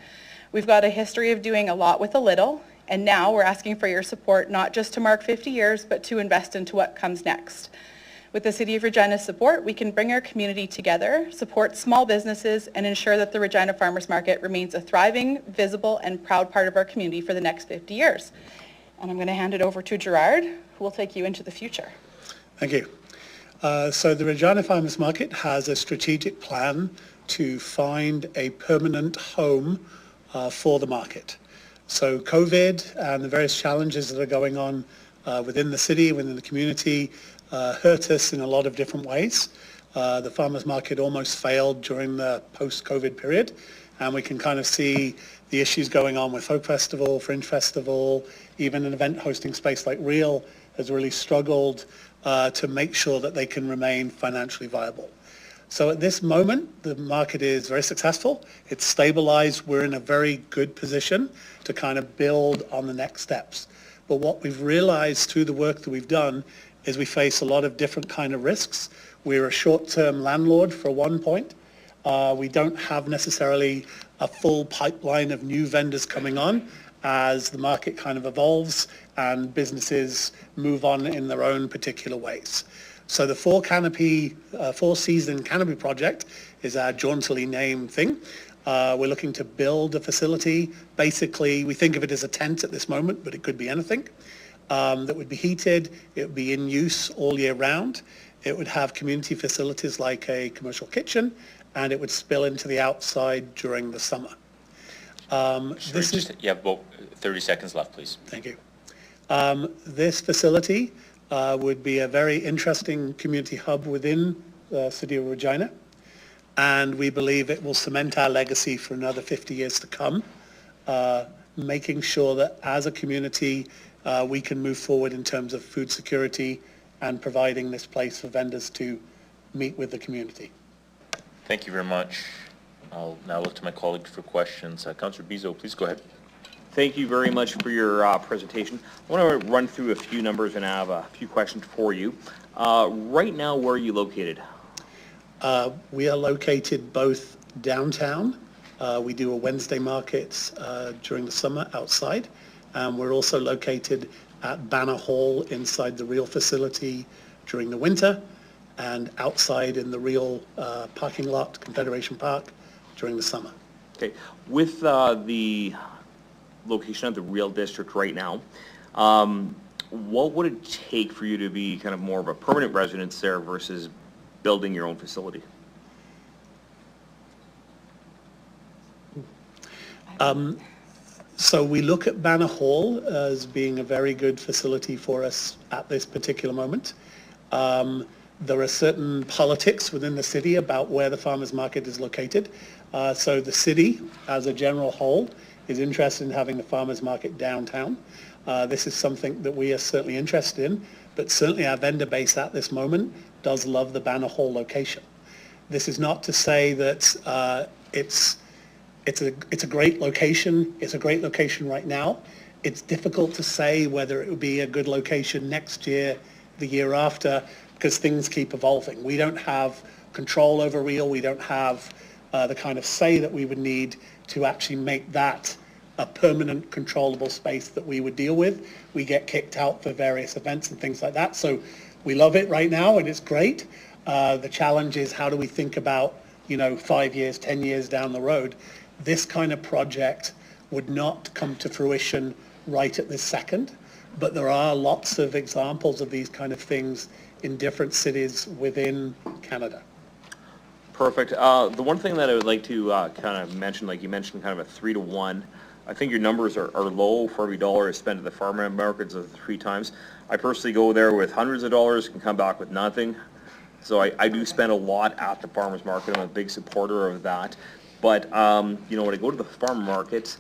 Speaker 7: We've got a history of doing a lot with a little, and now we're asking for your support not just to mark 50 years, but to invest into what comes next. With the City of Regina's support, we can bring our community together, support small businesses, and ensure that the Regina Farmers Market remains a thriving, visible, and proud part of our community for the next 50 years. And I'm going to hand it over to Gerard, who will take you into the future.
Speaker 22: Thank you. So the Regina Farmers Market has a strategic plan to find a permanent home for the market. So COVID and the various challenges that are going on within the city, within the community, hurt us in a lot of different ways. The farmers market almost failed during the post-COVID period, and we can kind of see the issues going on with Folk Festival, Fringe Festival, even an event hosting space like Real has really struggled to make sure that they can remain financially viable. So at this moment, the market is very successful. It's stabilized. We're in a very good position to kind of build on the next steps. But what we've realized through the work that we've done is we face a lot of different kind of risks. We're a short-term landlord for one point. We don't have necessarily a full pipeline of new vendors coming on as the market kind of evolves and businesses move on in their own particular ways. So the four-season canopy project is our jauntily named thing. We're looking to build a facility. Basically, we think of it as a tent at this moment, but it could be anything. That would be heated. It would be in use all year round. It would have community facilities like a commercial kitchen, and it would spill into the outside during the summer.
Speaker 1: You have about 30 seconds left, please.
Speaker 22: Thank you. This facility would be a very interesting community hub within the city of Regina, and we believe it will cement our legacy for another 50 years to come, making sure that as a community we can move forward in terms of food security and providing this place for vendors to meet with the community.
Speaker 1: Thank you very much. I'll now look to my colleague for questions. Councillor Bizo, please go ahead.
Speaker 11: Thank you very much for your presentation. I want to run through a few numbers and I have a few questions for you. Right now, where are you located?
Speaker 22: We are located both downtown. We do a Wednesday market during the summer outside. We're also located at Banner Hall inside the Real facility during the winter and outside in the Real parking lot, Confederation Park, during the summer.
Speaker 11: Okay. With the location of the Real District right now, what would it take for you to be kind of more of a permanent residence there versus building your own facility?
Speaker 22: So we look at Banner Hall as being a very good facility for us at this particular moment. There are certain politics within the city about where the farmers market is located. So the city, as a general whole, is interested in having the farmers market downtown. This is something that we are certainly interested in, but certainly our vendor base at this moment does love the Banner Hall location. This is not to say that it's a great location. It's a great location right now. It's difficult to say whether it will be a good location next year, the year after, because things keep evolving. We don't have control over Real. We don't have the kind of say that we would need to actually make that a permanent controllable space that we would deal with. We get kicked out for various events and things like that. So we love it right now and it's great. The challenge is how do we think about, 5 years, 10 years down the road. This kind of project would not come to fruition right at this second, but there are lots of examples of these kind of things in different cities within Canada.
Speaker 11: Perfect. The one thing that I would like to kind of mention, like you mentioned, kind of a 3-to-1. I think your numbers are low for every dollar spent at the farmer markets of 3 times. I personally go there with hundreds of dollars, can come back with nothing. So I do spend a lot at the farmer's market. I'm a big supporter of that. But, when I go to the farmer market,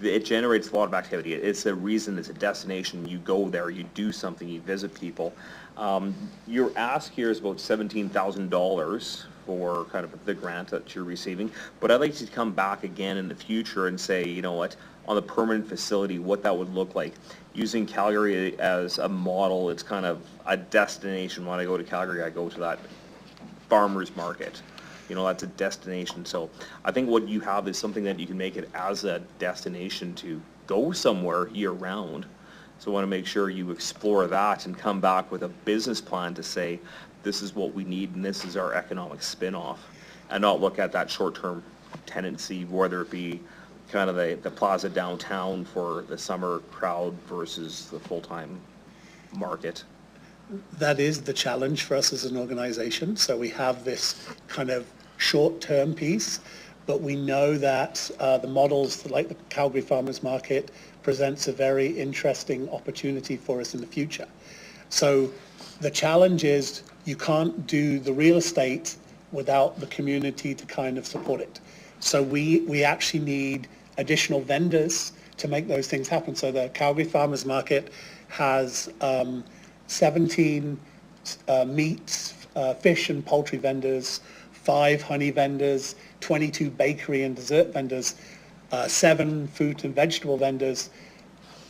Speaker 11: it generates a lot of activity. It's a reason, it's a destination. You go there, you do something, you visit people. Your ask here is about $17,000 for kind of the grant that you're receiving. But I'd like to come back again in the future and say, you know what, on the permanent facility, what that would look like. Using Calgary as a model, it's kind of a destination. When I go to Calgary, I go to that farmer's market. That's a destination. So I think what you have is something that you can make it as a destination to go somewhere year round. So I want to make sure you explore that and come back with a business plan to say, this is what we need and this is our economic spin-off, and not look at that short-term tenancy, whether it be kind of the plaza downtown for the summer crowd versus the full-time market.
Speaker 22: That is the challenge for us as an organization. So we have this kind of short-term piece, but we know that the models like the Calgary Farmers Market presents a very interesting opportunity for us in the future. So the challenge is you can't do the real estate without the community to kind of support it. So we actually need additional vendors to make those things happen. So the Calgary Farmers Market has 17 meat, fish and poultry vendors, 5 honey vendors, 22 bakery and dessert vendors, 7 fruit and vegetable vendors.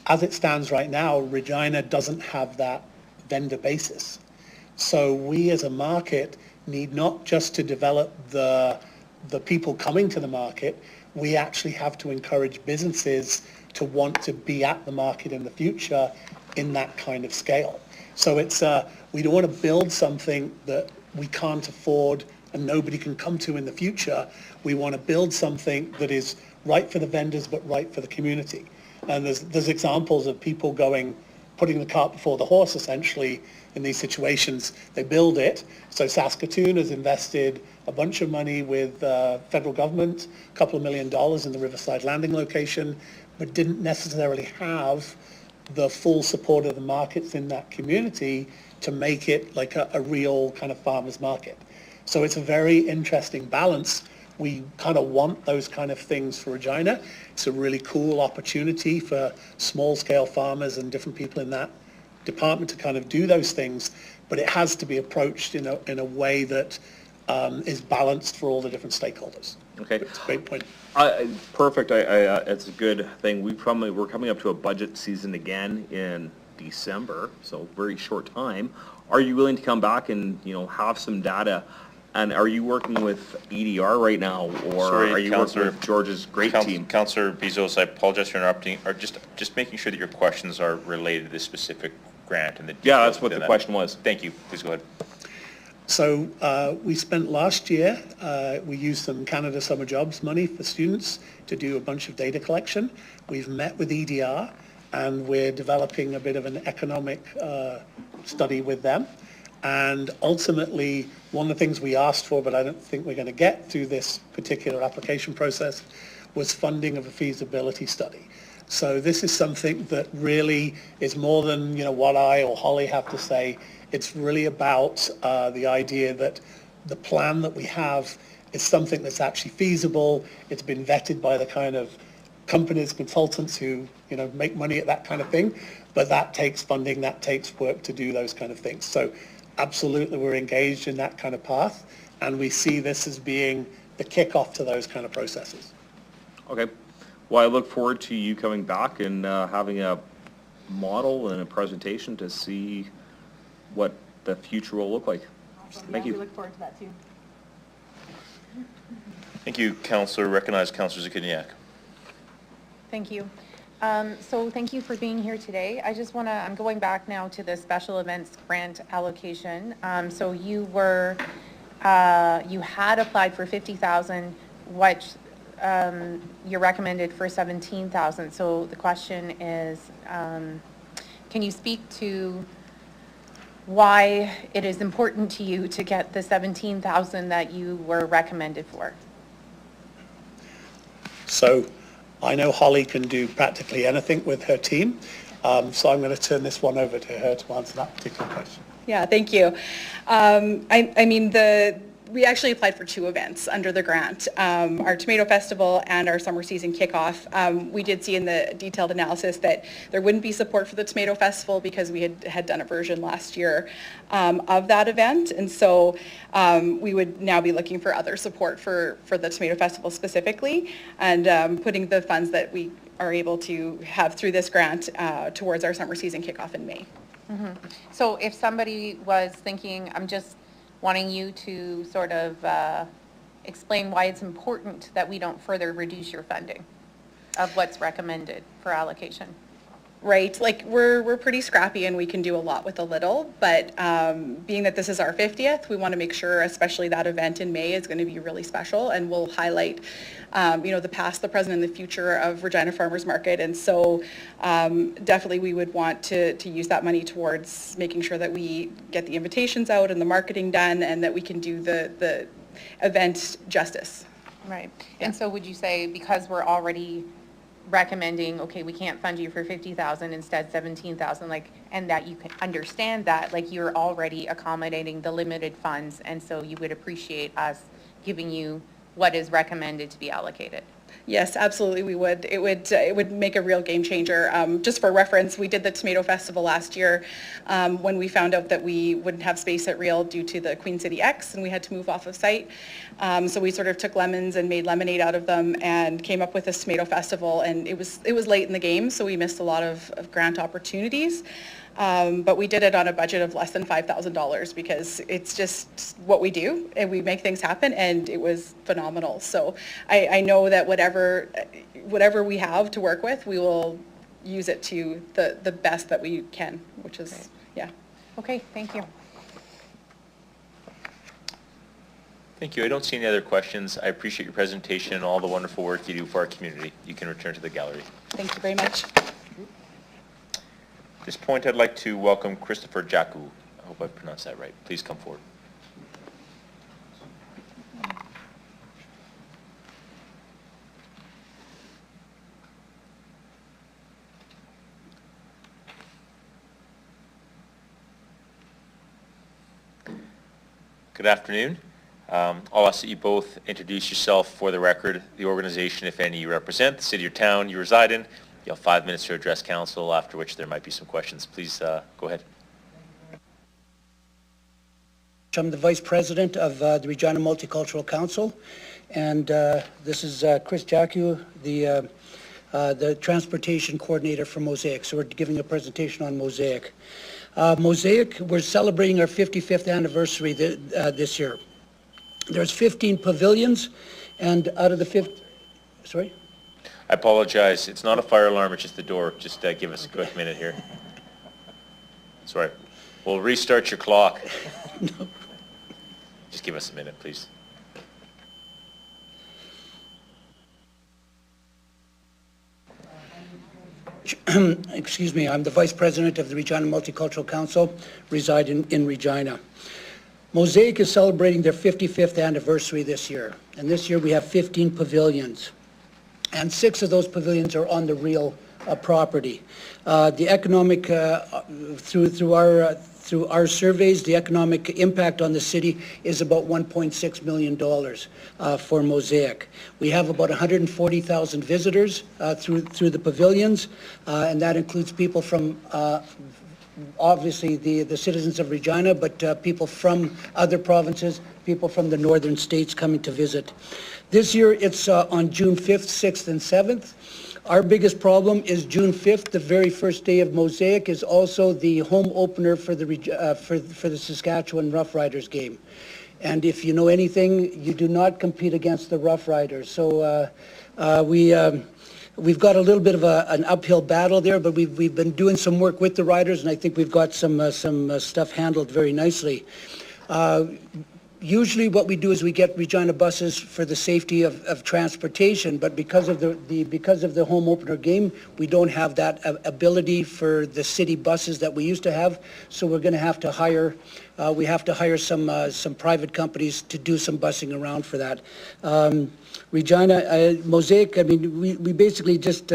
Speaker 22: As it stands right now, Regina doesn't have that vendor basis. So we as a market need not just to develop the people coming to the market, we actually have to encourage businesses to want to be at the market in the future in that kind of scale. So it's we don't want to build something that we can't afford and nobody can come to in the future. We want to build something that is right for the vendors but right for the community. And there's examples of people putting the cart before the horse essentially in these situations. They build it. So Saskatoon has invested a bunch of money with federal government, a couple of $1 million in the Riverside Landing location, but didn't necessarily have the full support of the markets in that community to make it like a real kind of farmers market. So it's a very interesting balance. We kind of want those kind of things for Regina. It's a really cool opportunity for small scale farmers and different people in that department to kind of do those things, but it has to be approached in a way that is balanced for all the different stakeholders.
Speaker 11: Okay.
Speaker 22: It's a great point.
Speaker 11: Perfect. It's a good thing. We're coming up to a budget season again in December, so very short time. Are you willing to come back and have some data? And are you working with EDR right now, or
Speaker 1: Sorry,
Speaker 11: are you
Speaker 1: Councillor,
Speaker 11: working with George's great team?
Speaker 1: Councillor Bezos, I apologize for interrupting, or just making sure that your questions are related to this specific grant and the
Speaker 11: Yeah, that's
Speaker 1: details
Speaker 11: what the
Speaker 1: within that.
Speaker 11: question was.
Speaker 1: Thank you. Please go ahead.
Speaker 22: So we spent last year, we used some Canada Summer Jobs money for students to do a bunch of data collection. We've met with EDR and we're developing a bit of an economic study with them. And ultimately, one of the things we asked for, but I don't think we're going to get through this particular application process, was funding of a feasibility study. So this is something that really is more than what I or Holly have to say. It's really about the idea that the plan that we have is something that's actually feasible. It's been vetted by the kind of companies, consultants who make money at that kind of thing. But that takes funding, that takes work to do those kind of things. So absolutely, we're engaged in that kind of path, and we see this as being the kickoff to those kind of processes.
Speaker 11: Okay. Well, I look forward to you coming back and having a model and a presentation to see what the future will look like. Thank you.
Speaker 7: We look forward to that too.
Speaker 1: Thank you, Councillor. Recognize Councillor Zakiniak.
Speaker 13: Thank you. So thank you for being here today. I'm going back now to the special events grant allocation. So you had applied for 50,000, which you're recommended for 17,000. So the question is, can you speak to why it is important to you to get the 17,000 that you were recommended for?
Speaker 22: So I know Holly can do practically anything with her team, so I'm going to turn this one over to her to answer that particular question.
Speaker 7: Yeah, thank you. We actually applied for 2 events under the grant, our Tomato Festival and our summer season kickoff. We did see in the detailed analysis that there wouldn't be support for the Tomato Festival because we had done a version last year of that event. And so we would now be looking for other support for the Tomato Festival specifically, and putting the funds that we are able to have through this grant towards our summer season kickoff in May.
Speaker 13: Mm-hmm. So if somebody was thinking, I'm just wanting you to sort of explain why it's important that we don't further reduce your funding of what's recommended for allocation.
Speaker 7: Right, like we're pretty scrappy and we can do a lot with a little, but being that this is our 50th, we want to make sure, especially that event in May is going to be really special, and we'll highlight the past, the present, and the future of Regina Farmers Market. And so definitely we would want to use that money towards making sure that we get the invitations out and the marketing done, and that we can do the event justice.
Speaker 13: Right. Yeah. And so would you say, because we're already recommending, okay, we can't fund you for 50,000, instead 17,000, and that you can understand that, you're already accommodating the limited funds, and so you would appreciate us giving you what is recommended to be allocated?
Speaker 7: Yes, absolutely, we would. It would make a real game changer. Just for reference, we did the Tomato Festival last year when we found out that we wouldn't have space at Real due to the Queen City X, and we had to move off of site. So we sort of took lemons and made lemonade out of them and came up with this Tomato Festival, and it was late in the game, so we missed a lot of grant opportunities. But we did it on a budget of less than $5,000 because it's just what we do and we make things happen, and it was phenomenal. So I know that whatever we have to work with, we will use it to the best that we can, which is, yeah.
Speaker 13: Okay, thank you.
Speaker 1: Thank you. I don't see any other questions. I appreciate your presentation and all the wonderful work you do for our community. You can return to the gallery.
Speaker 7: Thank you very much.
Speaker 1: At this point, I'd like to welcome Christopher Jaku. I hope I pronounced that right. Please come forward. Good afternoon. I'll ask that you both introduce yourself for the record, the organization, if any, you represent, the city or town you reside in. You have 5 minutes to address council, after which there might be some questions. Please go ahead.
Speaker 14: I'm the Vice President of the Regina Multicultural Council, and this is Chris Jacu, the Transportation Coordinator for Mosaic. So we're giving a presentation on Mosaic. Mosaic, we're celebrating our 55th anniversary this year. There's 15 pavilions, and out of the 50, sorry?
Speaker 1: I apologize. It's not a fire alarm, it's just the door. Just give us a quick minute here. Sorry. We'll restart your clock.
Speaker 14: No.
Speaker 1: Just give us a minute, please.
Speaker 14: Excuse me, I'm the Vice President of the Regina Multicultural Council, reside in Regina. Mosaic is celebrating their 55th anniversary this year, and this year we have 15 pavilions, and 6 of those pavilions are on the real property. The economic, through our surveys, the economic impact on the city is about $1.6 million for Mosaic. We have about 140,000 visitors through the pavilions, and that includes people from obviously the citizens of Regina, but people from other provinces, people from the northern states coming to visit. This year it's on June 5th, 6th, and 7th. Our biggest problem is June 5th, the very first day of Mosaic, is also the home opener for the Saskatchewan Rough Riders game. And if you know anything, you do not compete against the Rough Riders. So we've got a little bit of an uphill battle there, but we've been doing some work with the riders, and I think we've got some stuff handled very nicely. Usually what we do is we get Regina buses for the safety of transportation, but because of the home opener game, we don't have that ability for the city buses that we used to have. So we're going to have to hire some private companies to do some busing around for that. Regina, Mosaic, I mean, we basically just,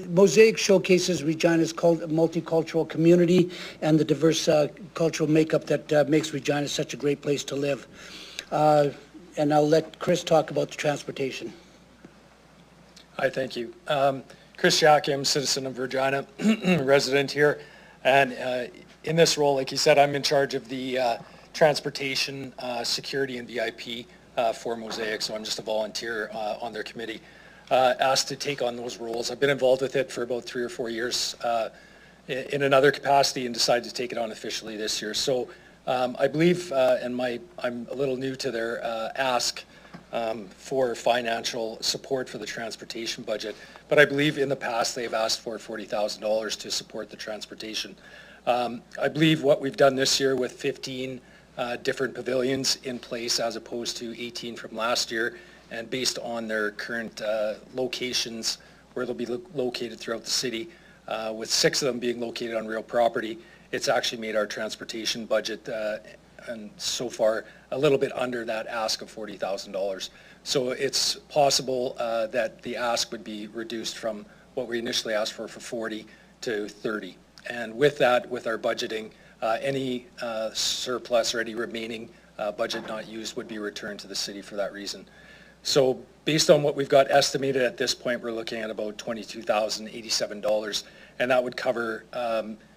Speaker 14: Mosaic showcases Regina's multicultural community and the diverse cultural makeup that makes Regina such a great place to live. And I'll let Chris talk about the transportation.
Speaker 16: Hi, thank you. Chris Jacky, I'm a citizen of Regina, resident here. And in this role, like you said, I'm in charge of the transportation, security, and VIP for Mosaic, so I'm just a volunteer on their committee. Asked to take on those roles. I've been involved with it for about 3 or 4 years in another capacity and decided to take it on officially this year. So I believe, and I'm a little new to their ask for financial support for the transportation budget, but I believe in the past they've asked for $40,000 to support the transportation. I believe what we've done this year with 15 different pavilions in place as opposed to 18 from last year, and based on their current locations where they'll be located throughout the city, with 6 of them being located on real property, it's actually made our transportation budget and so far a little bit under that ask of $40,000. So it's possible that the ask would be reduced from what we initially asked for 40 to 30. And with that, with our budgeting, any surplus or any remaining budget not used would be returned to the city for that reason. So based on what we've got estimated at this point, we're looking at about $22,087, and that would cover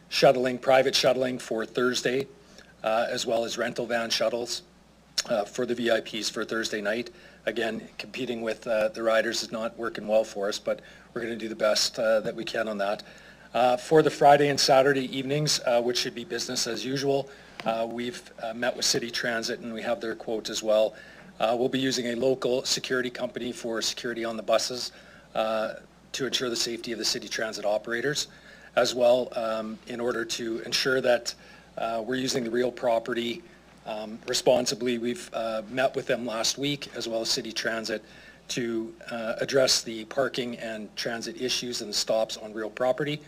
Speaker 16: shuttling, private shuttling for Thursday, as well as rental van shuttles for the VIPs for Thursday night. Again, competing with the riders is not working well for us, but we're going to do the best that we can on that. For the Friday and Saturday evenings, which should be business as usual, we've met with City Transit and we have their quote as well. We'll be using a local security company for security on the buses to ensure the safety of the City Transit operators, as well in order to ensure that we're using the real property responsibly. We've met with them last week, as well as City Transit, to address the parking and transit issues and the stops on real property.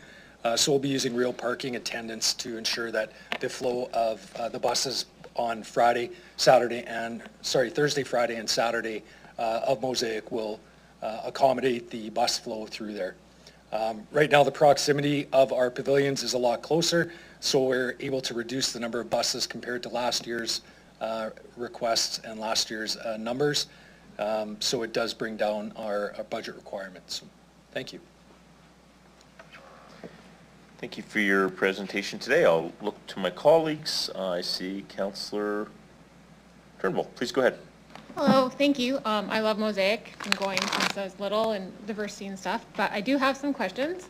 Speaker 16: So we'll be using real parking attendants to ensure that the flow of the buses on Thursday, Friday, and Saturday of Mosaic will accommodate the bus flow through there. Right now, the proximity of our pavilions is a lot closer, so we're able to reduce the number of buses compared to last year's requests and last year's numbers. So it does bring down our budget requirements. Thank you.
Speaker 1: Thank you for your presentation today. I'll look to my colleagues. I see Councillor Turnbull. Please go ahead.
Speaker 10: Hello, thank you. I love Mosaic. I've been going since I was little and diversity and stuff, but I do have some questions.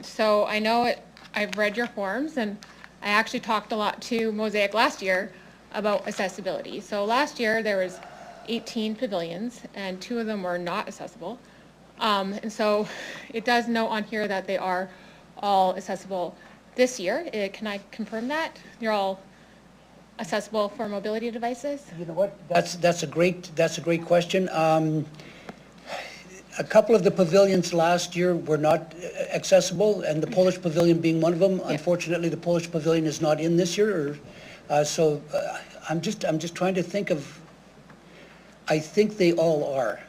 Speaker 10: So I know I've read your forms, and I actually talked a lot to Mosaic last year about accessibility. So last year there was 18 pavilions and 2 of them were not accessible. And so it does note on here that they are all accessible this year. Can I confirm that? You're all accessible for mobility devices?
Speaker 14: You know what? That's a great question. A couple of the pavilions last year were not accessible, and the Polish pavilion being one of them. Yeah. Unfortunately, the Polish pavilion is not in this year. So I'm just trying to think of. I think they all are.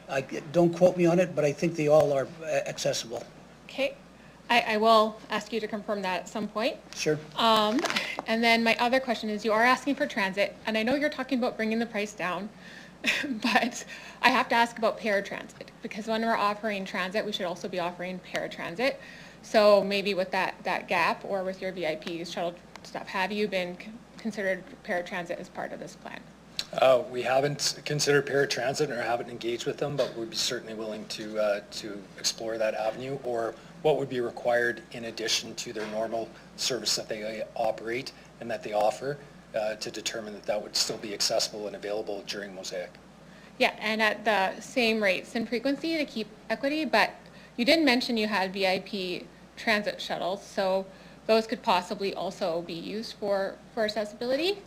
Speaker 14: Don't quote me on it, but I think they all are accessible.
Speaker 10: Okay. I will ask you to confirm that at some point.
Speaker 14: Sure.
Speaker 10: And then my other question is, you are asking for transit, and I know you're talking about bringing the price down, but I have to ask about paratransit, because when we're offering transit, we should also be offering paratransit. So maybe with that gap, or with your VIP shuttle stuff, have you been considered paratransit as part of this plan?
Speaker 16: We haven't considered paratransit or haven't engaged with them, but we'd be certainly willing to explore that avenue, or what would be required in addition to their normal service that they operate and that they offer to determine that would still be accessible and available during Mosaic.
Speaker 10: Yeah, and at the same rates and frequency to keep equity, but you did mention you had VIP transit shuttles, so those could possibly also be used for accessibility.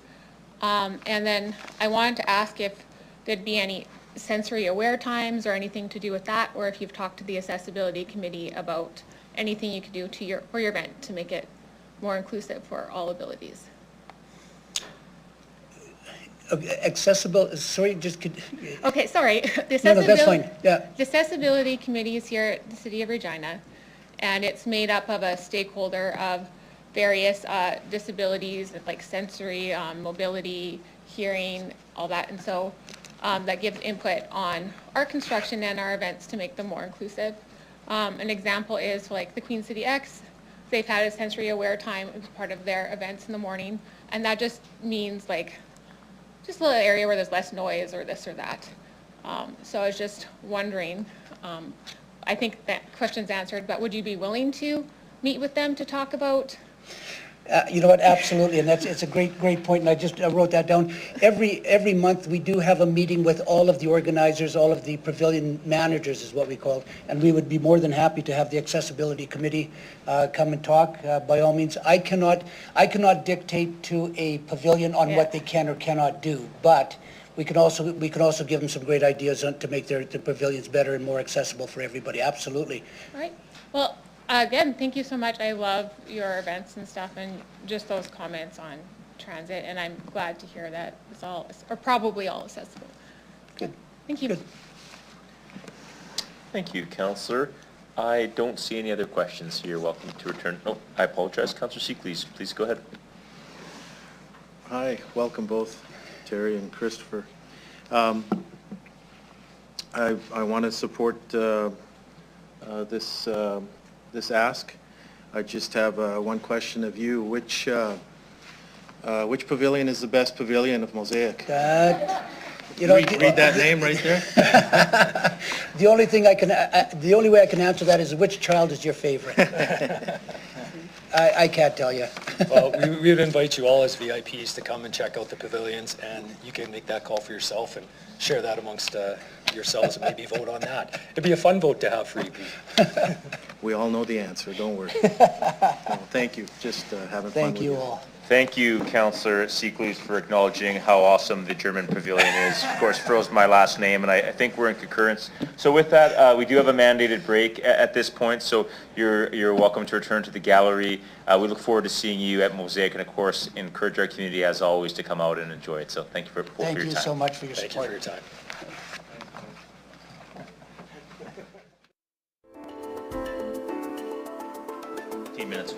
Speaker 10: And then I wanted to ask if there'd be any sensory aware times or anything to do with that, or if you've talked to the accessibility committee about anything you could do for your event to make it more inclusive for all abilities.
Speaker 14: Accessible, sorry, just could.
Speaker 10: Okay, sorry.
Speaker 14: No, that's fine, yeah.
Speaker 10: The accessibility committee is here at the City of Regina, and it's made up of a stakeholder of various disabilities like sensory, mobility, hearing, all that. And so that gives input on our construction and our events to make them more inclusive. An example is like the Queen City X. They've had a sensory aware time as part of their events in the morning. And that just means like, just a little area where there's less noise or this or that. So I was just wondering, I think that question's answered, but would you be willing to meet with them to talk about?
Speaker 14: You know what, absolutely, and it's a great point, and I just wrote that down. Every month we do have a meeting with all of the organizers, all of the pavilion managers is what we call it, and we would be more than happy to have the accessibility committee come and talk. By all means, I cannot dictate to a pavilion on what they can or cannot do, but we can also give them some great ideas to make the pavilions better and more accessible for everybody. Absolutely.
Speaker 10: All right. Well, again, thank you so much. I love your events and stuff, and just those comments on transit, and I'm glad to hear that it's all, or probably all accessible.
Speaker 14: Good.
Speaker 10: Thank you.
Speaker 14: Good.
Speaker 1: Thank you, Councillor. I don't see any other questions here. Welcome to return. Oh, I apologize. Councillor Seeklees, please go ahead.
Speaker 3: Hi, welcome both Terry and Christopher. I want to support this ask. I just have one question of you. Which pavilion is the best pavilion of Mosaic? Read that name right there.
Speaker 14: The only thing the only way I can answer that is which child is your favorite? I can't tell you.
Speaker 16: Well, we would invite you all as VIPs to come and check out the pavilions, and you can make that call for yourself and share that amongst yourselves and maybe vote on that. It'd be a fun vote to have for EP.
Speaker 3: We all know the answer, don't worry. No, thank you, just having fun with
Speaker 14: Thank you all.
Speaker 1: Thank you, Councillor Seekloos, for acknowledging how awesome the German pavilion is. Of course, Fro's my last name, and I think we're in concurrence. So with that, we do have a mandated break at this point, so you're welcome to return to the gallery. We look forward to seeing you at Mosaic, and of course, encourage our community, as always, to come out and enjoy it. So thank you for your time.
Speaker 14: Thank you so much for your
Speaker 16: Thank you
Speaker 14: support.
Speaker 16: for your time.
Speaker 1: 15 minutes.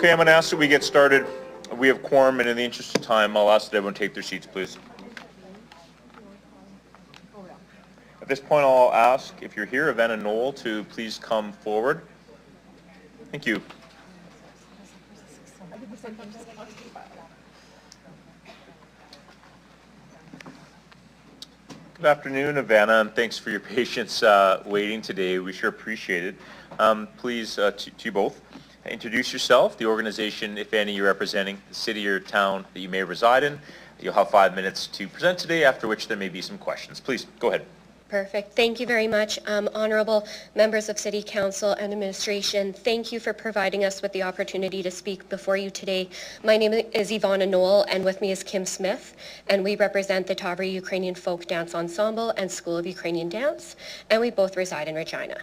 Speaker 1: Okay, I'm going to ask that we get started. We have quorum, and in the interest of time, I'll ask that everyone take their seats, please. At this point, I'll ask if you're here, Ivana Knoll, to please come forward. Thank you. Good afternoon, Ivana, and thanks for your patience waiting today. We sure appreciate it. Please, to you both, introduce yourself, the organization, if any, you're representing, the city or town that you may reside in. You'll have 5 minutes to present today, after which there may be some questions. Please, go ahead.
Speaker 2: Perfect. Thank you very much. Honorable members of City Council and Administration, thank you for providing us with the opportunity to speak before you today. My name is Ivana Knoll, and with me is Kim Smith, and we represent the Tavria Ukrainian Folk Dance Ensemble and School of Ukrainian Dance, and we both reside in Regina.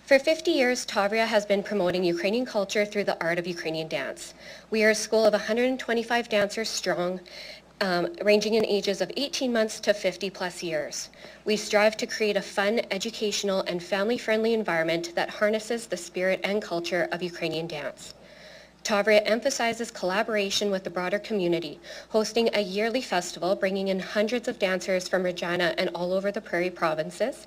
Speaker 2: For 50 years, Tavria has been promoting Ukrainian culture through the art of Ukrainian dance. We are a school of 125 dancers strong, ranging in ages of 18 months to 50 plus years. We strive to create a fun, educational, and family-friendly environment that harnesses the spirit and culture of Ukrainian dance. Tavria emphasizes collaboration with the broader community, hosting a yearly festival bringing in hundreds of dancers from Regina and all over the Prairie provinces.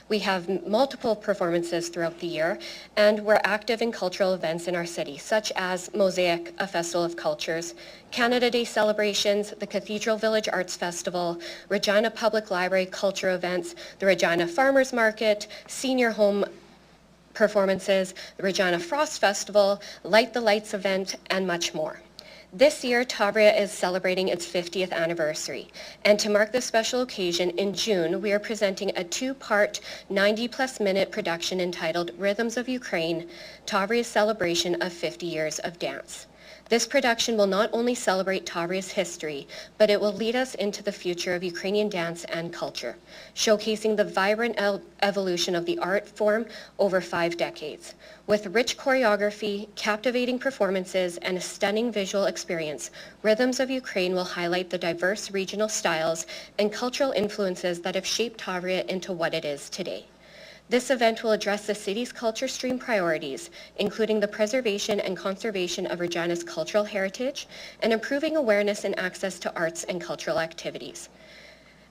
Speaker 2: We have multiple performances throughout the year, and we're active in cultural events in our city, such as Mosaic, a festival of cultures, Canada Day celebrations, the Cathedral Village Arts Festival, Regina Public Library culture events, the Regina Farmers Market, senior home performances, the Regina Frost Festival, Light the Lights event, and much more. This year, Tavria is celebrating its 50th anniversary, and to mark this special occasion, in June, we are presenting a two-part, 90-plus minute production entitled Rhythms of Ukraine, Tavria's celebration of 50 years of dance. This production will not only celebrate Tavria's history, but it will lead us into the future of Ukrainian dance and culture, showcasing the vibrant evolution of the art form over 5 decades. With rich choreography, captivating performances, and a stunning visual experience, Rhythms of Ukraine will highlight the diverse regional styles and cultural influences that have shaped Tavria into what it is today. This event will address the city's culture stream priorities, including the preservation and conservation of Regina's cultural heritage and improving awareness and access to arts and cultural activities.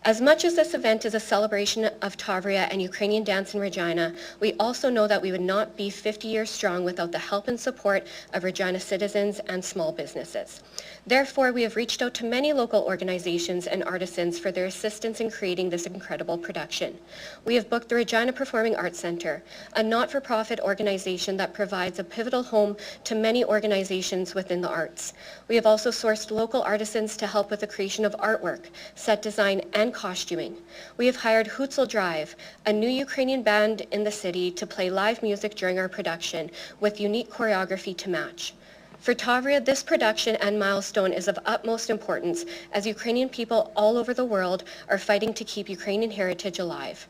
Speaker 2: As much as this event is a celebration of Tavria and Ukrainian dance in Regina, we also know that we would not be 50 years strong without the help and support of Regina citizens and small businesses. Therefore, we have reached out to many local organizations and artisans for their assistance in creating this incredible production. We have booked the Regina Performing Arts Center, a not-for-profit organization that provides a pivotal home to many organizations within the arts. We have also sourced local artisans to help with the creation of artwork, set design, and costuming. We have hired Hutzel Drive, a new Ukrainian band in the city, to play live music during our production with unique choreography to match. For Tavria, this production and milestone is of utmost importance as Ukrainian people all over the world are fighting to keep Ukrainian heritage alive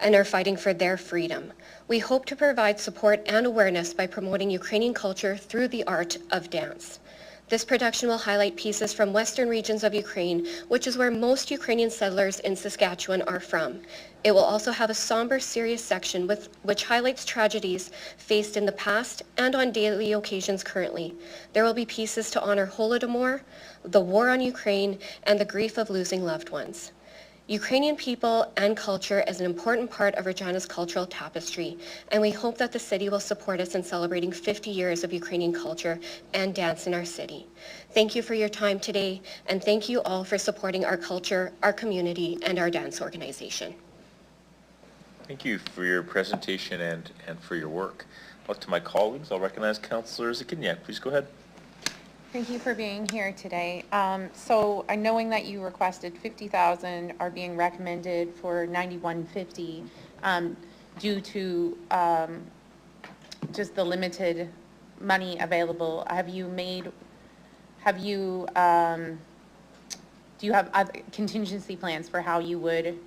Speaker 2: and are fighting for their freedom. We hope to provide support and awareness by promoting Ukrainian culture through the art of dance. This production will highlight pieces from western regions of Ukraine, which is where most Ukrainian settlers in Saskatchewan are from. It will also have a somber, serious section which highlights tragedies faced in the past and on daily occasions currently. There will be pieces to honor Holodomor, the war on Ukraine, and the grief of losing loved ones. Ukrainian people and culture is an important part of Regina's cultural tapestry, and we hope that the city will support us in celebrating 50 years of Ukrainian culture and dance in our city. Thank you for your time today, and thank you all for supporting our culture, our community, and our dance organization.
Speaker 1: Thank you for your presentation and for your work. Look to my colleagues. I'll recognize Councillor Zakiniak. Please go ahead.
Speaker 13: Thank you for being here today. So knowing that you requested 50,000 are being recommended for 9150 due to just the limited money available. Do you have other contingency plans for how you would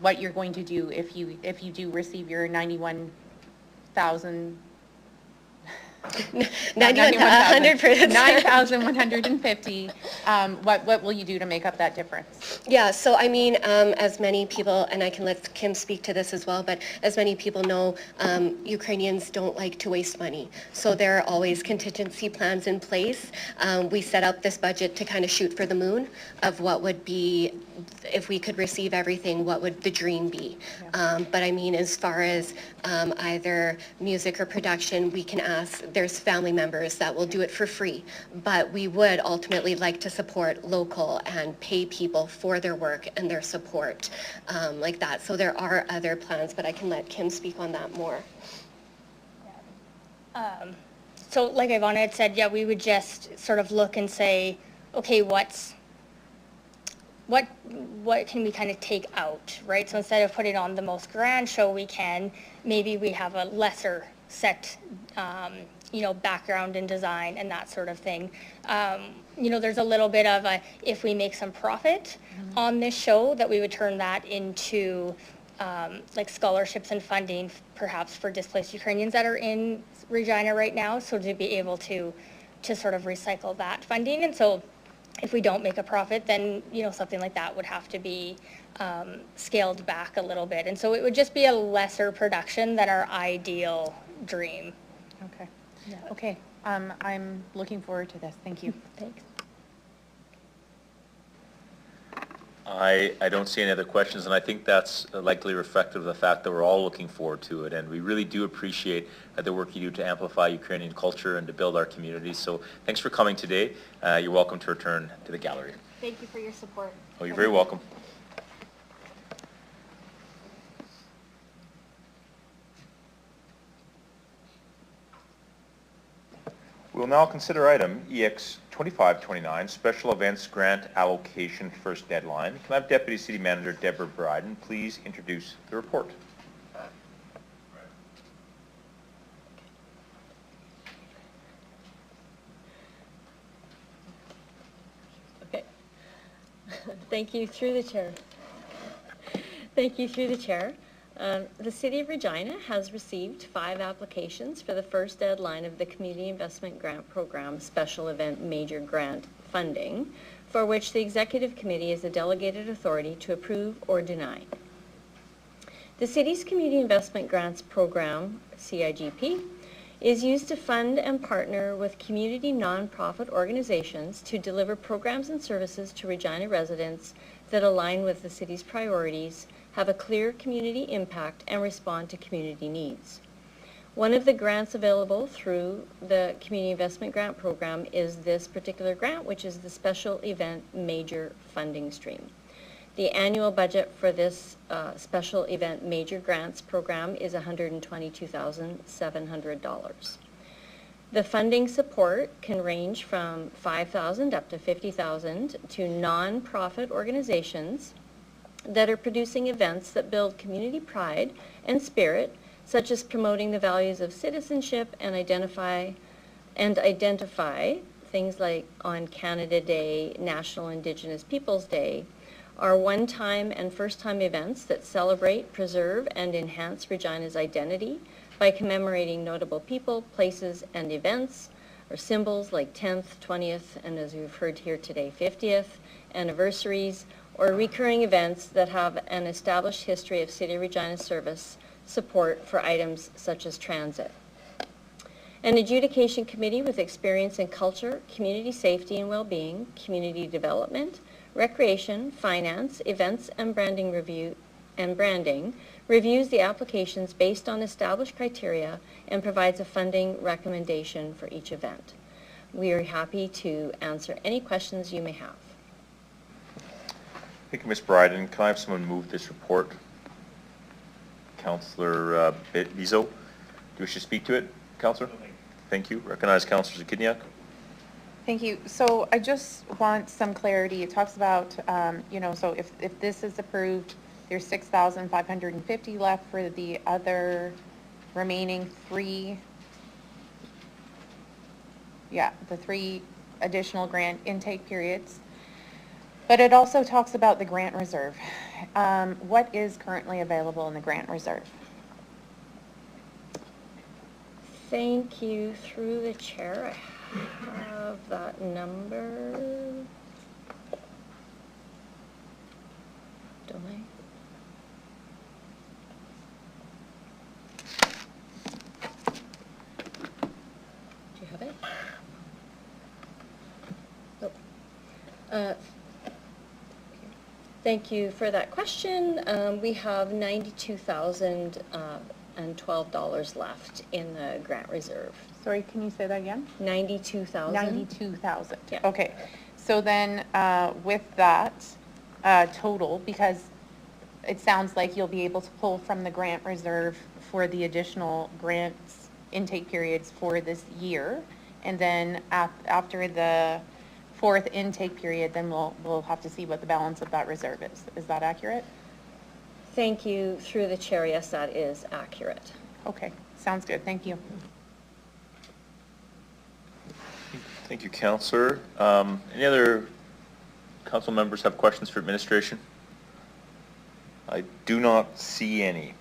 Speaker 13: what you're going to do if you do receive your 91,000
Speaker 2: 100%.
Speaker 13: 9,150. What will you do to make up that difference?
Speaker 2: Yeah, so I mean, as many people, and I can let Kim speak to this as well, but as many people know, Ukrainians don't like to waste money. So there are always contingency plans in place. We set up this budget to kind of shoot for the moon of what would be, if we could receive everything, what would the dream be? But I mean, as far as either music or production, we can ask, there's family members that will do it for free. But we would ultimately like to support local and pay people for their work and their support like that. So there are other plans, but I can let Kim speak on that more.
Speaker 9: So like Ivana had said, yeah, we would just sort of look and say, okay, what can we kind of take out, right? So instead of putting on the most grand show we can, maybe we have a lesser set, background and design and that sort of thing. There's a little bit of a, if we make some profit on this show, that we would turn that into like scholarships and funding, perhaps for displaced Ukrainians that are in Regina right now, so to be able to sort of recycle that funding. And so if we don't make a profit, then, something like that would have to be scaled back a little bit. And so it would just be a lesser production than our ideal dream.
Speaker 13: Okay. Yeah. Okay. I'm looking forward to this. Thank you.
Speaker 9: Thanks.
Speaker 1: I don't see any other questions, and I think that's likely reflective of the fact that we're all looking forward to it, and we really do appreciate the work you do to amplify Ukrainian culture and to build our communities. So thanks for coming today. You're welcome to return to the gallery.
Speaker 9: Thank you for your support.
Speaker 1: Oh, you're very welcome. We'll now consider item EX 2529, Special Events Grant Allocation First Deadline. Can I have Deputy City Manager Deborah Bryden please introduce the report?
Speaker 17: Okay. Thank you through the chair. Thank you through the chair. The City of Regina has received 5 applications for the first deadline of the Community Investment Grant Program Special Event Major Grant Funding, for which the Executive Committee is the delegated authority to approve or deny. The City's Community Investment Grants Program, CIGP, is used to fund and partner with community nonprofit organizations to deliver programs and services to Regina residents that align with the city's priorities, have a clear community impact, and respond to community needs. One of the grants available through the Community Investment Grant Program is this particular grant, which is the Special Event Major Funding Stream. The annual budget for this Special Event Major Grants Program is $122,700. The funding support can range from $5,000 up to $50,000 to nonprofit organizations that are producing events that build community pride and spirit, such as promoting the values of citizenship and identify things like on Canada Day, National Indigenous Peoples Day, are one-time and first-time events that celebrate, preserve, and enhance Regina's identity by commemorating notable people, places, and events, or symbols like 10th, 20th, and as we've heard here today, 50th anniversaries, or recurring events that have an established history of City of Regina service support for items such as transit. An adjudication committee with experience in culture, community safety and well-being, community development, recreation, finance, events, and branding reviews the applications based on established criteria and provides a funding recommendation for each event. We are happy to answer any questions you may have.
Speaker 1: Thank you, Ms. Bryden. Can I have someone move this report? Councillor Bizo, do you wish to speak to it, Councillor? Thank you. Recognize Councillor Zakidniak.
Speaker 13: Thank you. So I just want some clarity. It talks about, so if this is approved, there's 6,550 left for the other remaining 3. Yeah, the 3 additional grant intake periods. But it also talks about the grant reserve. What is currently available in the grant reserve?
Speaker 17: Thank you. Through the chair, I have that number. Don't I? Do you have it? Nope. Thank you for that question. We have $92,012 left in the grant reserve.
Speaker 13: Sorry, can you say that again?
Speaker 17: 92,000.
Speaker 13: 92,000.
Speaker 17: Yeah.
Speaker 13: Okay. So then, with that total, because it sounds like you'll be able to pull from the grant reserve for the additional grants intake periods for this year, and then after the fourth intake period, then we'll have to see what the balance of that reserve is. Is that accurate?
Speaker 17: Thank you. Through the chair, yes, that is accurate.
Speaker 13: Okay, sounds good. Thank you.
Speaker 1: Thank you, Councillor. Any other council members have questions for administration? I do not see any.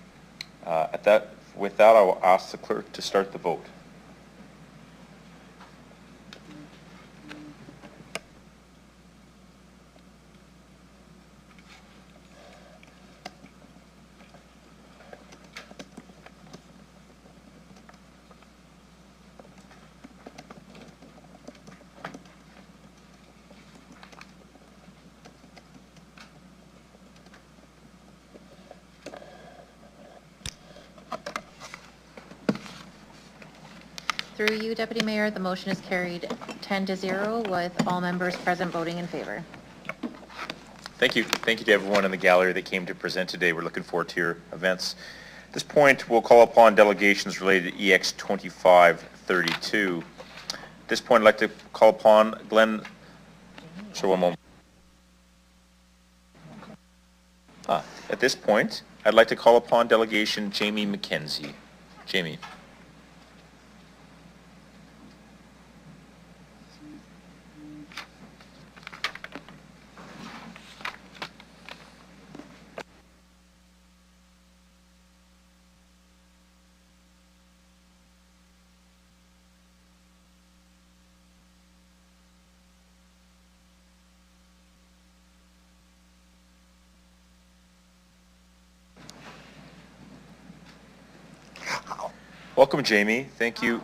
Speaker 1: With that, I will ask the clerk to start the vote.
Speaker 21: Through you, Deputy Mayor, the motion is carried 10-0 with all members present voting in favor.
Speaker 1: Thank you. Thank you to everyone in the gallery that came to present today. We're looking forward to your events. At this point, we'll call upon delegations related to EX 2532. At this point, I'd like to call upon Glenn. So one moment. At this point, I'd like to call upon delegation Jamie McKenzie. Jamie. Welcome, Jamie. Thank you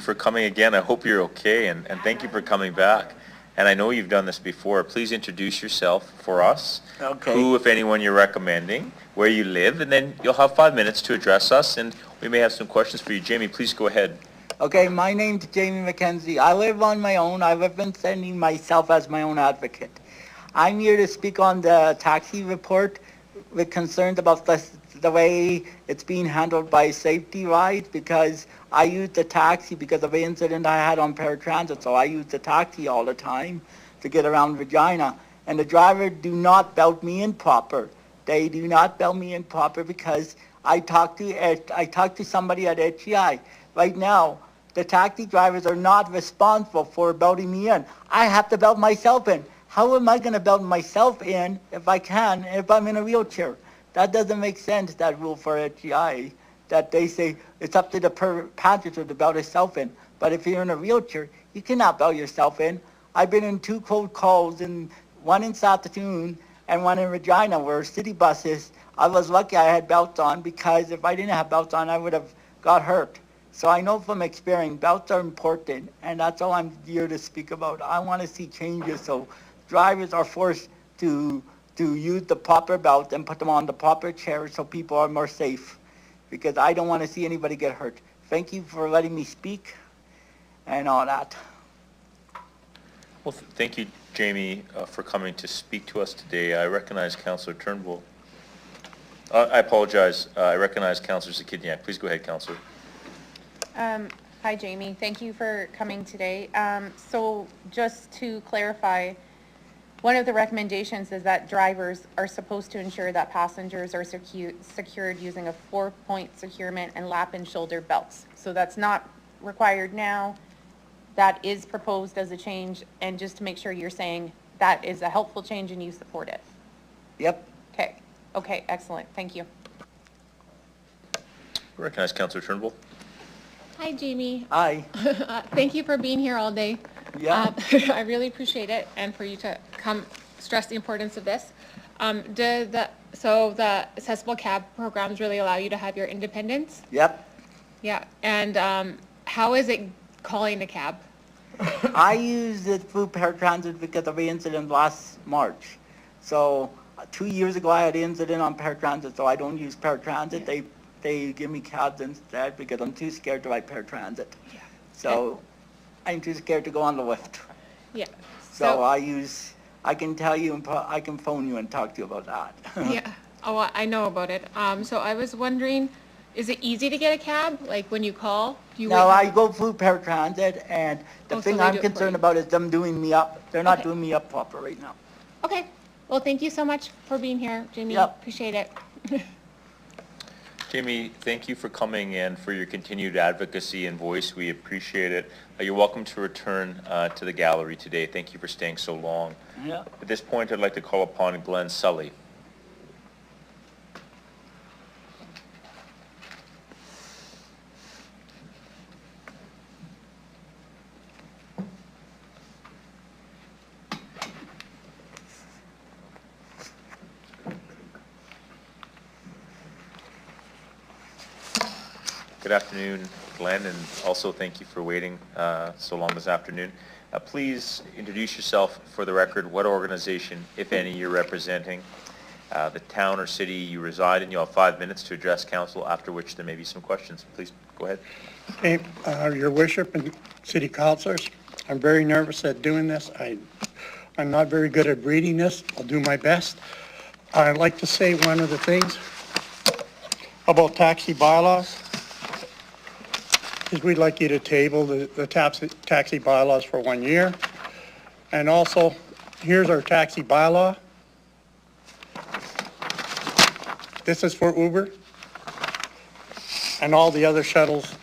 Speaker 1: for coming again. I hope you're okay, and thank you for coming back. And I know you've done this before. Please introduce yourself for us.
Speaker 5: Okay.
Speaker 1: Who, if anyone, you're recommending, where you live, and then you'll have 5 minutes to address us, and we may have some questions for you. Jamie, please go ahead.
Speaker 5: Okay, my name's Jamie McKenzie. I live on my own. I've been sending myself as my own advocate. I'm here to speak on the taxi report with concerns about the way it's being handled by safety rides, because I use the taxi because of an incident I had on paratransit, so I use the taxi all the time to get around Regina. And the driver do not belt me in proper. They do not belt me in proper because I talked to somebody at HEI. Right now, the taxi drivers are not responsible for belting me in. I have to belt myself in. How am I going to belt myself in if I'm in a wheelchair? That doesn't make sense, that rule for HEI, that they say it's up to the passenger to belt himself in. But if you're in a wheelchair, you cannot belt yourself in. I've been in 2 cold calls, one in Saskatoon and one in Regina, where city buses, I was lucky I had belts on, because if I didn't have belts on, I would have got hurt. So I know from experience, belts are important, and that's all I'm here to speak about. I want to see changes so drivers are forced to use the proper belt and put them on the proper chair so people are more safe, because I don't want to see anybody get hurt. Thank you for letting me speak and all that.
Speaker 1: Well, thank you, Jamie, for coming to speak to us today. I recognize Councillor Turnbull. I apologize. I recognize Councillor Zakidniak. Please go ahead, Councillor.
Speaker 13: Hi, Jamie. Thank you for coming today. So just to clarify, one of the recommendations is that drivers are supposed to ensure that passengers are secured using a 4-point securement and lap and shoulder belts. So that's not required now. That is proposed as a change, and just to make sure you're saying that is a helpful change and you support it.
Speaker 5: Yep.
Speaker 13: Okay, excellent. Thank you.
Speaker 1: I recognize Councillor Turnbull.
Speaker 10: Hi, Jamie.
Speaker 5: Hi.
Speaker 10: Thank you for being here all day.
Speaker 5: Yeah.
Speaker 10: I really appreciate it, and for you to come stress the importance of this. So the accessible cab programs really allow you to have your independence?
Speaker 5: Yep.
Speaker 10: Yeah, and how is it calling a cab?
Speaker 5: I used it through paratransit because of the incident last March. So 2 years ago, I had an incident on paratransit, so I don't use paratransit. They give me cabs instead because I'm too scared to ride paratransit.
Speaker 10: Yeah.
Speaker 5: So I'm too scared to go on the lift.
Speaker 10: Yeah.
Speaker 5: So I can tell you, and I can phone you and talk to you about that.
Speaker 10: Yeah. Oh, I know about it. So I was wondering, is it easy to get a cab? Like when you call?
Speaker 5: No, I go through paratransit, and the
Speaker 10: Oh,
Speaker 5: thing
Speaker 10: so they
Speaker 5: I'm
Speaker 10: do it for
Speaker 5: concerned
Speaker 10: you.
Speaker 5: about is them doing me up. They're not
Speaker 10: Okay.
Speaker 5: doing me up proper right now.
Speaker 10: Okay. Well, thank you so much for being here, Jamie.
Speaker 5: Yep.
Speaker 10: Appreciate it.
Speaker 1: Jamie, thank you for coming and for your continued advocacy and voice. We appreciate it. You're welcome to return to the gallery today. Thank you for staying so long.
Speaker 5: Yeah.
Speaker 1: At this point, I'd like to call upon Glenn Sully. Good afternoon, Glenn, and also thank you for waiting so long this afternoon. Please introduce yourself for the record, what organization, if any, you're representing, the town or city you reside in. You'll have 5 minutes to address council, after which there may be some questions. Please go ahead.
Speaker 14: Hey, Your Worship and City Councilors, I'm very nervous at doing this. I'm not very good at reading this. I'll do my best. I'd like to say one of the things about taxi bylaws is we'd like you to table the taxi bylaws for 1 year. And also, here's our taxi bylaw. This is for Uber and all the other shuttles.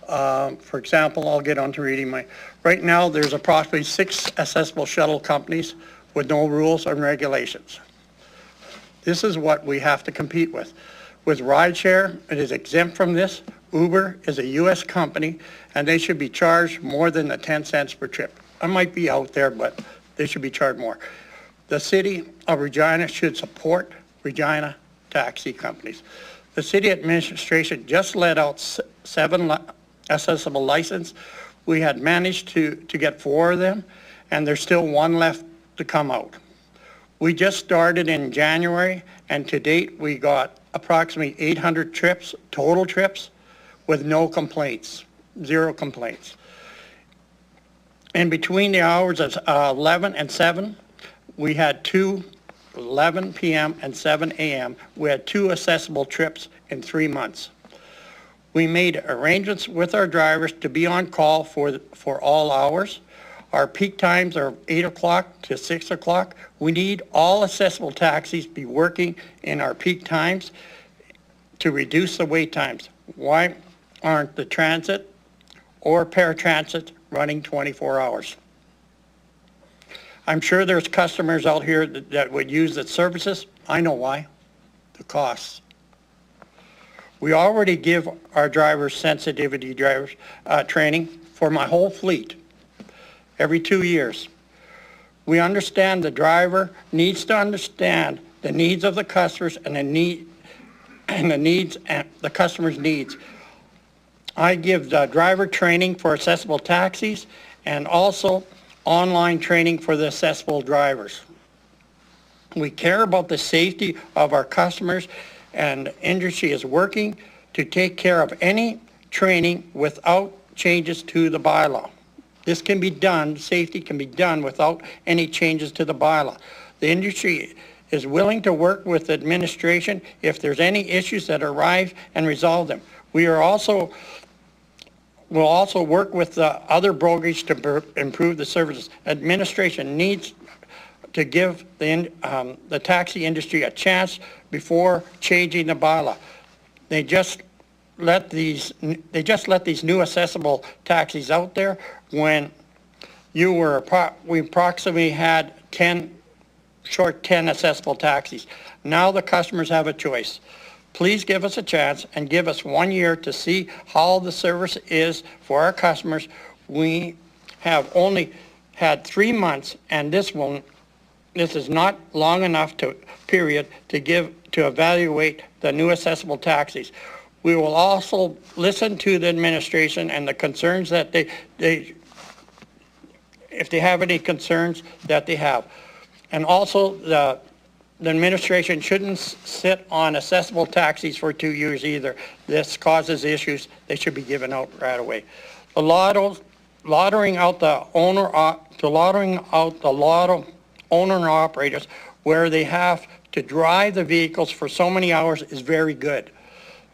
Speaker 14: For example, I'll get on to reading right now there's approximately 6 accessible shuttle companies with no rules and regulations. This is what we have to compete with. With rideshare, it is exempt from this. Uber is a U.S. company, and they should be charged more than the 10 cents per trip. I might be out there, but they should be charged more. The city of Regina should support Regina taxi companies. The city administration just let out 7 accessible licenses. We had managed to get 4 of them, and there's still 1 left to come out. We just started in January, and to date, we got approximately 800 trips, total trips, with no complaints, 0 complaints. In between the hours of 11 and 7, we had 2, 11 p.m. and 7 a.m. We had 2 accessible trips in 3 months. We made arrangements with our drivers to be on call for all hours. Our peak times are 8 o'clock to 6 o'clock. We need all accessible taxis be working in our peak times to reduce the wait times. Why aren't the transit or paratransit running 24 hours? I'm sure there's customers out here that would use the services. I know why. The costs. We already give our drivers sensitivity training for my whole fleet every 2 years. We understand the driver needs to understand the needs of the customers and the customer's needs. I give driver training for accessible taxis and also online training for the accessible drivers. We care about the safety of our customers, and the industry is working to take care of any training without changes to the bylaw. This can be done, safety can be done without any changes to the bylaw. The industry is willing to work with the administration if there's any issues that arise and resolve them. We'll also work with the other brokerage to improve the services. Administration needs to give the taxi industry a chance before changing the bylaw. They just let these new accessible taxis out there when we approximately had 10 accessible taxis. Now the customers have a choice.
Speaker 4: please give us a chance and give us 1 year to see how the service is for our customers. We have only had 3 months, and this is not long enough to evaluate the new accessible taxis. We will also listen to the administration and the concerns that if they have any concerns that they have. And also the administration shouldn't sit on accessible taxis for 2 years either. This causes issues. They should be given out right away. The lottering out the owner and operators where they have to drive the vehicles for so many hours is very good.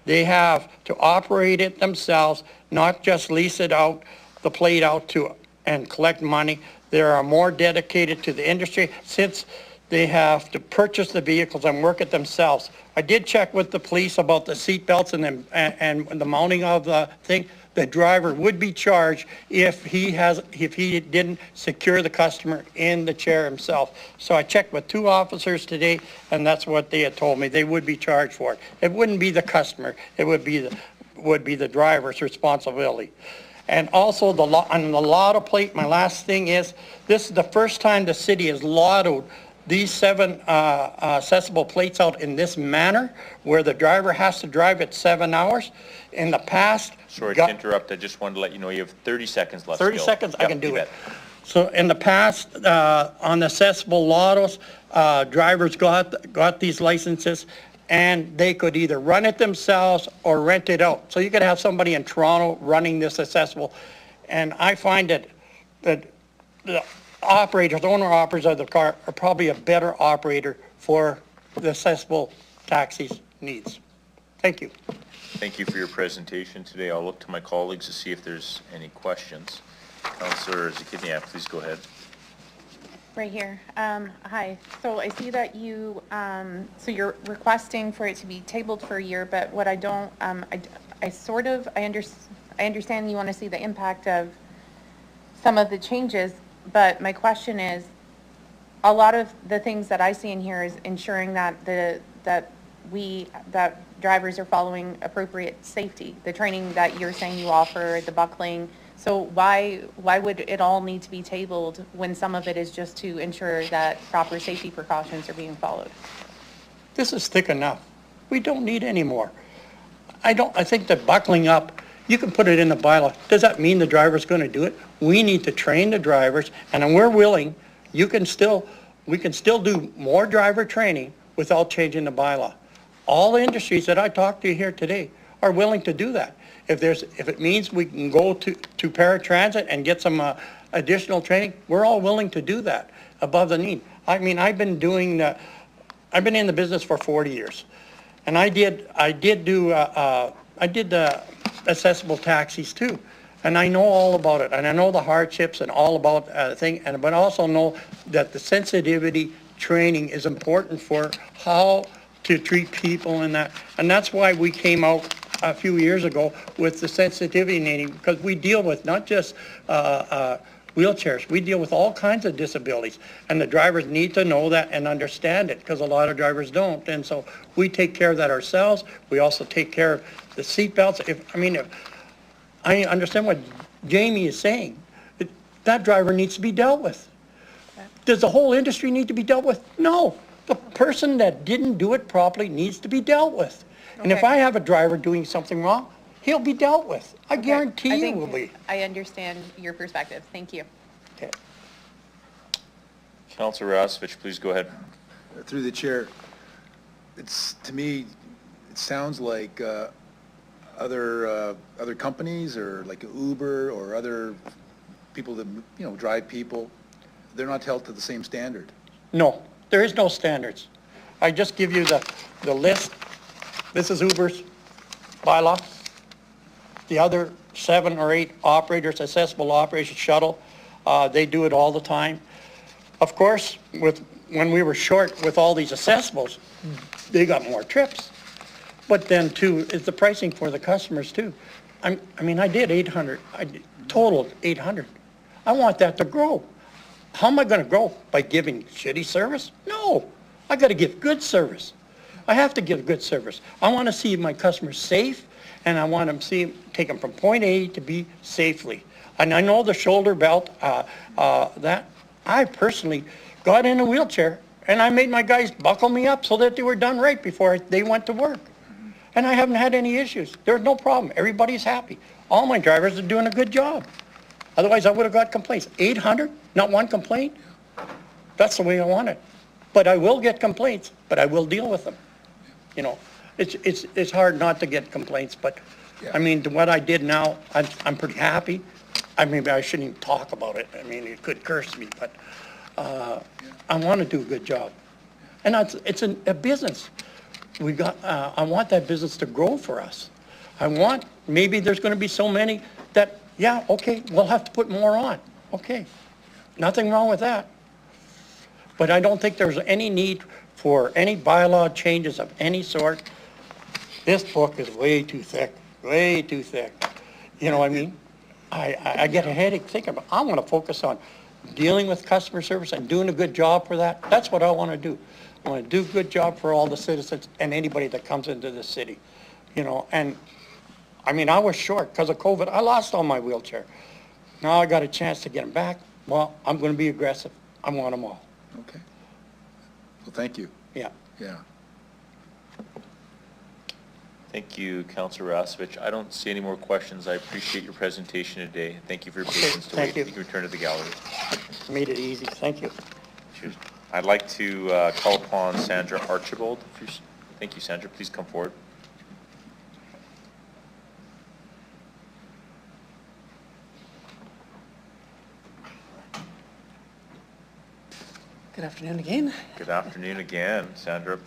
Speaker 4: They have to operate it themselves, not just lease it out, the plate out to and collect money. They are more dedicated to the industry since they have to purchase the vehicles and work it themselves. I did check with the police about the seat belts and the mounting of the thing. The driver would be charged if he didn't secure the customer in the chair himself. So I checked with 2 officers today, and that's what they had told me. They would be charged for it. It wouldn't be the customer. It would be the driver's responsibility. And also on the lotto plate, my last thing is, this is the first time the city has lottoed these 7 accessible plates out in this manner, where the driver has to drive it 7 hours. In the past...
Speaker 1: Sorry to interrupt, I just wanted to let you know you have 30 seconds left.
Speaker 4: 30 seconds, I can do it. So in the past, on the accessible lottos, drivers got these licenses, and they could either run it themselves or rent it out. So you could have somebody in Toronto running this accessible. And I find that the operators, owner-operators of the car are probably a better operator for the accessible taxis needs. Thank you.
Speaker 1: Thank you for your presentation today. I'll look to my colleagues to see if there's any questions. Councillor Zakidniak, please go ahead.
Speaker 13: Right here. Hi. So I see that you, so you're requesting for it to be tabled for a year, but what I don't, I understand you want to see the impact of some of the changes, but my question is, a lot of the things that I see in here is ensuring that that drivers are following appropriate safety, the training that you're saying you offer, the buckling. So why would it all need to be tabled when some of it is just to ensure that proper safety precautions are being followed?
Speaker 4: This is thick enough. We don't need any more. I think that buckling up, you can put it in the bylaw. Does that mean the driver's going to do it? We need to train the drivers, and we're willing. We can still do more driver training without changing the bylaw. All the industries that I talked to here today are willing to do that. If it means we can go to paratransit and get some additional training, we're all willing to do that above the need. I mean, I've been in the business for 40 years, and I did accessible taxis too, and I know all about it, and I know the hardships and all about the thing, but I also know that the sensitivity training is important for how to treat people and that's why we came out a few years ago with the sensitivity training, because we deal with not just wheelchairs, we deal with all kinds of disabilities, and the drivers need to know that and understand it, because a lot of drivers don't. And so we take care of that ourselves. We also take care of the seat belts. If I understand what Jamie is saying, that driver needs to be dealt with. Does the whole industry need to be dealt with? No. The person that didn't do it properly needs to be dealt with. Okay. And if I have a driver doing something wrong, he'll be dealt with. I guarantee you will be.
Speaker 13: I understand your perspective. Thank you.
Speaker 4: Okay.
Speaker 1: Councillor Rasevich, please go ahead.
Speaker 6: Through the chair, to me, it sounds like other companies, or like Uber or other people that drive people, they're not held to the same standard.
Speaker 4: No, there is no standards. I just give you the list. This is Uber's bylaw. The other 7 or 8 operators, accessible operators, shuttle, they do it all the time. Of course, when we were short with all these accessibles, they got more trips. But then too, is the pricing for the customers too. I did 800, I totaled 800. I want that to grow. How am I going to grow? By giving shitty service? No, I got to give good service. I have to give good service. I want to see my customers safe, and I want them take them from point A to B safely. And I know the shoulder belt, that I personally got in a wheelchair, and I made my guys buckle me up so that they were done right before they went to work. And I haven't had any issues. There's no problem. Everybody's happy. All my drivers are doing a good job. Otherwise, I would have got complaints. 800, not one complaint? That's the way I want it. But I will get complaints, but I will deal with them. You know, it's hard not to get complaints, but I mean, what I did now, I'm pretty happy. I mean, I shouldn't even talk about it. I mean, it could curse me, but I want to do a good job. And it's a business. I want that business to grow for us. Maybe there's going to be so many that, yeah, okay, we'll have to put more on. Okay, nothing wrong with that. But I don't think there's any need for any bylaw changes of any sort. This book is way too thick, way too thick. You know what I mean? I get a headache thinking about it. I want to focus on dealing with customer service and doing a good job for that. That's what I want to do. I want to do a good job for all the citizens and anybody that comes into the city. You know, and I mean, I was short because of COVID. I lost all my wheelchair. Now I got a chance to get them back. Well, I'm going to be aggressive. I want them all.
Speaker 6: Okay. Well, thank you.
Speaker 4: Yeah.
Speaker 6: Yeah.
Speaker 1: Thank you, Councillor Rasevich. I don't see any more questions. I appreciate your presentation today. Thank you for your patience to wait. You can return to the gallery.
Speaker 4: Made it easy. Thank you.
Speaker 1: Cheers. I'd like to call upon Sandra Archibald. Thank you, Sandra. Please come forward.
Speaker 8: Good afternoon again.
Speaker 1: Good afternoon again, Sandra.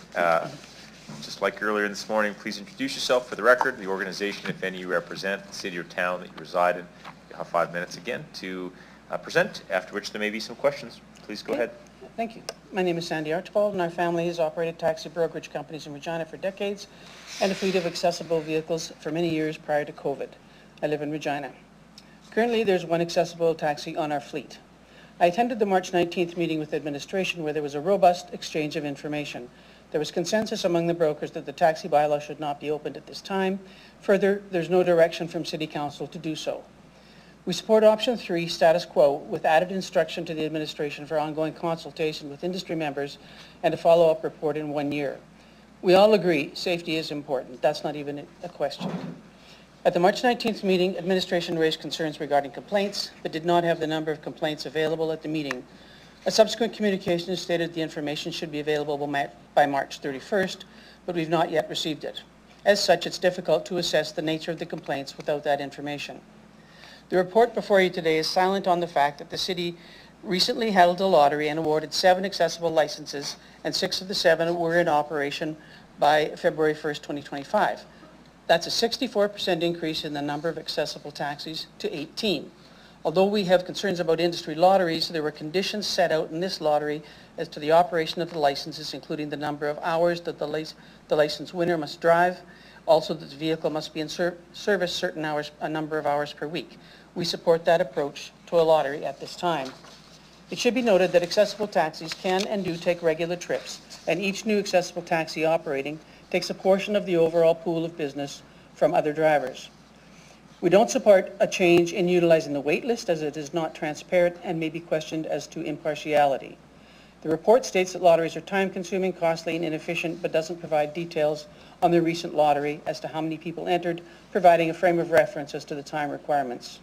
Speaker 1: Just like earlier this morning, please introduce yourself for the record, the organization, if any, you represent, the city or town that you reside in. You'll have 5 minutes again to present, after which there may be some questions. Please go ahead.
Speaker 8: Thank you. My name is Sandy Archibald, and our family has operated taxi brokerage companies in Regina for decades and a fleet of accessible vehicles for many years prior to COVID. I live in Regina. Currently, there's one accessible taxi on our fleet. I attended the March 19th meeting with administration where there was a robust exchange of information. There was consensus among the brokers that the taxi bylaw should not be opened at this time. Further, there's no direction from City Council to do so. We support option 3, status quo, with added instruction to the administration for ongoing consultation with industry members and a follow-up report in 1 year. We all agree safety is important. That's not even a question. At the March 19th meeting, administration raised concerns regarding complaints, but did not have the number of complaints available at the meeting. A subsequent communication stated the information should be available by March 31st, but we've not yet received it. As such, it's difficult to assess the nature of the complaints without that information. The report before you today is silent on the fact that the city recently held a lottery and awarded 7 accessible licenses, and 6 of the 7 were in operation by February 1st, 2025. That's a 64% increase in the number of accessible taxis to 18. Although we have concerns about industry lotteries, there were conditions set out in this lottery as to the operation of the licenses, including the number of hours that the license winner must drive, also that the vehicle must be in service certain hours, a number of hours per week. We support that approach to a lottery at this time. It should be noted that accessible taxis can and do take regular trips, and each new accessible taxi operating takes a portion of the overall pool of business from other drivers. We don't support a change in utilizing the wait list as it is not transparent and may be questioned as to impartiality. The report states that lotteries are time-consuming, costly, and inefficient, but doesn't provide details on the recent lottery as to how many people entered, providing a frame of reference as to the time requirements.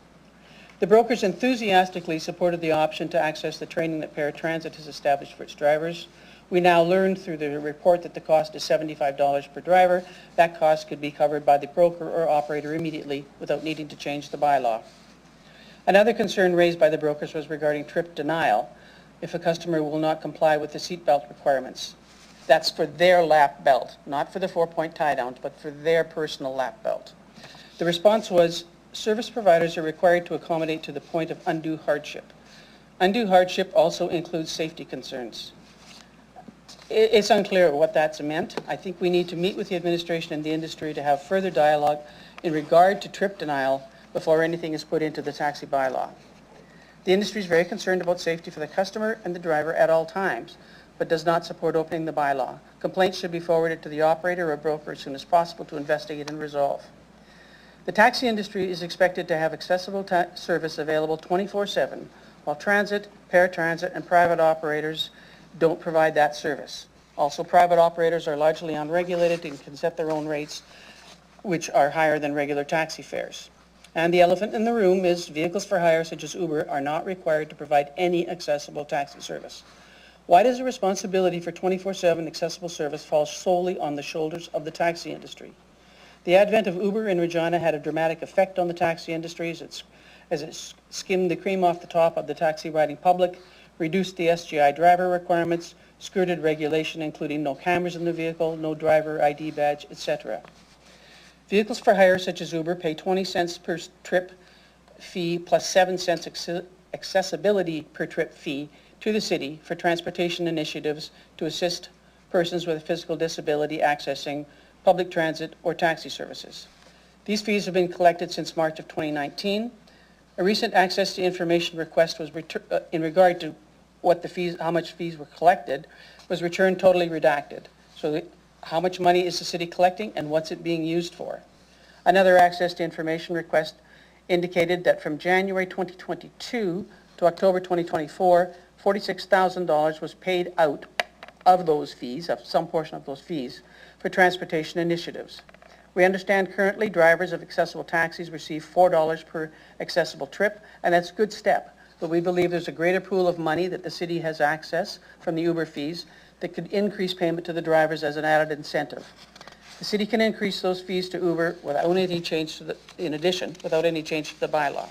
Speaker 8: The brokers enthusiastically supported the option to access the training that paratransit has established for its drivers. We now learned through the report that the cost is $75 per driver. That cost could be covered by the broker or operator immediately without needing to change the bylaw. Another concern raised by the brokers was regarding trip denial if a customer will not comply with the seatbelt requirements. That's for their lap belt, not for the 4-point tie-downs, but for their personal lap belt. The response was, service providers are required to accommodate to the point of undue hardship. Undue hardship also includes safety concerns. It's unclear what that's meant. I think we need to meet with the administration and the industry to have further dialogue in regard to trip denial before anything is put into the taxi bylaw. The industry is very concerned about safety for the customer and the driver at all times. but does not support opening the bylaw. Complaints should be forwarded to the operator or broker as soon as possible to investigate and resolve. The taxi industry is expected to have accessible service available 24/7, while transit, paratransit, and private operators don't provide that service. Also, private operators are largely unregulated and can set their own rates, which are higher than regular taxi fares. And the elephant in the room is vehicles for hire such as Uber are not required to provide any accessible taxi service. Why does the responsibility for 24/7 accessible service fall solely on the shoulders of the taxi industry? The advent of Uber in Regina had a dramatic effect on the taxi industry as it skimmed the cream off the top of the taxi riding public, reduced the SGI driver requirements, skirted regulation including no cameras in the vehicle, no driver ID badge, etc. Vehicles for hire such as Uber pay 20 cents per trip fee plus 7 cents accessibility per trip fee to the city for transportation initiatives to assist persons with a physical disability accessing public transit or taxi services. These fees have been collected since March of 2019. A recent access to information request was in regard to what the fees, how much fees were collected, was returned totally redacted. So how much money is the city collecting and what's it being used for? Another access to information request indicated that from January 2022 to October 2024, $46,000 was paid out of those fees, of some portion of those fees, for transportation initiatives. We understand currently drivers of accessible taxis receive $4 per accessible trip, and that's a good step. But we believe there's a greater pool of money that the city has access from the Uber fees that could increase payment to the drivers as an added incentive. The city can increase those fees to Uber without any change to without any change to the bylaw.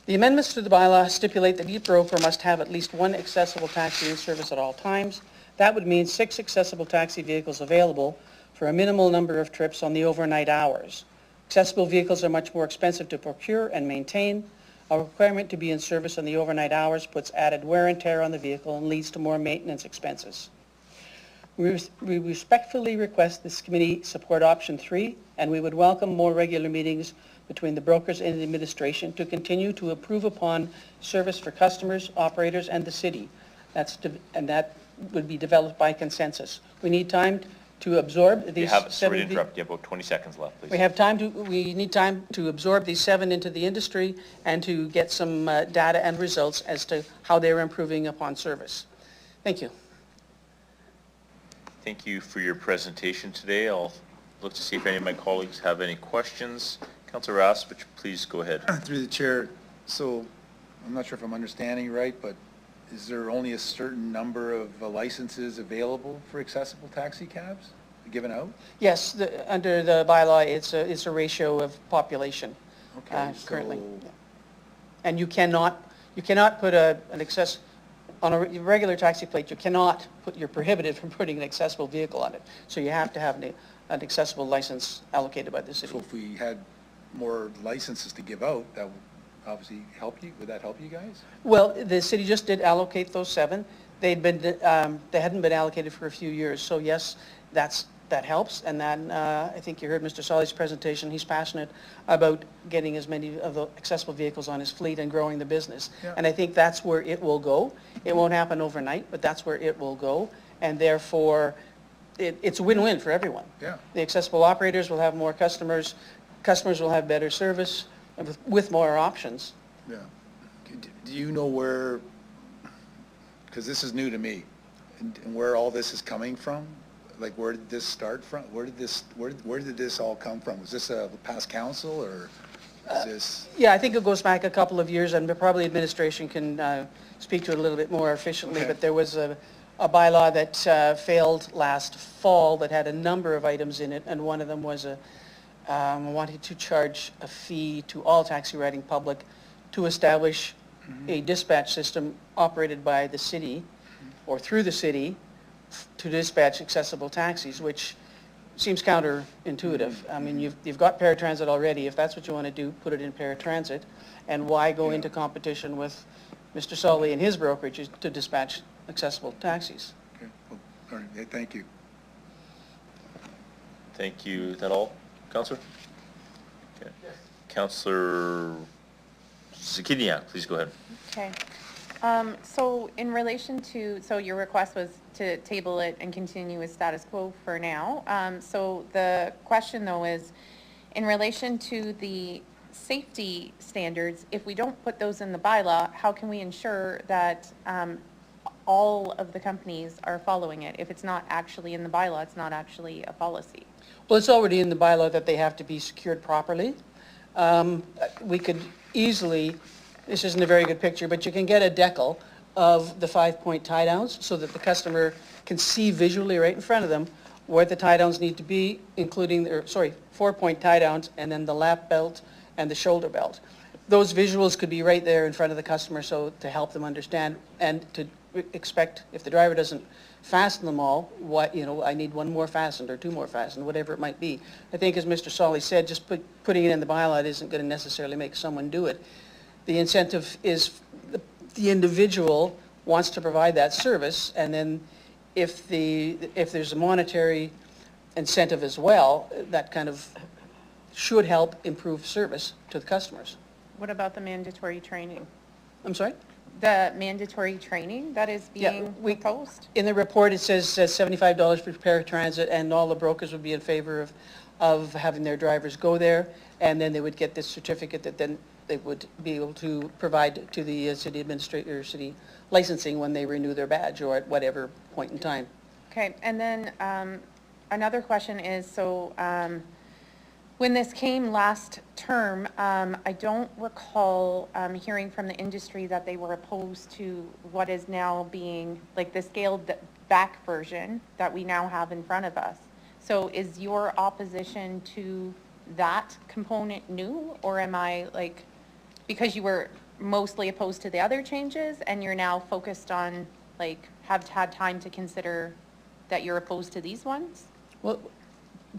Speaker 8: The amendments to the bylaw stipulate that each broker must have at least one accessible taxi in service at all times. That would mean 6 accessible taxi vehicles available for a minimal number of trips on the overnight hours. Accessible vehicles are much more expensive to procure and maintain. A requirement to be in service on the overnight hours puts added wear and tear on the vehicle and leads to more maintenance expenses. We respectfully request this committee support option 3, and we would welcome more regular meetings between the brokers and the administration to continue to improve upon service for customers, operators, and the city. And that would be developed by consensus. We need time to absorb these
Speaker 1: Sorry to interrupt, you have about 20 seconds left, please.
Speaker 8: We need time to absorb these 7 into the industry and to get some data and results as to how they're improving upon service. Thank you.
Speaker 1: Thank you for your presentation today. I'll look to see if any of my colleagues have any questions. Councillor Ross, would you please go ahead?
Speaker 6: Through the chair, so I'm not sure if I'm understanding right, but is there only a certain number of licenses available for accessible taxi cabs given out?
Speaker 8: Yes, under the bylaw, it's a ratio of population currently. Yeah. And you cannot put an access on a regular taxi plate. You're prohibited from putting an accessible vehicle on it. So you have to have an accessible license allocated by the city.
Speaker 6: So if we had more licenses to give out, that would obviously help you. Would that help you guys?
Speaker 8: Well, the city just did allocate those 7. They hadn't been allocated for a few years. So yes, that helps. And then I think you heard Mr. Solly's presentation. He's passionate about getting as many of the accessible vehicles on his fleet and growing the business. Yeah. And I think that's where it will go. It won't happen overnight, but that's where it will go. And therefore, it's a win-win for everyone.
Speaker 6: Yeah.
Speaker 8: The accessible operators will have more customers. Customers will have better service with more options.
Speaker 6: Yeah. Do you know where, because this is new to me, and where all this is coming from? Like, where did this start from? Where did this all come from? Was this a past council, or is this?
Speaker 8: Yeah, I think it goes back a couple of years, and probably administration can speak to it a little bit more efficiently. Okay. But there was a bylaw that failed last fall that had a number of items in it, and one of them was wanted to charge a fee to all taxi riding public to establish a dispatch system operated by the city or through the city to dispatch accessible taxis, which seems counterintuitive. I mean, you've got paratransit already. If that's what you want to do, put it in paratransit. And why go into competition with Mr. Solly and his brokerage to dispatch accessible taxis?
Speaker 6: Okay. Well, all right. Thank you.
Speaker 1: Thank you. Is that all, Councillor? Okay. Yes. Councillor Zakinia, please go ahead.
Speaker 21: Okay.
Speaker 13: So in relation to, so your request was to table it and continue with status quo for now. So the question though is, in relation to the safety standards, if we don't put those in the bylaw, how can we ensure that all of the companies are following it? If it's not actually in the bylaw, it's not actually a policy.
Speaker 8: Well, it's already in the bylaw that they have to be secured properly. We could easily, this isn't a very good picture, but you can get a decal of the 5-point tie downs so that the customer can see visually right in front of them where the tie downs need to be, including, 4-point tie downs and then the lap belt and the shoulder belt. Those visuals could be right there in front of the customer, so to help them understand and to expect, if the driver doesn't fasten them all, what, I need one more fastened or two more fastened, whatever it might be. I think as Mr. Solly said, just putting it in the bylaw isn't going to necessarily make someone do it. The incentive is the individual wants to provide that service, and then if there's a monetary incentive as well, that kind of should help improve service to the customers.
Speaker 13: What about the mandatory training?
Speaker 8: I'm sorry?
Speaker 13: The mandatory training that is being proposed?
Speaker 8: In the report, it says $75 per paratransit, and all the brokers would be in favor of having their drivers go there, and then they would get this certificate that then they would be able to provide to the city administrator, or city licensing when they renew their badge or at whatever point in time.
Speaker 13: Okay, and then another question is, so when this came last term, I don't recall hearing from the industry that they were opposed to what is now being, like the scaled back version that we now have in front of us. So is your opposition to that component new, or am I like, because you were mostly opposed to the other changes and you're now focused on, like, have had time to consider that you're opposed to these ones?
Speaker 8: Well,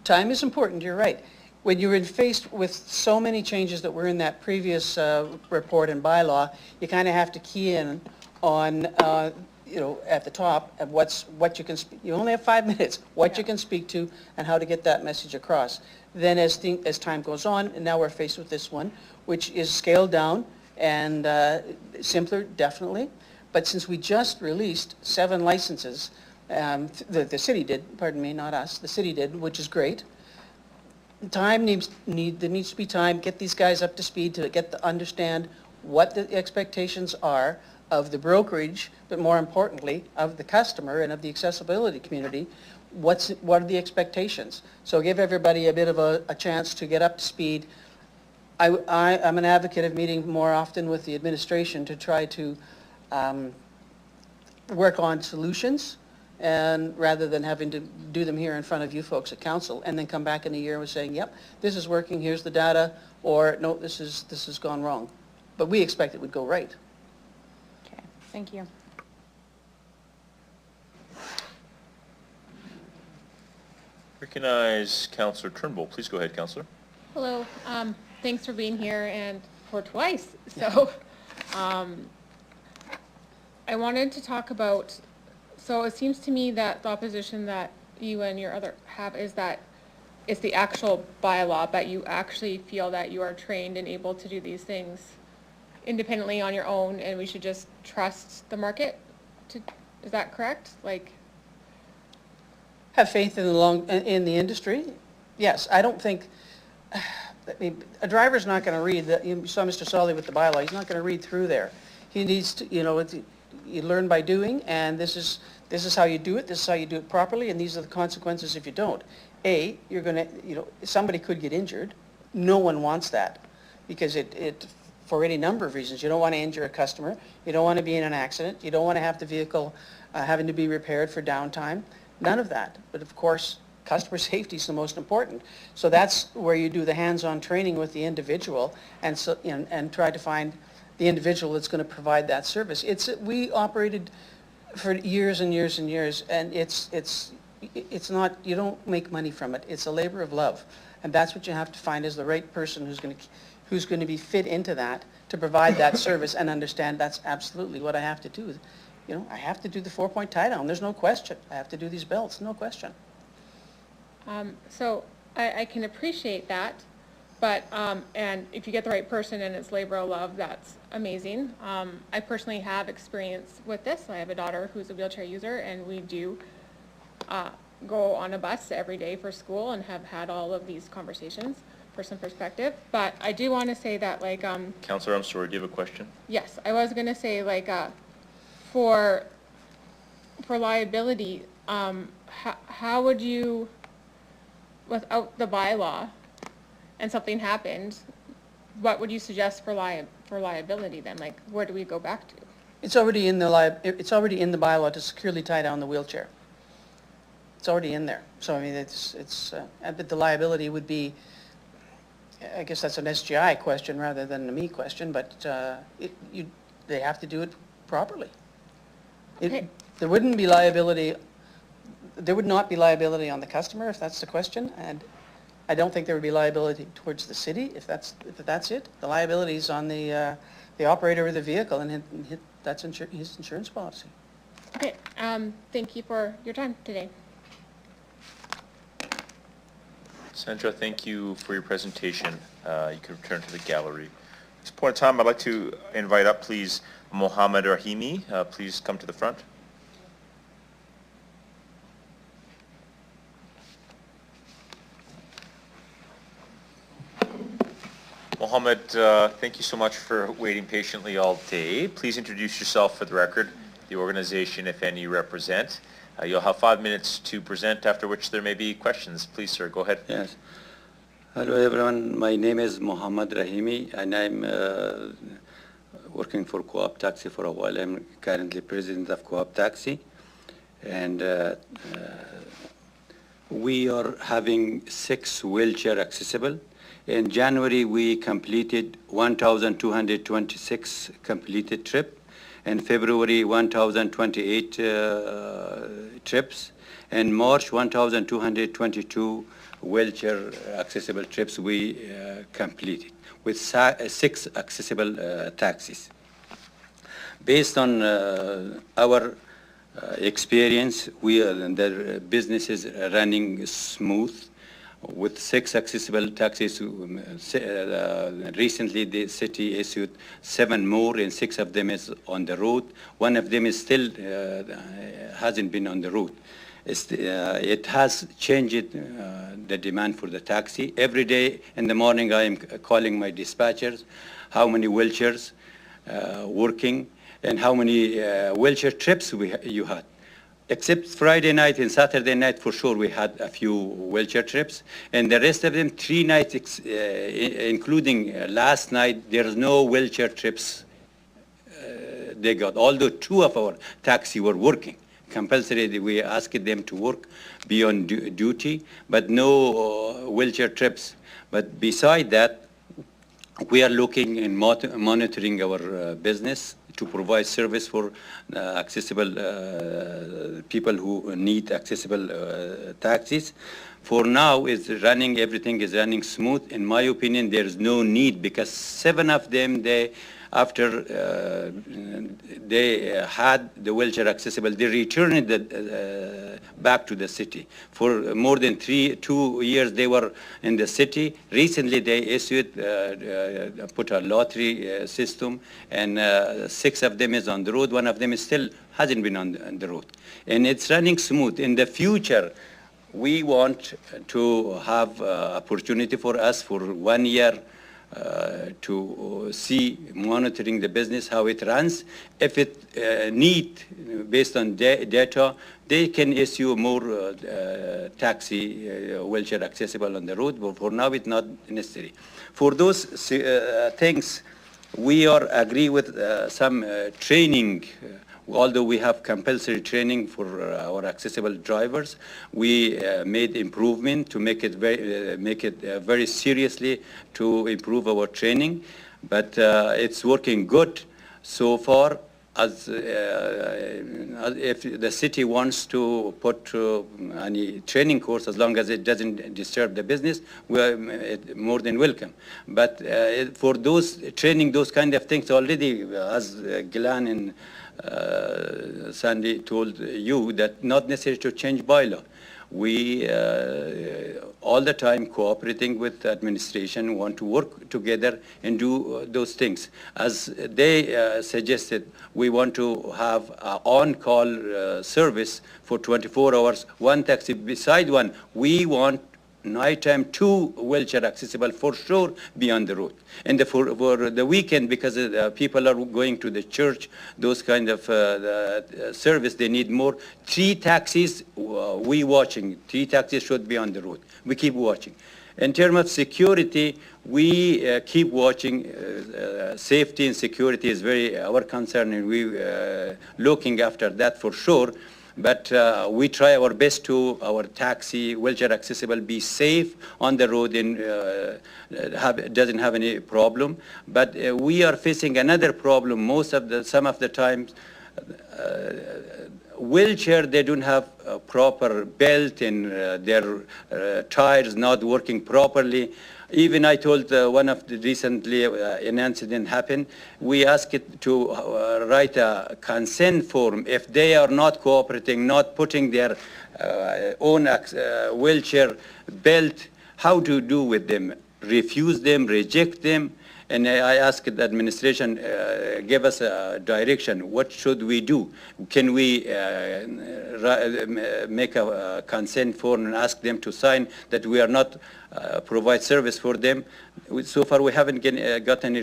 Speaker 8: time is important, you're right. When you're faced with so many changes that were in that previous report and bylaw, you kind of have to key in on, at the top of what you can, you only have 5 minutes, what you can speak to and how to get that message across. Then as time goes on, and now we're faced with this one, which is scaled down and simpler, definitely. But since we just released 7 licenses, the city did, pardon me, not us, the city did, which is great. There needs to be time, get these guys up to speed to get to understand what the expectations are of the brokerage, but more importantly, of the customer and of the accessibility community. What are the expectations? So give everybody a bit of a chance to get up to speed. I'm an advocate of meeting more often with the administration to try to work on solutions, and rather than having to do them here in front of you folks at council and then come back in a year with saying, yep, this is working, here's the data, or no, this has gone wrong. But we expect it would go right.
Speaker 13: Okay, thank you.
Speaker 1: Recognize Councillor Turnbull. Please go ahead, Councillor.
Speaker 10: Hello, thanks for being here and for twice. So I wanted to talk about, so it seems to me that the opposition that you and your other have is that it's the actual bylaw, but you actually feel that you are trained and able to do these things independently on your own, and we should just trust the market. Is that correct? Like,
Speaker 8: have faith in the industry? Yes, I don't think, a driver's not going to read, you saw Mr. Solly with the bylaw, he's not going to read through there. He needs to, you learn by doing, and this is how you do it, this is how you do it properly, and these are the consequences if you don't. You're going to, somebody could get injured. No one wants that, because it for any number of reasons. You don't want to injure a customer, you don't want to be in an accident, you don't want to have the vehicle having to be repaired for downtime, none of that. But of course, customer safety is the most important. So that's where you do the hands-on training with the individual and try to find the individual that's going to provide that service. We operated for years and years and years, and it's not, you don't make money from it. It's a labor of love, and that's what you have to find is the right person who's going to be fit into that to provide that service and understand that's absolutely what I have to do. I have to do the 4-point tie down. There's no question. I have to do these belts. No question.
Speaker 10: so I can appreciate that, But, and if you get the right person and it's labor of love, that's amazing. I personally have experience with this. I have a daughter who's a wheelchair user, and we do go on a bus every day for school and have had all of these conversations for some perspective. But I do want to say that, like,
Speaker 1: Councillor, I'm sorry, do you have a question?
Speaker 10: yes, I was going to say, like, for liability, how would you, without the bylaw, and something happened, what would you suggest for liability then? Like, where do we go back to?
Speaker 8: It's already in the it's already in the bylaw to securely tie down the wheelchair. It's already in there. So, I mean, but the liability would be, I guess that's an SGI question rather than a me question, but they have to do it properly.
Speaker 10: Okay.
Speaker 8: There wouldn't be liability, there would not be liability on the customer if that's the question, and I don't think there would be liability towards the city if that's it. The liability is on the operator of the vehicle, and that's his insurance policy.
Speaker 10: Okay, thank you for your time today.
Speaker 1: Sandra, thank you for your presentation. You can return to the gallery. At this point in time, I'd like to invite up, please, Mohammed Rahimi. Please come to the front. Mohammed, thank you so much for waiting patiently all day. Please introduce yourself for the record, the organization, if any, you represent. You'll have 5 minutes to present, after which there may be questions. Please, sir, go ahead.
Speaker 12: Yes. Hello, everyone. My name is Mohammed Rahimi, and I'm working for Co-op Taxi for a while. I'm currently president of Co-op Taxi, and we are having 6 wheelchair accessible. In January, we completed 1,226 completed trip. In February, 1,028 trips. In March, 1,222 wheelchair accessible trips we completed with 6 accessible taxis. Based on our experience, the business is running smooth with 6 accessible taxis. Recently, the city issued 7 more, and 6 of them is on the road. 1 of them is still hasn't been on the road. It has changed the demand for the taxi. Every day in the morning, I am calling my dispatchers, how many wheelchairs working, and how many wheelchair trips you had. Except Friday night and Saturday night, for sure, we had a few wheelchair trips. And the rest of them, 3 nights, including last night, there's no wheelchair trips they got. Although 2 of our taxi were working. Compulsory, we asked them to work beyond duty, but no wheelchair trips. But beside that, we are looking and monitoring our business to provide service for accessible people who need accessible taxis. For now, everything is running smooth. In my opinion, there is no need, because 7 of them, after they had the wheelchair accessible, they returned back to the city. For more than 2 years, they were in the city. Recently, they issued, put a lottery system, and 6 of them is on the road. 1 of them hasn't been on the road. And it's running smooth. In the future, we want to have opportunity for us for 1 year to see, monitoring the business, how it runs. If it need, based on data, they can issue more taxi wheelchair accessible on the road, but for now it's not necessary. For those things, we agree with some training. Although we have compulsory training for our accessible drivers, we made improvement to make it very seriously to improve our training. But it's working good so far. As if the city wants to put any training course, as long as it doesn't disturb the business, we are more than welcome. But for those training, those kind of things already, as Glenn and Sandy told you, that not necessary to change bylaw. We all the time cooperating with the administration, want to work together and do those things. As they suggested, we want to have on-call service for 24 hours, one taxi beside one. We want nighttime 2 wheelchair accessible for sure be on the road. And for the weekend, because people are going to the church, those kind of service, they need more. 3 taxis, we watching. 3 taxis should be on the road. We keep watching. In terms of security, we keep watching. Safety and security is very our concern, and we looking after that for sure. But we try our best to our taxi wheelchair accessible be safe on the road and doesn't have any problem. But we are facing another problem. Some of the times, wheelchair, they don't have a proper belt and their tires not working properly. Even I told one of the recently an incident happened. We asked it to write a consent form. If they are not cooperating, not putting their own wheelchair belt, how to do with them? Refuse them, reject them? And I asked the administration, give us a direction. What should we do? Can we make a consent form and ask them to sign that we are not provide service for them? So far, we haven't got any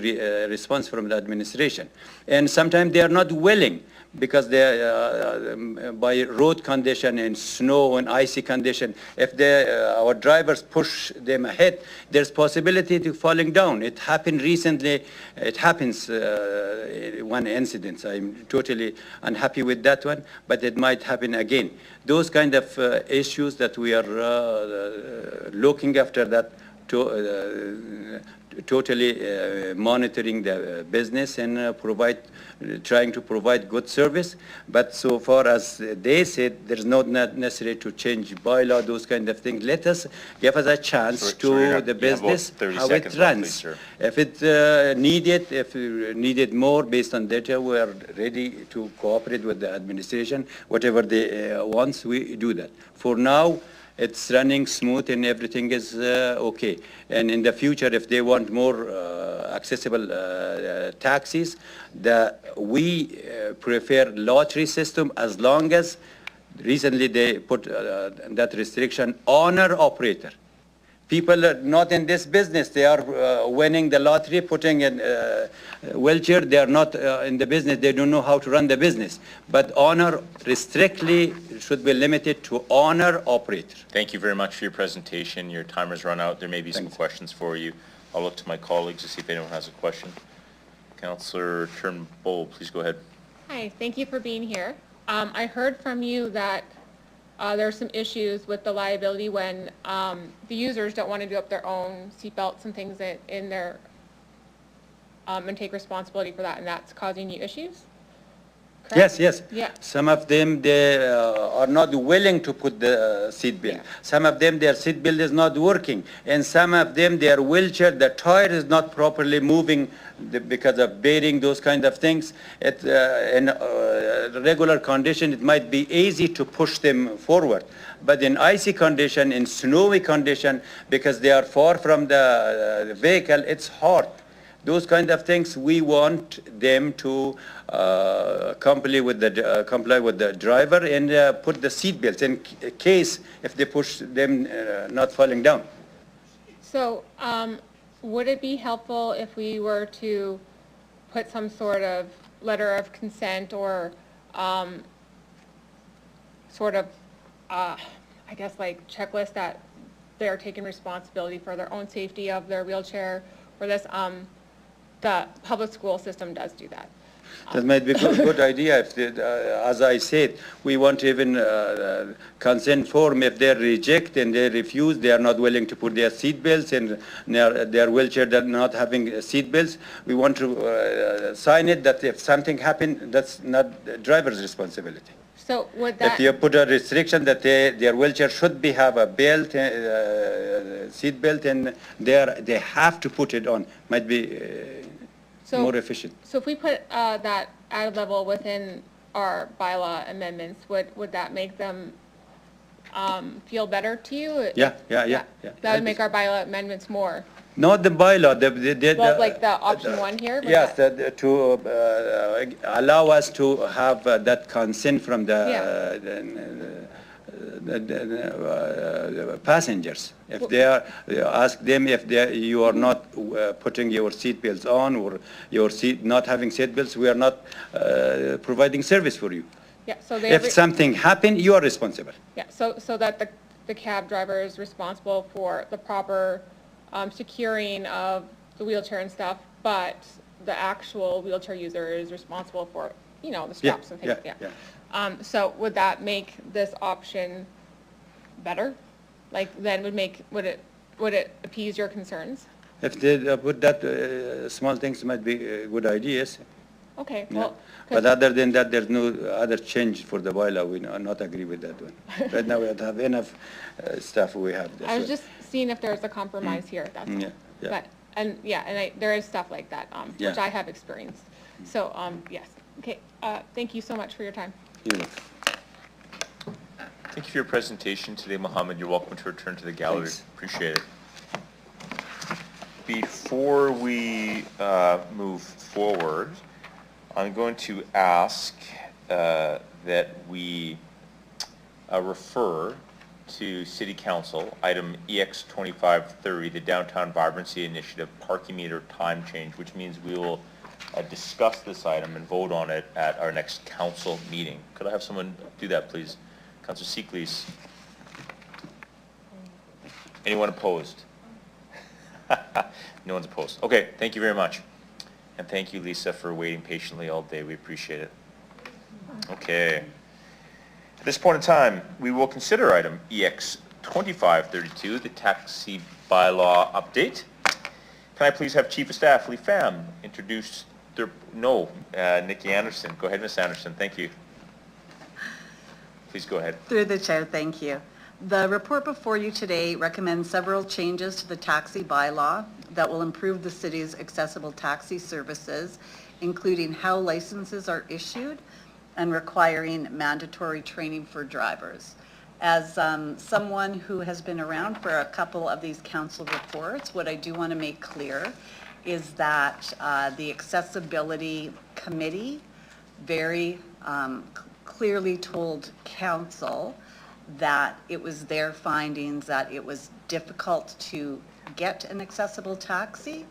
Speaker 12: response from the administration. And sometimes they are not willing because they by road condition and snow and icy condition, if our drivers push them ahead, there's possibility to falling down. It happened recently. It happens one incident. I'm totally unhappy with that one, but it might happen again. Those kind of issues that we are looking after that totally monitoring the business and trying to provide good service. But so far as they said, there's not necessary to change bylaw, those kind of things. Give us a chance to the business, how it runs. If it needed more based on data, we are ready to cooperate with the administration. Whatever they want, we do that. For now, it's running smooth and everything is okay. And in the future, if they want more accessible taxis, we prefer lottery system as long as recently they put that restriction owner operator. People are not in this business. They are winning the lottery, putting in wheelchair. They are not in the business. They don't know how to run the business. But owner strictly should be limited to owner operator.
Speaker 1: Thank you very much for your presentation. Your time has run out. There may be some questions for you. I'll look to my colleagues to see if anyone has a question. Councillor Turnbull, please go ahead.
Speaker 10: Hi, thank you for being here. I heard from you that there are some issues with the liability when the users don't want to do up their own seatbelts and things in their and take responsibility for that, and that's causing you issues?
Speaker 12: Correct? Yes.
Speaker 10: Yeah.
Speaker 12: Some of them, they are not willing to put the seat belt. Yeah. Some of them, their seat belt is not working. And some of them, their wheelchair, the tire is not properly moving because of bearing, those kind of things. In regular condition, it might be easy to push them forward. But in icy condition, in snowy condition, because they are far from the vehicle, it's hard. Those kind of things, we want them to comply with the driver and put the seat belts in case if they push them not falling down.
Speaker 10: So would it be helpful if we were to put some sort of letter of consent or sort of, I guess, like checklist that they're taking responsibility for their own safety of their wheelchair for this? The public school system does do that.
Speaker 12: That might be a good idea. If as I said, we want even consent form. If they reject and they refuse, they are not willing to put their seat belts and their wheelchair, they're not having seat belts. We want to sign it that if something happened, that's not the driver's responsibility.
Speaker 10: So would that...
Speaker 12: If you put a restriction that their wheelchair should have a belt, seat belt, and they have to put it on, might be more efficient.
Speaker 10: So if we put that added level within our bylaw amendments, would that make them feel better to you?
Speaker 12: Yeah.
Speaker 10: That would make our bylaw amendments more.
Speaker 12: Not the bylaw,
Speaker 10: Well, like the option one here? would
Speaker 12: yes,
Speaker 10: that-
Speaker 12: to allow us to have that consent from the passengers. If they are, ask them if you are not putting your seat belts on or your seat not having seat belts, we are not providing service for you.
Speaker 10: Yeah, so they.
Speaker 12: If something happen, you are responsible.
Speaker 10: Yeah, so that the cab driver is responsible for the proper securing of the wheelchair and stuff, but the actual wheelchair user is responsible for, the straps and things, so would that make this option better? Like, then would it appease your concerns?
Speaker 12: If they put that, small things might be good ideas.
Speaker 10: Okay,
Speaker 12: Yeah.
Speaker 10: well.
Speaker 12: But other than that, there's no other change for the bylaw. We do not agree with that one. Right now, we have enough stuff we have.
Speaker 10: I was just seeing if there's a compromise here, that's all.
Speaker 12: Yeah.
Speaker 10: But, there is stuff like that, which
Speaker 12: Yeah.
Speaker 10: I have experienced. So, yes, okay, thank you so much for your time.
Speaker 12: You're welcome.
Speaker 1: Thank you for your presentation today, Mohammed. You're welcome to return to the gallery.
Speaker 12: Thanks.
Speaker 1: Appreciate it. Before we move forward, I'm going to ask that we refer to City Council, item EX 2530, the Downtown Vibrancy Initiative Parking Meter Time Change, which means we will discuss this item and vote on it at our next council meeting. Could I have someone do that, please? Councillor Seeklees. Anyone opposed? No one's opposed. Okay, thank you very much. And thank you, Lisa, for waiting patiently all day. We appreciate it. Okay. At this point in time, we will consider item EX 2532, the taxi bylaw update. Can I please have Chief of Staff Lee Pham introduce Nikki Anderson. Go ahead, Ms. Anderson. Thank you. Please go ahead.
Speaker 15: Through the chair, thank you. The report before you today recommends several changes to the taxi bylaw that will improve the city's accessible taxi services, including how licenses are issued and requiring mandatory training for drivers. As someone who has been around for a couple of these council reports, what I do want to make clear is that the Accessibility Committee very clearly told council that it was their findings that it was difficult to get an accessible taxi,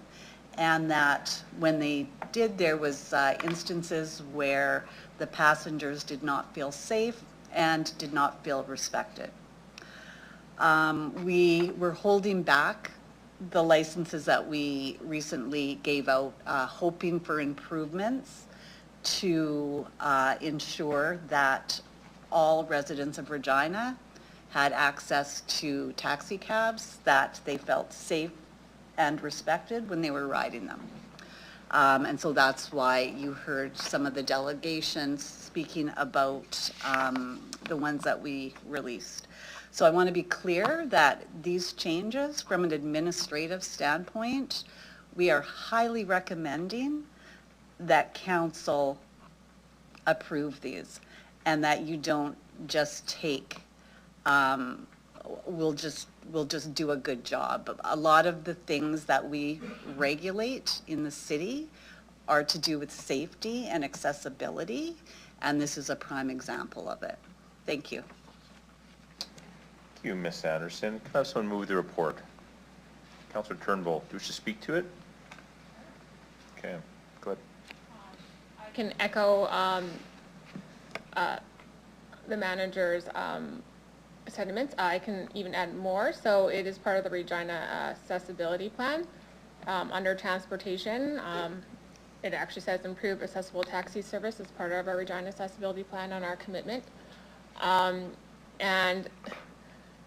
Speaker 15: and that when they did, there was instances where the passengers did not feel safe and did not feel respected. We were holding back the licenses that we recently gave out, hoping for improvements to ensure that all residents of Regina had access to taxi cabs, that they felt safe and respected when they were riding them. And so that's why you heard some of the delegations speaking about the ones that we released. So I want to be clear that these changes, from an administrative standpoint, we are highly recommending that council approve these, and that you don't just take, we'll just do a good job. A lot of the things that we regulate in the city are to do with safety and accessibility, and this is a prime example of it. Thank you.
Speaker 1: Thank you, Ms. Anderson. Can I have someone move the report? Councillor Turnbull, do you wish to speak to it? Okay, go ahead.
Speaker 10: I can echo the manager's sentiments. I can even add more. So it is part of the Regina accessibility plan. Under transportation, it actually says improve accessible taxi service as part of our Regina accessibility plan on our commitment. And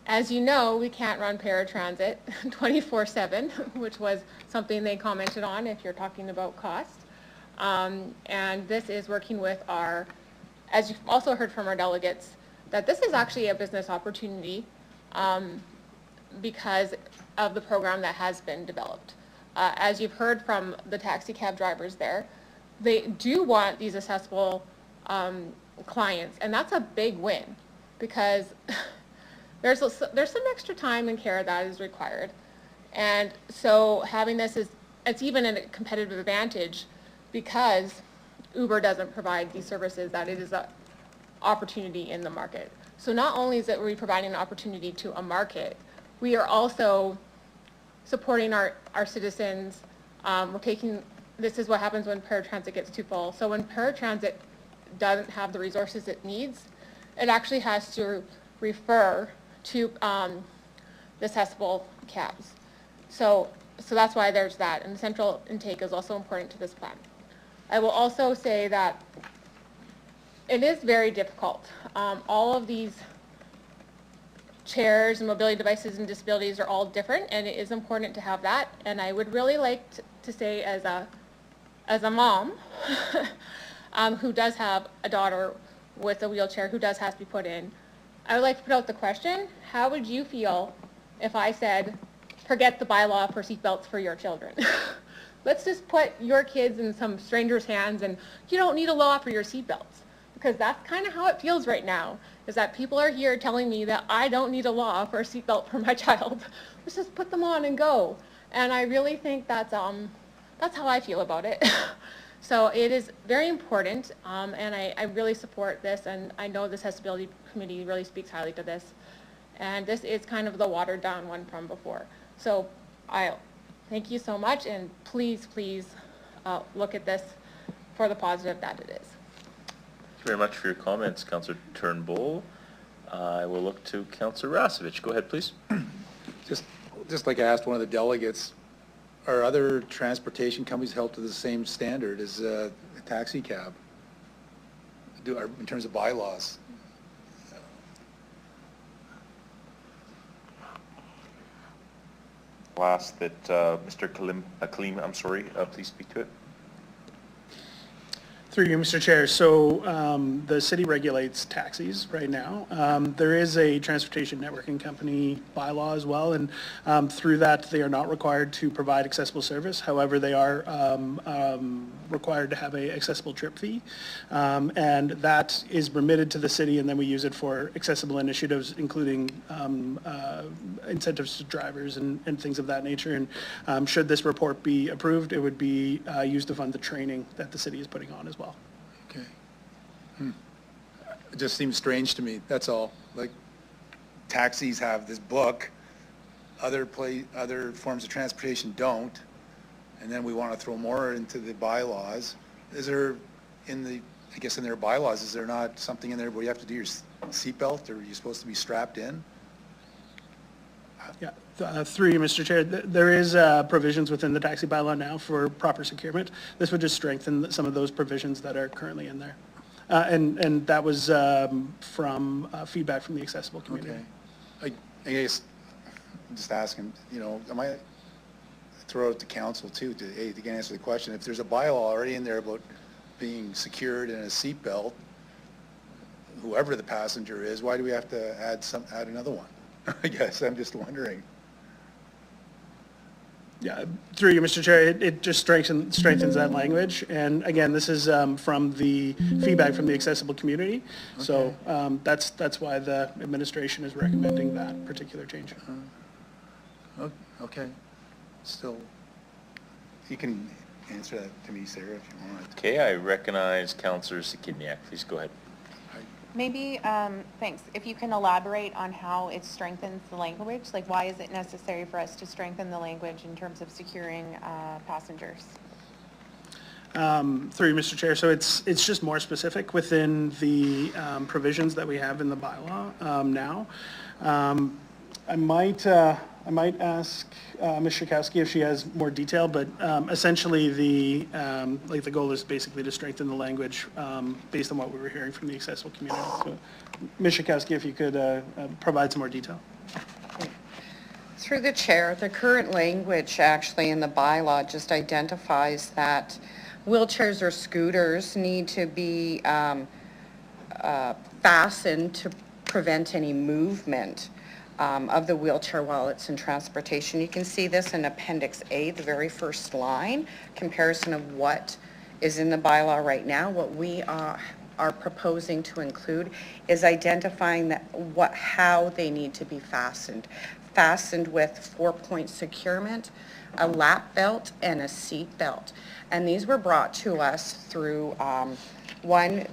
Speaker 10: as you know, we can't run paratransit 24/7, which was something they commented on if you're talking about cost. And this is working with our, as you've also heard from our delegates, that this is actually a business opportunity because of the program that has been developed. As you've heard from the taxi cab drivers there, they do want these accessible clients, and that's a big win because there's some extra time and care that is required. And so having this it's even a competitive advantage because Uber doesn't provide these services, that it is an opportunity in the market. So not only is it we're providing an opportunity to a market, we are also supporting our citizens. This is what happens when paratransit gets too full. So when paratransit doesn't have the resources it needs, it actually has to refer to the accessible cabs. So that's why there's that, and the central intake is also important to this plan. I will also say that it is very difficult. All of these chairs and mobility devices and disabilities are all different, and it is important to have that. And I would really like to say, as a mom who does have a daughter with a wheelchair who has to be put in, I would like to put out the question: how would you feel if I said, forget the bylaw for seatbelts for your children? Let's just put your kids in some stranger's hands, and you don't need a law for your seatbelts. Because that's kind of how it feels right now, is that people are here telling me that I don't need a law for a seatbelt for my child. Let's just put them on and go. And I really think that's how I feel about it. So it is very important, and I really support this, and I know this accessibility committee really speaks highly to this. And this is kind of the watered down one from before. So I thank you so much, and please look at this for the positive that it is.
Speaker 1: Thank you very much for your comments, Councillor Turnbull. I will look to Councillor Rasevich. Go ahead, please.
Speaker 6: Just like I asked one of the delegates, are other transportation companies held to the same standard as a taxi cab in terms of bylaws?
Speaker 1: I'll ask that Mr. Kaleem, please speak to it.
Speaker 19: Through you, Mr. Chair. So the city regulates taxis right now. There is a transportation networking company bylaw as well, and through that they are not required to provide accessible service. However, they are required to have a accessible trip fee, and that is remitted to the city, and then we use it for accessible initiatives, including incentives to drivers and things of that nature. And should this report be approved, it would be used to fund the training that the city is putting on as well.
Speaker 6: Okay. It just seems strange to me, that's all. Like, taxis have this book, other forms of transportation don't, and then we want to throw more into the bylaws. Is there, I guess in their bylaws, is there not something in there where you have to do your seatbelt, or are you supposed to be strapped in?
Speaker 19: Yeah, through you, Mr. Chair, there is provisions within the taxi bylaw now for proper securement. This would just strengthen some of those provisions that are currently in there. And that was from feedback from the accessible community.
Speaker 6: Okay. I guess, I'm just asking, I throw it to council too, to answer the question. If there's a bylaw already in there about being secured in a seatbelt, whoever the passenger is, why do we have to add another one? I guess I'm just wondering.
Speaker 19: Yeah, through you, Mr. Chair, it just strengthens that language. And again, this is from the feedback from the accessible community. Okay. So that's why the administration is recommending that particular change.
Speaker 6: Okay. Still, you can answer that to me, Sarah, if you want.
Speaker 1: Okay, I recognize Councillor Sikidniak. Please go ahead.
Speaker 13: Maybe, thanks, if you can elaborate on how it strengthens the language, like why is it necessary for us to strengthen the language in terms of securing passengers?
Speaker 19: Through you, Mr. Chair, so it's just more specific within the provisions that we have in the bylaw now. I might ask Ms. Schakowsky if she has more detail, but essentially the goal is basically to strengthen the language based on what we were hearing from the accessible community. So, Ms. Schakowsky, if you could provide some more detail.
Speaker 18: Through the chair, the current language actually in the bylaw just identifies that wheelchairs or scooters need to be fastened to prevent any movement of the wheelchair while it's in transportation. You can see this in Appendix A, the very first line, comparison of what
Speaker 11: is in the bylaw right now. What we are proposing to include is identifying how they need to be fastened. Fastened with 4-point securement, a lap belt, and a seat belt. And these were brought to us through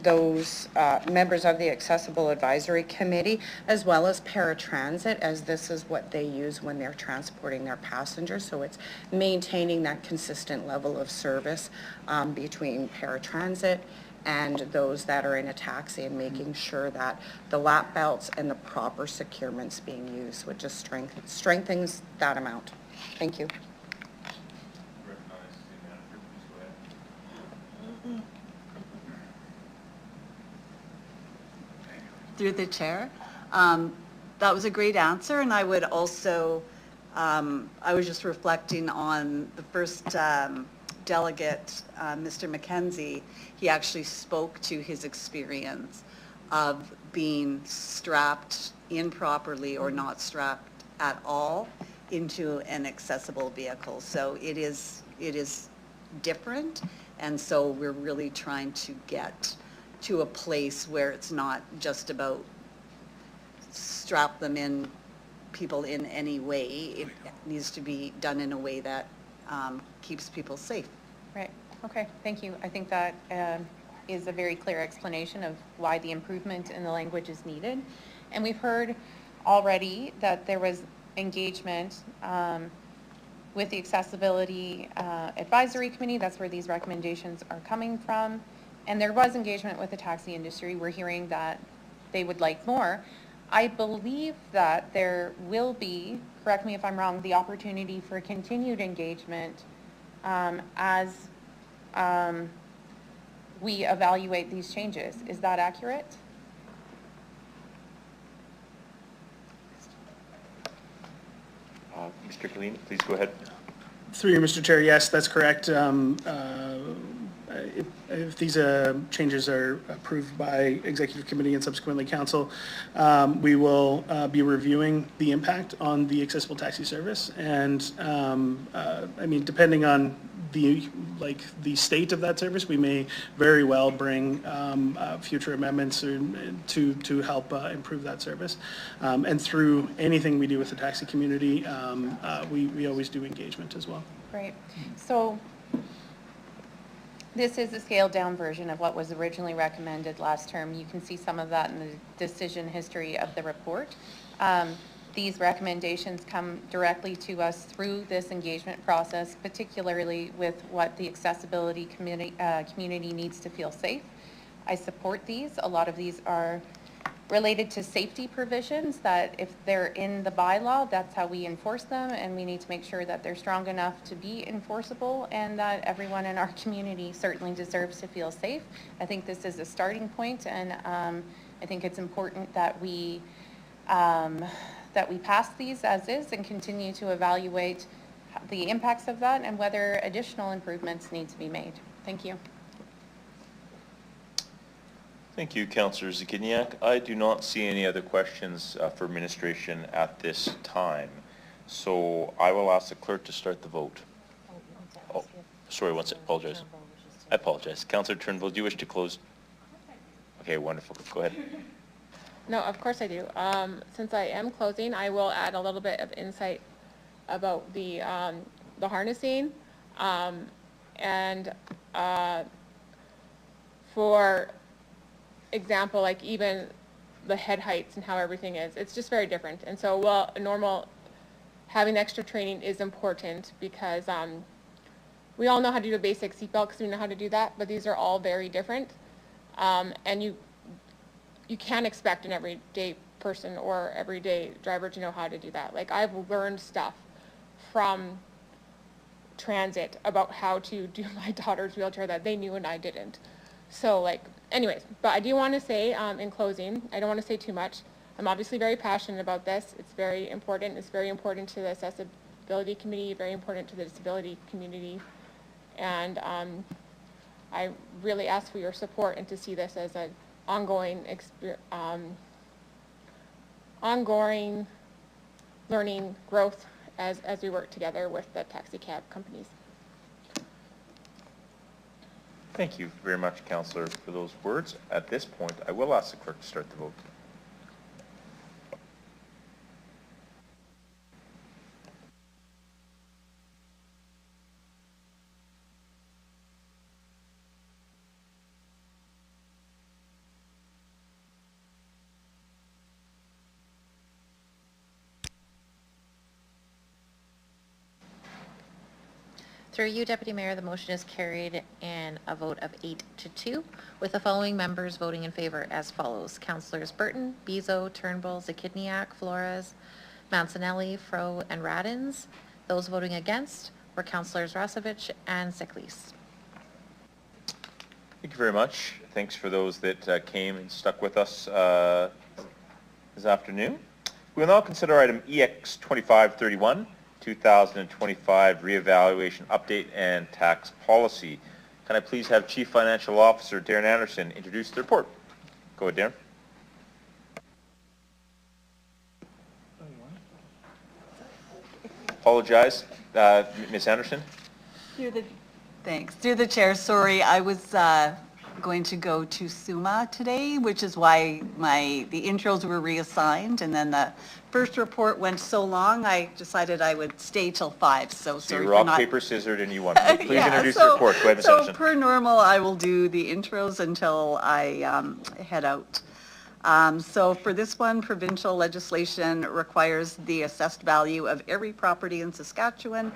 Speaker 11: those members of the Accessible Advisory Committee, as well as paratransit, as this is what they use when they're transporting their passengers. So it's maintaining that consistent level of service between paratransit and those that are in a taxi, and making sure that the lap belts and the proper securement's being used, which just strengthens that amount. Thank you.
Speaker 15: Through the chair. That was a great answer, and I would also, I was just reflecting on the first delegate, Mr. McKenzie. He actually spoke to his experience of being strapped improperly or not strapped at all into an accessible vehicle. So it is different, and so we're really trying to get to a place where it's not just about strap them in people in any way. It needs to be done in a way that keeps people safe.
Speaker 13: Right. Okay. Thank you. I think that is a very clear explanation of why the improvement in the language is needed. And we've heard already that there was engagement with the Accessibility Advisory Committee. That's where these recommendations are coming from. And there was engagement with the taxi industry. We're hearing that they would like more. I believe that there will be, correct me if I'm wrong, the opportunity for continued engagement as we evaluate these changes. Is that accurate?
Speaker 1: Mr. Kalini, please go ahead.
Speaker 19: Through you, Mr. Chair, yes, that's correct. If these changes are approved by Executive Committee and subsequently Council, we will be reviewing the impact on the accessible taxi service. And I mean, depending on the state of that service, we may very well bring future amendments to help improve that service. And through anything we do with the taxi community, we always do engagement as well.
Speaker 13: Great. So this is a scaled down version of what was originally recommended last term. You can see some of that in the decision history of the report. These recommendations come directly to us through this engagement process, particularly with what the accessibility community needs to feel safe. I support these. A lot of these are related to safety provisions that if they're in the bylaw, that's how we enforce them, and we need to make sure that they're strong enough to be enforceable and that everyone in our community certainly deserves to feel safe. I think this is a starting point, and I think it's important that we pass these as is and continue to evaluate the impacts of that and whether additional improvements need to be made. Thank you.
Speaker 1: Thank you, Councillor Zaginiak. I do not see any other questions for administration at this time. So I will ask the clerk to start the vote. Oh, sorry, one second. Apologize. I apologize. Councillor Turnbull, do you wish to close? Okay, wonderful. Go ahead.
Speaker 10: No, of course I do. Since I am closing, I will add a little bit of insight about the harnessing and for example, like even the head heights and how everything is, it's just very different. And so while having extra training is important because we all know how to do a basic seatbelt because we know how to do that, but these are all very different. And you can't expect an everyday person or everyday driver to know how to do that. Like I've learned stuff from transit about how to do my daughter's wheelchair that they knew and I didn't. So like, anyways, but I do want to say in closing, I don't want to say too much. I'm obviously very passionate about this. It's very important. It's very important to the Accessibility Committee, very important to the disability community. And I really ask for your support and to see this as an ongoing learning growth as we work together with the taxi cab companies.
Speaker 1: Thank you very much, Councillor, for those words. At this point, I will ask the clerk to start the vote.
Speaker 21: Through you, Deputy Mayor, the motion is carried in a vote of 8-2, with the following members voting in favor as follows. Councillors Burton, Bezo, Turnbull, Zakidniak, Flores, Mancinelli, Fro, and Radins. Those voting against were Councillors Rasevich and Siklis.
Speaker 1: Thank you very much. Thanks for those that came and stuck with us this afternoon. We will now consider item EX 2531, 2025 reevaluation update and tax policy. Can I please have Chief Financial Officer Darren Anderson introduce the report? Go ahead, Darren. Apologize, Ms. Anderson.
Speaker 15: Thanks. Through the chair, sorry, I was going to go to SUMA today, which is why the intros were reassigned, and then the first report went so long, I decided I would stay till 5, so
Speaker 1: So
Speaker 15: sorry
Speaker 1: you
Speaker 15: for
Speaker 1: rock,
Speaker 15: not...
Speaker 1: paper, scissors, and you won. Please
Speaker 15: Yeah,
Speaker 1: introduce the report. Go ahead, Ms.
Speaker 15: So
Speaker 1: Anderson.
Speaker 15: per normal, I will do the intros until I head out. So for this one, provincial legislation requires the assessed value of every property in Saskatchewan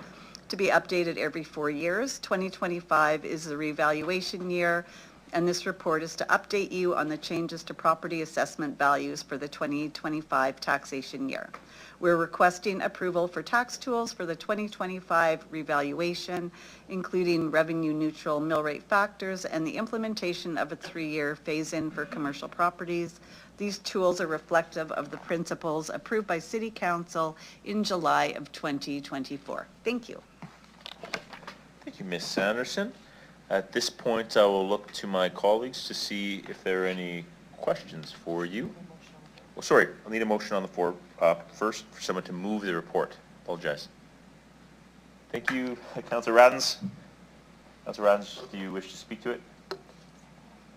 Speaker 15: to be updated every 4 years. 2025 is the revaluation year, and this report is to update you on the changes to property assessment values for the 2025 taxation year. We're requesting approval for tax tools for the 2025 revaluation, including revenue neutral mill rate factors and the implementation of a 3-year phase-in for commercial properties. These tools are reflective of the principles approved by City Council in July of 2024. Thank you.
Speaker 1: Thank you, Ms. Sanderson. At this point, I will look to my colleagues to see if there are any questions for you. Oh, sorry, I'll need a motion on the floor first for someone to move the report. Apologize. Thank you, Councillor Radins. Councillor Radins, do you wish to speak to it?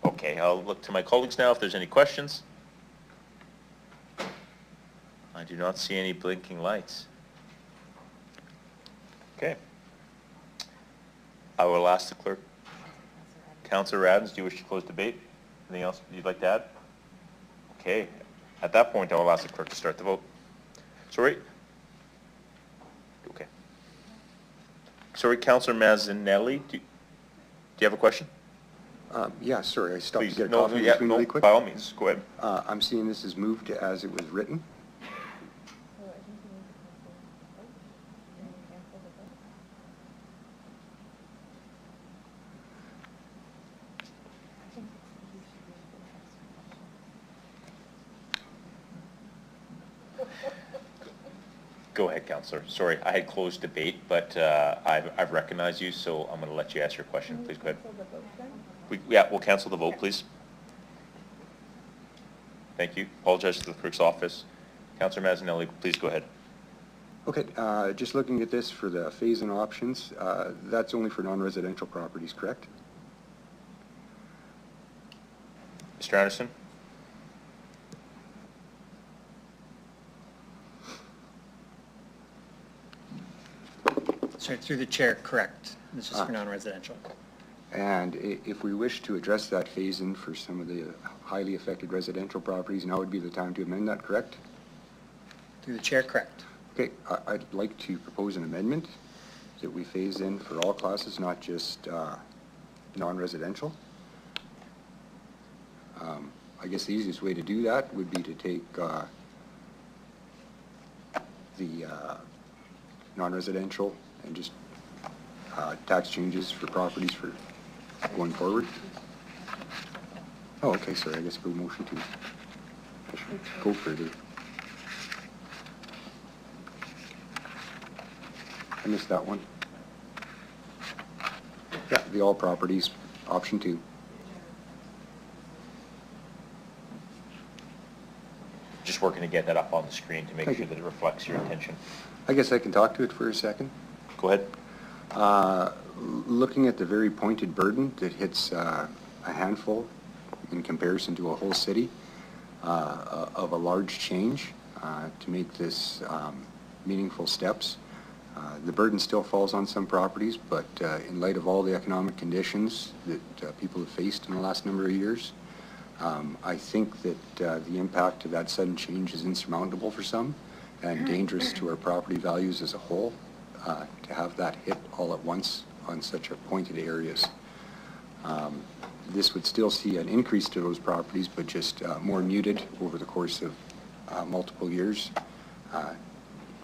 Speaker 1: Okay, I'll look to my colleagues now if there's any questions. I do not see any blinking lights. Okay. I will ask the clerk. Councillor Radins, do you wish to close debate? Anything else you'd like to add? Okay. At that point, I will ask the clerk to start the vote. Sorry? Okay. Sorry, Councillor Mancinelli, do you have a question?
Speaker 20: Yeah, sorry, I stopped
Speaker 1: Please.
Speaker 20: to get a
Speaker 1: No,
Speaker 20: coffee
Speaker 1: yeah,
Speaker 20: between
Speaker 1: no,
Speaker 20: really quick.
Speaker 1: by all means, go ahead.
Speaker 20: I'm seeing this is moved as it was written.
Speaker 1: Go ahead, Councillor. Sorry, I had closed debate, but I've recognized you, so I'm going to let you ask your question. Please go ahead. We'll cancel the vote, please. Thank you. Apologize to the clerk's office. Councillor Mancinelli, please go ahead.
Speaker 20: Okay, just looking at this for the phase-in options, that's only for non-residential properties, correct?
Speaker 1: Mr. Anderson?
Speaker 22: Sorry, through the chair, correct. This is for non-residential.
Speaker 20: And if we wish to address that phase-in for some of the highly affected residential properties, now would be the time to amend that, correct?
Speaker 22: Through the chair, correct.
Speaker 20: Okay, I'd like to propose an amendment that we phase in for all classes, not just non-residential. I guess the easiest way to do that would be to take the non-residential and just tax changes for properties for going forward. Oh, okay, sorry, I guess go motion to go further. I missed that one. Yeah, the all properties, option 2.
Speaker 1: Just working to get that up on the screen to make sure that it reflects your intention.
Speaker 20: I guess I can talk to it for a second.
Speaker 1: Go ahead.
Speaker 20: Looking at the very pointed burden that hits a handful in comparison to a whole city of a large change to make this meaningful steps. The burden still falls on some properties, but in light of all the economic conditions that people have faced in the last number of years, I think that the impact of that sudden change is insurmountable for some and dangerous to our property values as a whole to have that hit all at once on such a pointed areas. This would still see an increase to those properties, but just more muted over the course of multiple years. A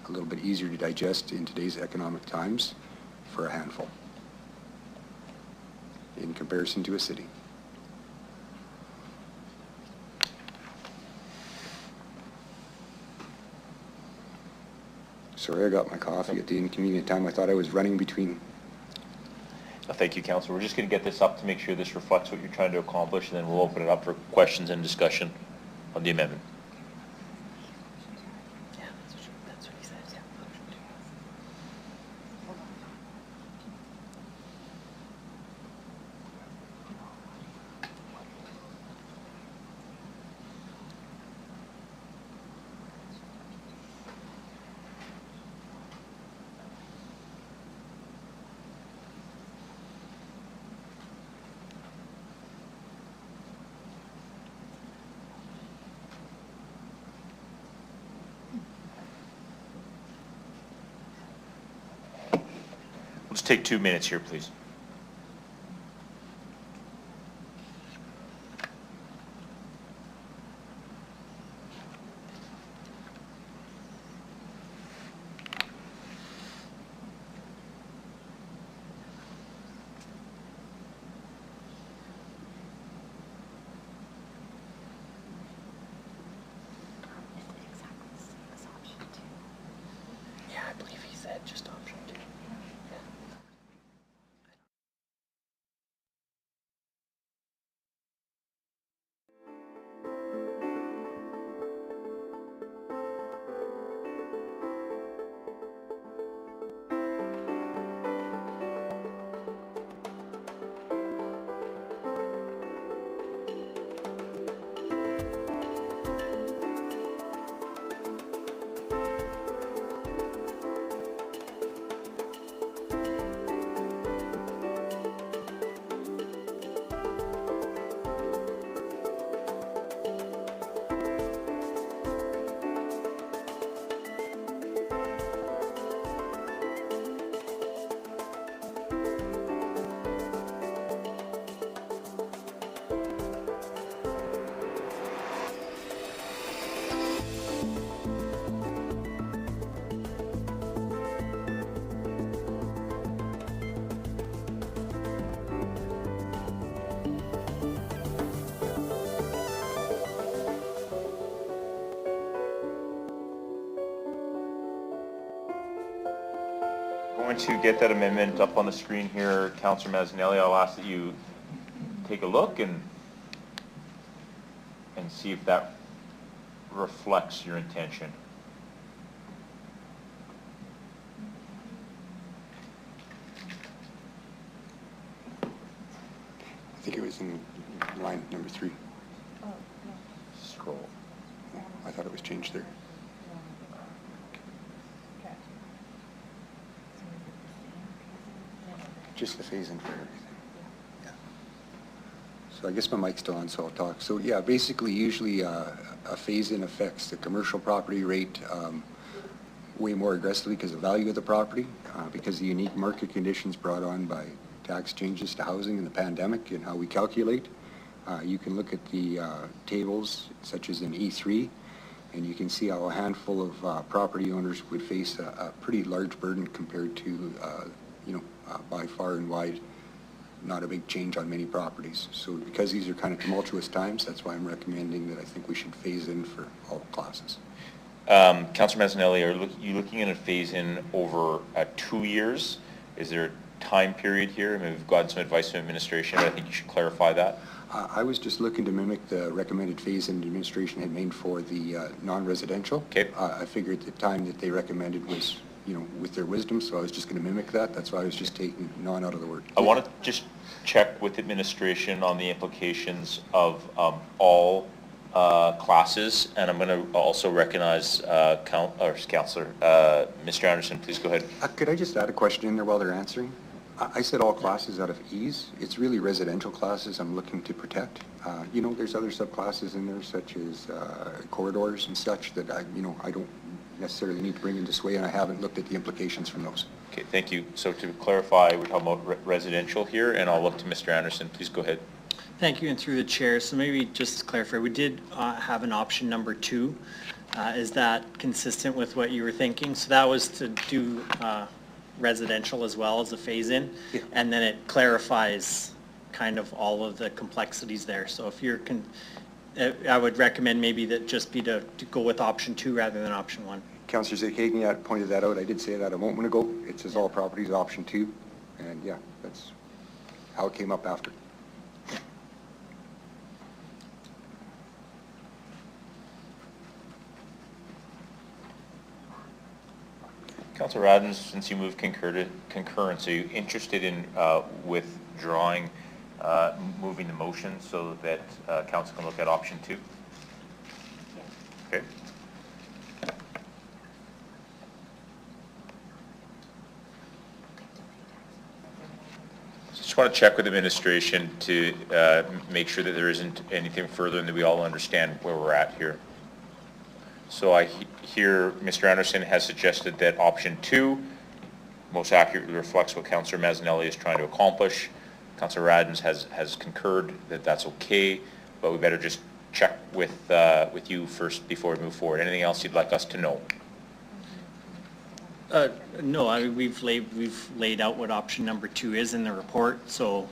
Speaker 20: little bit easier to digest in today's economic times for a handful in comparison to a city. Sorry, I got my coffee at the inconvenient time. I thought I was running between.
Speaker 1: Thank you, Councillor. We're just going to get this up to make sure this reflects what you're trying to accomplish, and then we'll open it up for questions and discussion on the amendment. We'll just take 2 minutes here, please.
Speaker 22: Yeah, I believe he said just option 2.
Speaker 1: Going to get that amendment up on the screen here, Councillor Mazzanelli. I'll ask that you take a look and see if that reflects your intention.
Speaker 20: I think it was in line number 3.
Speaker 1: Scroll.
Speaker 20: Oh, I thought it was changed there. Just the phase-in for everything. Yeah. So I guess my mic's still on, so I'll talk. So yeah, basically, usually a phase-in affects the commercial property rate way more aggressively because of the value of the property, because of the unique market conditions brought on by tax changes to housing in the pandemic and how we calculate. You can look at the tables, such as in E3, and you can see how a handful of property owners would face a pretty large burden compared to by far and wide, not a big change on many properties. So because these are kind of tumultuous times, that's why I'm recommending that I think we should phase in for all classes.
Speaker 1: Councillor Mazzanelli, are you looking at a phase-in over 2 years? Is there a time period here? I mean, we've gotten some advice from administration, but I think you should clarify that.
Speaker 20: I was just looking to mimic the recommended phase-in administration had made for the non-residential.
Speaker 1: Okay.
Speaker 20: I figured the time that they recommended was, you know, with their wisdom, so I was just going to mimic that. That's why I was just taking non out of the word.
Speaker 1: I want to just check with administration on the implications of all classes, and I'm going to also recognize Councillor. Mr. Anderson, please go ahead.
Speaker 20: Could I just add a question in there while they're answering? I said all classes out of ease. It's really residential classes I'm looking to protect. You know, there's other subclasses in there, such as corridors and such, that I don't necessarily need to bring into sway, and I haven't looked at the implications from those.
Speaker 1: Okay, thank you. So to clarify, we're talking about residential here, and I'll look to Mr. Anderson. Please go ahead.
Speaker 3: Thank you, and through the chair. So maybe just to clarify, we did have an option number 2. Is that consistent with what you were thinking? So that was to do residential as well as a phase-in, yeah. And then it clarifies kind of all of the complexities there. So if you're, I would recommend maybe that just be to go with option 2 rather than option 1.
Speaker 20: Councillor Zakagniat pointed that out. I did say that a moment ago. It says all properties option 2, and yeah, that's how it came up after.
Speaker 1: Councillor Radin, since you moved concurrence, are you interested in withdrawing, moving the motion so that council can look at option 2? Okay. Just want to check with administration to make sure that there isn't anything further and that we all understand where we're at here. So I hear Mr. Anderson has suggested that option 2 most accurately reflects what Councillor Mazzanelli is trying to accomplish. Councillor Radins has concurred that that's okay, but we better just check with you first before we move forward. Anything else you'd like us to know?
Speaker 3: No, we've laid out what option number 2 is in the report, so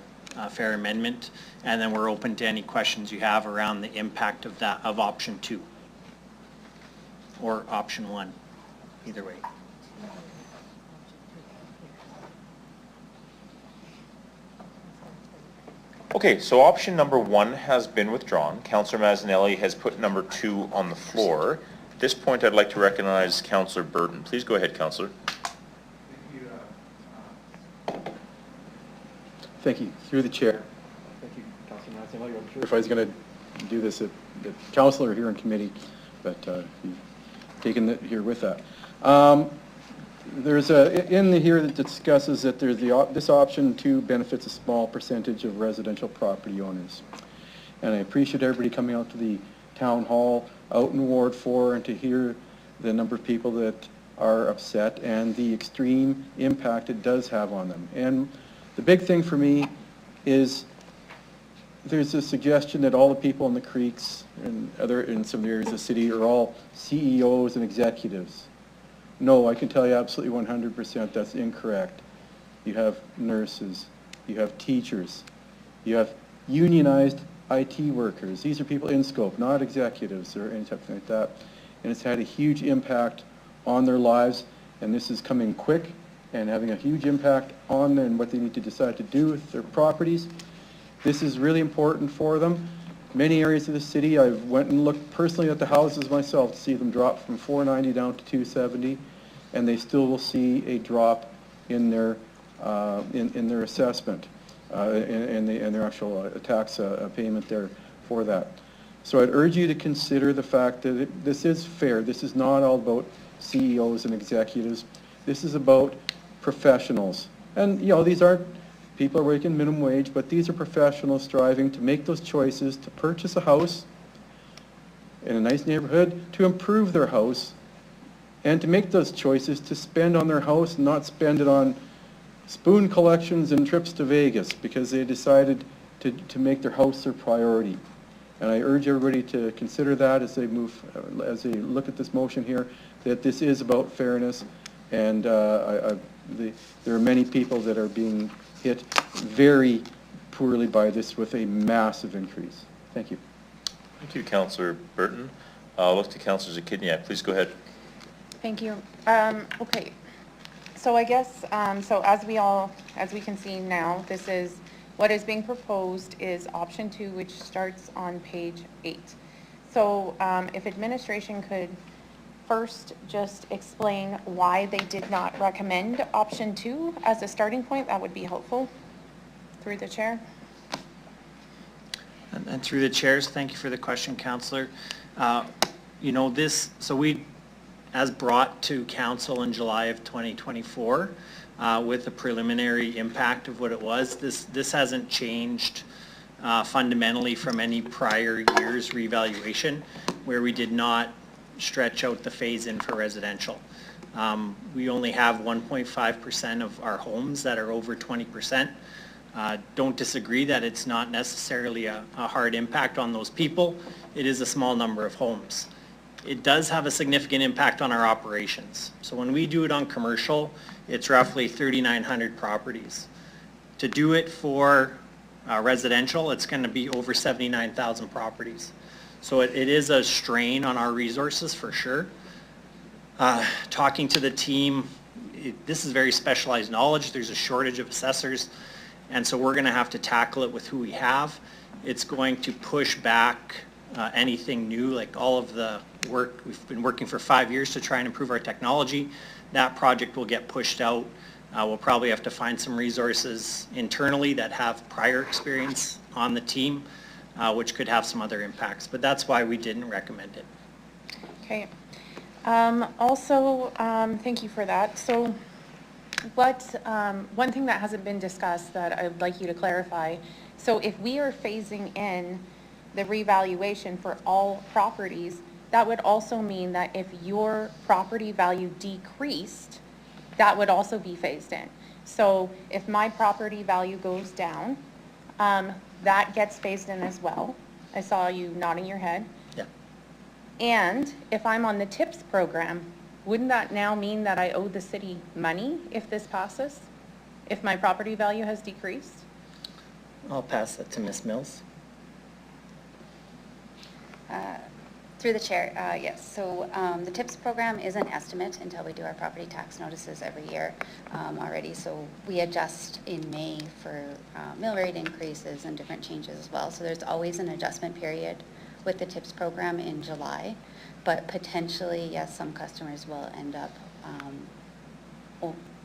Speaker 3: fair amendment, and then we're open to any questions you have around the impact of that, of option 2. Or option 1, either way.
Speaker 1: Okay, so option number 1 has been withdrawn. Councillor Mazzanelli has put number 2 on the floor. At this point, I'd like to recognize Councillor Burton. Please go ahead, Councillor.
Speaker 7: Thank you. Through the chair. Thank you, Councillor Mazzanelli. I'm sure if I was going to do this at council or here in committee, but you've taken it here with that. There's in the here that discusses that there's this option 2 benefits a small percentage of residential property owners. And I appreciate everybody coming out to the town hall out in Ward 4 and to hear the number of people that are upset and the extreme impact it does have on them. And the big thing for me is there's a suggestion that all the people in the creeks and in some areas of the city are all CEOs and executives. No, I can tell you absolutely 100% that's incorrect. You have nurses, you have teachers, you have unionized IT workers. These are people in scope, not executives or anything like that. And it's had a huge impact on their lives, and this is coming quick and having a huge impact on them and what they need to decide to do with their properties. This is really important for them. Many areas of the city, I've went and looked personally at the houses myself to see them drop from $490 down to $270, and they still will see a drop in their assessment and their actual tax payment there for that. So I'd urge you to consider the fact that this is fair. This is not all about CEOs and executives. This is about professionals. And you know, these aren't people are working minimum wage, but these are professionals striving to make those choices to purchase a house in a nice neighborhood, to improve their house, and to make those choices to spend on their house and not spend it on spoon collections and trips to Vegas because they decided to make their house their priority. And I urge everybody to consider that as they look at this motion here, that this is about fairness, and there are many people that are being hit very poorly by this with a massive increase. Thank you.
Speaker 1: Thank you, Councillor Burton. Look to Councillor Zakagniat. Please go ahead.
Speaker 13: Thank you. Okay. So I guess, so as we can see now, this is, what is being proposed is option 2, which starts on page 8. So if administration could first just explain why they did not recommend option 2 as a starting point? That would be helpful, through the chair.
Speaker 3: And through the chairs, thank you for the question, Councillor. You know, as brought to council in July of 2024, with the preliminary impact of what it was, this hasn't changed fundamentally from any prior year's revaluation, where we did not stretch out the phase-in for residential. We only have 1.5% of our homes that are over 20%. Don't disagree that it's not necessarily a hard impact on those people. It is a small number of homes. It does have a significant impact on our operations. So when we do it on commercial, it's roughly 3,900 properties. To do it for residential, it's going to be over 79,000 properties. So it is a strain on our resources for sure. Talking to the team, this is very specialized knowledge. There's a shortage of assessors, and so we're going to have to tackle it with who we have. It's going to push back anything new, like all of the work. We've been working for 5 years to try and improve our technology. That project will get pushed out. We'll probably have to find some resources internally that have prior experience on the team, which could have some other impacts. But that's why we didn't recommend it.
Speaker 13: Okay. Also, thank you for that. So one thing that hasn't been discussed that I'd like you to clarify, so if we are phasing in the revaluation for all properties, that would also mean that if your property value decreased, that would also be phased in. So if my property value goes down, that gets phased in as well. I saw you nodding your head.
Speaker 3: Yeah.
Speaker 13: And if I'm on the TIPS program, wouldn't that now mean that I owe the city money if this passes? If my property value has decreased?
Speaker 3: I'll pass that to Ms. Mills.
Speaker 2: Through the chair, yes. So the TIPS program is an estimate until we do our property tax notices every year already. So we adjust in May for mill rate increases and different changes as well. So there's always an adjustment period with the TIPS program in July. But potentially, yes, some customers will end up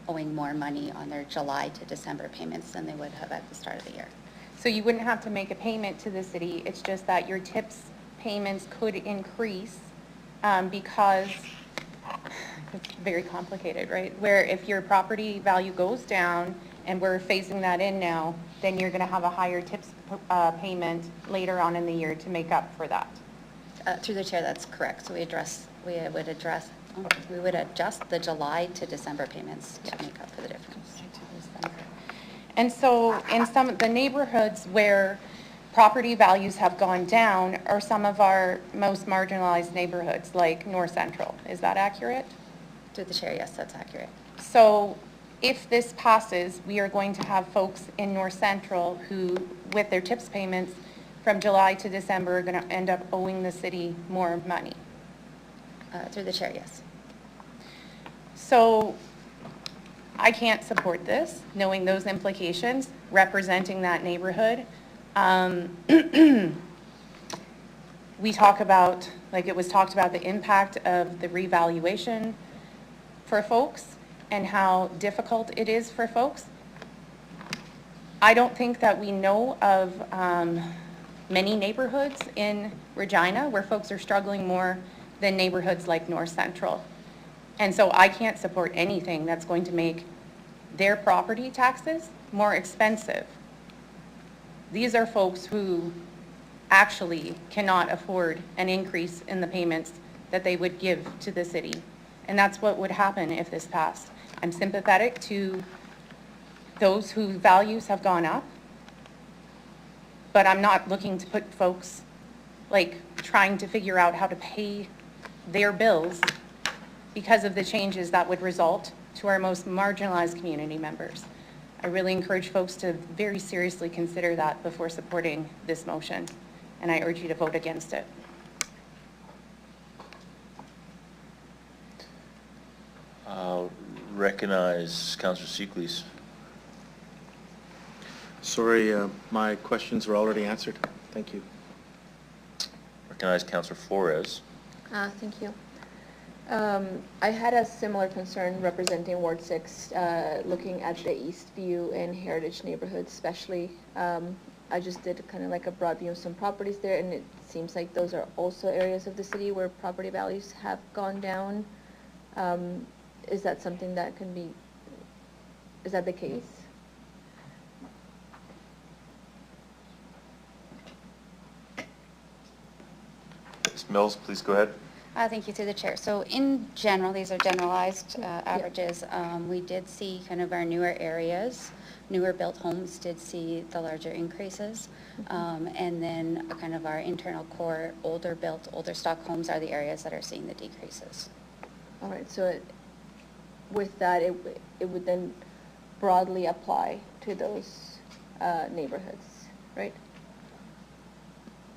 Speaker 2: owing more money on their July to December payments than they would have at the start of the year.
Speaker 13: So you wouldn't have to make a payment to the city. It's just that your TIPS payments could increase because it's very complicated, right? Where if your property value goes down and we're phasing that in now, then you're going to have a higher TIPS payment later on in the year to make up for that.
Speaker 2: Through the chair, that's correct. So we would adjust the July to December payments to make up for the difference.
Speaker 13: And so in some of the neighborhoods where property values have gone down are some of our most marginalized neighborhoods, like North Central. Is that accurate?
Speaker 2: Through the chair, yes, that's accurate.
Speaker 13: So if this passes, we are going to have folks in North Central who, with their TIPS payments from July to December, are going to end up owing the city more money.
Speaker 2: Through the chair, yes.
Speaker 13: So I can't support this, knowing those implications, representing that neighborhood. We talk about, like it was talked about, the impact of the revaluation for folks and how difficult it is for folks. I don't think that we know of many neighborhoods in Regina where folks are struggling more than neighborhoods like North Central. And so I can't support anything that's going to make their property taxes more expensive. These are folks who actually cannot afford an increase in the payments that they would give to the city. And that's what would happen if this passed. I'm sympathetic to those whose values have gone up, but I'm not looking to put folks like trying to figure out how to pay their bills because of the changes that would result to our most marginalized community members. I really encourage folks to very seriously consider that before supporting this motion, and I urge you to vote against it.
Speaker 16: I'll recognize Councillor Seekleys.
Speaker 23: Sorry, my questions were already answered. Thank you.
Speaker 16: Recognize Councillor Flores.
Speaker 21: Thank you.
Speaker 5: I had a similar concern representing Ward 6, looking at the Eastview and Heritage neighborhoods especially. I just did kind of like a broad view of some properties there, and it seems like those are also areas of the city where property values have gone down. Is that something that can be, is that the case?
Speaker 1: Ms. Mills, please go ahead.
Speaker 2: Thank you, through the chair. So in general, these are generalized averages. We did see kind of our newer areas, newer built homes did see the larger increases. And then kind of our internal core, older built, older stock homes are the areas that are seeing the decreases.
Speaker 5: All right, so with that, it would then broadly apply to those neighborhoods, right?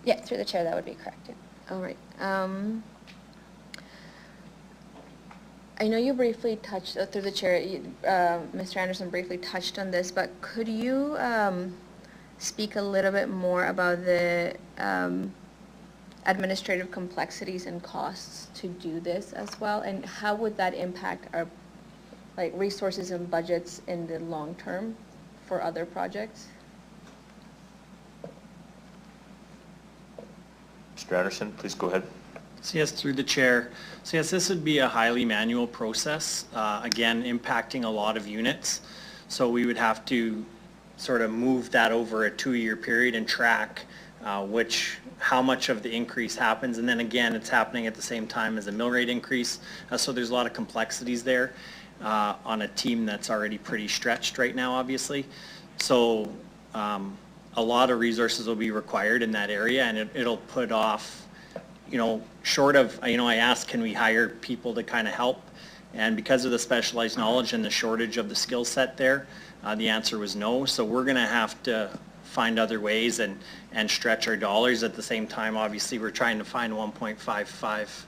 Speaker 2: Yeah, through the chair, that would be correct. Yeah.
Speaker 5: All right. I know you briefly touched, through the chair, Mr. Anderson briefly touched on this, but could you speak a little bit more about the administrative complexities and costs to do this as well? And how would that impact our resources and budgets in the long term for other projects?
Speaker 1: Mr. Anderson, please go ahead.
Speaker 3: So yes, through the chair. So yes, this would be a highly manual process, again, impacting a lot of units. So we would have to sort of move that over a 2-year period and track how much of the increase happens. And then again, it's happening at the same time as a mill rate increase. So there's a lot of complexities there on a team that's already pretty stretched right now, obviously. So a lot of resources will be required in that area, and it'll put off, short of, I asked, can we hire people to kind of help? And because of the specialized knowledge and the shortage of the skill set there, the answer was no. So we're going to have to find other ways and stretch our dollars. At the same time, obviously, we're trying to find $1.55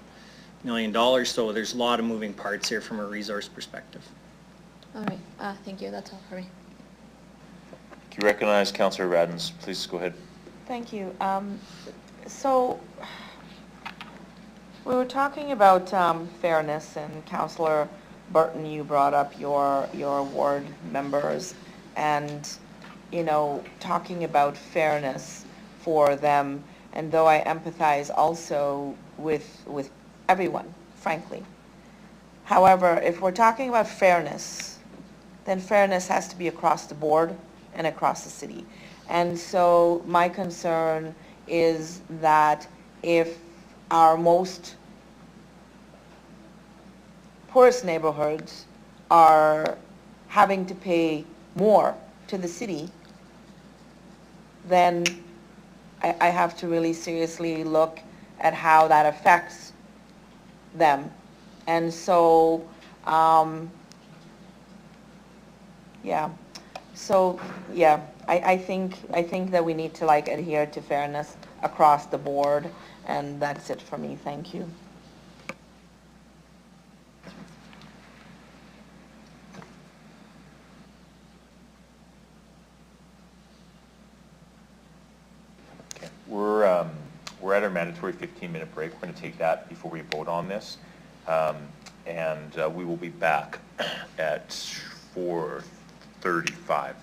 Speaker 3: million. So there's a lot of moving parts here from a resource perspective.
Speaker 5: All right. Thank you. That's all for me.
Speaker 1: Can you recognize Councillor Radens? Please go ahead.
Speaker 9: Thank you. So we were talking about fairness, and Councillor Burton, you brought up your ward members, and talking about fairness for them. And though I empathize also with everyone, frankly. However, if we're talking about fairness, then fairness has to be across the board and across the city. And so my concern is that if our most poorest neighborhoods are having to pay more to the city, then I have to really seriously look at how that affects them. And so, I think that we need to adhere to fairness across the board, and that's it for me. Thank you.
Speaker 1: Okay. We're at our mandatory 15-minute break. We're going to take that before we vote on this. And we will be back at 4:35.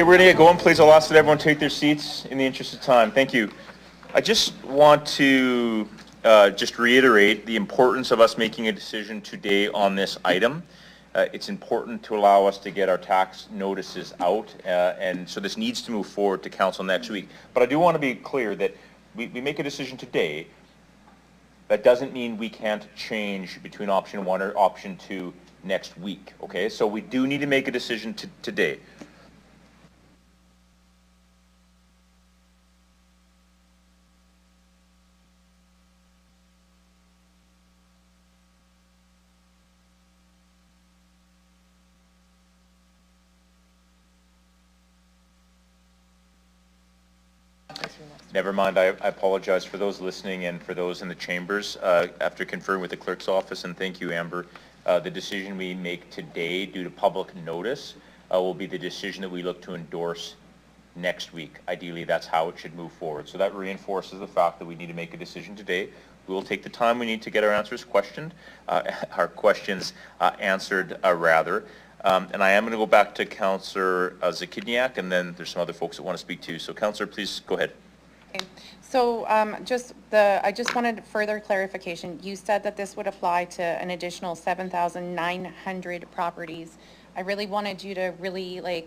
Speaker 1: Okay, we're gonna get going, please. I'll ask that everyone take their seats in the interest of time. Thank you. I just want to just reiterate the importance of us making a decision today on this item. It's important to allow us to get our tax notices out, and so this needs to move forward to council next week. But I do want to be clear that we make a decision today. That doesn't mean we can't change between option 1 or option 2 next week, okay? So we do need to make a decision today. Never mind, I apologize for those listening and for those in the chambers. After conferring with the clerk's office, and thank you, Amber, the decision we make today due to public notice will be the decision that we look to endorse next week. Ideally, that's how it should move forward. So that reinforces the fact that we need to make a decision today. We will take the time we need to get our answers questioned, our questions answered rather. And I am going to go back to Councillor Zakidniak, and then there's some other folks that want to speak too. So Councillor, please go ahead.
Speaker 13: Okay. So I just wanted further clarification. You said that this would apply to an additional 7,900 properties. I really wanted you to really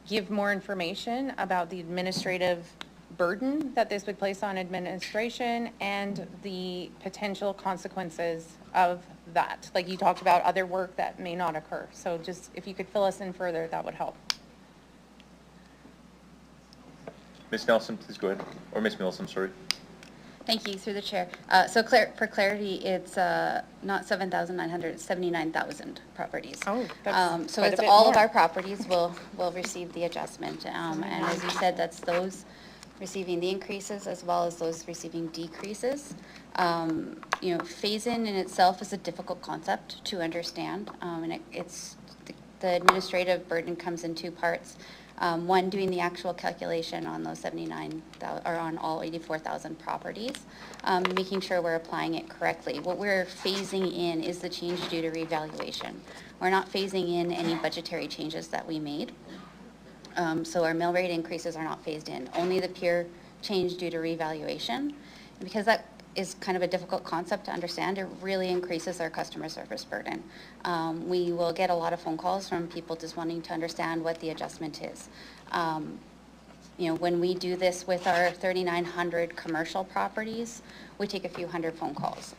Speaker 13: give more information about the administrative burden that this would place on administration and the potential consequences of that. Like you talked about other work that may not occur. So just if you could fill us in further, that would help.
Speaker 1: Ms. Nelson, please go ahead. Or Ms. Mills, I'm sorry.
Speaker 2: Thank you, through the chair. So for clarity, it's not 7,900, it's 79,000 properties.
Speaker 13: Oh, that's
Speaker 2: so
Speaker 13: quite a
Speaker 2: it's
Speaker 13: bit
Speaker 2: all
Speaker 13: more.
Speaker 2: of our properties will receive the adjustment. And as you said, that's those receiving the increases as well as those receiving decreases. You know, phase-in itself is a difficult concept to understand, and the administrative burden comes in two parts. One, doing the actual calculation on those 79,000, or on all 84,000 properties, making sure we're applying it correctly. What we're phasing in is the change due to revaluation. We're not phasing in any budgetary changes that we made. So our mill rate increases are not phased in, only the pure change due to revaluation. And because that is kind of a difficult concept to understand, it really increases our customer service burden. We will get a lot of phone calls from people just wanting to understand what the adjustment is. You know, when we do this with our 3,900 commercial properties, we take a few hundred phone calls.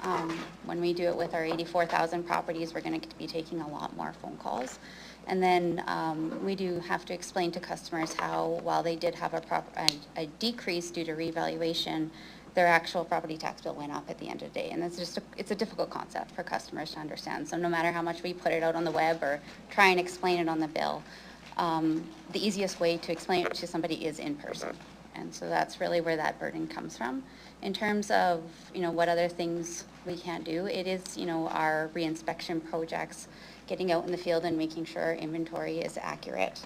Speaker 2: When we do it with our 84,000 properties, we're going to be taking a lot more phone calls. And then we do have to explain to customers how, while they did have a decrease due to revaluation, their actual property tax bill went up at the end of the day. And it's a difficult concept for customers to understand. So no matter how much we put it out on the web or try and explain it on the bill, the easiest way to explain it to somebody is in person. And so that's really where that burden comes from. In terms of, you know, what other things we can't do, it is, you know, our reinspection projects, getting out in the field and making sure our inventory is accurate,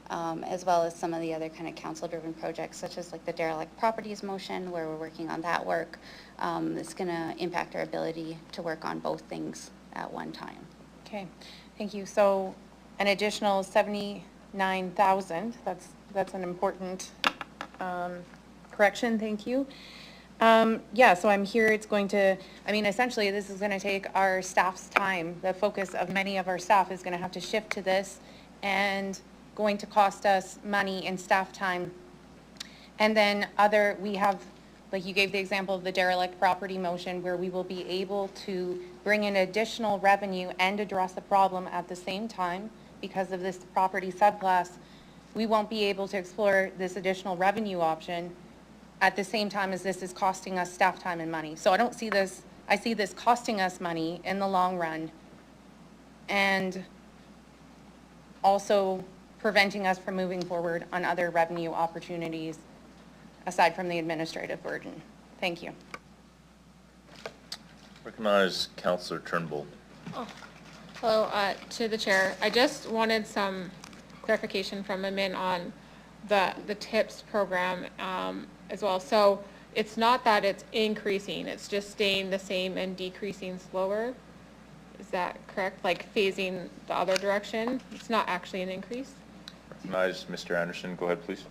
Speaker 2: as well as some of the other kind of council-driven projects, such as like the derelict properties motion, where we're working on that work. It's going to impact our ability to work on both things at one time.
Speaker 13: Okay, thank you. So an additional 79,000, that's an important correction, thank you. Yeah, so I'm here, it's going to, I mean, essentially this is going to take our staff's time. The focus of many of our staff is going to have to shift to this and going to cost us money and staff time. And then we have, like you gave the example of the derelict property motion, where we will be able to bring in additional revenue and address the problem at the same time. Because of this property subclass, we won't be able to explore this additional revenue option at the same time as this is costing us staff time and money. So I don't see this, I see this costing us money in the long run, and also preventing us from moving forward on other revenue opportunities aside from the administrative burden. Thank you.
Speaker 1: Recognize Councillor Turnbull.
Speaker 10: Oh. Hello, to the chair. I just wanted some clarification from Amin on the TIPS program as well. So it's not that it's increasing, it's just staying the same and decreasing slower. Is that correct? Like phasing the other direction? It's not actually an increase?
Speaker 1: Recognize Mr. Anderson. Go ahead, please.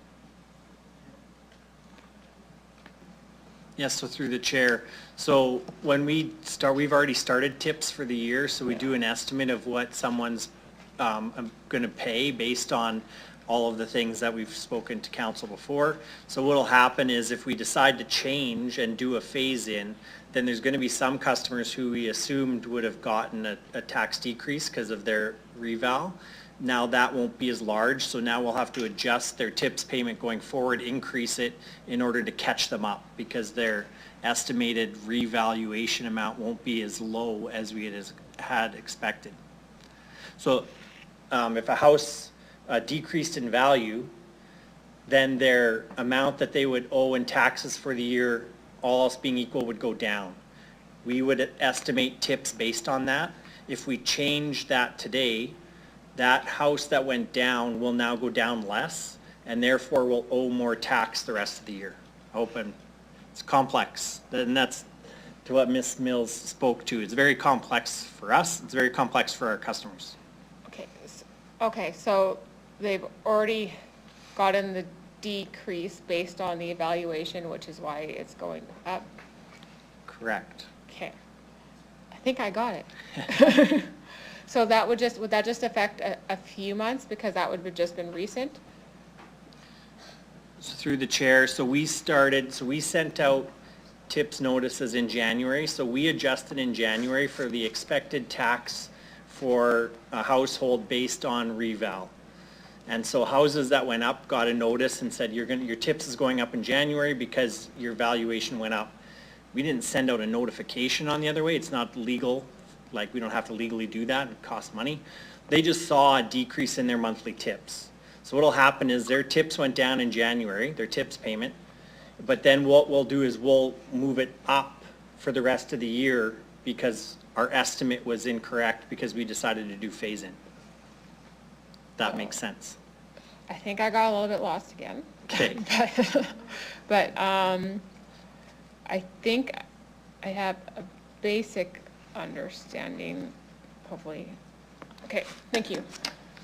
Speaker 3: Yes, so through the chair. So when we start, we've already started tips for the year, so we do an estimate of what someone's going to pay based on all of the things that we've spoken to council before. So what'll happen is if we decide to change and do a phase-in, then there's going to be some customers who we assumed would have gotten a tax decrease because of their reval. Now that won't be as large, so now we'll have to adjust their tips payment going forward, increase it in order to catch them up because their estimated revaluation amount won't be as low as we had expected. So if a house decreased in value, then their amount that they would owe in taxes for the year, all else being equal, would go down. We would estimate tips based on that. If we change that today, that house that went down will now go down less, and therefore will owe more tax the rest of the year. It's complex, and that's to what Ms. Mills spoke to. It's very complex for us, it's very complex for our customers.
Speaker 10: Okay, so they've already gotten the decrease based on the evaluation, which is why it's going up?
Speaker 3: Correct.
Speaker 10: Okay, I think I got it. So that would that just affect a few months because that would have just been recent?
Speaker 3: So through the chair, so we sent out tips notices in January. So we adjusted in January for the expected tax for a household based on reval. And so houses that went up got a notice and said your tips is going up in January because your valuation went up. We didn't send out a notification on the other way. It's not legal. Like, we don't have to legally do that. It costs money. They just saw a decrease in their monthly tips. So what'll happen is their tips went down in January, their tips payment. But then what we'll do is we'll move it up for the rest of the year because our estimate was incorrect because we decided to do phase-in. That makes sense.
Speaker 10: I think I got a little bit lost again.
Speaker 3: Okay.
Speaker 10: But I think I have a basic understanding, hopefully. Okay, thank you.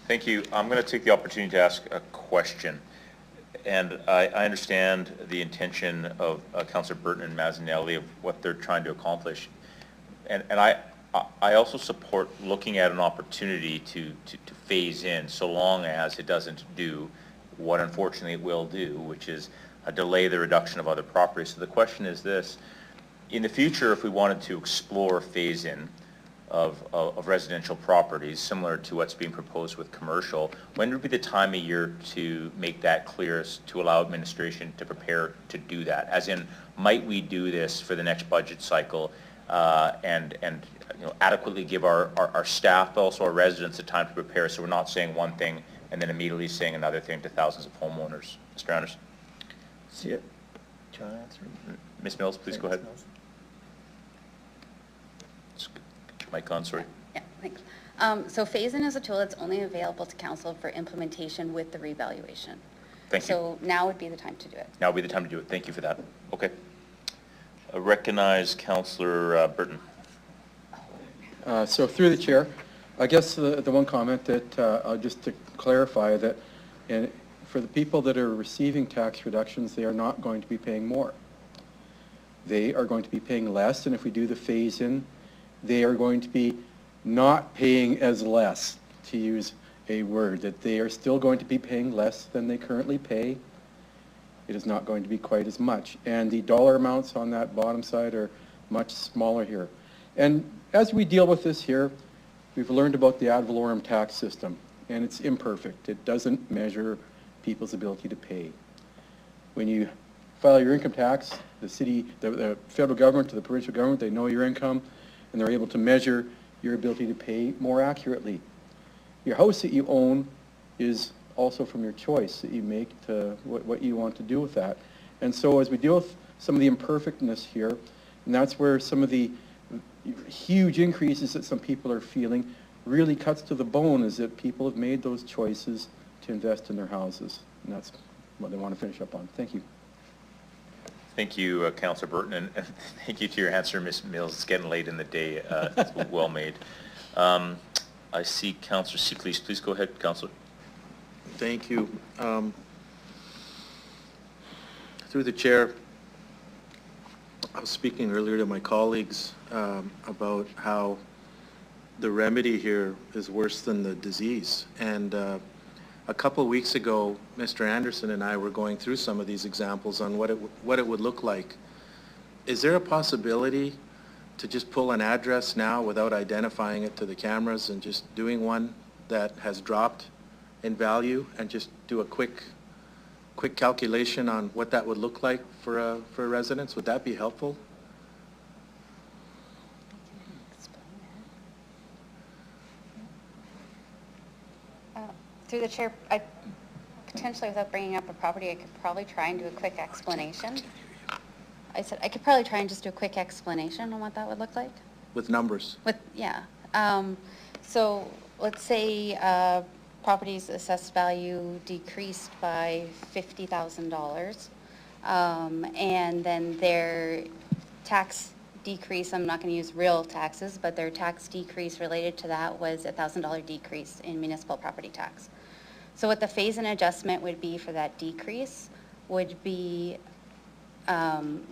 Speaker 1: Thank you. I'm going to take the opportunity to ask a question. And I understand the intention of Councillor Burton and Mazzanelli of what they're trying to accomplish. And I also support looking at an opportunity to phase in so long as it doesn't do what unfortunately it will do, which is delay the reduction of other properties. So the question is this: in the future, if we wanted to explore phase-in of residential properties, similar to what's being proposed with commercial, when would be the time of year to make that clearest to allow administration to prepare to do that? As in, might we do this for the next budget cycle and adequately give our staff, but also our residents, the time to prepare, so we're not saying one thing and then immediately saying another thing to thousands of homeowners? Mr. Anderson?
Speaker 3: See it. Do you want to answer?
Speaker 1: Ms. Mills, please go ahead. Mic on, sorry.
Speaker 2: Yeah, thanks. So phase-in is a tool that's only available to council for implementation with the revaluation.
Speaker 1: Thank you.
Speaker 2: So now would be the time to do it.
Speaker 1: Now would be the time to do it. Thank you for that. Okay. I recognize Councillor Burton.
Speaker 7: So through the chair, I guess the one comment that, just to clarify that for the people that are receiving tax reductions, they are not going to be paying more. They are going to be paying less, and if we do the phase-in, they are going to be not paying as less, to use a word, that they are still going to be paying less than they currently pay. It is not going to be quite as much. And the dollar amounts on that bottom side are much smaller here. And as we deal with this here, we've learned about the ad valorem tax system, and it's imperfect. It doesn't measure people's ability to pay. When you file your income tax, the federal government to the provincial government, they know your income, and they're able to measure your ability to pay more accurately. Your house that you own is also from your choice that you make to what you want to do with that. And so as we deal with some of the imperfectness here, and that's where some of the huge increases that some people are feeling really cuts to the bone, is that people have made those choices to invest in their houses. And that's what they want to finish up on. Thank you.
Speaker 1: Thank you, Councillor Burton, and thank you to your answer, Ms. Mills. It's getting late in the day. It's well made. I see Councillor Seeklees. Please go ahead, Councillor.
Speaker 23: Thank you. Through the chair, I was speaking earlier to my colleagues about how the remedy here is worse than the disease. And a couple weeks ago, Mr. Anderson and I were going through some of these examples on what it would look like. Is there a possibility to just pull an address now without identifying it to the cameras and just doing one that has dropped in value and just do a quick calculation on what that would look like for a residence? Would that be helpful?
Speaker 2: Through the chair, potentially without bringing up a property, I could probably try and do a quick explanation. I said I could probably try and just do a quick explanation on what that would look like.
Speaker 23: With numbers?
Speaker 2: Yeah. So let's say property's assessed value decreased by $50,000, and then their tax decrease, I'm not going to use real taxes, but their tax decrease related to that was a $1,000 decrease in municipal property tax. So what the phase-in adjustment would be for that decrease would be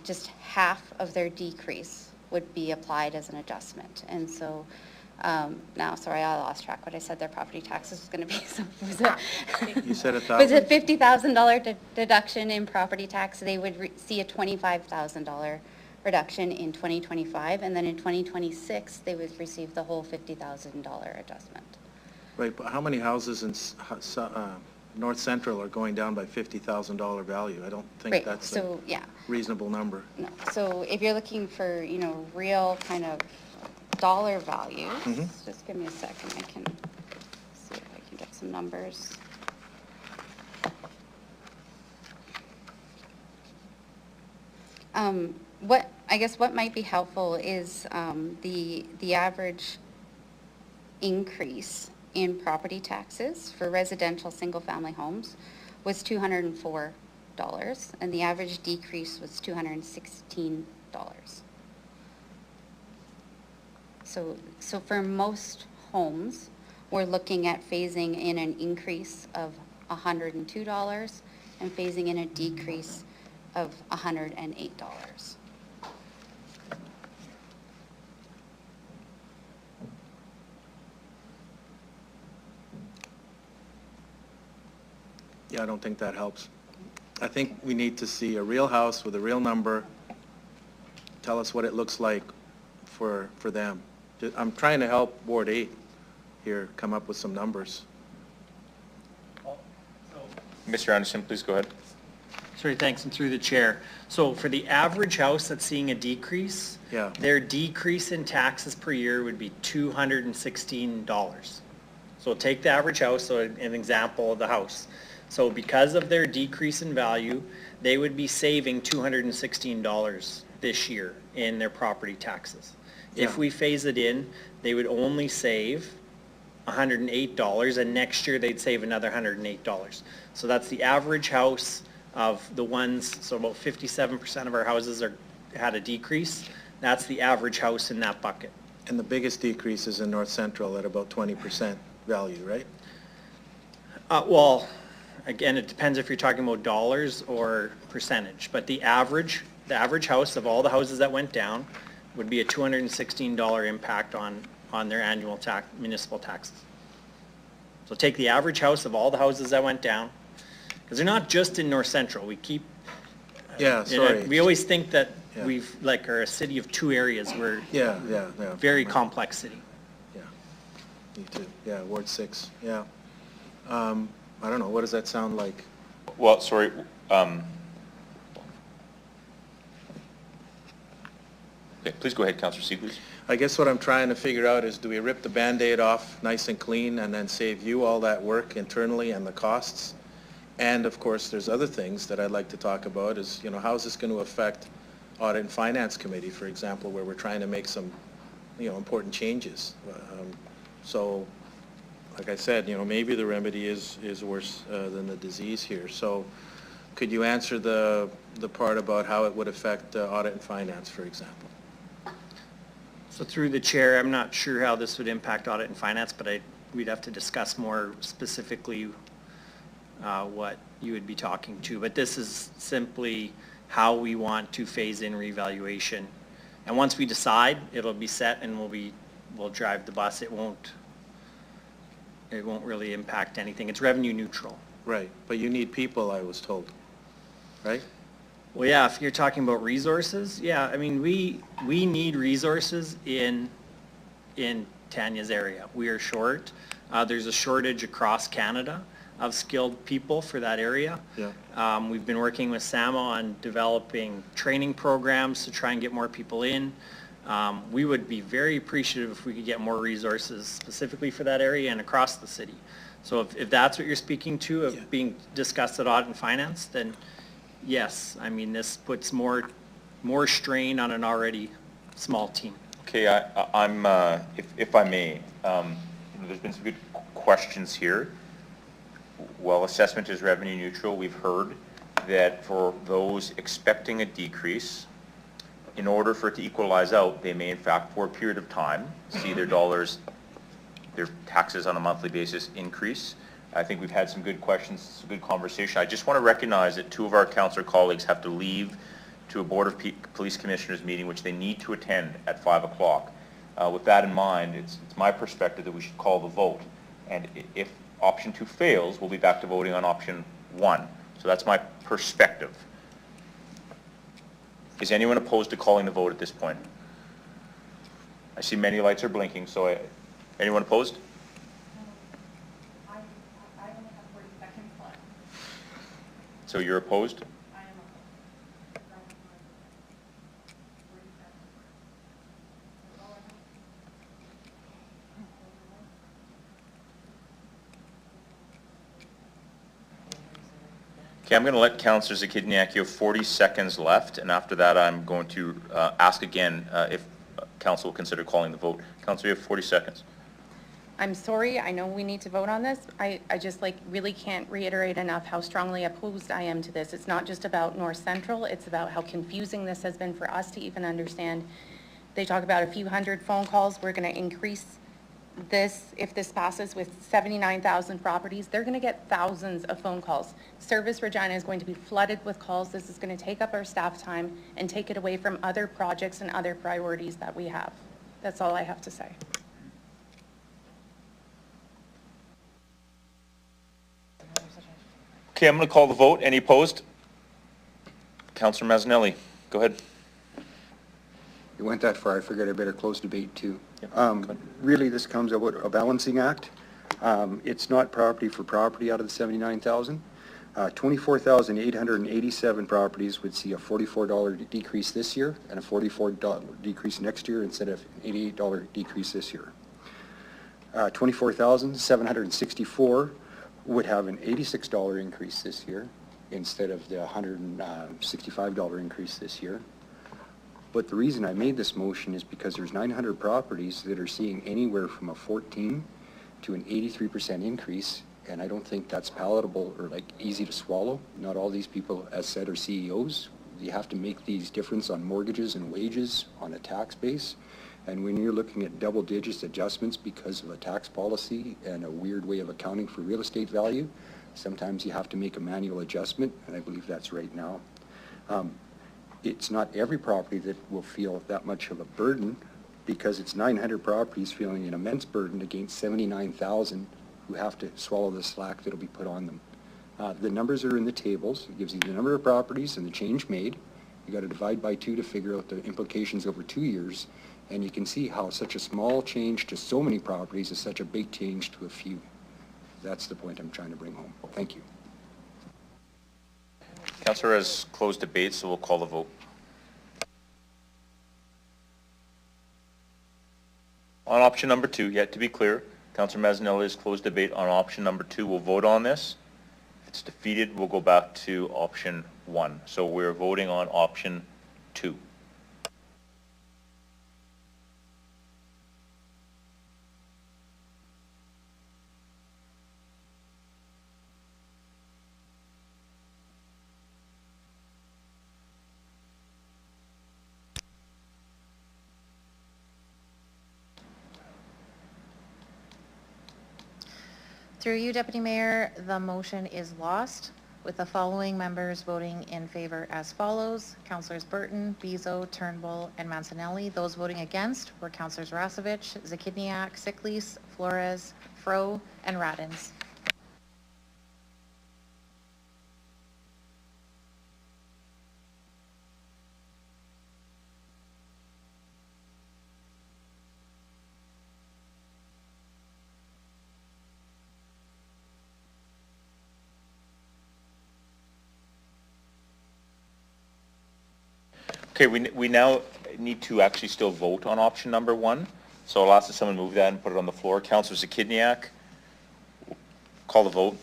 Speaker 2: just half of their decrease would be applied as an adjustment. And so now, sorry, I lost track what I said their property taxes was going to be. So
Speaker 23: You said $1,000?
Speaker 2: was a $50,000 deduction in property tax. They would see a $25,000 reduction in 2025, and then in 2026 they would receive the whole $50,000 adjustment.
Speaker 23: Right, but how many houses in North Central are going down by $50,000 value? I don't think
Speaker 2: Right,
Speaker 23: that's
Speaker 2: so,
Speaker 23: a
Speaker 2: yeah.
Speaker 23: reasonable number.
Speaker 2: No. So if you're looking for, real kind of dollar values,
Speaker 23: Mhm.
Speaker 2: just give me a second, I can see if I can get some numbers. What might be helpful is the average increase in property taxes for residential single-family homes was $204, and the average decrease was $216. So for most homes, we're looking at phasing in an increase of $102 and phasing in a decrease of $108.
Speaker 23: Yeah, I don't think that helps. I think we need to see a real house with a real number. Tell us what it looks like for them. I'm trying to help Ward 8 here come up with some numbers.
Speaker 1: Mr. Anderson, please go ahead.
Speaker 3: Sorry, thanks, and through the chair. So for the average house that's seeing a decrease,
Speaker 23: Yeah.
Speaker 3: their decrease in taxes per year would be $216. So take the average house, so an example of the house. So because of their decrease in value, they would be saving $216 this year in their property taxes. If
Speaker 23: Yeah.
Speaker 3: we phase it in, they would only save $108, and next year they'd save another $108. So that's the average house of the ones, so about 57% of our houses had a decrease. That's the average house in that bucket.
Speaker 23: And the biggest decrease is in North Central at about 20% value, right?
Speaker 3: Well, again, it depends if you're talking about dollars or percentage, but the average house of all the houses that went down would be a $216 impact on their annual municipal taxes. So take the average house of all the houses that went down, because they're not just in North Central. We keep,
Speaker 23: Yeah, sorry.
Speaker 3: we always think that
Speaker 23: Yeah.
Speaker 3: are a city of two areas. We're
Speaker 23: Yeah.
Speaker 3: very complex city.
Speaker 23: Yeah, me too. Yeah, Ward 6, yeah. I don't know, what does that sound like?
Speaker 1: Well, sorry, okay, please go ahead, Councillor Seekles.
Speaker 23: I guess what I'm trying to figure out is, do we rip the Band-Aid off nice and clean and then save you all that work internally and the costs? And of course, there's other things that I'd like to talk about is, how is this going to affect Audit and Finance Committee, for example, where we're trying to make some, important changes. So, like I said, maybe the remedy is worse than the disease here. So could you answer the part about how it would affect Audit and Finance, for example?
Speaker 3: So through the chair, I'm not sure how this would impact Audit and Finance, but we'd have to discuss more specifically what you would be talking to. But this is simply how we want to phase in revaluation. And once we decide, it'll be set and we'll drive the bus. It won't really impact anything. It's revenue neutral.
Speaker 23: Right, but you need people, I was told, right?
Speaker 3: Well, yeah, if you're talking about resources, yeah, I mean, we need resources in Tanya's area. We are short. There's a shortage across Canada of skilled people for that area.
Speaker 23: Yeah.
Speaker 3: We've been working with SAMA on developing training programs to try and get more people in. We would be very appreciative if we could get more resources specifically for that area and across the city. So if that's what you're speaking to, of being discussed at Audit and Finance, then yes, I mean, this puts more strain on an already small team.
Speaker 1: Okay, I'm, if I may, there's been some good questions here. While assessment is revenue neutral, we've heard that for those expecting a decrease, in order for it to equalize out, they may in fact, for a period of time, see their dollars, their taxes on a monthly basis increase. I think we've had some good questions, some good conversation. I just want to recognize that two of our councillor colleagues have to leave to a Board of Police Commissioners meeting, which they need to attend at 5 o'clock. With that in mind, it's my perspective that we should call the vote. And if option 2 fails, we'll be back to voting on option 1. So that's my perspective. Is anyone opposed to calling the vote at this point? I see many lights are blinking, so anyone opposed?
Speaker 13: I only have 40 seconds left.
Speaker 1: So you're opposed?
Speaker 13: I am
Speaker 1: Okay, I'm going to let Councillor Zakidniak, you have 40 seconds left, and after that I'm going to ask again if Council will consider calling the vote. Councillor, you have 40 seconds.
Speaker 13: I'm sorry, I know we need to vote on this. I just really can't reiterate enough how strongly opposed I am to this. It's not just about North Central, it's about how confusing this has been for us to even understand. They talk about a few hundred phone calls. We're going to increase this, if this passes, with 79,000 properties. They're going to get thousands of phone calls. Service Regina is going to be flooded with calls. This is going to take up our staff time and take it away from other projects and other priorities that we have. That's all I have to say.
Speaker 1: Okay, I'm going to call the vote. Any opposed? Councillor Mazzanelli, go ahead.
Speaker 20: You went that far, I figured I better close debate too. Really, this comes about a balancing act. It's not property for property out of the 79,000. 24,887 properties would see a $44 decrease this year and a $44 decrease next year instead of an $88 decrease this year. 24,764 would have an $86 increase this year instead of the $165 increase this year. But the reason I made this motion is because there's 900 properties that are seeing anywhere from a 14 to an 83% increase, and I don't think that's palatable or easy to swallow. Not all these people, as said, are CEOs. You have to make these difference on mortgages and wages on a tax base. And when you're looking at double digits adjustments because of a tax policy and a weird way of accounting for real estate value, sometimes you have to make a manual adjustment, and I believe that's right now. It's not every property that will feel that much of a burden because it's 900 properties feeling an immense burden against 79,000 who have to swallow the slack that'll be put on them. The numbers are in the tables. It gives you the number of properties and the change made. You got to divide by 2 to figure out the implications over 2 years, and you can see how such a small change to so many properties is such a big change to a few. That's the point I'm trying to bring home. Thank you.
Speaker 1: Councillor has closed debate, so we'll call the vote. On option number 2, yet to be clear, Councillor Mazzanelli has closed debate on option number 2. We'll vote on this. If it's defeated, we'll go back to option 1. So we're voting on option 2.
Speaker 21: Through you, Deputy Mayor, the motion is lost with the following members voting in favor as follows. Councillors Burton, Bezo, Turnbull, and Mancinelli. Those voting against were Councillors Rasevich, Zakidniak, Siklis, Flores, Fro, and Radins.
Speaker 1: Okay, we now need to actually still vote on option number 1. So I'll ask that someone move that and put it on the floor. Councillor Zakidniak, call the vote.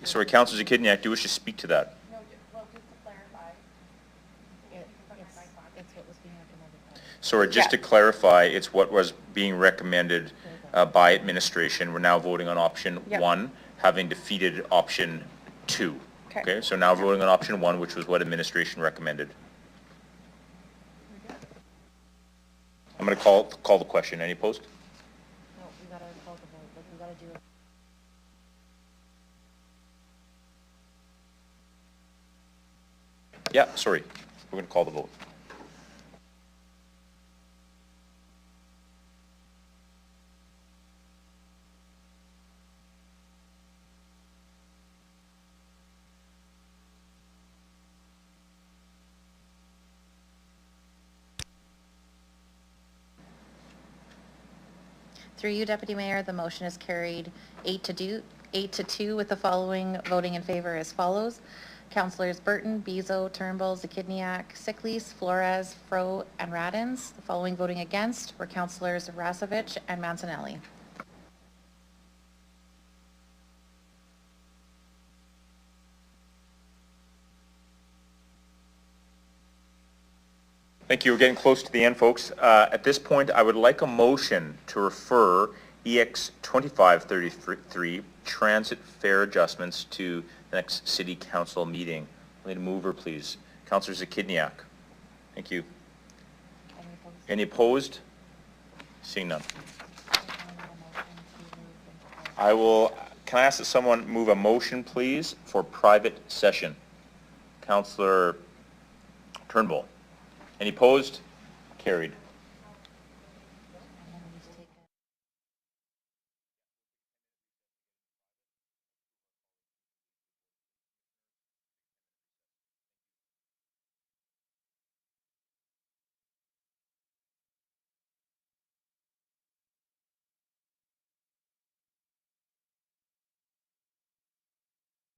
Speaker 1: Sorry, Councillor Zakidniak, do you wish to speak to that?
Speaker 21: No, well, just to clarify, it's what was being recommended.
Speaker 1: Sorry, just to clarify, it's what was being recommended by administration. We're now voting on option 1, having defeated option 2. Okay, so now voting on option 1, which was what administration recommended. I'm going to call the question. Any opposed?
Speaker 21: No, we gotta call the vote, but we gotta do it.
Speaker 1: Yeah, sorry. We're going to call the vote.
Speaker 21: Through you, Deputy Mayor, the motion is carried 8 to 2 with the following voting in favor as follows. Councillors Burton, Bezo, Turnbull, Zakidniak, Siklis, Flores, Fro, and Radins. The following voting against were Councillors Rasevich and Mancinelli.
Speaker 1: Thank you. We're getting close to the end, folks. At this point, I would like a motion to refer EX 2533 transit fare adjustments to the next City Council meeting. I need a mover, please. Councillor Zakidniak. Thank you. Any opposed? Seeing none. Can I ask that someone move a motion, please, for private session? Councillor Turnbull. Any opposed? Carried.